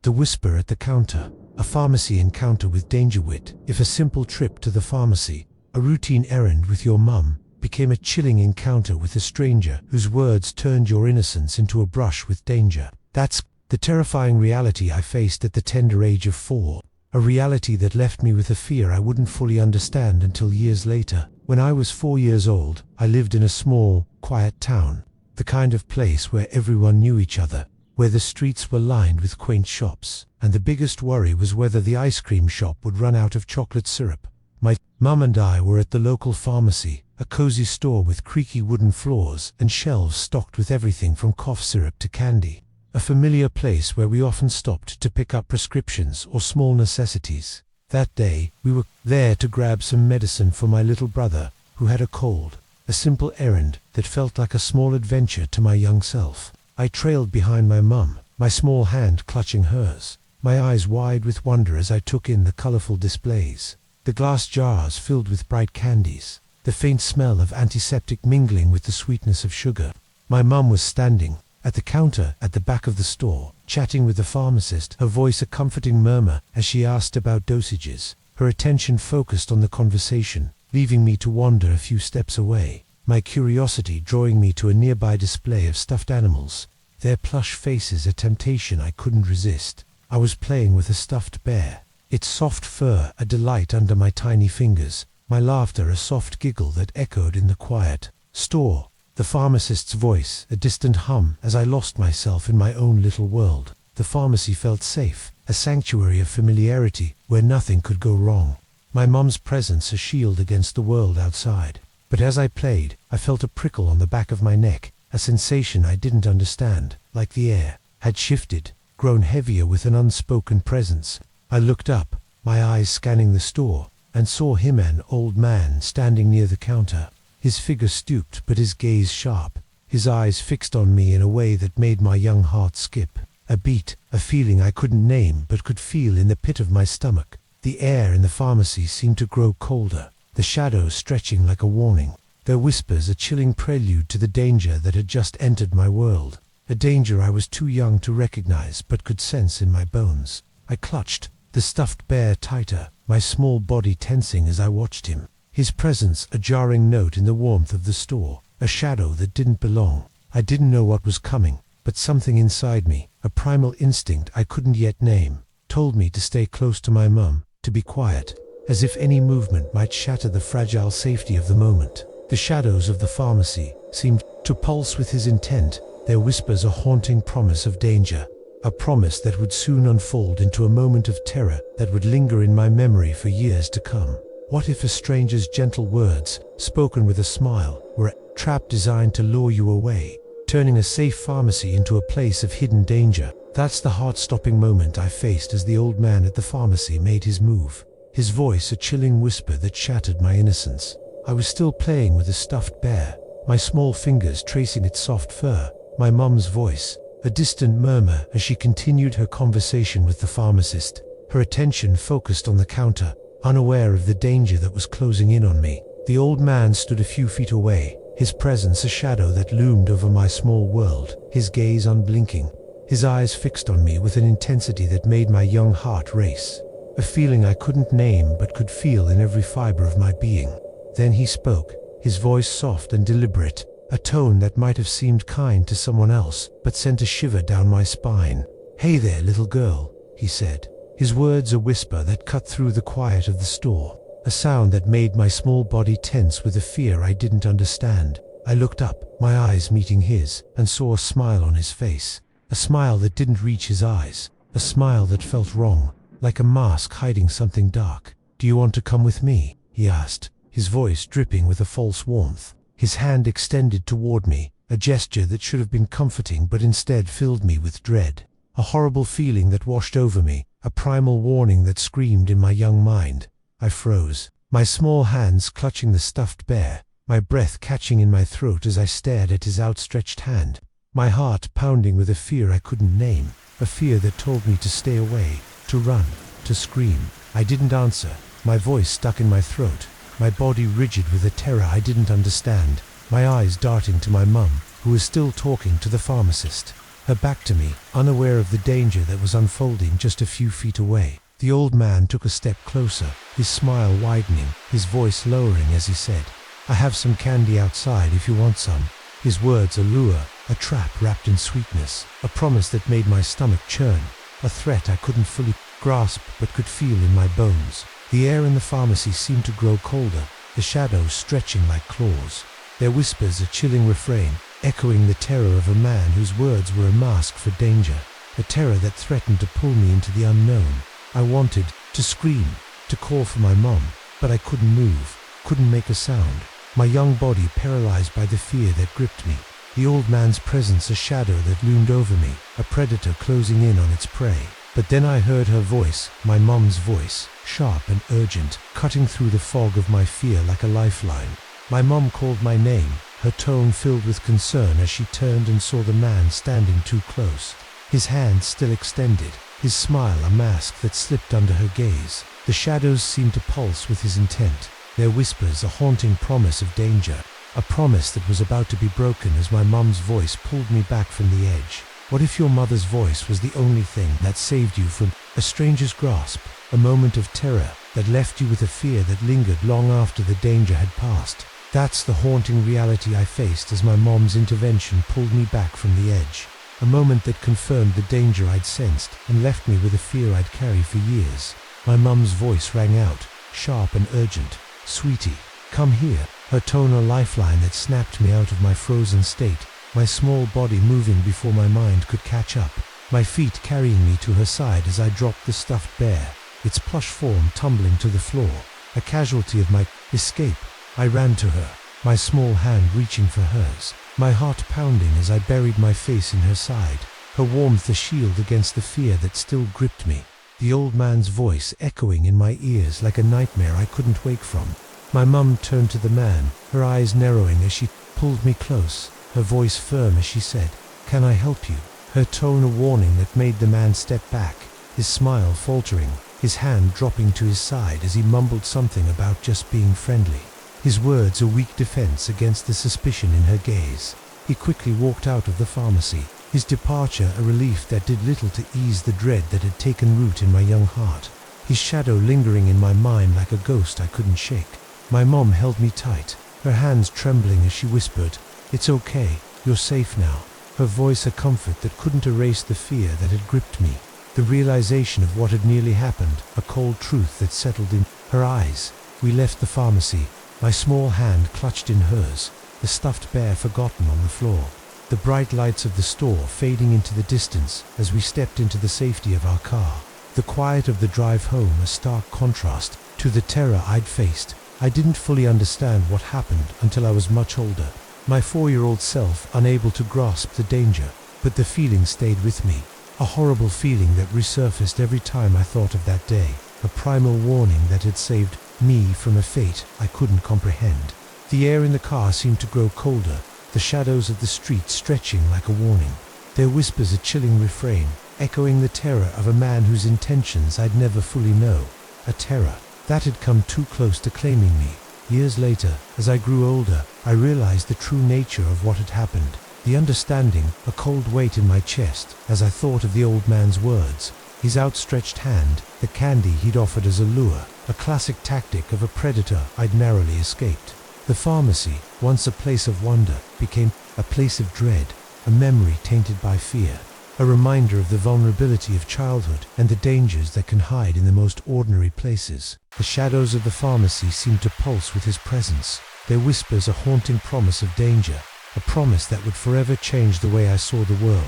Speaker 1: The whisper at the counter, a pharmacy encounter with Dangerwit. If a simple trip to the pharmacy, a routine errand with your mum, became a chilling encounter with a stranger whose words turned your innocence into a brush with danger. That's the terrifying reality I faced at the tender age of 4, a reality that left me with a fear I wouldn't fully understand until years later. When I was 4 years old, I lived in a small, quiet town, the kind of place where everyone knew each other, where the streets were lined with quaint shops, and the biggest worry was whether the ice cream shop would run out of chocolate syrup. My mum and I were at the local pharmacy, a cozy store with creaky wooden floors and shelves stocked with everything from cough syrup to candy. A familiar place where we often stopped to pick up prescriptions or small necessities. That day, we were there to grab some medicine for my little brother, who had a cold, a simple errand that felt like a small adventure to my young self. I trailed behind my mum, my small hand clutching hers, my eyes wide with wonder as I took in the colorful displays, the glass jars filled with bright candies, the faint smell of antiseptic mingling with the sweetness of sugar. My mum was standing at the counter at the back of the store, chatting with the pharmacist, her voice a comforting murmur as she asked about dosages, her attention focused on the conversation, leaving me to wander a few steps away, my curiosity drawing me to a nearby display of stuffed animals, their plush faces a temptation I couldn't resist. I was playing with a stuffed bear, its soft fur a delight under my tiny fingers, my laughter a soft giggle that echoed in the quiet store. The pharmacist's voice, a distant hum as I lost myself in my own little world. The pharmacy felt safe, a sanctuary of familiarity where nothing could go wrong. My mum's presence a shield against the world outside. But as I played, I felt a prickle on the back of my neck, a sensation I didn't understand, like the air had shifted, grown heavier with an unspoken presence. I looked up, my eyes scanning the store, and saw him, an old man standing near the counter. His figure stooped but his gaze sharp, his eyes fixed on me in a way that made my young heart skip. A beat, a feeling I couldn't name but could feel in the pit of my stomach. The air in the pharmacy seemed to grow colder, the shadows stretching like a warning, their whispers a chilling prelude to the danger that had just entered my world, a danger I was too young to recognize but could sense in my bones. I clutched the stuffed bear tighter, my small body tensing as I watched him. His presence a jarring note in the warmth of the store, a shadow that didn't belong. I didn't know what was coming, but something inside me, a primal instinct I couldn't yet name, told me to stay close to my mum, to be quiet, as if any movement might shatter the fragile safety of the moment. The shadows of the pharmacy seemed to pulse with his intent, their whispers a haunting promise of danger, a promise that would soon unfold into a moment of terror that would linger in my memory for years to come. What if a stranger's gentle words, spoken with a smile, were a trap designed to lure you away, turning a safe pharmacy into a place of hidden danger? That's the heart-stopping moment I faced as the old man at the pharmacy made his move. his voice a chilling whisper that shattered my innocence. I was still playing with a stuffed bear, my small fingers tracing its soft fur. My mum's voice, a distant murmur as she continued her conversation with the pharmacist, her attention focused on the counter, unaware of the danger that was closing in on me. The old man stood a few feet away, his presence a shadow that loomed over my small world, his gaze unblinking, his eyes fixed on me with an intensity that made my young heart race, a feeling I couldn't name but could feel in every fiber of my being. Then he spoke, his voice soft and deliberate, a tone that might have seemed kind to someone else, but sent a shiver down my spine. "Hey there, little girl," he said, his words a whisper that cut through the quiet of the store, a sound that made my small body tense with a fear I didn't understand. I looked up, my eyes meeting his, and saw a smile on his face, a smile that didn't reach his eyes, a smile that felt wrong, like a mask hiding something dark. "Do you want to come with me?" he asked, his voice dripping with a false warmth. His hand extended toward me, a gesture that should have been comforting but instead filled me with dread. A horrible feeling that washed over me, a primal warning that screamed in my young mind. I froze, my small hands clutching the stuffed bear, my breath catching in my throat as I stared at his outstretched hand, my heart pounding with a fear I couldn't name, a fear that told me to stay away, to run, to scream. I didn't answer, my voice stuck in my throat, my body rigid with a terror I didn't understand, my eyes darting to my mum, who was still talking to the pharmacist, her back to me, unaware of the danger that was unfolding just a few feet away. The old man took a step closer, his smile widening, his voice lowering as he said, "I have some candy outside if you want some." His words a lure, a trap wrapped in sweetness, a promise that made my stomach churn, a threat I couldn't fully grasp but could feel in my bones. The air in the pharmacy seemed to grow colder, the shadows stretching like claws, their whispers a chilling refrain, echoing the terror of a man whose words were a mask for danger, a terror that threatened to pull me into the unknown. I wanted to scream, to call for my mom, but I couldn't move, couldn't make a sound, my young body paralyzed by the fear that gripped me. The old man's presence a shadow that loomed over me, a predator closing in on its prey. But then I heard her voice, my mom's voice, sharp and urgent, cutting through the fog of my fear like a lifeline. My mom called my name, her tone filled with concern as she turned and saw the man standing too close, his hand still extended, his smile a mask that slipped under her gaze. The shadows seemed to pulse with his intent, their whispers a haunting promise of danger, a promise that was about to be broken as my mom's voice pulled me back from the edge. What if your mother's voice was the only thing that saved you from a stranger's grasp, a moment of terror that left you with a fear that lingered long after the danger had passed? That's the haunting reality I faced as my mom's intervention pulled me back from the edge, a moment that confirmed the danger I'd sensed and left me with a fear I'd carried for years. My mom's voice rang out, sharp and urgent, "Sweetie, come here," her tone a lifeline that snapped me out of my frozen state, my small body moving before my mind could catch up, my feet carrying me to her side as I dropped the stuffed bear, its plush form tumbling to the floor, a casualty of my escape. I ran to her, my small hand reaching for hers, my heart pounding as I buried my face in her side, her warmth a shield against the fear that still gripped me, the old man's voice echoing in my ears like a nightmare I couldn't wake from. My mum turned to the man, her eyes narrowing as she pulled me close, her voice firm as she said, "Can I help you?" Her tone a warning that made the man step back, his smile faltering, his hand dropping to his side as he mumbled something about just being friendly, his words a weak defense against the suspicion in her gaze. He quickly walked out of the pharmacy, his departure a relief that did little to ease the dread that had taken root in my young heart, his shadow lingering in my mind like a ghost I couldn't shake. My mom held me tight, her hands trembling as she whispered, "It's okay, you're safe now," her voice a comfort that couldn't erase the fear that had gripped me, the realization of what had nearly happened, a cold truth that settled in her eyes. We left the pharmacy, my small hand clutched in hers, the stuffed bear forgotten on the floor, the bright lights of the store fading into the distance as we stepped into the safety of our car, the quiet of the drive home a stark contrast to the terror I'd faced. I didn't fully understand what happened until I was much older, my 4-year-old self unable to grasp the danger, but the feeling stayed with me, a horrible feeling that resurfaced every time I thought of that day. a primal warning that had saved me from a fate I couldn't comprehend. The air in the car seemed to grow colder, the shadows of the street stretching like a warning. Their whispers a chilling refrain, echoing the terror of a man whose intentions I'd never fully know. A terror that had come too close to claiming me. Years later, as I grew older, I realized the true nature of what had happened. The understanding, a cold weight in my chest, as I thought of the old man's words. His outstretched hand, the candy he'd offered as a lure, a classic tactic of a predator I'd narrowly escaped. The pharmacy, once a place of wonder, became a place of dread, a memory tainted by fear. A reminder of the vulnerability of childhood and the dangers that can hide in the most ordinary places. The shadows of the pharmacy seemed to pulse with his presence, their whispers a haunting promise of danger, a promise that would forever change the way I saw the world,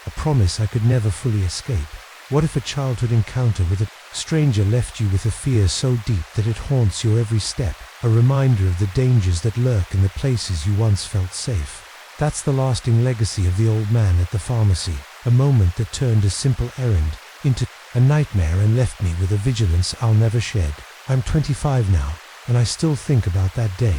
Speaker 1: a promise I could never fully escape. What if a childhood encounter with a stranger left you with a fear so deep that it haunts your every step, a reminder of the dangers that lurk in the places you once felt safe? That's the lasting legacy of the old man at the pharmacy, a moment that turned a simple errand into a nightmare and left me with a vigilance I'll never shed. I'm 25 now, and I still think about that day.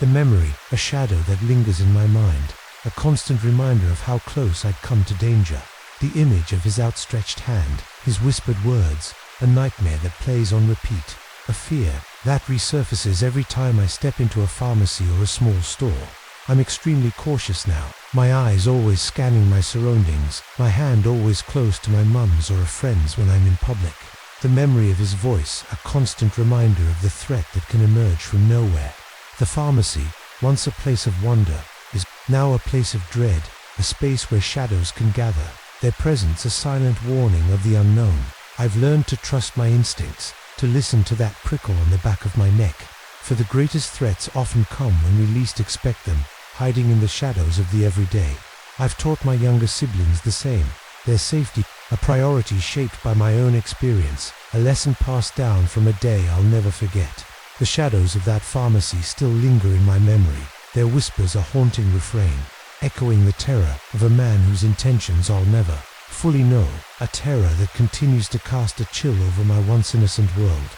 Speaker 1: The memory, a shadow that lingers in my mind, a constant reminder of how close I'd come to danger. The image of his outstretched hand, his whispered words, a nightmare that plays on repeat, a fear that resurfaces every time I step into a pharmacy or a small store. I'm extremely cautious now, my eyes always scanning my surroundings, my hand always close to my mum's or a friend's when I'm in public. The memory of his voice, a constant reminder of the threat that can emerge from nowhere. The pharmacy, once a place of wonder, is now a place of dread, a space where shadows can gather, their presence a silent warning of the unknown. I've learned to trust my instincts, to listen to that prickle on the back of my neck, for the greatest threats often come when we least expect them, hiding in the shadows of the everyday. I've taught my younger siblings the same, their safety a priority shaped by my own experience, a lesson passed down from a day I'll never forget. The shadows of that pharmacy still linger in my memory, their whispers a haunting refrain, echoing the terror of a man whose intentions I'll never fully know, a terror that continues to cast a chill over my once innocent world.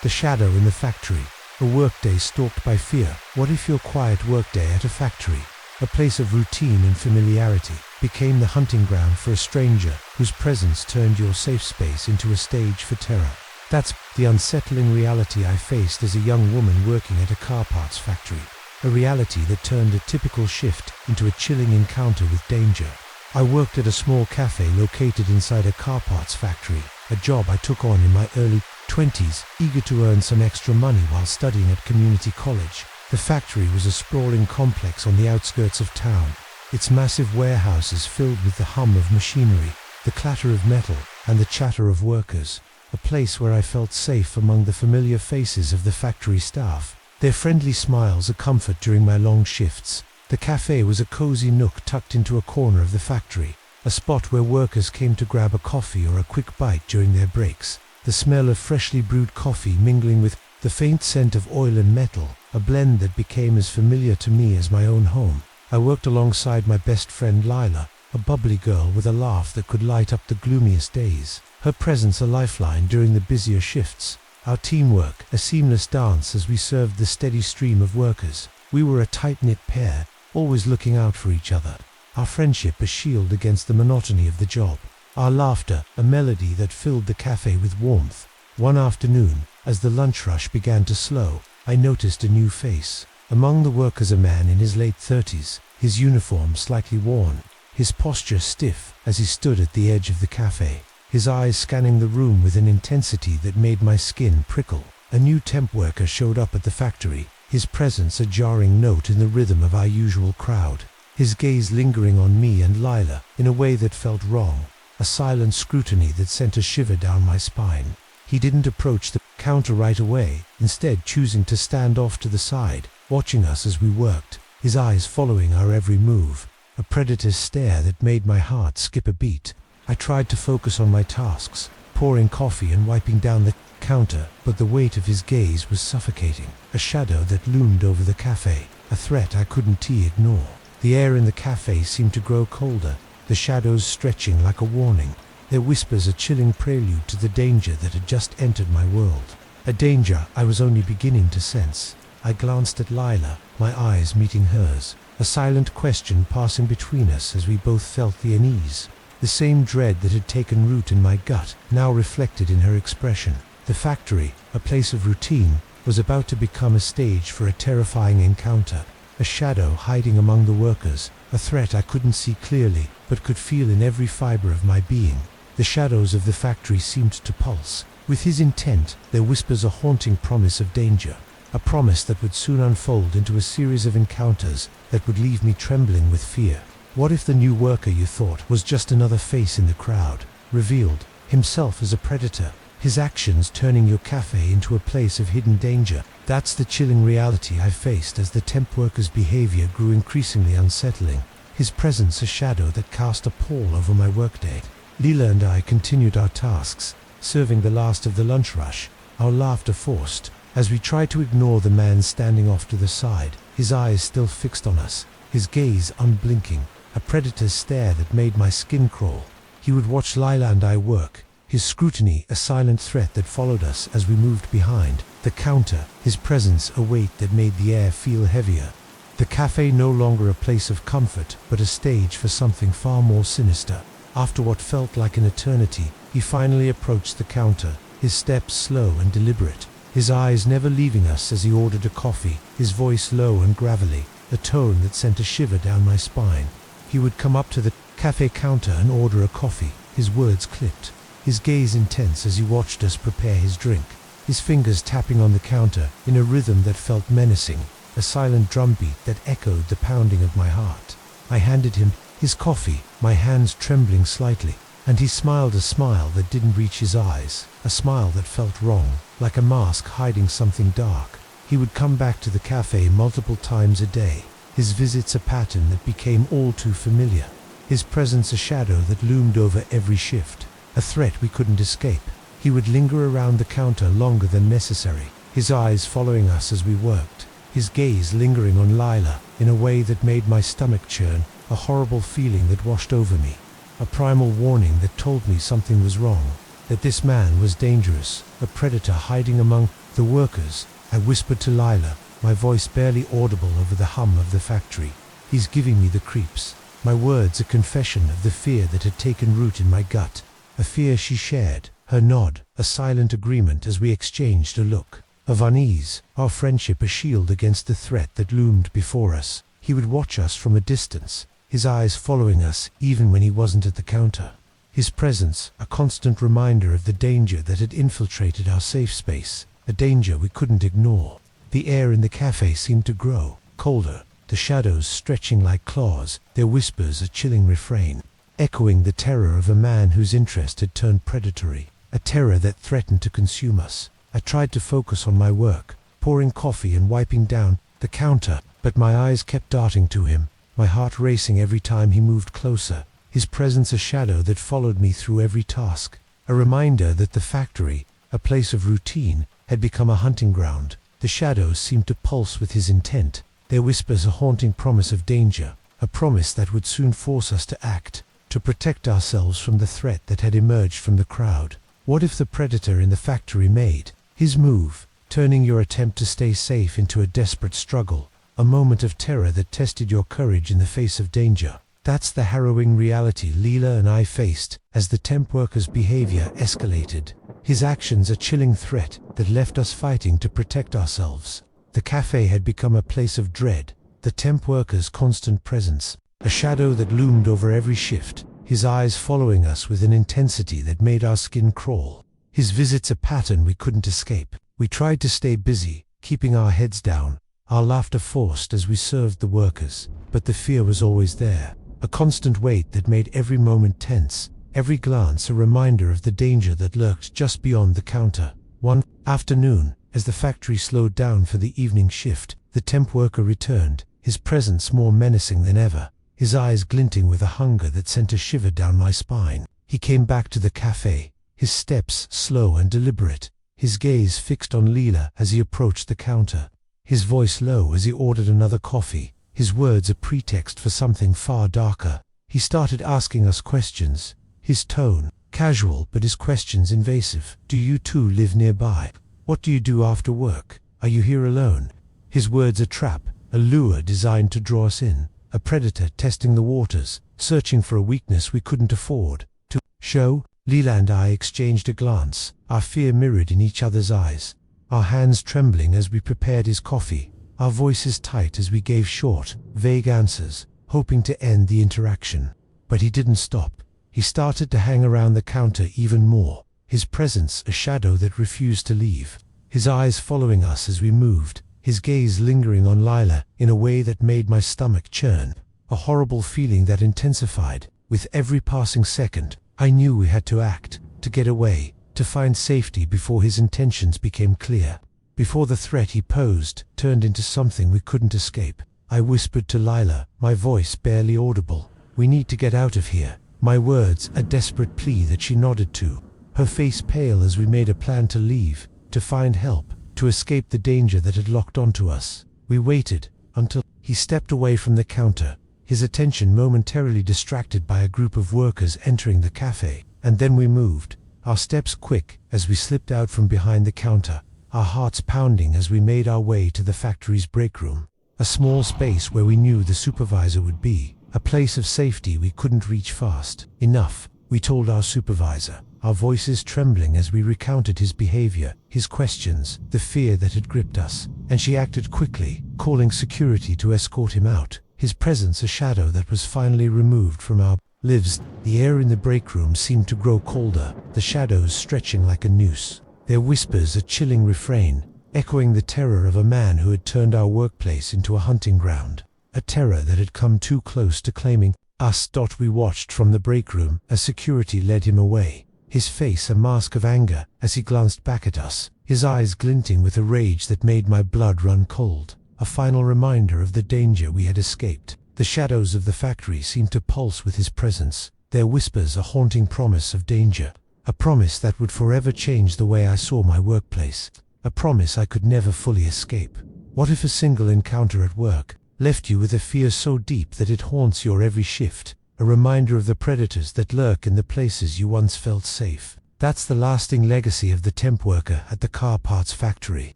Speaker 1: The shadow in the factory, a workday stalked by fear. What if your quiet workday at a factory, a place of routine and familiarity, became the hunting ground for a stranger whose presence turned your safe space into a stage for terror? That's the unsettling reality I faced as a young woman working at a car parts factory, a reality that turned a typical shift into a chilling encounter with danger. I worked at a small cafe located inside a car parts factory, a job I took on in my early 20s, eager to earn some extra money while studying at community college. The factory was a sprawling complex on the outskirts of town, its massive warehouses filled with the hum of machinery, the clatter of metal, and the chatter of workers, a place where I felt safe among the familiar faces of the factory staff, their friendly smiles a comfort during my long shifts. The cafe was a cozy nook tucked into a corner of the factory, a spot where workers came to grab a coffee or a quick bite during their breaks. The smell of freshly brewed coffee mingling with the faint scent of oil and metal, a blend that became as familiar to me as my own home. I worked alongside my best friend Lila, a bubbly girl with a laugh that could light up the gloomiest days. Her presence a lifeline during the busier shifts. Our teamwork, a seamless dance as we served the steady stream of workers. We were a tight-knit pair, always looking out for each other. Our friendship a shield against the monotony of the job. Our laughter, a melody that filled the cafe with warmth. One afternoon, as the lunch rush began to slow, I noticed a new face. Among the workers a man in his late 30s, his uniform slightly worn, his posture stiff as he stood at the edge of the cafe, his eyes scanning the room with an intensity that made my skin prickle. A new temp worker showed up at the factory, his presence a jarring note in the rhythm of our usual crowd, his gaze lingering on me and Lila in a way that felt wrong. A silent scrutiny that sent a shiver down my spine. He didn't approach the counter right away, instead choosing to stand off to the side, watching us as we worked, his eyes following our every move, a predator's stare that made my heart skip a beat. I tried to focus on my tasks, pouring coffee and wiping down the counter, but the weight of his gaze was suffocating, a shadow that loomed over the cafe, a threat I couldn't ignore. The air in the cafe seemed to grow colder, the shadows stretching like a warning, their whispers a chilling prelude to the danger that had just entered my world. A danger I was only beginning to sense. I glanced at Lila, my eyes meeting hers, a silent question passing between us as we both felt the unease. The same dread that had taken root in my gut now reflected in her expression. The factory, a place of routine, was about to become a stage for a terrifying encounter. A shadow hiding among the workers, a threat I couldn't see clearly, but could feel in every fiber of my being. The shadows of the factory seemed to pulse. With his intent, their whispers a haunting promise of danger. A promise that would soon unfold into a series of encounters that would leave me trembling with fear. What if the new worker you thought was just another face in the crowd, revealed himself as a predator, his actions turning your cafe into a place of hidden danger? That's the chilling reality I faced as the temp worker's behavior grew increasingly unsettling, his presence a shadow that cast a pall over my workday. Leela and I continued our tasks, serving the last of the lunch rush, our laughter forced, as we tried to ignore the man standing off to the side, his eyes still fixed on us, his gaze unblinking, a predator's stare that made my skin crawl. He would watch Lila and I work, his scrutiny a silent threat that followed us as we moved behind the counter, his presence a weight that made the air feel heavier. The cafe no longer a place of comfort, but a stage for something far more sinister. After what felt like an eternity, he finally approached the counter, his steps slow and deliberate, his eyes never leaving us as he ordered a coffee, his voice low and gravelly, a tone that sent a shiver down my spine. He would come up to the cafe counter and order a coffee, his words clipped, his gaze intense as he watched us prepare his drink, his fingers tapping on the counter in a rhythm that felt menacing, a silent drumbeat that echoed the pounding of my heart. I handed him his coffee, my hands trembling slightly, and he smiled a smile that didn't reach his eyes, a smile that felt wrong, like a mask hiding something dark. He would come back to the cafe multiple times a day, his visits a pattern that became all too familiar, his presence a shadow that loomed over every shift, a threat we couldn't escape. He would linger around the counter longer than necessary, his eyes following us as we worked, his gaze lingering on Lila in a way that made my stomach churn, a horrible feeling that washed over me, a primal warning that told me something was wrong, that this man was dangerous, a predator hiding among the workers. I whispered to Lila, my voice barely audible over the hum of the factory. He's giving me the creeps. My words a confession of the fear that had taken root in my gut, a fear she shared, her nod, a silent agreement as we exchanged a look of unease, our friendship a shield against the threat that loomed before us. He would watch us from a distance, his eyes following us even when he wasn't at the counter. His presence, a constant reminder of the danger that had infiltrated our safe space, a danger we couldn't ignore. The air in the cafe seemed to grow colder, the shadows stretching like claws, their whispers a chilling refrain, echoing the terror of a man whose interest had turned predatory, a terror that threatened to consume us. I tried to focus on my work, pouring coffee and wiping down the counter, but my eyes kept darting to him, my heart racing every time he moved closer, his presence a shadow that followed me through every task, a reminder that the factory, a place of routine, had become a hunting ground. The shadows seemed to pulse with his intent, their whispers a haunting promise of danger, a promise that would soon force us to act, to protect ourselves from the threat that had emerged from the crowd. What if the predator in the factory made his move, turning your attempt to stay safe into a desperate struggle, a moment of terror that tested your courage in the face of danger? That's the harrowing reality Leela and I faced as the temp worker's behavior escalated, his actions a chilling threat that left us fighting to protect ourselves. The cafe had become a place of dread, the temp worker's constant presence, a shadow that loomed over every shift, his eyes following us with an intensity that made our skin crawl, his visits a pattern we couldn't escape. We tried to stay busy, keeping our heads down, our laughter forced as we served the workers, but the fear was always there, a constant weight that made every moment tense, every glance a reminder of the danger that lurked just beyond the counter. One afternoon, as the factory slowed down for the evening shift, the temp worker returned, his presence more menacing than ever, his eyes glinting with a hunger that sent a shiver down my spine. He came back to the cafe, his steps slow and deliberate, his gaze fixed on Leela as he approached the counter, his voice low as he ordered another coffee, his words a pretext for something far darker. He started asking us questions, his tone casual but his questions invasive. Do you too live nearby? What do you do after work? Are you here alone? His words a trap, a lure designed to draw us in, a predator testing the waters, searching for a weakness we couldn't afford to show. Leela and I exchanged a glance, our fear mirrored in each other's eyes, our hands trembling as we prepared his coffee, our voices tight as we gave short, vague answers, hoping to end the interaction. But he didn't stop. He started to hang around the counter even more, his presence a shadow that refused to leave, his eyes following us as we moved, his gaze lingering on Leela in a way that made my stomach churn, a horrible feeling that intensified. With every passing second, I knew we had to act, to get away, to find safety before his intentions became clear, before the threat he posed turned into something we couldn't escape. I whispered to Leela, my voice barely audible, "We need to get out of here." My words a desperate plea that she nodded to, her face pale as we made a plan to leave, to find help, to escape the danger that had locked onto us. We waited until he stepped away from the counter, his attention momentarily distracted by a group of workers entering the cafe, and then we moved, our steps quick as we slipped out from behind the counter, our hearts pounding as we made our way to the factory's break room, a small space where we knew the supervisor would be, a place of safety we couldn't reach fast enough. We told our supervisor, our voices trembling as we recounted his behavior, his questions, the fear that had gripped us, and she acted quickly, calling security to escort him out, his presence a shadow that was finally removed from our lives. The air in the break room seemed to grow colder, the shadows stretching like a noose, their whispers a chilling refrain, echoing the terror of a man who had turned our workplace into a hunting ground, a terror that had come too close to claiming us. We watched from the break room as security led him away, his face a mask of anger as he glanced back at us, his eyes glinting with a rage that made my blood run cold, a final reminder of the danger we had escaped. The shadows of the factory seemed to pulse with his presence, their whispers a haunting promise of danger, a promise that would forever change the way I saw my workplace, a promise I could never fully escape. What if a single encounter at work left you with a fear so deep that it haunts your every shift, a reminder of the predators that lurk in the places you once felt safe? That's the lasting legacy of the temp worker at the car parts factory,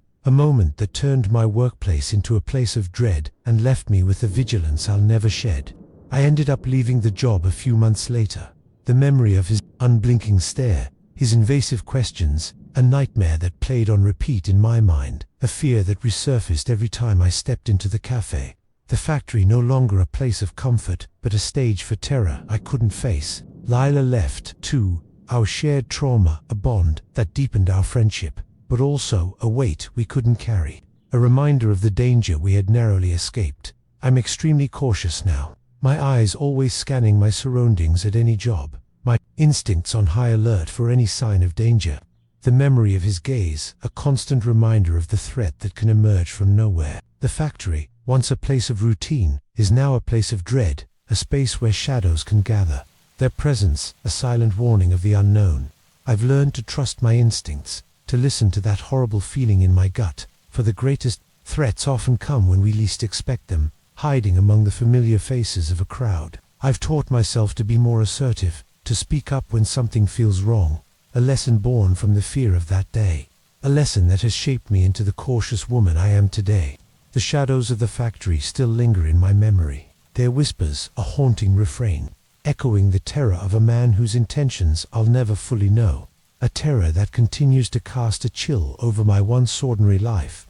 Speaker 1: a moment that turned my workplace into a place of dread and left me with a vigilance I'll never shed. I ended up leaving the job a few months later, the memory of his unblinking stare, his invasive questions, a nightmare that played on repeat in my mind, a fear that resurfaced every time I stepped into the cafe. The factory no longer a place of comfort, but a stage for terror I couldn't face. Leela left, too, our shared trauma, a bond that deepened our friendship, but also a weight we couldn't carry, a reminder of the danger we had narrowly escaped. I'm extremely cautious now, my eyes always scanning my surroundings at any job, my instincts on high alert for any sign of danger. The memory of his gaze, a constant reminder of the threat that can emerge from nowhere. The factory, once a place of routine, is now a place of dread, a space where shadows can gather, their presence a silent warning of the unknown. I've learned to trust my instincts, to listen to that horrible feeling in my gut, for the greatest threats often come when we least expect them, hiding among the familiar faces of a crowd. I've taught myself to be more assertive, to speak up when something feels wrong, a lesson born from the fear of that day, a lesson that has shaped me into the cautious woman I am today. The shadows of the factory still linger in my memory, their whispers a haunting refrain, echoing the terror of a man whose intentions I'll never fully know, a terror that continues to cast a chill over my once ordinary life.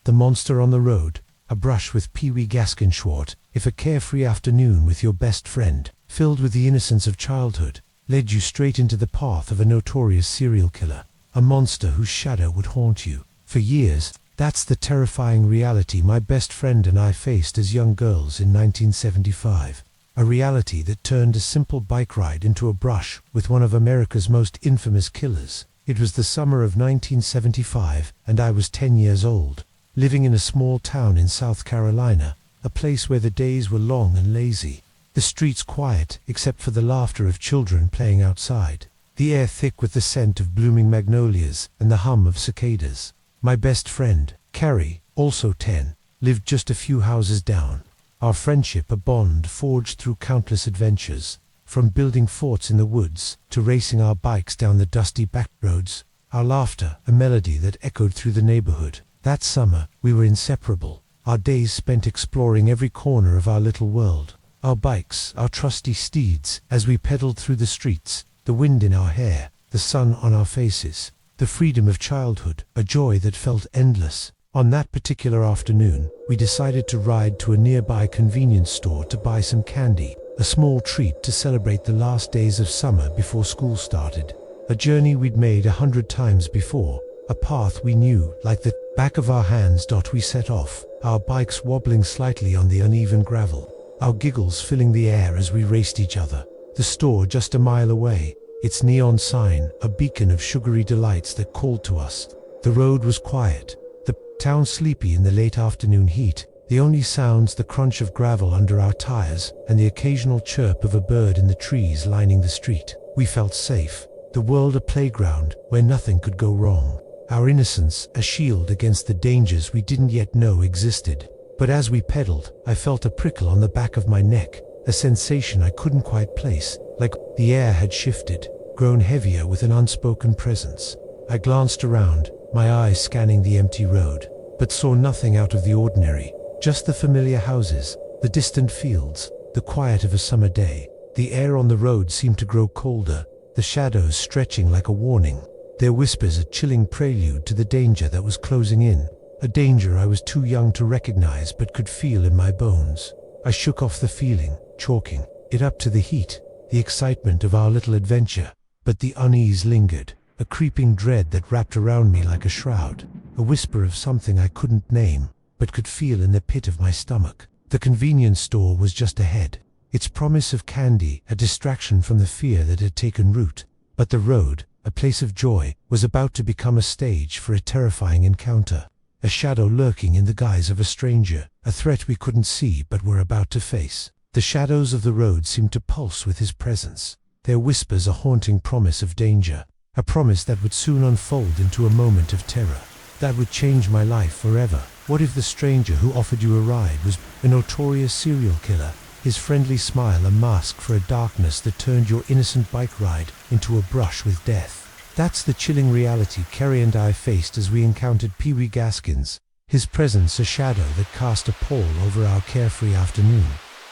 Speaker 1: The monster on the road, a brush with Pee Wee Gaskin-Schwart, if a carefree afternoon with your best friend, filled with the innocence of childhood, led you straight into the path of a notorious serial killer, a monster whose shadow would haunt you for years. That's the terrifying reality my best friend and I faced as young girls in 1975, a reality that turned a simple bike ride into a brush with one of America's most infamous killers. It was the summer of 1975, and I was 10 years old, living in a small town in South Carolina, a place where the days were long and lazy, the streets quiet except for the laughter of children playing outside, the air thick with the scent of blooming magnolias and the hum of cicadas. My best friend, Carrie, also 10, lived just a few houses down. Our friendship a bond forged through countless adventures, from building forts in the woods to racing our bikes down the dusty back roads, our laughter a melody that echoed through the neighborhood. That summer, we were inseparable, our days spent exploring every corner of our little world. Our bikes, our trusty steeds, as we pedaled through the streets, the wind in our hair, the sun on our faces, the freedom of childhood, a joy that felt endless. On that particular afternoon, we decided to ride to a nearby convenience store to buy some candy, a small treat to celebrate the last days of summer before school started. A journey we'd made 100 times before, a path we knew like the back of our hands. We set off, our bikes wobbling slightly on the uneven gravel, our giggles filling the air as we raced each other. The store just a mile away, its neon sign, a beacon of sugary delights that called to us. The road was quiet, the town sleepy in the late afternoon heat, the only sounds the crunch of gravel under our tires and the occasional chirp of a bird in the trees lining the street. We felt safe, the world a playground where nothing could go wrong, our innocence a shield against the dangers we didn't yet know existed. But as we pedaled, I felt a prickle on the back of my neck, a sensation I couldn't quite place, like the air had shifted, grown heavier with an unspoken presence. I glanced around, my eyes scanning the empty road, but saw nothing out of the ordinary, just the familiar houses, the distant fields, the quiet of a summer day. The air on the road seemed to grow colder, the shadows stretching like a warning, their whispers a chilling prelude to the danger that was closing in, a danger I was too young to recognize but could feel in my bones. I shook off the feeling, chalking it up to the heat, the excitement of our little adventure, but the unease lingered, a creeping dread that wrapped around me like a shroud, a whisper of something I couldn't name, but could feel in the pit of my stomach. The convenience store was just ahead, its promise of candy a distraction from the fear that had taken root, but the road, a place of joy, was about to become a stage for a terrifying encounter, a shadow lurking in the guise of a stranger, a threat we couldn't see but were about to face. The shadows of the road seemed to pulse with his presence, their whispers a haunting promise of danger, a promise that would soon unfold into a moment of terror, that would change my life forever. What if the stranger who offered you a ride was a notorious serial killer, his friendly smile a mask for a darkness that turned your innocent bike ride into a brush with death? That's the chilling reality Kerry and I faced as we encountered Pee Wee Gaskins, his presence a shadow that cast a pall over our carefree afternoon.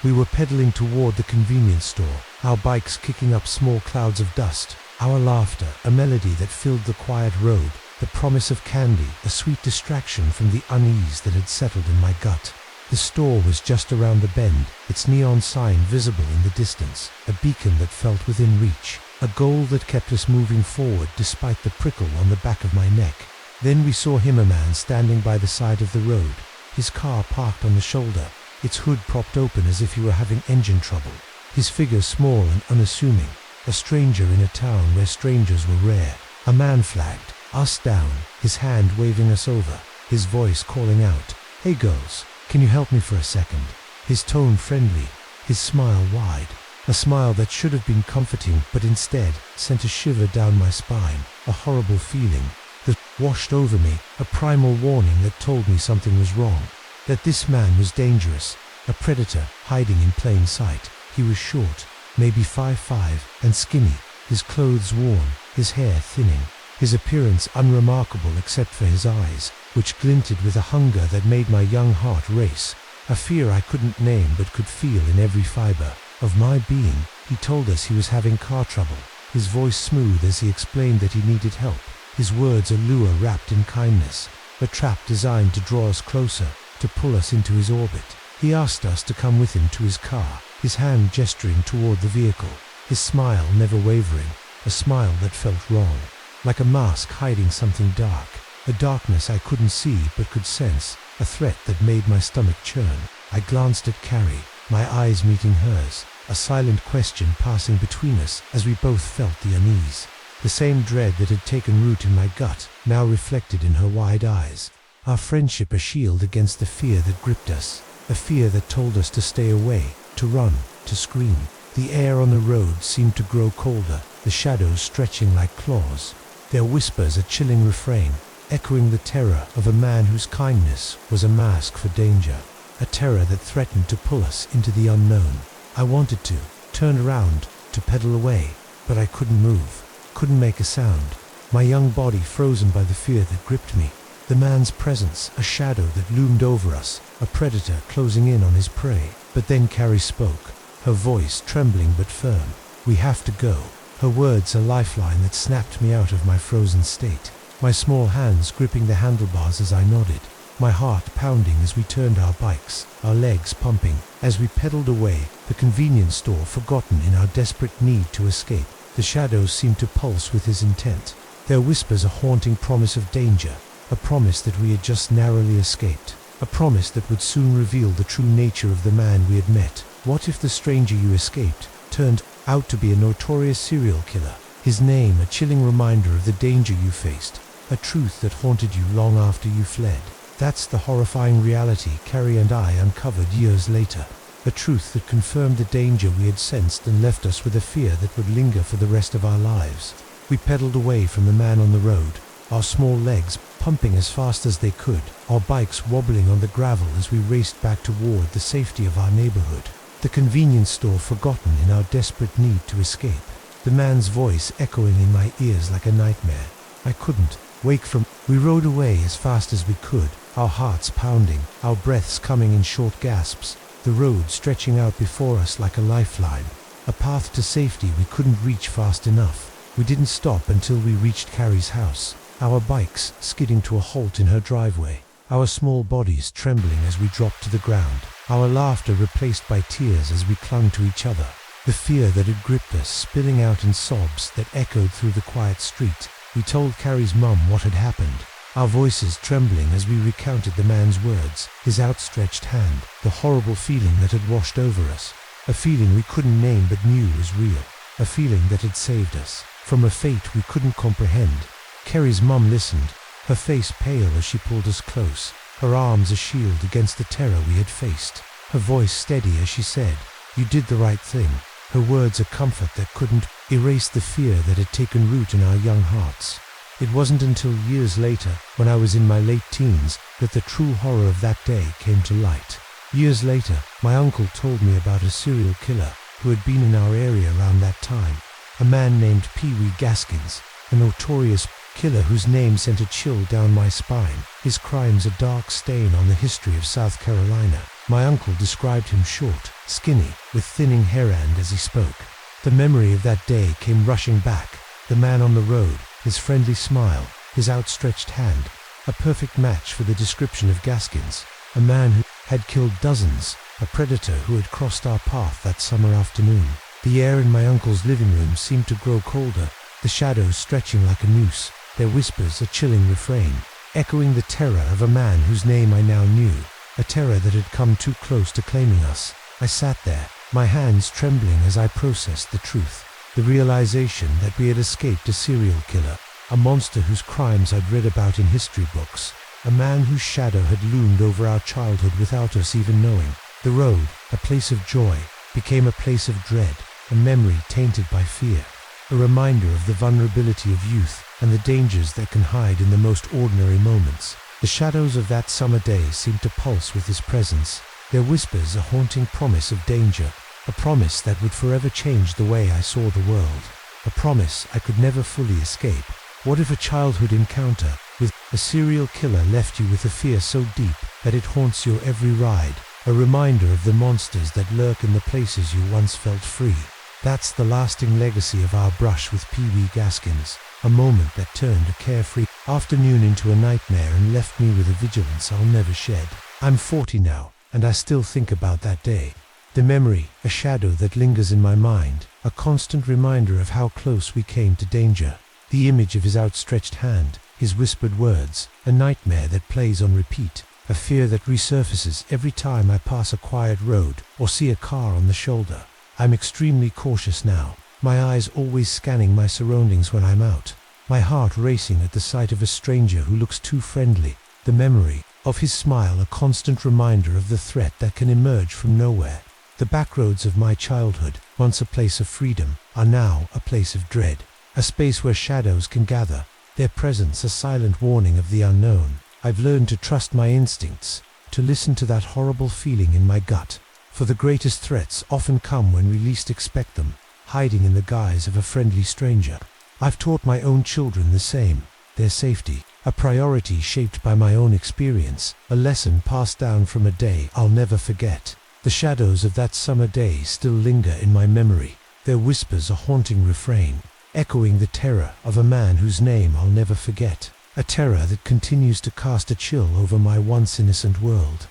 Speaker 1: We were pedaling toward the convenience store, our bikes kicking up small clouds of dust, our laughter a melody that filled the quiet road, the promise of candy a sweet distraction from the unease that had settled in my gut. The store was just around the bend, its neon sign visible in the distance, a beacon that felt within reach, a goal that kept us moving forward despite the prickle on the back of my neck. Then we saw him, a man standing by the side of the road, his car parked on the shoulder, its hood propped open as if he were having engine trouble, his figure small and unassuming, a stranger in a town where strangers were rare. A man flagged us down, his hand waving us over, his voice calling out, "Hey girls, can you help me for a second?" His tone friendly, his smile wide, a smile that should have been comforting but instead sent a shiver down my spine, a horrible feeling that washed over me, a primal warning that told me something was wrong, that this man was dangerous, a predator hiding in plain sight. He was short, maybe 5'5", and skinny, his clothes worn, his hair thinning, his appearance unremarkable except for his eyes, which glinted with a hunger that made my young heart race, a fear I couldn't name but could feel in every fiber of my being. He told us he was having car trouble, his voice smooth as he explained that he needed help, his words a lure wrapped in kindness, a trap designed to draw us closer, to pull us into his orbit. He asked us to come with him to his car, his hand gesturing toward the vehicle, his smile never wavering, a smile that felt wrong, like a mask hiding something dark, a darkness I couldn't see but could sense, a threat that made my stomach churn. I glanced at Carrie, my eyes meeting hers, a silent question passing between us as we both felt the unease, the same dread that had taken root in my gut, now reflected in her wide eyes. Our friendship a shield against the fear that gripped us, a fear that told us to stay away, to run, to scream. The air on the road seemed to grow colder, the shadows stretching like claws, their whispers a chilling refrain, echoing the terror of a man whose kindness was a mask for danger, a terror that threatened to pull us into the unknown. I wanted to turn around, to pedal away, but I couldn't move, couldn't make a sound, my young body frozen by the fear that gripped me. The man's presence, a shadow that loomed over us, a predator closing in on his prey. But then Carrie spoke, her voice trembling but firm. "We have to go." Her words a lifeline that snapped me out of my frozen state. My small hands gripping the handlebars as I nodded, my heart pounding as we turned our bikes, our legs pumping. As we pedaled away, the convenience store forgotten in our desperate need to escape, the shadows seemed to pulse with his intent. Their whispers a haunting promise of danger, a promise that we had just narrowly escaped, a promise that would soon reveal the true nature of the man we had met. What if the stranger you escaped turned out to be a notorious serial killer? His name a chilling reminder of the danger you faced, a truth that haunted you long after you fled. That's the horrifying reality Carrie and I uncovered years later, a truth that confirmed the danger we had sensed and left us with a fear that would linger for the rest of our lives. We pedaled away from the man on the road, our small legs pumping as fast as they could, our bikes wobbling on the gravel as we raced back toward the safety of our neighborhood. The convenience store forgotten in our desperate need to escape, the man's voice echoing in my ears like a nightmare. I couldn't wake from. We rode away as fast as we could, our hearts pounding, our breaths coming in short gasps, the road stretching out before us like a lifeline, a path to safety we couldn't reach fast enough. We didn't stop until we reached Carrie's house, our bikes skidding to a halt in her driveway, our small bodies trembling as we dropped to the ground, our laughter replaced by tears as we clung to each other, the fear that had gripped us spilling out in sobs that echoed through the quiet street. We told Carrie's mum what had happened, our voices trembling as we recounted the man's words, his outstretched hand, the horrible feeling that had washed over us, a feeling we couldn't name but knew was real, a feeling that had saved us from a fate we couldn't comprehend. Carrie's mum listened, her face pale as she pulled us close, her arms a shield against the terror we had faced, her voice steady as she said, "You did the right thing," her words a comfort that couldn't erase the fear that had taken root in our young hearts. It wasn't until years later, when I was in my late teens, that the true horror of that day came to light. Years later, my uncle told me about a serial killer who had been in our area around that time, a man named Pee Wee Gaskins, a notorious killer whose name sent a chill down my spine, his crimes a dark stain on the history of South Carolina. My uncle described him short, skinny, with thinning hair, and as he spoke, the memory of that day came rushing back, the man on the road, his friendly smile, his outstretched hand, a perfect match for the description of Gaskins, a man who had killed dozens, a predator who had crossed our path that summer afternoon. The air in my uncle's living room seemed to grow colder, the shadows stretching like a noose, their whispers a chilling refrain, echoing the terror of a man whose name I now knew, a terror that had come too close to claiming us. I sat there, my hands trembling as I processed the truth, the realization that we had escaped a serial killer, a monster whose crimes I'd read about in history books, a man whose shadow had loomed over our childhood without us even knowing. The road, a place of joy, became a place of dread, a memory tainted by fear, a reminder of the vulnerability of youth and the dangers that can hide in the most ordinary moments. The shadows of that summer day seemed to pulse with his presence, their whispers a haunting promise of danger, a promise that would forever change the way I saw the world, a promise I could never fully escape. What if a childhood encounter with a serial killer left you with a fear so deep that it haunts your every ride, a reminder of the monsters that lurk in the places you once felt free? That's the lasting legacy of our brush with Pee Wee Gaskins, a moment that turned a carefree afternoon into a nightmare and left me with a vigilance I'll never shed. I'm 40 now, and I still think about that day. The memory, a shadow that lingers in my mind, a constant reminder of how close we came to danger. The image of his outstretched hand, his whispered words, a nightmare that plays on repeat, a fear that resurfaces every time I pass a quiet road or see a car on the shoulder. I'm extremely cautious now, my eyes always scanning my surroundings when I'm out, my heart racing at the sight of a stranger who looks too friendly, the memory of his smile a constant reminder of the threat that can emerge from nowhere. The backroads of my childhood, once a place of freedom, are now a place of dread, a space where shadows can gather, their presence a silent warning of the unknown. I've learned to trust my instincts, to listen to that horrible feeling in my gut. For the greatest threats often come when we least expect them, hiding in the guise of a friendly stranger. I've taught my own children the same, their safety, a priority shaped by my own experience, a lesson passed down from a day I'll never forget. The shadows of that summer day still linger in my memory, their whispers a haunting refrain, echoing the terror of a man whose name I'll never forget, a terror that continues to cast a chill over my once innocent world.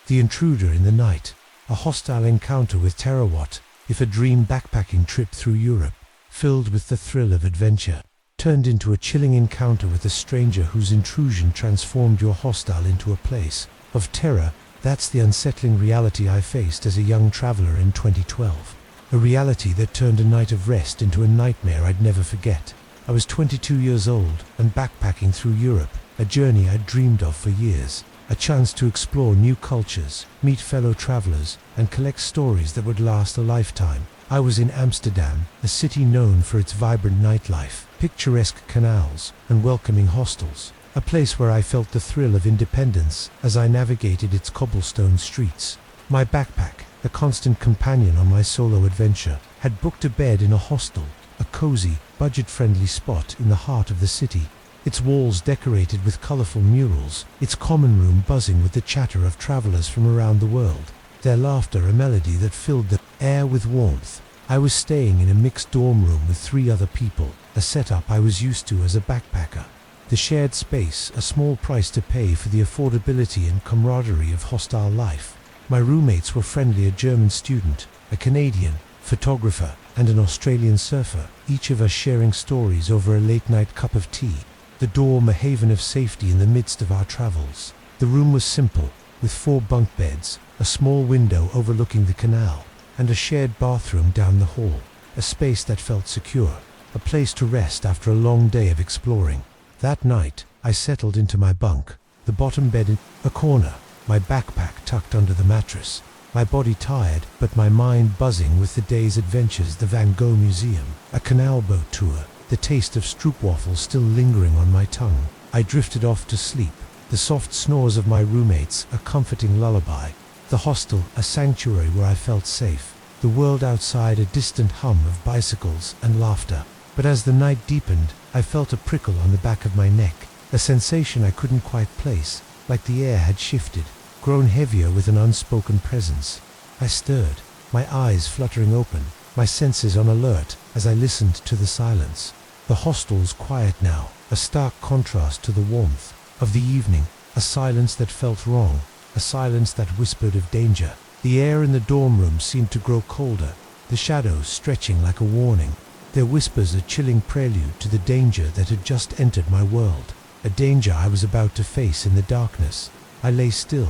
Speaker 1: The intruder in the night, a hostile encounter with terror. What if a dream backpacking trip through Europe, filled with the thrill of adventure, turned into a chilling encounter with a stranger whose intrusion transformed your hostel into a place of terror? That's the unsettling reality I faced as a young traveler in 2012. A reality that turned a night of rest into a nightmare I'd never forget. I was 22 years old and backpacking through Europe, a journey I'd dreamed of for years. A chance to explore new cultures, meet fellow travelers, and collect stories that would last a lifetime. I was in Amsterdam, a city known for its vibrant nightlife, picturesque canals, and welcoming hostels. A place where I felt the thrill of independence as I navigated its cobblestone streets. My backpack, a constant companion on my solo adventure, had booked a bed in a hostel, a cozy, budget-friendly spot in the heart of the city. Its walls decorated with colorful murals, its common room buzzing with the chatter of travelers from around the world, their laughter a melody that filled the air with warmth. I was staying in a mixed dorm room with 3 other people, a setup I was used to as a backpacker. The shared space, a small price to pay for the affordability and camaraderie of hostel life. My roommates were friendly: a German student, a Canadian photographer, and an Australian surfer, each of us sharing stories over a late-night cup of tea. The dorm a haven of safety in the midst of our travels. The room was simple, with 4 bunk beds, a small window overlooking the canal, and a shared bathroom down the hall, a space that felt secure, a place to rest after a long day of exploring. That night, I settled into my bunk, the bottom bed in a corner, my backpack tucked under the mattress, my body tired but my mind buzzing with the day's adventures: the Van Gogh Museum, a canal boat tour, the taste of stroopwafels still lingering on my tongue. I drifted off to sleep, the soft snores of my roommates a comforting lullaby, the hostel a sanctuary where I felt safe, the world outside a distant hum of bicycles and laughter. But as the night deepened, I felt a prickle on the back of my neck, a sensation I couldn't quite place, like the air had shifted, grown heavier with an unspoken presence. I stirred, my eyes fluttering open, my senses on alert as I listened to the silence. The hostel's quiet now, a stark contrast to the warmth of the evening, a silence that felt wrong, a silence that whispered of danger. The air in the dorm room seemed to grow colder, the shadows stretching like a warning, their whispers a chilling prelude to the danger that had just entered my world, a danger I was about to face in the darkness. I lay still,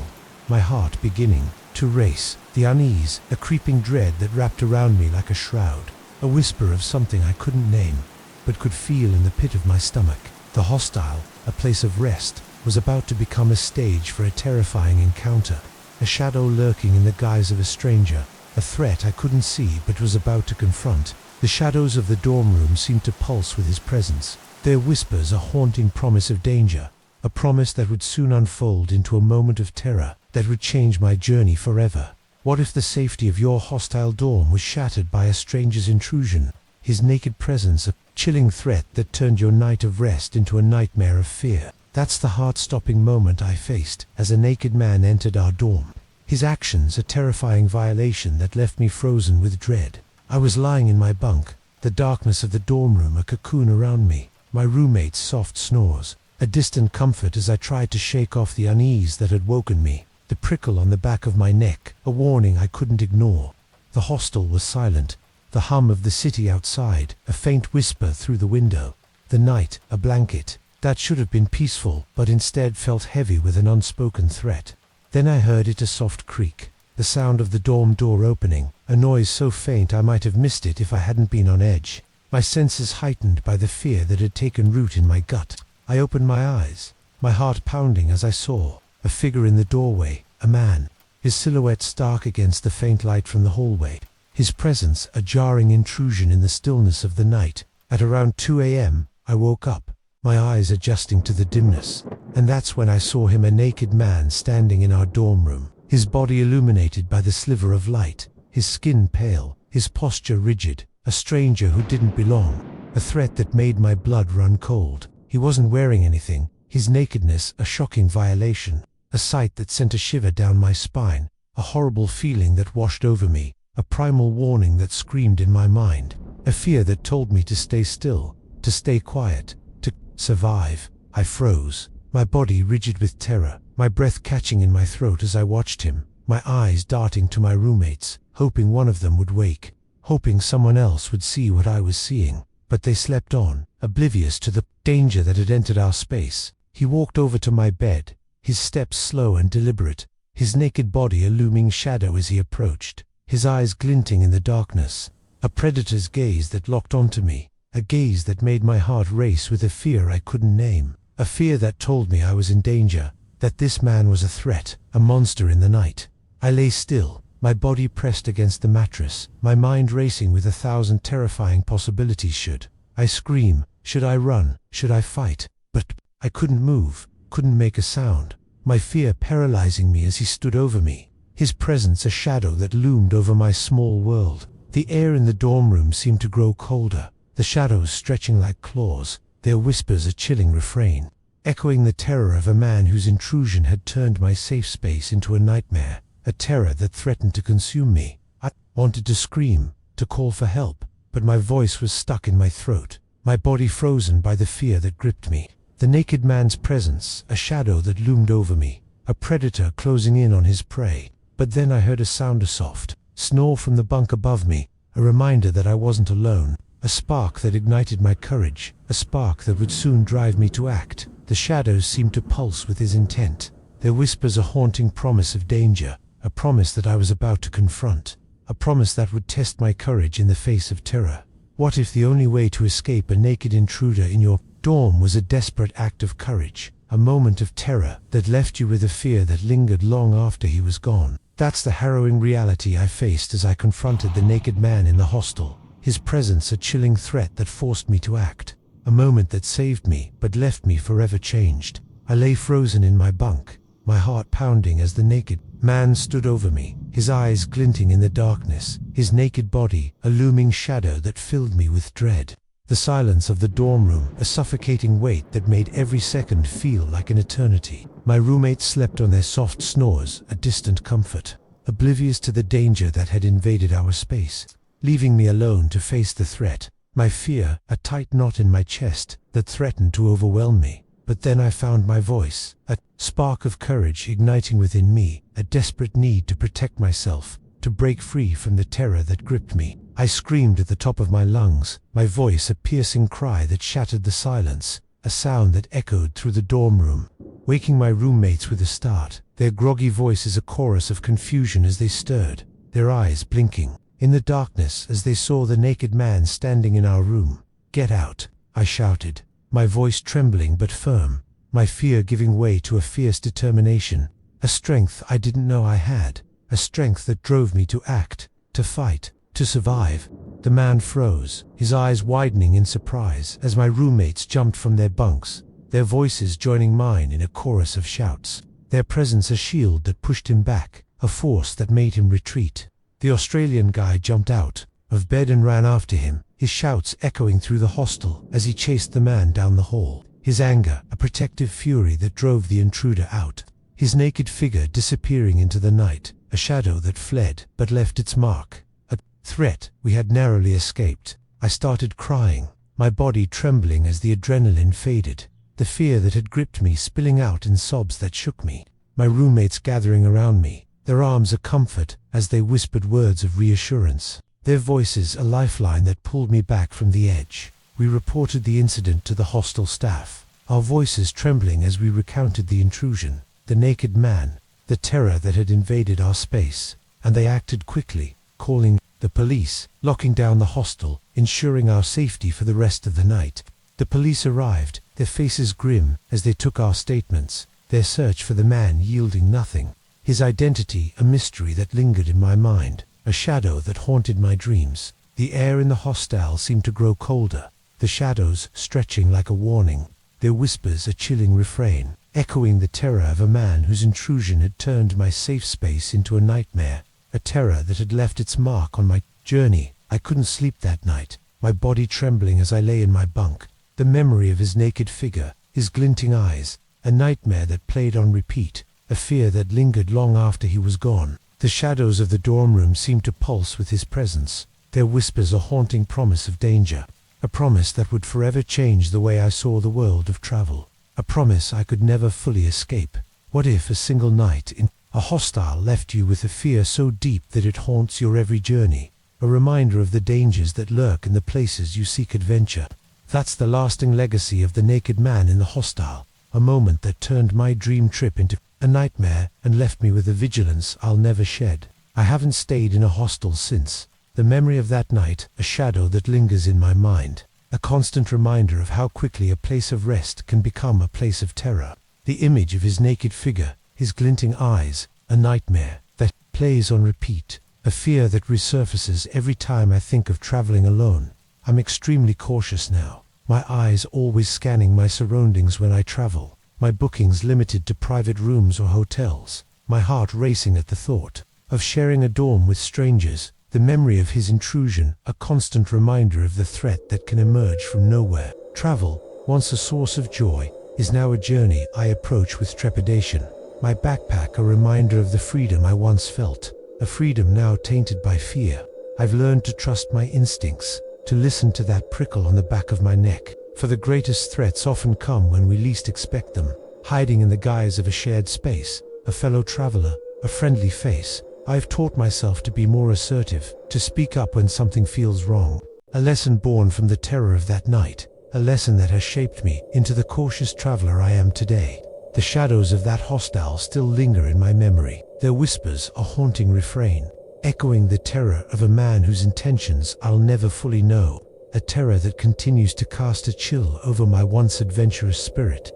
Speaker 1: my heart beginning to race, the unease, a creeping dread that wrapped around me like a shroud, a whisper of something I couldn't name, but could feel in the pit of my stomach. The hostel, a place of rest, was about to become a stage for a terrifying encounter, a shadow lurking in the guise of a stranger, a threat I couldn't see but was about to confront. The shadows of the dorm room seemed to pulse with his presence, their whispers a haunting promise of danger, a promise that would soon unfold into a moment of terror that would change my journey forever. What if the safety of your hostile dorm was shattered by a stranger's intrusion, his naked presence a chilling threat that turned your night of rest into a nightmare of fear? That's the heart-stopping moment I faced as a naked man entered our dorm. His actions a terrifying violation that left me frozen with dread. I was lying in my bunk, the darkness of the dorm room a cocoon around me, my roommate's soft snores, a distant comfort as I tried to shake off the unease that had woken me, the prickle on the back of my neck, a warning I couldn't ignore. The hostel was silent, the hum of the city outside, a faint whisper through the window. The night, a blanket that should have been peaceful, but instead felt heavy with an unspoken threat. Then I heard it, a soft creak, the sound of the dorm door opening, a noise so faint I might have missed it if I hadn't been on edge, my senses heightened by the fear that had taken root in my gut. I opened my eyes, my heart pounding as I saw a figure in the doorway, a man, his silhouette stark against the faint light from the hallway. his presence a jarring intrusion in the stillness of the night. At around 2 a.m., I woke up, my eyes adjusting to the dimness, and that's when I saw him, a naked man standing in our dorm room, his body illuminated by the sliver of light, his skin pale, his posture rigid, a stranger who didn't belong, a threat that made my blood run cold. He wasn't wearing anything, his nakedness a shocking violation, a sight that sent a shiver down my spine, a horrible feeling that washed over me, a primal warning that screamed in my mind, a fear that told me to stay still, to stay quiet, to survive. I froze, my body rigid with terror, my breath catching in my throat as I watched him, my eyes darting to my roommates, hoping one of them would wake, hoping someone else would see what I was seeing. But they slept on, oblivious to the danger that had entered our space. He walked over to my bed, his steps slow and deliberate, his naked body a looming shadow as he approached, his eyes glinting in the darkness, a predator's gaze that locked onto me, a gaze that made my heart race with a fear I couldn't name, a fear that told me I was in danger, that this man was a threat, a monster in the night. I lay still, my body pressed against the mattress, my mind racing with 1,000 terrifying possibilities. Should I scream? Should I run? Should I fight? But I couldn't move, couldn't make a sound, my fear paralyzing me as he stood over me, his presence a shadow that loomed over my small world. The air in the dorm room seemed to grow colder, the shadows stretching like claws, their whispers a chilling refrain, echoing the terror of a man whose intrusion had turned my safe space into a nightmare, a terror that threatened to consume me. I wanted to scream, to call for help, but my voice was stuck in my throat, my body frozen by the fear that gripped me. The naked man's presence, a shadow that loomed over me, a predator closing in on his prey. But then I heard a sound, a soft snore from the bunk above me, a reminder that I wasn't alone, a spark that ignited my courage, a spark that would soon drive me to act. The shadows seemed to pulse with his intent, their whispers a haunting promise of danger, a promise that I was about to confront, a promise that would test my courage in the face of terror. What if the only way to escape a naked intruder in your dorm was a desperate act of courage, a moment of terror that left you with a fear that lingered long after he was gone? That's the harrowing reality I faced as I confronted the naked man in the hostel, his presence a chilling threat that forced me to act, a moment that saved me but left me forever changed. I lay frozen in my bunk, my heart pounding as the naked man stood over me, his eyes glinting in the darkness, his naked body a looming shadow that filled me with dread. The silence of the dorm room, a suffocating weight that made every second feel like an eternity. My roommates slept on their soft snores, a distant comfort, oblivious to the danger that had invaded our space, leaving me alone to face the threat, my fear a tight knot in my chest that threatened to overwhelm me. But then I found my voice, a spark of courage igniting within me, a desperate need to protect myself, to break free from the terror that gripped me. I screamed at the top of my lungs, my voice a piercing cry that shattered the silence, a sound that echoed through the dorm room, waking my roommates with a start, their groggy voices a chorus of confusion as they stirred, their eyes blinking in the darkness as they saw the naked man standing in our room. "Get out," I shouted, my voice trembling but firm, my fear giving way to a fierce determination, a strength I didn't know I had, a strength that drove me to act, to fight, to survive. The man froze, his eyes widening in surprise as my roommates jumped from their bunks, their voices joining mine in a chorus of shouts, their presence a shield that pushed him back, a force that made him retreat. The Australian guy jumped out of bed and ran after him, his shouts echoing through the hostel as he chased the man down the hall, his anger a protective fury that drove the intruder out, his naked figure disappearing into the night, a shadow that fled but left its mark, a threat we had narrowly escaped. I started crying, my body trembling as the adrenaline faded, the fear that had gripped me spilling out in sobs that shook me, my roommates gathering around me, their arms a comfort as they whispered words of reassurance, their voices a lifeline that pulled me back from the edge. We reported the incident to the hostel staff, our voices trembling as we recounted the intrusion, the naked man, the terror that had invaded our space, and they acted quickly, calling the police, locking down the hostel, ensuring our safety for the rest of the night. The police arrived, their faces grim as they took our statements, their search for the man yielding nothing, his identity a mystery that lingered in my mind. a shadow that haunted my dreams. The air in the hostel seemed to grow colder, the shadows stretching like a warning, their whispers a chilling refrain, echoing the terror of a man whose intrusion had turned my safe space into a nightmare, a terror that had left its mark on my journey. I couldn't sleep that night, my body trembling as I lay in my bunk, the memory of his naked figure, his glinting eyes, a nightmare that played on repeat, a fear that lingered long after he was gone. The shadows of the dorm room seemed to pulse with his presence, their whispers a haunting promise of danger, a promise that would forever change the way I saw the world of travel, a promise I could never fully escape. What if a single night in a hostel left you with a fear so deep that it haunts your every journey, a reminder of the dangers that lurk in the places you seek adventure? That's the lasting legacy of the naked man in the hostel, a moment that turned my dream trip into a nightmare and left me with a vigilance I'll never shed. I haven't stayed in a hostel since. The memory of that night, a shadow that lingers in my mind, a constant reminder of how quickly a place of rest can become a place of terror. The image of his naked figure, his glinting eyes, a nightmare that plays on repeat, a fear that resurfaces every time I think of traveling alone. I'm extremely cautious now, my eyes always scanning my surroundings when I travel, my bookings limited to private rooms or hotels, my heart racing at the thought of sharing a dorm with strangers. The memory of his intrusion, a constant reminder of the threat that can emerge from nowhere. Travel, once a source of joy, is now a journey I approach with trepidation. My backpack a reminder of the freedom I once felt, a freedom now tainted by fear. I've learned to trust my instincts, to listen to that prickle on the back of my neck, for the greatest threats often come when we least expect them, hiding in the guise of a shared space, a fellow traveler, a friendly face. I've taught myself to be more assertive, to speak up when something feels wrong. A lesson born from the terror of that night, a lesson that has shaped me into the cautious traveler I am today. The shadows of that hostel still linger in my memory, their whispers a haunting refrain, echoing the terror of a man whose intentions I'll never fully know, a terror that continues to cast a chill over my once adventurous spirit.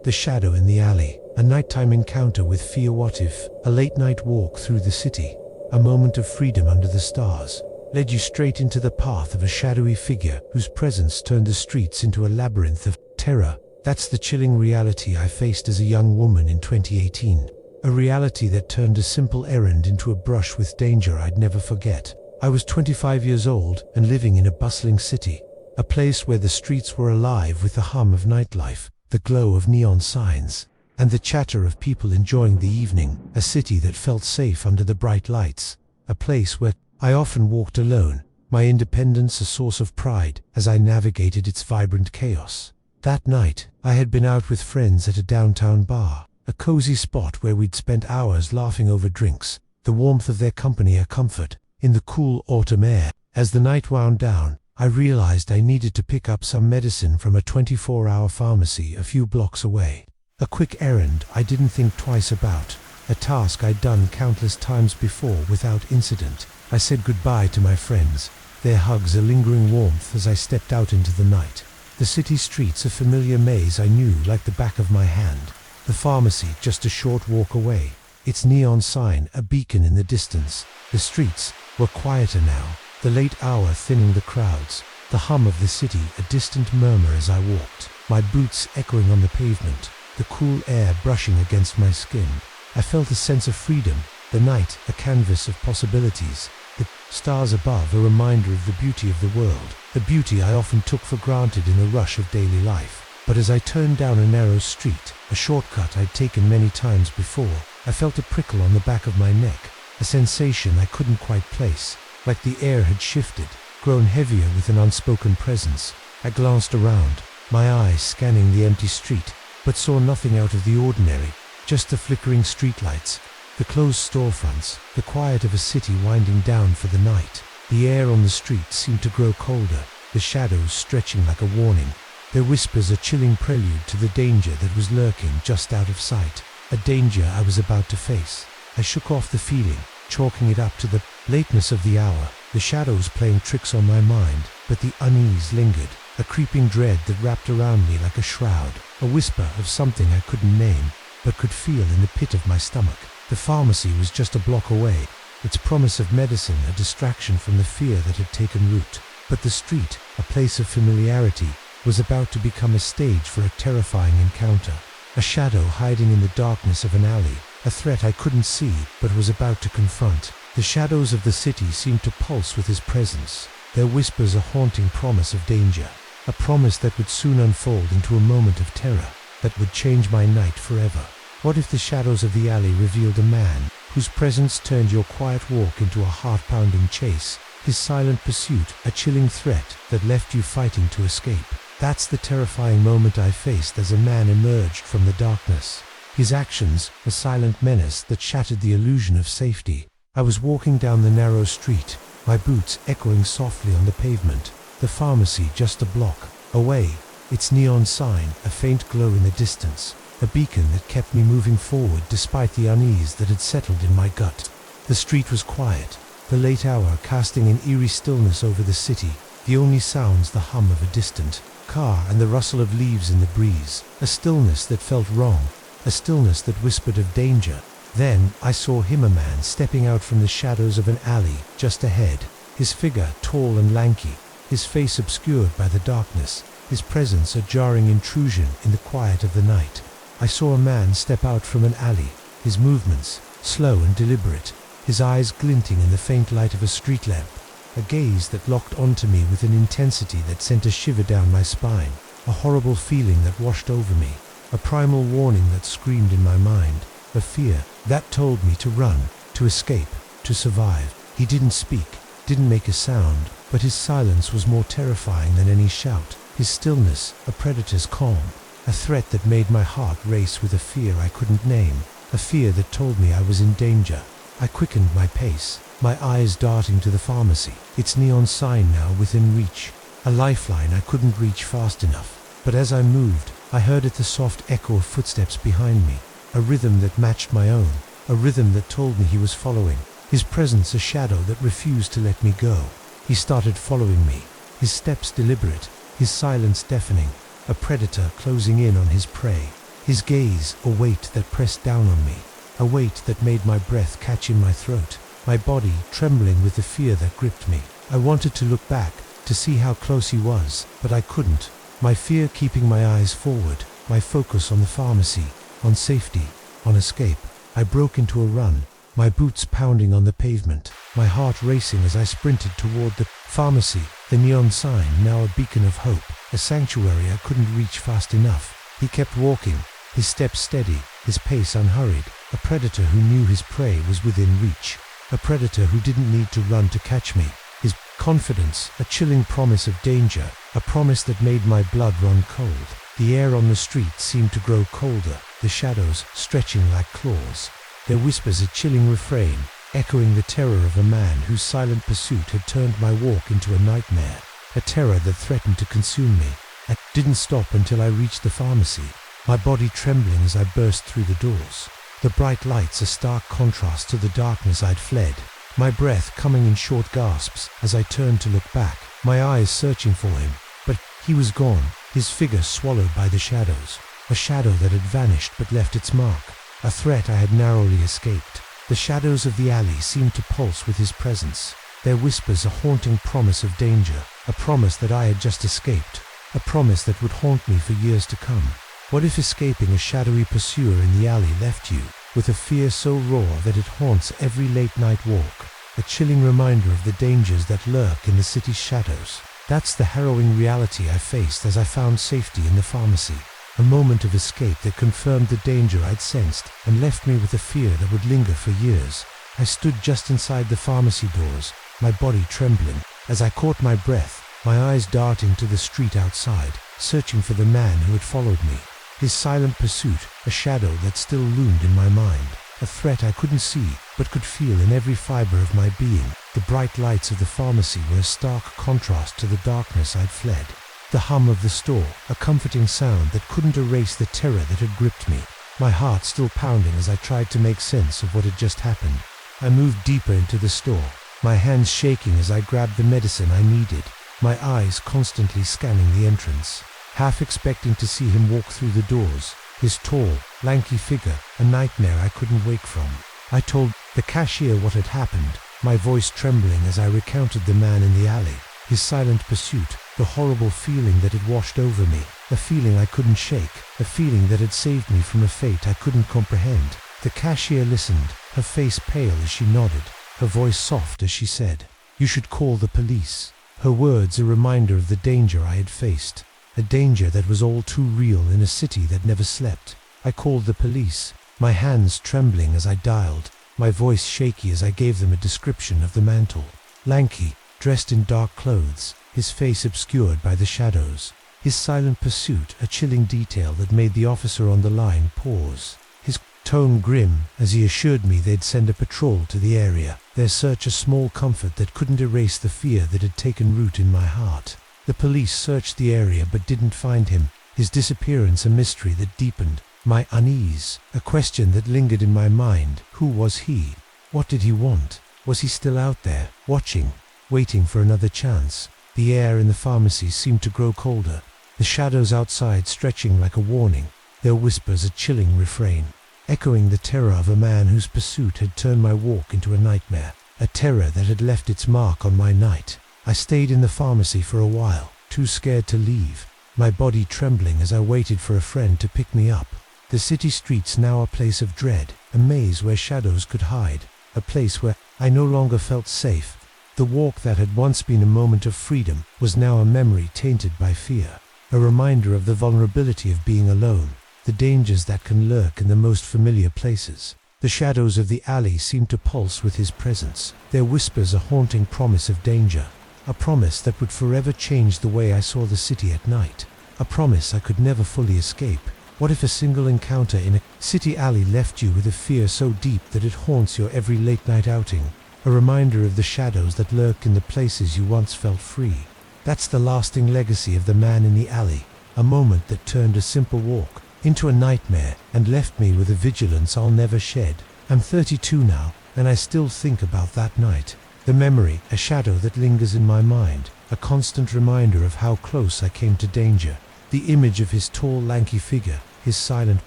Speaker 1: The shadow in the alley, a nighttime encounter with fear. What if a late-night walk through the city, a moment of freedom under the stars, led you straight into the path of a shadowy figure whose presence turned the streets into a labyrinth of terror? That's the chilling reality I faced as a young woman in 2018, a reality that turned a simple errand into a brush with danger I'd never forget. I was 25 years old and living in a bustling city, a place where the streets were alive with the hum of nightlife, the glow of neon signs, and the chatter of people enjoying the evening, a city that felt safe under the bright lights, a place where I often walked alone, my independence a source of pride as I navigated its vibrant chaos. That night, I had been out with friends at a downtown bar, a cozy spot where we'd spent hours laughing over drinks, the warmth of their company a comfort. In the cool autumn air, as the night wound down, I realized I needed to pick up some medicine from a 24-hour pharmacy a few blocks away. A quick errand I didn't think twice about, a task I'd done countless times before without incident. I said goodbye to my friends, their hugs a lingering warmth as I stepped out into the night. The city streets a familiar maze I knew like the back of my hand. The pharmacy just a short walk away, its neon sign a beacon in the distance. The streets were quieter now, the late hour thinning the crowds, the hum of the city a distant murmur as I walked, my boots echoing on the pavement, the cool air brushing against my skin. I felt a sense of freedom, the night a canvas of possibilities, the stars above a reminder of the beauty of the world, the beauty I often took for granted in the rush of daily life. But as I turned down a narrow street, a shortcut I'd taken many times before, I felt a prickle on the back of my neck, a sensation I couldn't quite place. Like the air had shifted, grown heavier with an unspoken presence. I glanced around, my eyes scanning the empty street, but saw nothing out of the ordinary, just the flickering streetlights, the closed storefronts, the quiet of a city winding down for the night. The air on the street seemed to grow colder, the shadows stretching like a warning, their whispers a chilling prelude to the danger that was lurking just out of sight, a danger I was about to face. I shook off the feeling, chalking it up to the lateness of the hour, the shadows playing tricks on my mind, but the unease lingered, a creeping dread that wrapped around me like a shroud, a whisper of something I couldn't name. but could feel in the pit of my stomach. The pharmacy was just a block away, its promise of medicine a distraction from the fear that had taken root. But the street, a place of familiarity, was about to become a stage for a terrifying encounter. A shadow hiding in the darkness of an alley, a threat I couldn't see but was about to confront. The shadows of the city seemed to pulse with his presence, their whispers a haunting promise of danger, a promise that would soon unfold into a moment of terror that would change my night forever. What if the shadows of the alley revealed a man whose presence turned your quiet walk into a heart-pounding chase, his silent pursuit a chilling threat that left you fighting to escape? That's the terrifying moment I faced as a man emerged from the darkness. His actions, a silent menace that shattered the illusion of safety. I was walking down the narrow street, my boots echoing softly on the pavement, the pharmacy just a block away, its neon sign a faint glow in the distance, a beacon that kept me moving forward despite the unease that had settled in my gut. The street was quiet, the late hour casting an eerie stillness over the city, the only sounds the hum of a distant car and the rustle of leaves in the breeze, a stillness that felt wrong, a stillness that whispered of danger. Then I saw him, a man stepping out from the shadows of an alley just ahead, his figure tall and lanky, his face obscured by the darkness, his presence a jarring intrusion in the quiet of the night. I saw a man step out from an alley, his movements slow and deliberate, his eyes glinting in the faint light of a street lamp, a gaze that locked onto me with an intensity that sent a shiver down my spine, a horrible feeling that washed over me, a primal warning that screamed in my mind, a fear that told me to run, to escape, to survive. He didn't speak, didn't make a sound, but his silence was more terrifying than any shout, his stillness a predator's calm, a threat that made my heart race with a fear I couldn't name, a fear that told me I was in danger. I quickened my pace, my eyes darting to the pharmacy, its neon sign now within reach, a lifeline I couldn't reach fast enough. But as I moved, I heard it the soft echo of footsteps behind me, a rhythm that matched my own, a rhythm that told me he was following, his presence a shadow that refused to let me go. He started following me, his steps deliberate, his silence deafening, a predator closing in on his prey, his gaze a weight that pressed down on me, a weight that made my breath catch in my throat, my body trembling with the fear that gripped me. I wanted to look back, to see how close he was, but I couldn't, my fear keeping my eyes forward, my focus on the pharmacy, on safety, on escape. I broke into a run, my boots pounding on the pavement, my heart racing as I sprinted toward the pharmacy, the neon sign now a beacon of hope, a sanctuary I couldn't reach fast enough. He kept walking, his steps steady, his pace unhurried, a predator who knew his prey was within reach, a predator who didn't need to run to catch me. His confidence, a chilling promise of danger, a promise that made my blood run cold. The air on the street seemed to grow colder, the shadows stretching like claws, their whispers a chilling refrain, echoing the terror of a man whose silent pursuit had turned my walk into a nightmare, a terror that threatened to consume me. I didn't stop until I reached the pharmacy, my body trembling as I burst through the doors, the bright lights a stark contrast to the darkness I'd fled, my breath coming in short gasps as I turned to look back, my eyes searching for him, but he was gone, his figure swallowed by the shadows, a shadow that had vanished but left its mark, a threat I had narrowly escaped. The shadows of the alley seemed to pulse with his presence, their whispers a haunting promise of danger, a promise that I had just escaped, a promise that would haunt me for years to come. What if escaping a shadowy pursuer in the alley left you with a fear so raw that it haunts every late-night walk, a chilling reminder of the dangers that lurk in the city's shadows? That's the harrowing reality I faced as I found safety in the pharmacy, a moment of escape that confirmed the danger I'd sensed and left me with a fear that would linger for years. I stood just inside the pharmacy doors, my body trembling, as I caught my breath, my eyes darting to the street outside, searching for the man who had followed me. His silent pursuit, a shadow that still loomed in my mind, a threat I couldn't see but could feel in every fiber of my being. The bright lights of the pharmacy were a stark contrast to the darkness I'd fled. The hum of the store, a comforting sound that couldn't erase the terror that had gripped me, my heart still pounding as I tried to make sense of what had just happened. I moved deeper into the store, my hands shaking as I grabbed the medicine I needed, my eyes constantly scanning the entrance, half expecting to see him walk through the doors, his tall, lanky figure, a nightmare I couldn't wake from. I told the cashier what had happened, my voice trembling as I recounted the man in the alley, his silent pursuit, the horrible feeling that had washed over me, a feeling I couldn't shake, a feeling that had saved me from a fate I couldn't comprehend. The cashier listened, her face pale as she nodded, her voice soft as she said, "You should call the police." Her words a reminder of the danger I had faced, a danger that was all too real in a city that never slept. I called the police, my hands trembling as I dialed, my voice shaky as I gave them a description of the man tall, lanky, dressed in dark clothes, his face obscured by the shadows, his silent pursuit a chilling detail that made the officer on the line pause, his tone grim as he assured me they'd send a patrol to the area, their search a small comfort that couldn't erase the fear that had taken root in my heart. The police searched the area but didn't find him, his disappearance a mystery that deepened my unease, a question that lingered in my mind. Who was he? What did he want? Was he still out there, watching, waiting for another chance? The air in the pharmacy seemed to grow colder, the shadows outside stretching like a warning, their whispers a chilling refrain, echoing the terror of a man whose pursuit had turned my walk into a nightmare, a terror that had left its mark on my night. I stayed in the pharmacy for a while, too scared to leave, my body trembling as I waited for a friend to pick me up. The city streets now a place of dread, a maze where shadows could hide, a place where I no longer felt safe. The walk that had once been a moment of freedom was now a memory tainted by fear, a reminder of the vulnerability of being alone, the dangers that can lurk in the most familiar places. The shadows of the alley seemed to pulse with his presence, their whispers a haunting promise of danger, a promise that would forever change the way I saw the city at night, a promise I could never fully escape. What if a single encounter in a city alley left you with a fear so deep that it haunts your every late-night outing, a reminder of the shadows that lurk in the places you once felt free? That's the lasting legacy of the man in the alley, a moment that turned a simple walk into a nightmare and left me with a vigilance I'll never shed. I'm 32 now, and I still think about that night. The memory, a shadow that lingers in my mind, a constant reminder of how close I came to danger. The image of his tall, lanky figure, his silent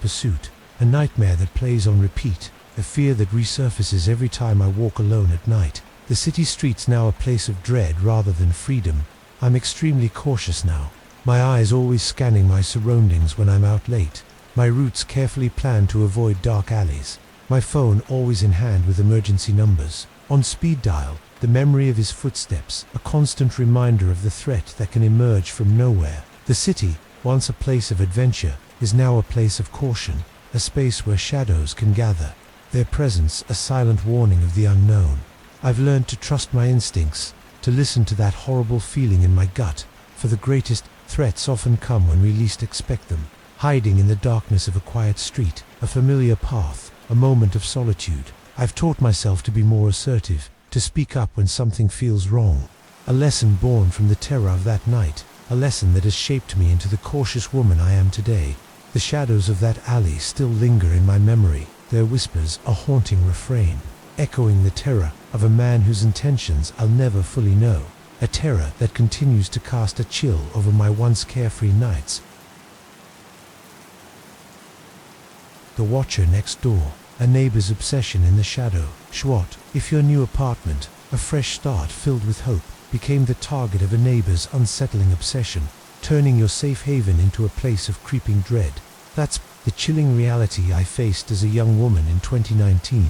Speaker 1: pursuit, a nightmare that plays on repeat, a fear that resurfaces every time I walk alone at night. The city streets now a place of dread rather than freedom. I'm extremely cautious now, my eyes always scanning my surroundings when I'm out late, my routes carefully planned to avoid dark alleys, my phone always in hand with emergency numbers on speed dial, the memory of his footsteps, a constant reminder of the threat that can emerge from nowhere. The city, once a place of adventure, is now a place of caution, a space where shadows can gather, their presence a silent warning of the unknown. I've learned to trust my instincts, to listen to that horrible feeling in my gut, for the greatest threats often come when we least expect them, hiding in the darkness of a quiet street, a familiar path, a moment of solitude. I've taught myself to be more assertive, to speak up when something feels wrong, a lesson born from the terror of that night, a lesson that has shaped me into the cautious woman I am today. The shadows of that alley still linger in my memory, their whispers a haunting refrain, echoing the terror of a man whose intentions I'll never fully know, a terror that continues to cast a chill over my once carefree nights. The watcher next door, a neighbor's obsession in the shadow. Schwat, if your new apartment, a fresh start filled with hope, became the target of a neighbor's unsettling obsession, turning your safe haven into a place of creeping dread. That's the chilling reality I faced as a young woman in 2019,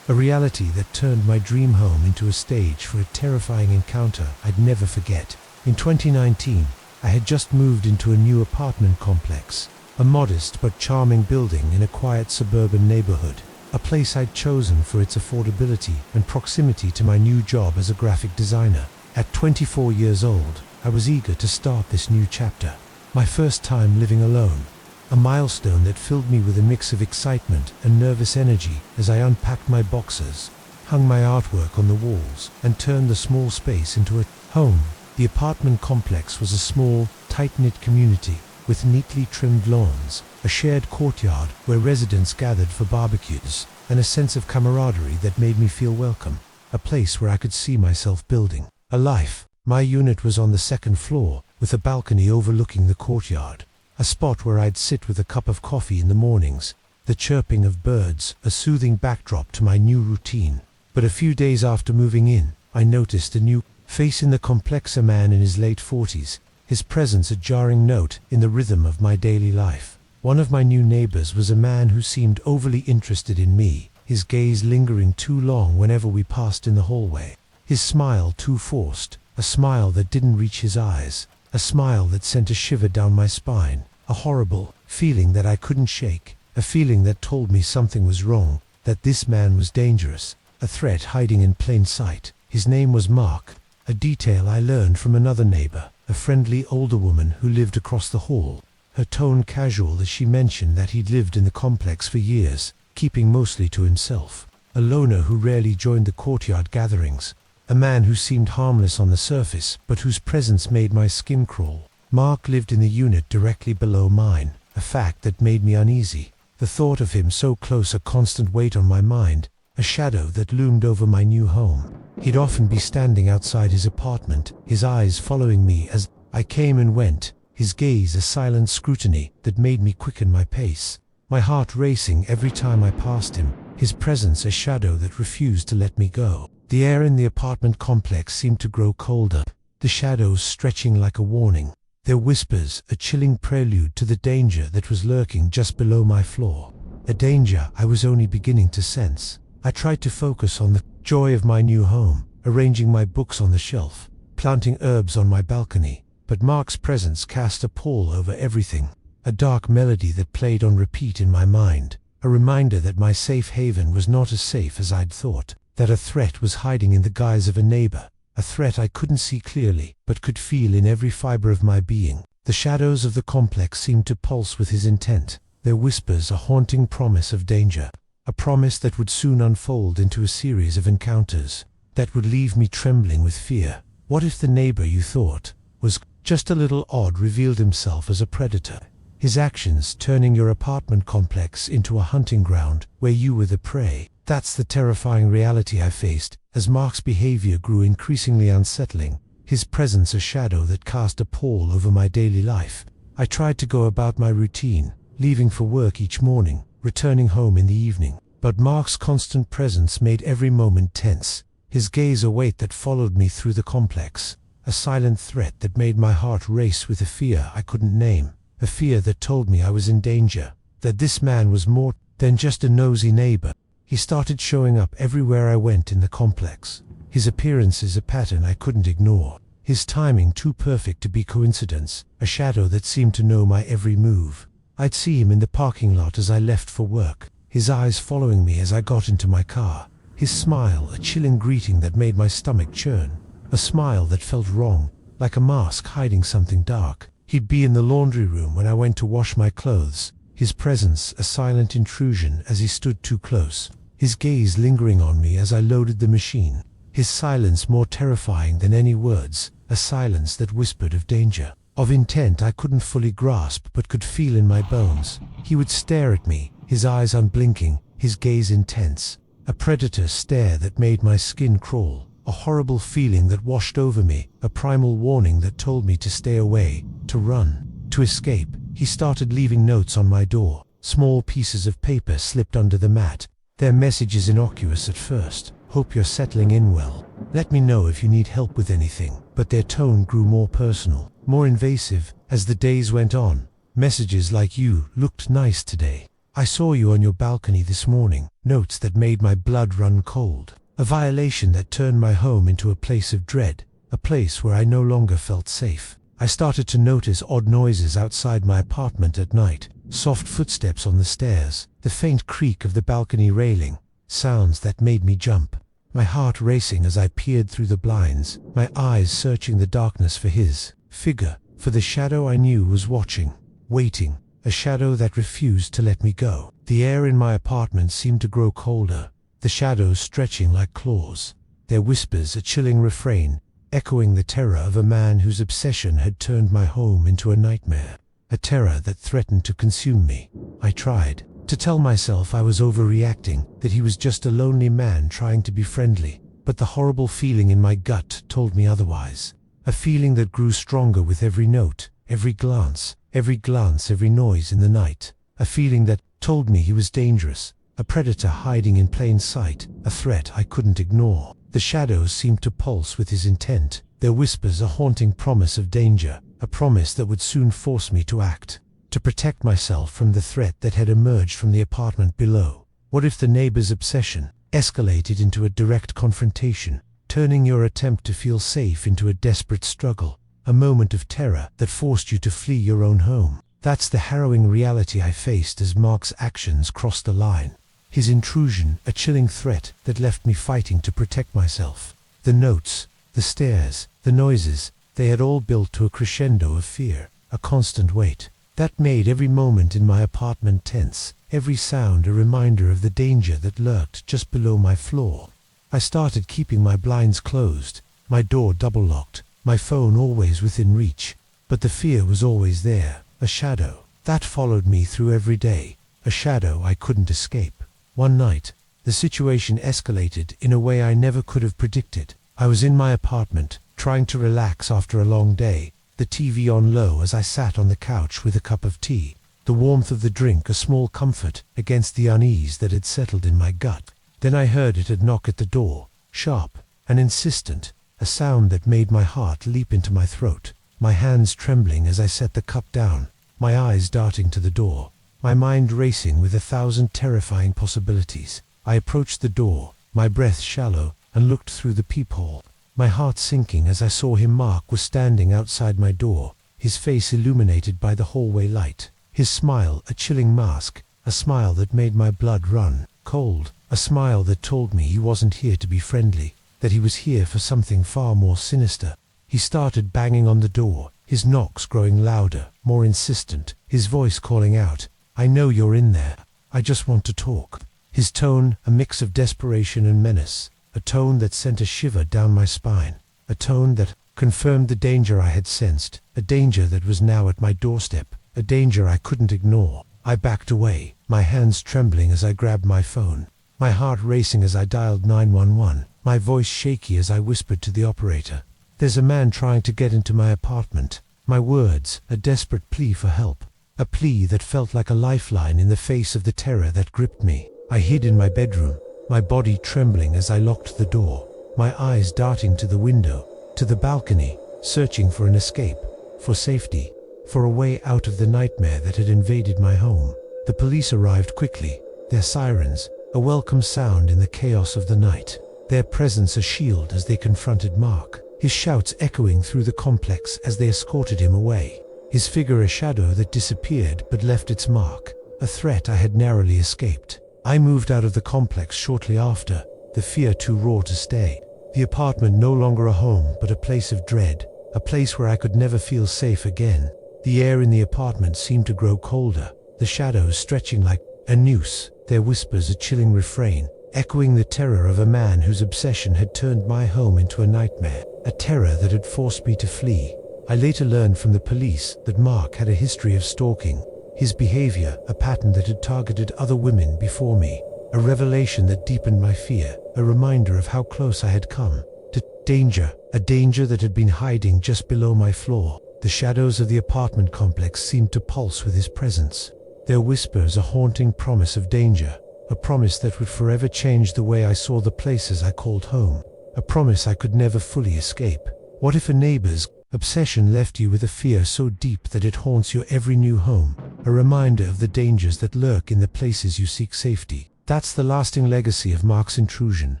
Speaker 1: a reality that turned my dream home into a stage for a terrifying encounter I'd never forget. In 2019, I had just moved into a new apartment complex, a modest but charming building in a quiet suburban neighborhood, a place I'd chosen for its affordability and proximity to my new job as a graphic designer. At 24 years old, I was eager to start this new chapter, my first time living alone, a milestone that filled me with a mix of excitement and nervous energy as I unpacked my boxes, hung my artwork on the walls, and turned the small space into a home. The apartment complex was a small, tight-knit community with neatly trimmed lawns, a shared courtyard where residents gathered for barbecues, and a sense of camaraderie that made me feel welcome, a place where I could see myself building a life. My unit was on the second floor, with a balcony overlooking the courtyard. a spot where I'd sit with a cup of coffee in the mornings, the chirping of birds, a soothing backdrop to my new routine. But a few days after moving in, I noticed a new face in the complex, a man in his late 40s, his presence a jarring note in the rhythm of my daily life. One of my new neighbors was a man who seemed overly interested in me, his gaze lingering too long whenever we passed in the hallway, his smile too forced, a smile that didn't reach his eyes, a smile that sent a shiver down my spine, a horrible feeling that I couldn't shake, a feeling that told me something was wrong, that this man was dangerous, a threat hiding in plain sight. His name was Mark, a detail I learned from another neighbor, a friendly older woman who lived across the hall, her tone casual as she mentioned that he'd lived in the complex for years, keeping mostly to himself, a loner who rarely joined the courtyard gatherings, a man who seemed harmless on the surface but whose presence made my skin crawl. Mark lived in the unit directly below mine, a fact that made me uneasy. The thought of him so close a constant weight on my mind, a shadow that loomed over my new home. He'd often be standing outside his apartment, his eyes following me as I came and went, his gaze a silent scrutiny that made me quicken my pace, my heart racing every time I passed him, his presence a shadow that refused to let me go. The air in the apartment complex seemed to grow colder, the shadows stretching like a warning, their whispers a chilling prelude to the danger that was lurking just below my floor, a danger I was only beginning to sense. I tried to focus on the joy of my new home, arranging my books on the shelf, planting herbs on my balcony, but Mark's presence cast a pall over everything, a dark melody that played on repeat in my mind, a reminder that my safe haven was not as safe as I'd thought, that a threat was hiding in the guise of a neighbor, a threat I couldn't see clearly, but could feel in every fiber of my being. The shadows of the complex seemed to pulse with his intent, their whispers a haunting promise of danger, a promise that would soon unfold into a series of encounters that would leave me trembling with fear. What if the neighbor you thought was just a little odd revealed himself as a predator, his actions turning your apartment complex into a hunting ground where you were the prey? That's the terrifying reality I faced as Mark's behavior grew increasingly unsettling, his presence a shadow that cast a pall over my daily life. I tried to go about my routine, leaving for work each morning, returning home in the evening, but Mark's constant presence made every moment tense, his gaze a weight that followed me through the complex, a silent threat that made my heart race with a fear I couldn't name, a fear that told me I was in danger, that this man was more than just a nosy neighbor. He started showing up everywhere I went in the complex, his appearances a pattern I couldn't ignore, his timing too perfect to be coincidence, a shadow that seemed to know my every move. I'd see him in the parking lot as I left for work, his eyes following me as I got into my car, his smile a chilling greeting that made my stomach churn, a smile that felt wrong, like a mask hiding something dark. He'd be in the laundry room when I went to wash my clothes, his presence a silent intrusion as he stood too close, his gaze lingering on me as I loaded the machine, his silence more terrifying than any words, a silence that whispered of danger, of intent I couldn't fully grasp but could feel in my bones. He would stare at me, his eyes unblinking, his gaze intense, a predator stare that made my skin crawl, a horrible feeling that washed over me, a primal warning that told me to stay away, to run, to escape. He started leaving notes on my door, small pieces of paper slipped under the mat, their messages innocuous at first. Hope you're settling in well. Let me know if you need help with anything. But their tone grew more personal, more invasive, as the days went on. Messages like, you looked nice today. I saw you on your balcony this morning. Notes that made my blood run cold. A violation that turned my home into a place of dread, a place where I no longer felt safe. I started to notice odd noises outside my apartment at night, soft footsteps on the stairs, the faint creak of the balcony railing, sounds that made me jump, my heart racing as I peered through the blinds, my eyes searching the darkness for his figure, for the shadow I knew was watching, waiting, a shadow that refused to let me go. The air in my apartment seemed to grow colder, the shadows stretching like claws, their whispers a chilling refrain, echoing the terror of a man whose obsession had turned my home into a nightmare, a terror that threatened to consume me. I tried to tell myself I was overreacting, that he was just a lonely man trying to be friendly, but the horrible feeling in my gut told me otherwise, a feeling that grew stronger with every note, every glance, every glance, every noise in the night. A feeling that told me he was dangerous, a predator hiding in plain sight, a threat I couldn't ignore. The shadows seemed to pulse with his intent, their whispers a haunting promise of danger, a promise that would soon force me to act, to protect myself from the threat that had emerged from the apartment below. What if the neighbor's obsession escalated into a direct confrontation, turning your attempt to feel safe into a desperate struggle, a moment of terror that forced you to flee your own home? That's the harrowing reality I faced as Mark's actions crossed the line. His intrusion, a chilling threat that left me fighting to protect myself. The notes, the stares, the noises, they had all built to a crescendo of fear, a constant weight that made every moment in my apartment tense, every sound a reminder of the danger that lurked just below my floor. I started keeping my blinds closed, my door double-locked, my phone always within reach, but the fear was always there, a shadow that followed me through every day, a shadow I couldn't escape. One night, the situation escalated in a way I never could have predicted. I was in my apartment, trying to relax after a long day, the TV on low as I sat on the couch with a cup of tea, the warmth of the drink a small comfort against the unease that had settled in my gut. Then I heard it knock at the door, sharp and insistent, a sound that made my heart leap into my throat, my hands trembling as I set the cup down, my eyes darting to the door, my mind racing with 1,000 terrifying possibilities. I approached the door, my breath shallow, and looked through the peephole, my heart sinking as I saw him. Mark was standing outside my door, his face illuminated by the hallway light, his smile a chilling mask, a smile that made my blood run cold, a smile that told me he wasn't here to be friendly, that he was here for something far more sinister. He started banging on the door, his knocks growing louder, more insistent, his voice calling out, "I know you're in there. I just want to talk." His tone, a mix of desperation and menace, a tone that sent a shiver down my spine, a tone that confirmed the danger I had sensed, a danger that was now at my doorstep, a danger I couldn't ignore. I backed away, my hands trembling as I grabbed my phone, my heart racing as I dialed 911, my voice shaky as I whispered to the operator, "There's a man trying to get into my apartment." My words, a desperate plea for help, a plea that felt like a lifeline in the face of the terror that gripped me. I hid in my bedroom, my body trembling as I locked the door, my eyes darting to the window, to the balcony, searching for an escape, for safety, for a way out of the nightmare that had invaded my home. The police arrived quickly, their sirens, a welcome sound in the chaos of the night, their presence a shield as they confronted Mark, his shouts echoing through the complex as they escorted him away, his figure a shadow that disappeared but left its mark, a threat I had narrowly escaped. I moved out of the complex shortly after, the fear too raw to stay. The apartment no longer a home but a place of dread, a place where I could never feel safe again. The air in the apartment seemed to grow colder, the shadows stretching like a noose, their whispers a chilling refrain, echoing the terror of a man whose obsession had turned my home into a nightmare, a terror that had forced me to flee. I later learned from the police that Mark had a history of stalking, his behavior a pattern that had targeted other women before me, a revelation that deepened my fear, a reminder of how close I had come to danger, a danger that had been hiding just below my floor. The shadows of the apartment complex seemed to pulse with his presence, their whispers a haunting promise of danger, a promise that would forever change the way I saw the places I called home, a promise I could never fully escape. What if a neighbor's obsession left you with a fear so deep that it haunts your every new home, a reminder of the dangers that lurk in the places you seek safety? That's the lasting legacy of Mark's intrusion,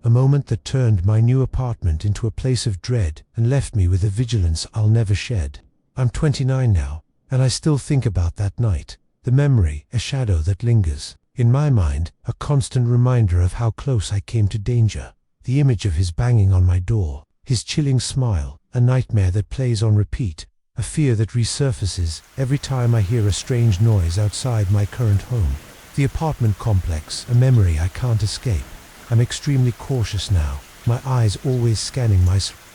Speaker 1: a moment that turned my new apartment into a place of dread and left me with a vigilance I'll never shed. I'm 29 now, and I still think about that night, the memory, a shadow that lingers. In my mind, a constant reminder of how close I came to danger, the image of his banging on my door, his chilling smile, a nightmare that plays on repeat, a fear that resurfaces every time I hear a strange noise outside my current home. The apartment complex, a memory I can't escape. I'm extremely cautious now, my eyes always scanning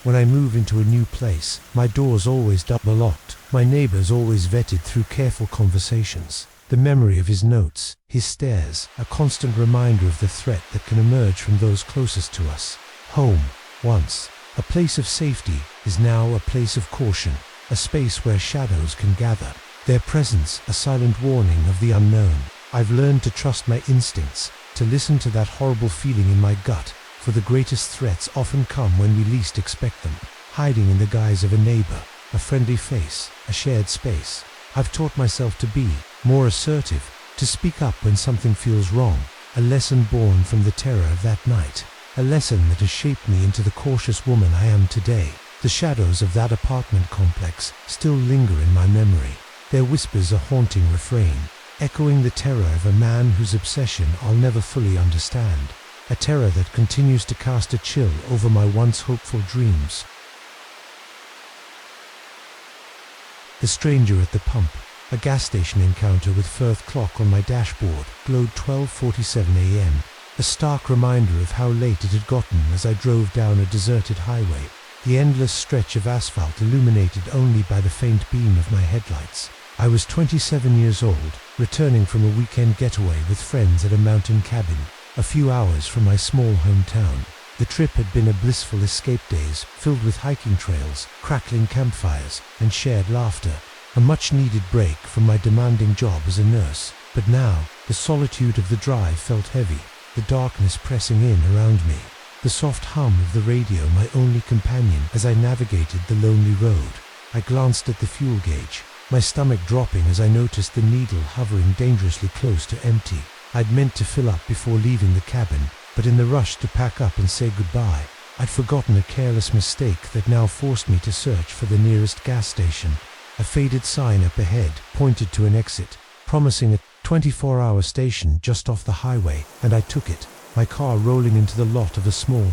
Speaker 1: when I move into a new place, my doors always double locked, my neighbors always vetted through careful conversations. The memory of his notes, his stares, a constant reminder of the threat that can emerge from those closest to us. Home, once a place of safety, is now a place of caution, a space where shadows can gather, Their presence, a silent warning of the unknown. I've learned to trust my instincts, to listen to that horrible feeling in my gut, for the greatest threats often come when we least expect them, hiding in the guise of a neighbor, a friendly face, a shared space. I've taught myself to be more assertive, to speak up when something feels wrong, a lesson born from the terror of that night, a lesson that has shaped me into the cautious woman I am today. The shadows of that apartment complex still linger in my memory, their whispers a haunting refrain, echoing the terror of a man whose obsession I'll never fully understand, a terror that continues to cast a chill over my once hopeful dreams. The stranger at the pump, a gas station encounter with Firth clock on my dashboard, glowed 12:47 a.m., a stark reminder of how late it had gotten as I drove down a deserted highway, the endless stretch of asphalt illuminated only by the faint beam of my headlights. I was 27 years old, returning from a weekend getaway with friends at a mountain cabin, a few hours from my small hometown. The trip had been a blissful escape days, filled with hiking trails, crackling campfires, and shared laughter. A much-needed break from my demanding job as a nurse. But now, the solitude of the drive felt heavy, the darkness pressing in around me, the soft hum of the radio my only companion as I navigated the lonely road. I glanced at the fuel gauge, my stomach dropping as I noticed the needle hovering dangerously close to empty. I'd meant to fill up before leaving the cabin, but in the rush to pack up and say goodbye, I'd forgotten a careless mistake that now forced me to search for the nearest gas station. A faded sign up ahead pointed to an exit, promising a 24-hour station just off the highway, and I took it, my car rolling into the lot of a small,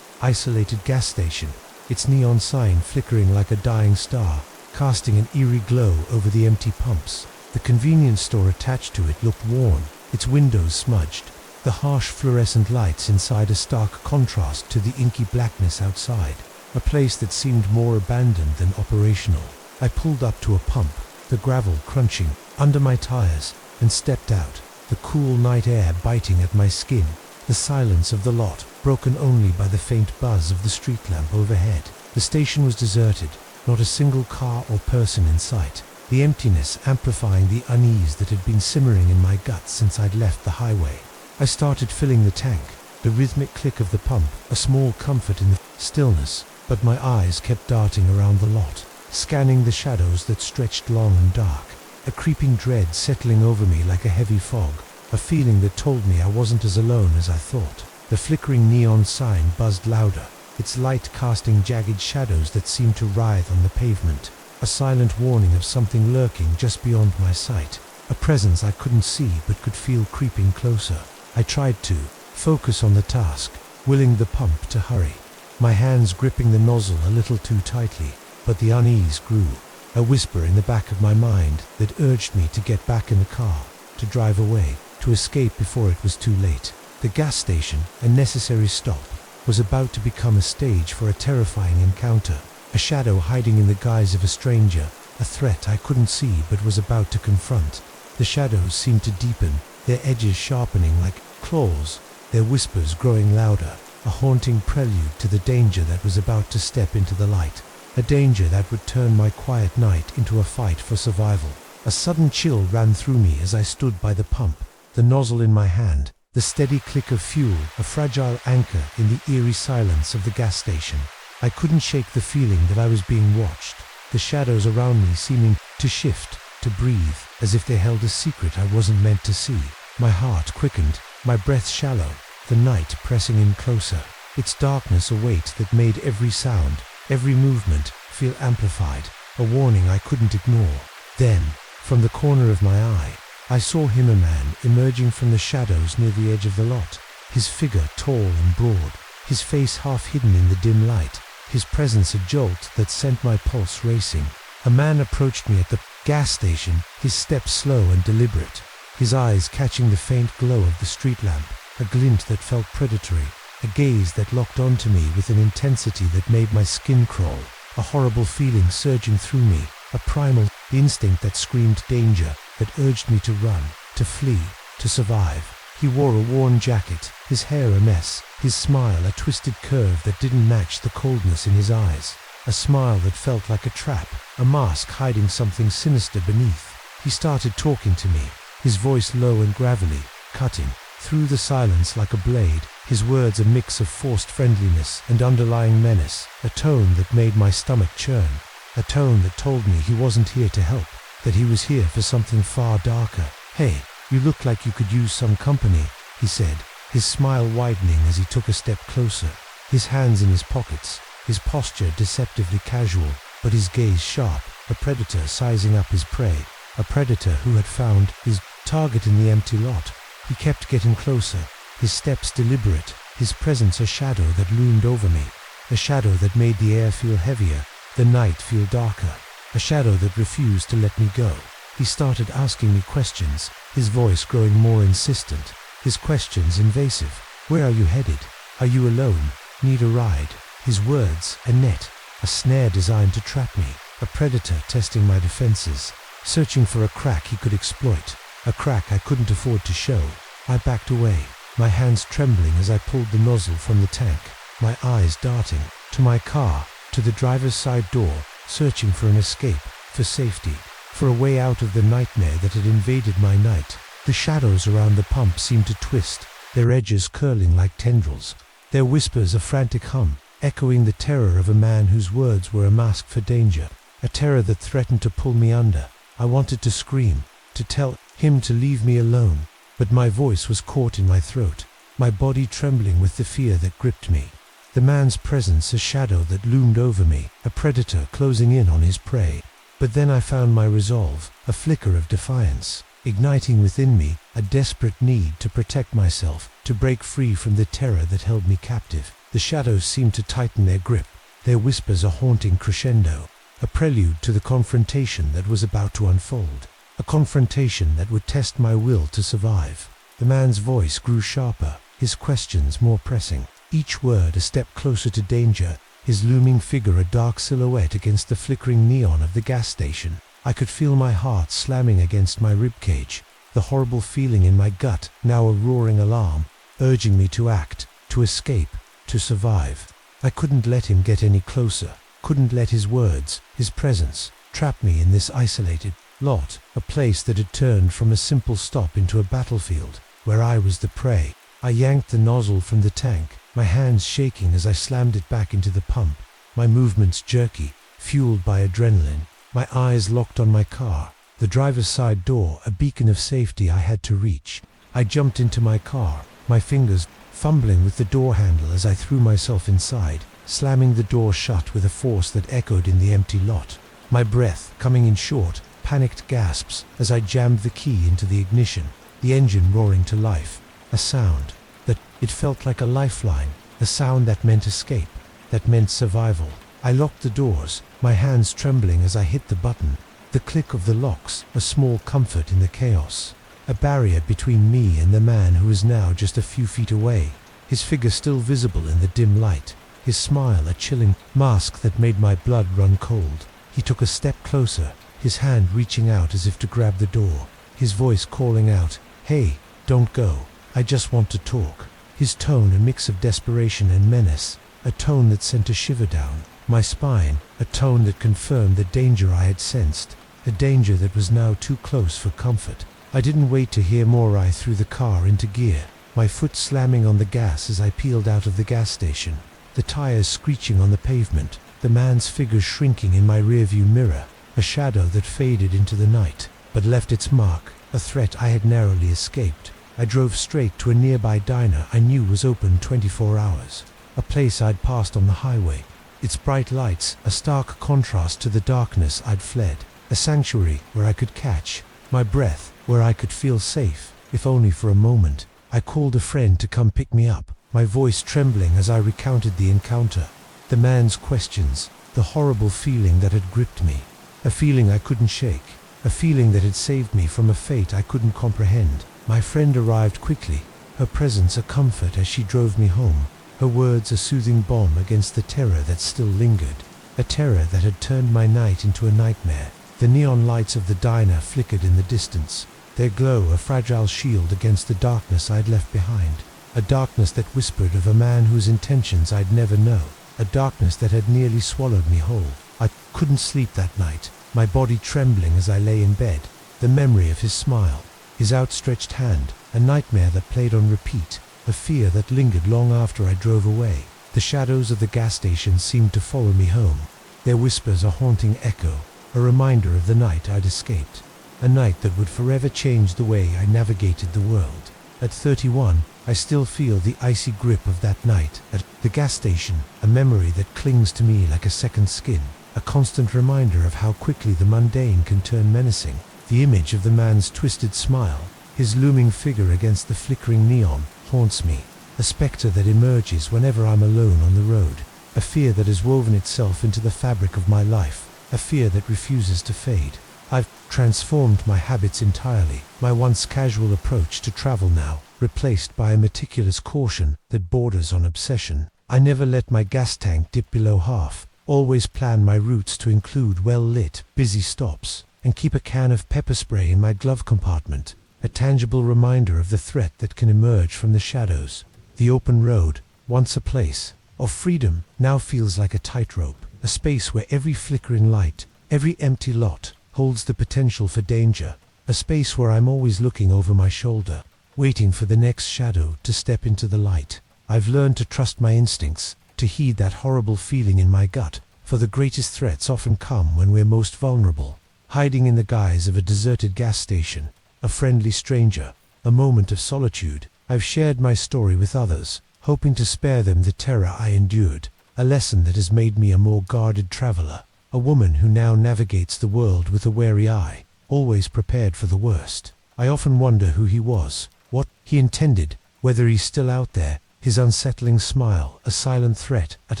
Speaker 1: isolated gas station, its neon sign flickering like a dying star, casting an eerie glow over the empty pumps. The convenience store attached to it looked worn, its windows smudged, the harsh fluorescent lights inside a stark contrast to the inky blackness outside, a place that seemed more abandoned than operational. I pulled up to a pump, the gravel crunching under my tires, and stepped out, the cool night air biting at my skin, the silence of the lot broken only by the faint buzz of the street lamp overhead. The station was deserted, not a single car or person in sight, the emptiness amplifying the unease that had been simmering in my guts since I'd left the highway. I started filling the tank, the rhythmic click of the pump, a small comfort in the stillness, but my eyes kept darting around the lot, scanning the shadows that stretched long and dark, a creeping dread settling over me like a heavy fog, a feeling that told me I wasn't as alone as I thought. The flickering neon sign buzzed louder, its light casting jagged shadows that seemed to writhe on the pavement, a silent warning of something lurking just beyond my sight, a presence I couldn't see but could feel creeping closer. I tried to focus on the task, willing the pump to hurry, my hands gripping the nozzle a little too tightly, but the unease grew, a whisper in the back of my mind that urged me to get back in the car, to drive away, to escape before it was too late. The gas station, a necessary stop, was about to become a stage for a terrifying encounter, a shadow hiding in the guise of a stranger, a threat I couldn't see but was about to confront. The shadows seemed to deepen, their edges sharpening like claws, their whispers growing louder, a haunting prelude to the danger that was about to step into the light, a danger that would turn my quiet night into a fight for survival. A sudden chill ran through me as I stood by the pump, the nozzle in my hand, the steady click of fuel, a fragile anchor in the eerie silence of the gas station. I couldn't shake the feeling that I was being watched, the shadows around me seeming to shift, to breathe, as if they held a secret I wasn't meant to see. My heart quickened, my breath shallow, the night pressing in closer, its darkness a weight that made every sound, every movement, feel amplified, a warning I couldn't ignore. Then, from the corner of my eye, I saw him, a man emerging from the shadows near the edge of the lot, his figure tall and broad, his face half hidden in the dim light, his presence a jolt that sent my pulse racing. A man approached me at the gas station, his steps slow and deliberate, his eyes catching the faint glow of the street lamp, a glint that felt predatory, a gaze that locked onto me with an intensity that made my skin crawl, a horrible feeling surging through me, a primal instinct that screamed danger, that urged me to run, to flee, to survive. He wore a worn jacket, his hair a mess, his smile a twisted curve that didn't match the coldness in his eyes, a smile that felt like a trap, a mask hiding something sinister beneath. He started talking to me, his voice low and gravelly, cutting through the silence like a blade, his words a mix of forced friendliness and underlying menace, a tone that made my stomach churn, a tone that told me he wasn't here to help, that he was here for something far darker. "Hey, you look like you could use some company," he said, his smile widening as he took a step closer, his hands in his pockets, his posture deceptively casual, but his gaze sharp, a predator sizing up his prey, a predator who had found his target in the empty lot. He kept getting closer, his steps deliberate, his presence a shadow that loomed over me, a shadow that made the air feel heavier, the night feel darker, a shadow that refused to let me go. He started asking me questions, his voice growing more insistent, his questions invasive. "Where are you headed? Are you alone? Need a ride?" His words, a net, a snare designed to trap me, a predator testing my defenses, searching for a crack he could exploit, a crack I couldn't afford to show. I backed away, my hands trembling as I pulled the nozzle from the tank, my eyes darting to my car, to the driver's side door, searching for an escape, for safety, for a way out of the nightmare that had invaded my night. The shadows around the pump seemed to twist, their edges curling like tendrils, their whispers a frantic hum, echoing the terror of a man whose words were a mask for danger, a terror that threatened to pull me under. I wanted to scream, to tell him to leave me alone, but my voice was caught in my throat, my body trembling with the fear that gripped me. The man's presence a shadow that loomed over me, a predator closing in on his prey. But then I found my resolve, a flicker of defiance, igniting within me a desperate need to protect myself, to break free from the terror that held me captive. The shadows seemed to tighten their grip, their whispers a haunting crescendo, a prelude to the confrontation that was about to unfold, a confrontation that would test my will to survive. The man's voice grew sharper, his questions more pressing, each word a step closer to danger, his looming figure a dark silhouette against the flickering neon of the gas station. I could feel my heart slamming against my ribcage, the horrible feeling in my gut, now a roaring alarm, urging me to act, to escape, to survive. I couldn't let him get any closer, couldn't let his words, his presence, trap me in this isolated lot, a place that had turned from a simple stop into a battlefield, where I was the prey. I yanked the nozzle from the tank, my hands shaking as I slammed it back into the pump, my movements jerky, fueled by adrenaline, my eyes locked on my car, the driver's side door a beacon of safety I had to reach. I jumped into my car, my fingers fumbling with the door handle as I threw myself inside, slamming the door shut with a force that echoed in the empty lot, my breath coming in short, panicked gasps as I jammed the key into the ignition, the engine roaring to life, a sound that it felt like a lifeline, a sound that meant escape, that meant survival. I locked the doors, my hands trembling as I hit the button, the click of the locks, a small comfort in the chaos, a barrier between me and the man who was now just a few feet away, his figure still visible in the dim light, his smile a chilling mask that made my blood run cold. He took a step closer, his hand reaching out as if to grab the door, his voice calling out, "Hey, don't go, I just want to talk." His tone a mix of desperation and menace, a tone that sent a shiver down my spine, a tone that confirmed the danger I had sensed, a danger that was now too close for comfort. I didn't wait to hear more. I threw the car into gear, my foot slamming on the gas as I peeled out of the gas station, the tires screeching on the pavement, the man's figure shrinking in my rearview mirror, a shadow that faded into the night, but left its mark, a threat I had narrowly escaped. I drove straight to a nearby diner I knew was open 24 hours, a place I'd passed on the highway, its bright lights a stark contrast to the darkness I'd fled, a sanctuary where I could catch my breath, where I could feel safe, if only for a moment. I called a friend to come pick me up, my voice trembling as I recounted the encounter, the man's questions, the horrible feeling that had gripped me, a feeling I couldn't shake, a feeling that had saved me from a fate I couldn't comprehend. My friend arrived quickly, her presence a comfort as she drove me home, her words a soothing balm against the terror that still lingered, a terror that had turned my night into a nightmare. The neon lights of the diner flickered in the distance, their glow a fragile shield against the darkness I'd left behind, a darkness that whispered of a man whose intentions I'd never know, a darkness that had nearly swallowed me whole. I couldn't sleep that night, my body trembling as I lay in bed, the memory of his smile, his outstretched hand, a nightmare that played on repeat, a fear that lingered long after I drove away. The shadows of the gas station seemed to follow me home, their whispers a haunting echo, a reminder of the night I'd escaped, a night that would forever change the way I navigated the world. At 31, I still feel the icy grip of that night at the gas station, a memory that clings to me like a second skin, a constant reminder of how quickly the mundane can turn menacing. The image of the man's twisted smile, his looming figure against the flickering neon, haunts me, a specter that emerges whenever I'm alone on the road, a fear that has woven itself into the fabric of my life, a fear that refuses to fade. I've transformed my habits entirely, my once casual approach to travel now, replaced by a meticulous caution that borders on obsession. I never let my gas tank dip below half, always plan my routes to include well-lit, busy stops, and keep a can of pepper spray in my glove compartment, a tangible reminder of the threat that can emerge from the shadows. The open road, once a place of freedom, now feels like a tightrope, a space where every flickering light, every empty lot, holds the potential for danger, a space where I'm always looking over my shoulder, waiting for the next shadow to step into the light. I've learned to trust my instincts, to heed that horrible feeling in my gut, for the greatest threats often come when we're most vulnerable, hiding in the guise of a deserted gas station, a friendly stranger, a moment of solitude. I've shared my story with others, hoping to spare them the terror I endured, a lesson that has made me a more guarded traveler, a woman who now navigates the world with a wary eye, always prepared for the worst. I often wonder who he was, what he intended, whether he's still out there, his unsettling smile, a silent threat at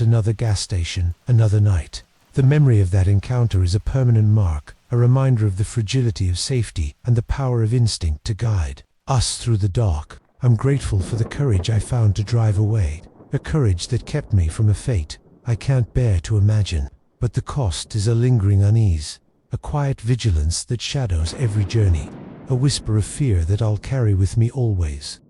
Speaker 1: another gas station, another night. The memory of that encounter is a permanent mark, a reminder of the fragility of safety and the power of instinct to guide us through the dark. I'm grateful for the courage I found to drive away, a courage that kept me from a fate I can't bear to imagine. But the cost is a lingering unease, a quiet vigilance that shadows every journey, a whisper of fear that I'll carry with me always.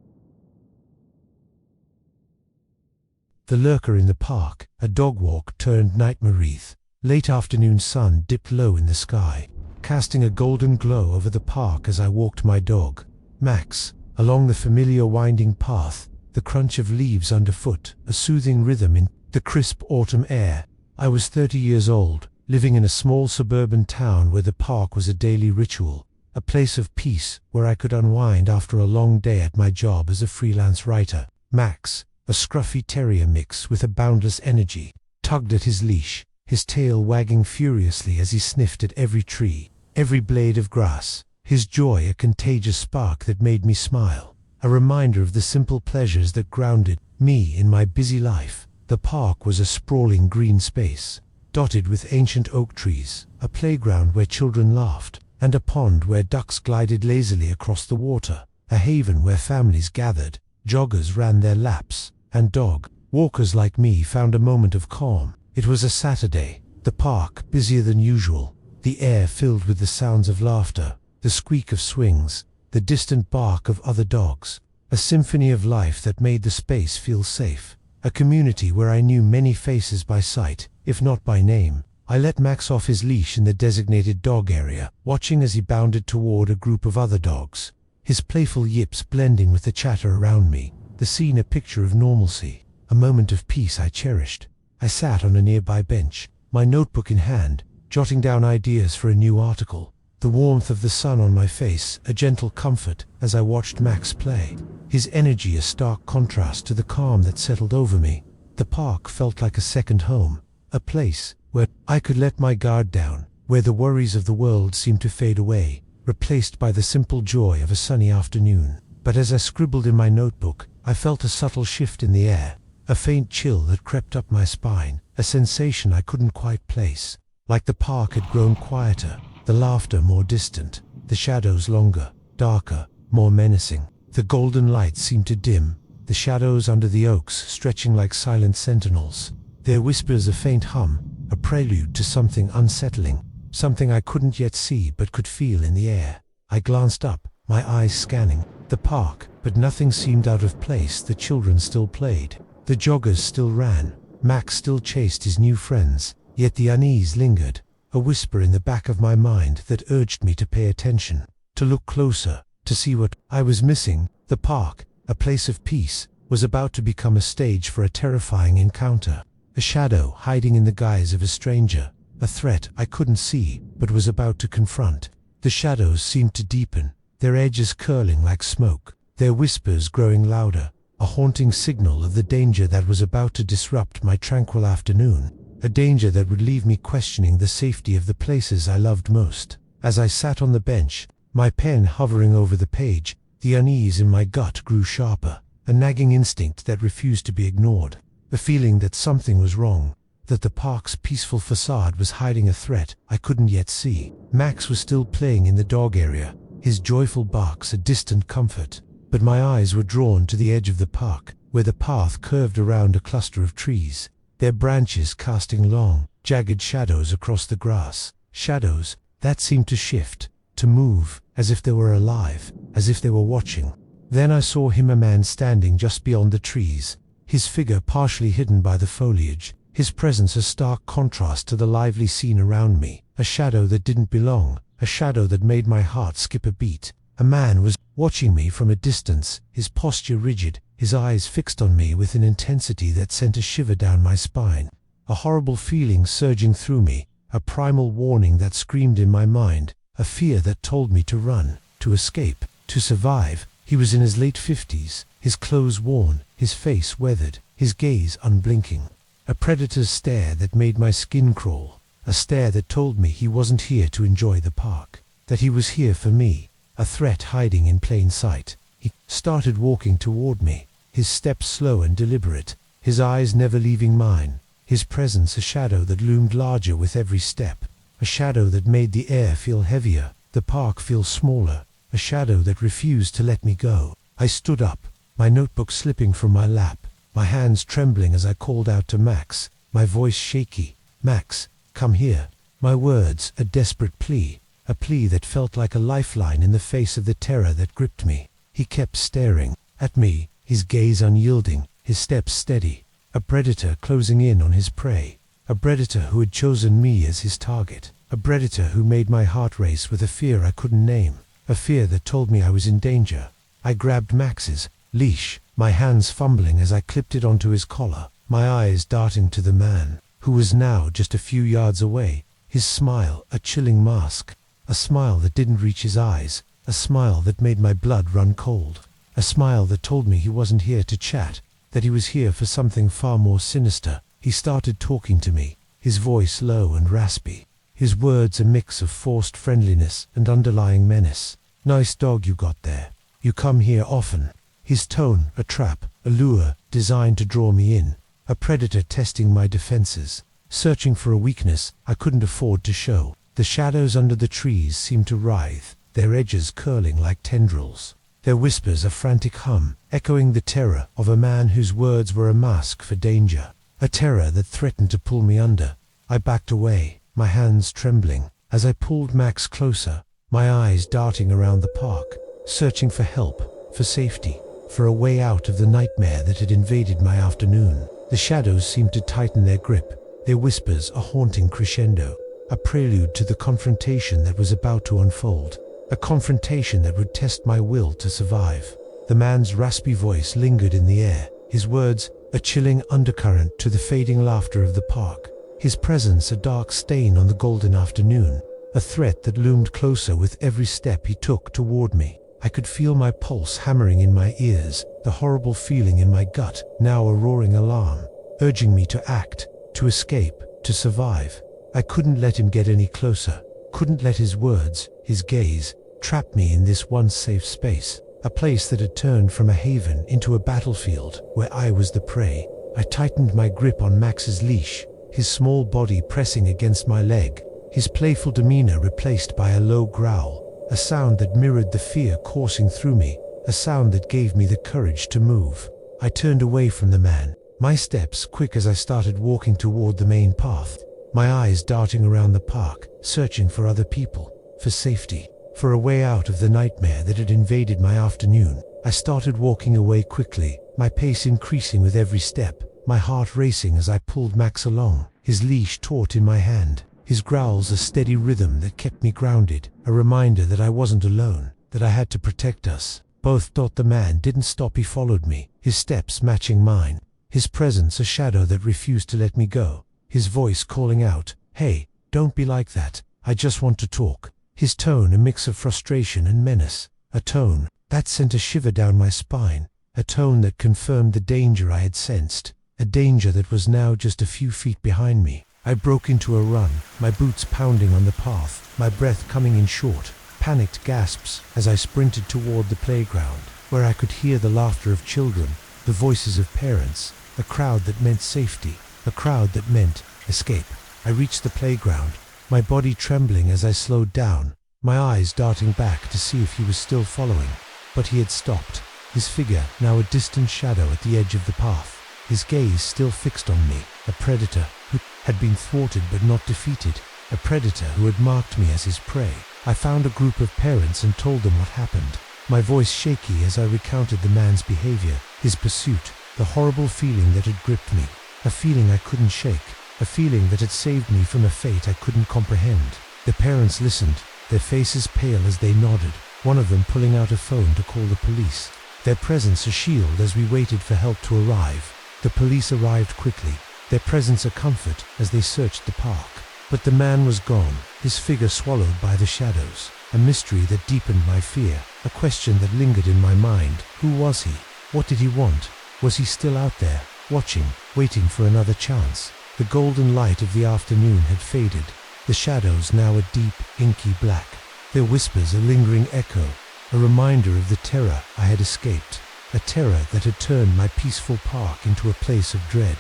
Speaker 1: The lurker in the park, a dog walk turned nightmare wreath. Late afternoon sun dipped low in the sky, casting a golden glow over the park as I walked my dog, Max, along the familiar winding path, the crunch of leaves underfoot, a soothing rhythm in the crisp autumn air. I was 30 years old, living in a small suburban town where the park was a daily ritual, a place of peace where I could unwind after a long day at my job as a freelance writer. Max, a scruffy terrier mix with a boundless energy, tugged at his leash, his tail wagging furiously as he sniffed at every tree, every blade of grass, his joy a contagious spark that made me smile, a reminder of the simple pleasures that grounded me in my busy life. The park was a sprawling green space, dotted with ancient oak trees, a playground where children laughed, and a pond where ducks glided lazily across the water, a haven where families gathered, joggers ran their laps, and dog walkers like me found a moment of calm. It was a Saturday, the park busier than usual, the air filled with the sounds of laughter, the squeak of swings, the distant bark of other dogs, a symphony of life that made the space feel safe. A community where I knew many faces by sight, if not by name. I let Max off his leash in the designated dog area, watching as he bounded toward a group of other dogs, his playful yips blending with the chatter around me, the scene a picture of normalcy, a moment of peace I cherished. I sat on a nearby bench, my notebook in hand, jotting down ideas for a new article, the warmth of the sun on my face a gentle comfort as I watched Max play, his energy a stark contrast to the calm that settled over me. The park felt like a second home, a place where I could let my guard down, where the worries of the world seemed to fade away, replaced by the simple joy of a sunny afternoon. But as I scribbled in my notebook, I felt a subtle shift in the air, a faint chill that crept up my spine, a sensation I couldn't quite place, like the park had grown quieter, the laughter more distant, the shadows longer, darker, more menacing. The golden light seemed to dim, the shadows under the oaks stretching like silent sentinels, their whispers a faint hum, a prelude to something unsettling, something I couldn't yet see but could feel in the air. I glanced up, my eyes scanning the park, but nothing seemed out of place. The children still played, the joggers still ran, Max still chased his new friends, yet the unease lingered, a whisper in the back of my mind that urged me to pay attention. to look closer, to see what I was missing. The park, a place of peace, was about to become a stage for a terrifying encounter. A shadow hiding in the guise of a stranger, a threat I couldn't see but was about to confront. The shadows seemed to deepen, their edges curling like smoke, their whispers growing louder, a haunting signal of the danger that was about to disrupt my tranquil afternoon, a danger that would leave me questioning the safety of the places I loved most. As I sat on the bench, my pen hovering over the page, the unease in my gut grew sharper, a nagging instinct that refused to be ignored, a feeling that something was wrong, that the park's peaceful facade was hiding a threat I couldn't yet see. Max was still playing in the dog area, his joyful barks a distant comfort, but my eyes were drawn to the edge of the park, where the path curved around a cluster of trees, their branches casting long, jagged shadows across the grass, shadows that seemed to shift, to move, as if they were alive, as if they were watching. Then I saw him, a man standing just beyond the trees, his figure partially hidden by the foliage, his presence a stark contrast to the lively scene around me, a shadow that didn't belong, a shadow that made my heart skip a beat. A man was watching me from a distance, his posture rigid, his eyes fixed on me with an intensity that sent a shiver down my spine. A horrible feeling surging through me, a primal warning that screamed in my mind, a fear that told me to run, to escape, to survive. He was in his late 50s, his clothes worn, his face weathered, his gaze unblinking. A predator's stare that made my skin crawl, a stare that told me he wasn't here to enjoy the park, that he was here for me, a threat hiding in plain sight. He started walking toward me, his steps slow and deliberate, his eyes never leaving mine, his presence a shadow that loomed larger with every step, a shadow that made the air feel heavier, the park feel smaller, a shadow that refused to let me go. I stood up, my notebook slipping from my lap, my hands trembling as I called out to Max, my voice shaky. "Max, come here." My words a desperate plea, a plea that felt like a lifeline in the face of the terror that gripped me. He kept staring at me, his gaze unyielding, his steps steady, a predator closing in on his prey, a predator who had chosen me as his target, a predator who made my heart race with a fear I couldn't name, a fear that told me I was in danger. I grabbed Max's leash, my hands fumbling as I clipped it onto his collar, my eyes darting to the man, who was now just a few yards away, his smile a chilling mask, a smile that didn't reach his eyes, a smile that made my blood run cold, a smile that told me he wasn't here to chat, that he was here for something far more sinister. He started talking to me, his voice low and raspy, his words a mix of forced friendliness and underlying menace. "Nice dog you got there. You come here often." His tone a trap, a lure designed to draw me in, a predator testing my defenses, searching for a weakness I couldn't afford to show. The shadows under the trees seemed to writhe, their edges curling like tendrils, their whispers a frantic hum, echoing the terror of a man whose words were a mask for danger, a terror that threatened to pull me under. I backed away, my hands trembling, as I pulled Max closer, my eyes darting around the park, searching for help, for safety, for a way out of the nightmare that had invaded my afternoon. The shadows seemed to tighten their grip, their whispers a haunting crescendo, a prelude to the confrontation that was about to unfold, a confrontation that would test my will to survive. The man's raspy voice lingered in the air, his words a chilling undercurrent to the fading laughter of the park, his presence a dark stain on the golden afternoon, a threat that loomed closer with every step he took toward me. I could feel my pulse hammering in my ears, the horrible feeling in my gut, now a roaring alarm, urging me to act, to escape, to survive. I couldn't let him get any closer, couldn't let his words, his gaze, trap me in this once safe space, a place that had turned from a haven into a battlefield where I was the prey. I tightened my grip on Max's leash, his small body pressing against my leg, his playful demeanor replaced by a low growl, a sound that mirrored the fear coursing through me, a sound that gave me the courage to move. I turned away from the man, my steps quick as I started walking toward the main path, my eyes darting around the park, searching for other people, for safety, for a way out of the nightmare that had invaded my afternoon. I started walking away quickly, my pace increasing with every step, my heart racing as I pulled Max along, his leash taut in my hand, his growls a steady rhythm that kept me grounded, a reminder that I wasn't alone, that I had to protect us both. The man didn't stop. He followed me, his steps matching mine, his presence a shadow that refused to let me go, his voice calling out, "Hey, don't be like that, I just want to talk." His tone a mix of frustration and menace, a tone that sent a shiver down my spine, a tone that confirmed the danger I had sensed, a danger that was now just a few feet behind me. I broke into a run, my boots pounding on the path, my breath coming in short, panicked gasps as I sprinted toward the playground, where I could hear the laughter of children, the voices of parents, a crowd that meant safety, a crowd that meant escape. I reached the playground, my body trembling as I slowed down, my eyes darting back to see if he was still following. But he had stopped, his figure now a distant shadow at the edge of the path, his gaze still fixed on me, a predator who had been thwarted but not defeated, a predator who had marked me as his prey. I found a group of parents and told them what happened, my voice shaky as I recounted the man's behavior, his pursuit, the horrible feeling that had gripped me, a feeling I couldn't shake, a feeling that had saved me from a fate I couldn't comprehend. The parents listened, their faces pale as they nodded, one of them pulling out a phone to call the police, their presence a shield as we waited for help to arrive. The police arrived quickly, their presence a comfort as they searched the park. But the man was gone, his figure swallowed by the shadows, a mystery that deepened my fear, a question that lingered in my mind. Who was he? What did he want? Was he still out there, watching, waiting for another chance? The golden light of the afternoon had faded, the shadows now a deep, inky black, their whispers a lingering echo, a reminder of the terror I had escaped, a terror that had turned my peaceful park into a place of dread.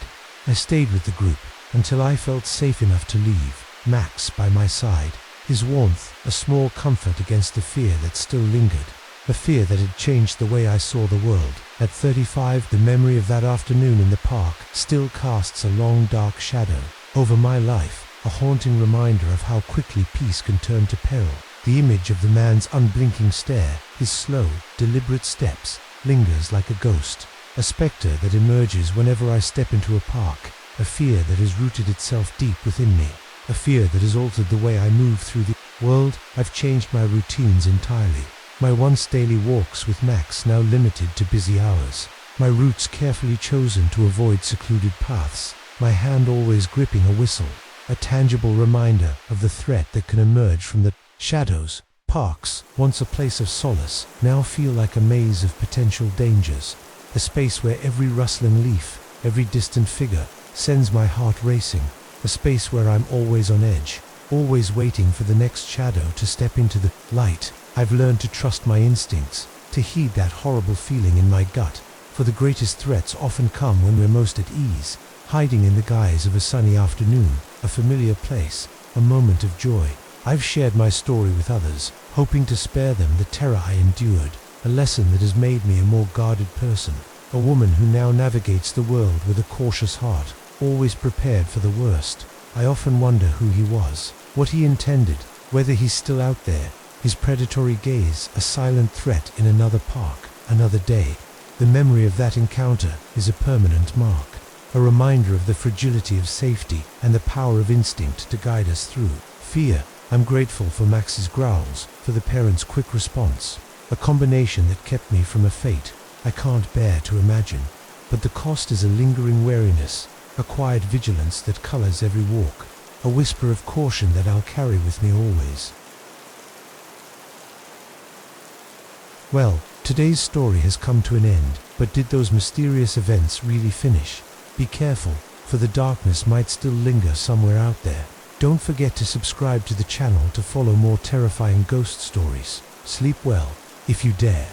Speaker 1: I stayed with the group until I felt safe enough to leave, Max by my side, his warmth a small comfort against the fear that still lingered, a fear that had changed the way I saw the world. At 35, the memory of that afternoon in the park still casts a long dark shadow over my life, a haunting reminder of how quickly peace can turn to peril. The image of the man's unblinking stare, his slow, deliberate steps, lingers like a ghost, a specter that emerges whenever I step into a park, a fear that has rooted itself deep within me, a fear that has altered the way I move through the world. I've changed my routines entirely. My once daily walks with Max now limited to busy hours, my routes carefully chosen to avoid secluded paths, my hand always gripping a whistle, a tangible reminder of the threat that can emerge from the shadows. Parks, once a place of solace, now feel like a maze of potential dangers, a space where every rustling leaf, every distant figure, sends my heart racing, a space where I'm always on edge, always waiting for the next shadow to step into the light. I've learned to trust my instincts, to heed that horrible feeling in my gut, for the greatest threats often come when we're most at ease, hiding in the guise of a sunny afternoon, a familiar place, a moment of joy. I've shared my story with others, hoping to spare them the terror I endured, a lesson that has made me a more guarded person, a woman who now navigates the world with a cautious heart, always prepared for the worst. I often wonder who he was, what he intended, whether he's still out there, his predatory gaze a silent threat in another park, another day. The memory of that encounter is a permanent mark, a reminder of the fragility of safety and the power of instinct to guide us through fear. I'm grateful for Max's growls, for the parents' quick response, a combination that kept me from a fate I can't bear to imagine. But the cost is a lingering wariness, a quiet vigilance that colors every walk, a whisper of caution that I'll carry with me always. Well, today's story has come to an end, but did those mysterious events really finish? Be careful, for the darkness might still linger somewhere out there. Don't forget to subscribe to the channel to follow more terrifying ghost stories. Sleep well, if you dare.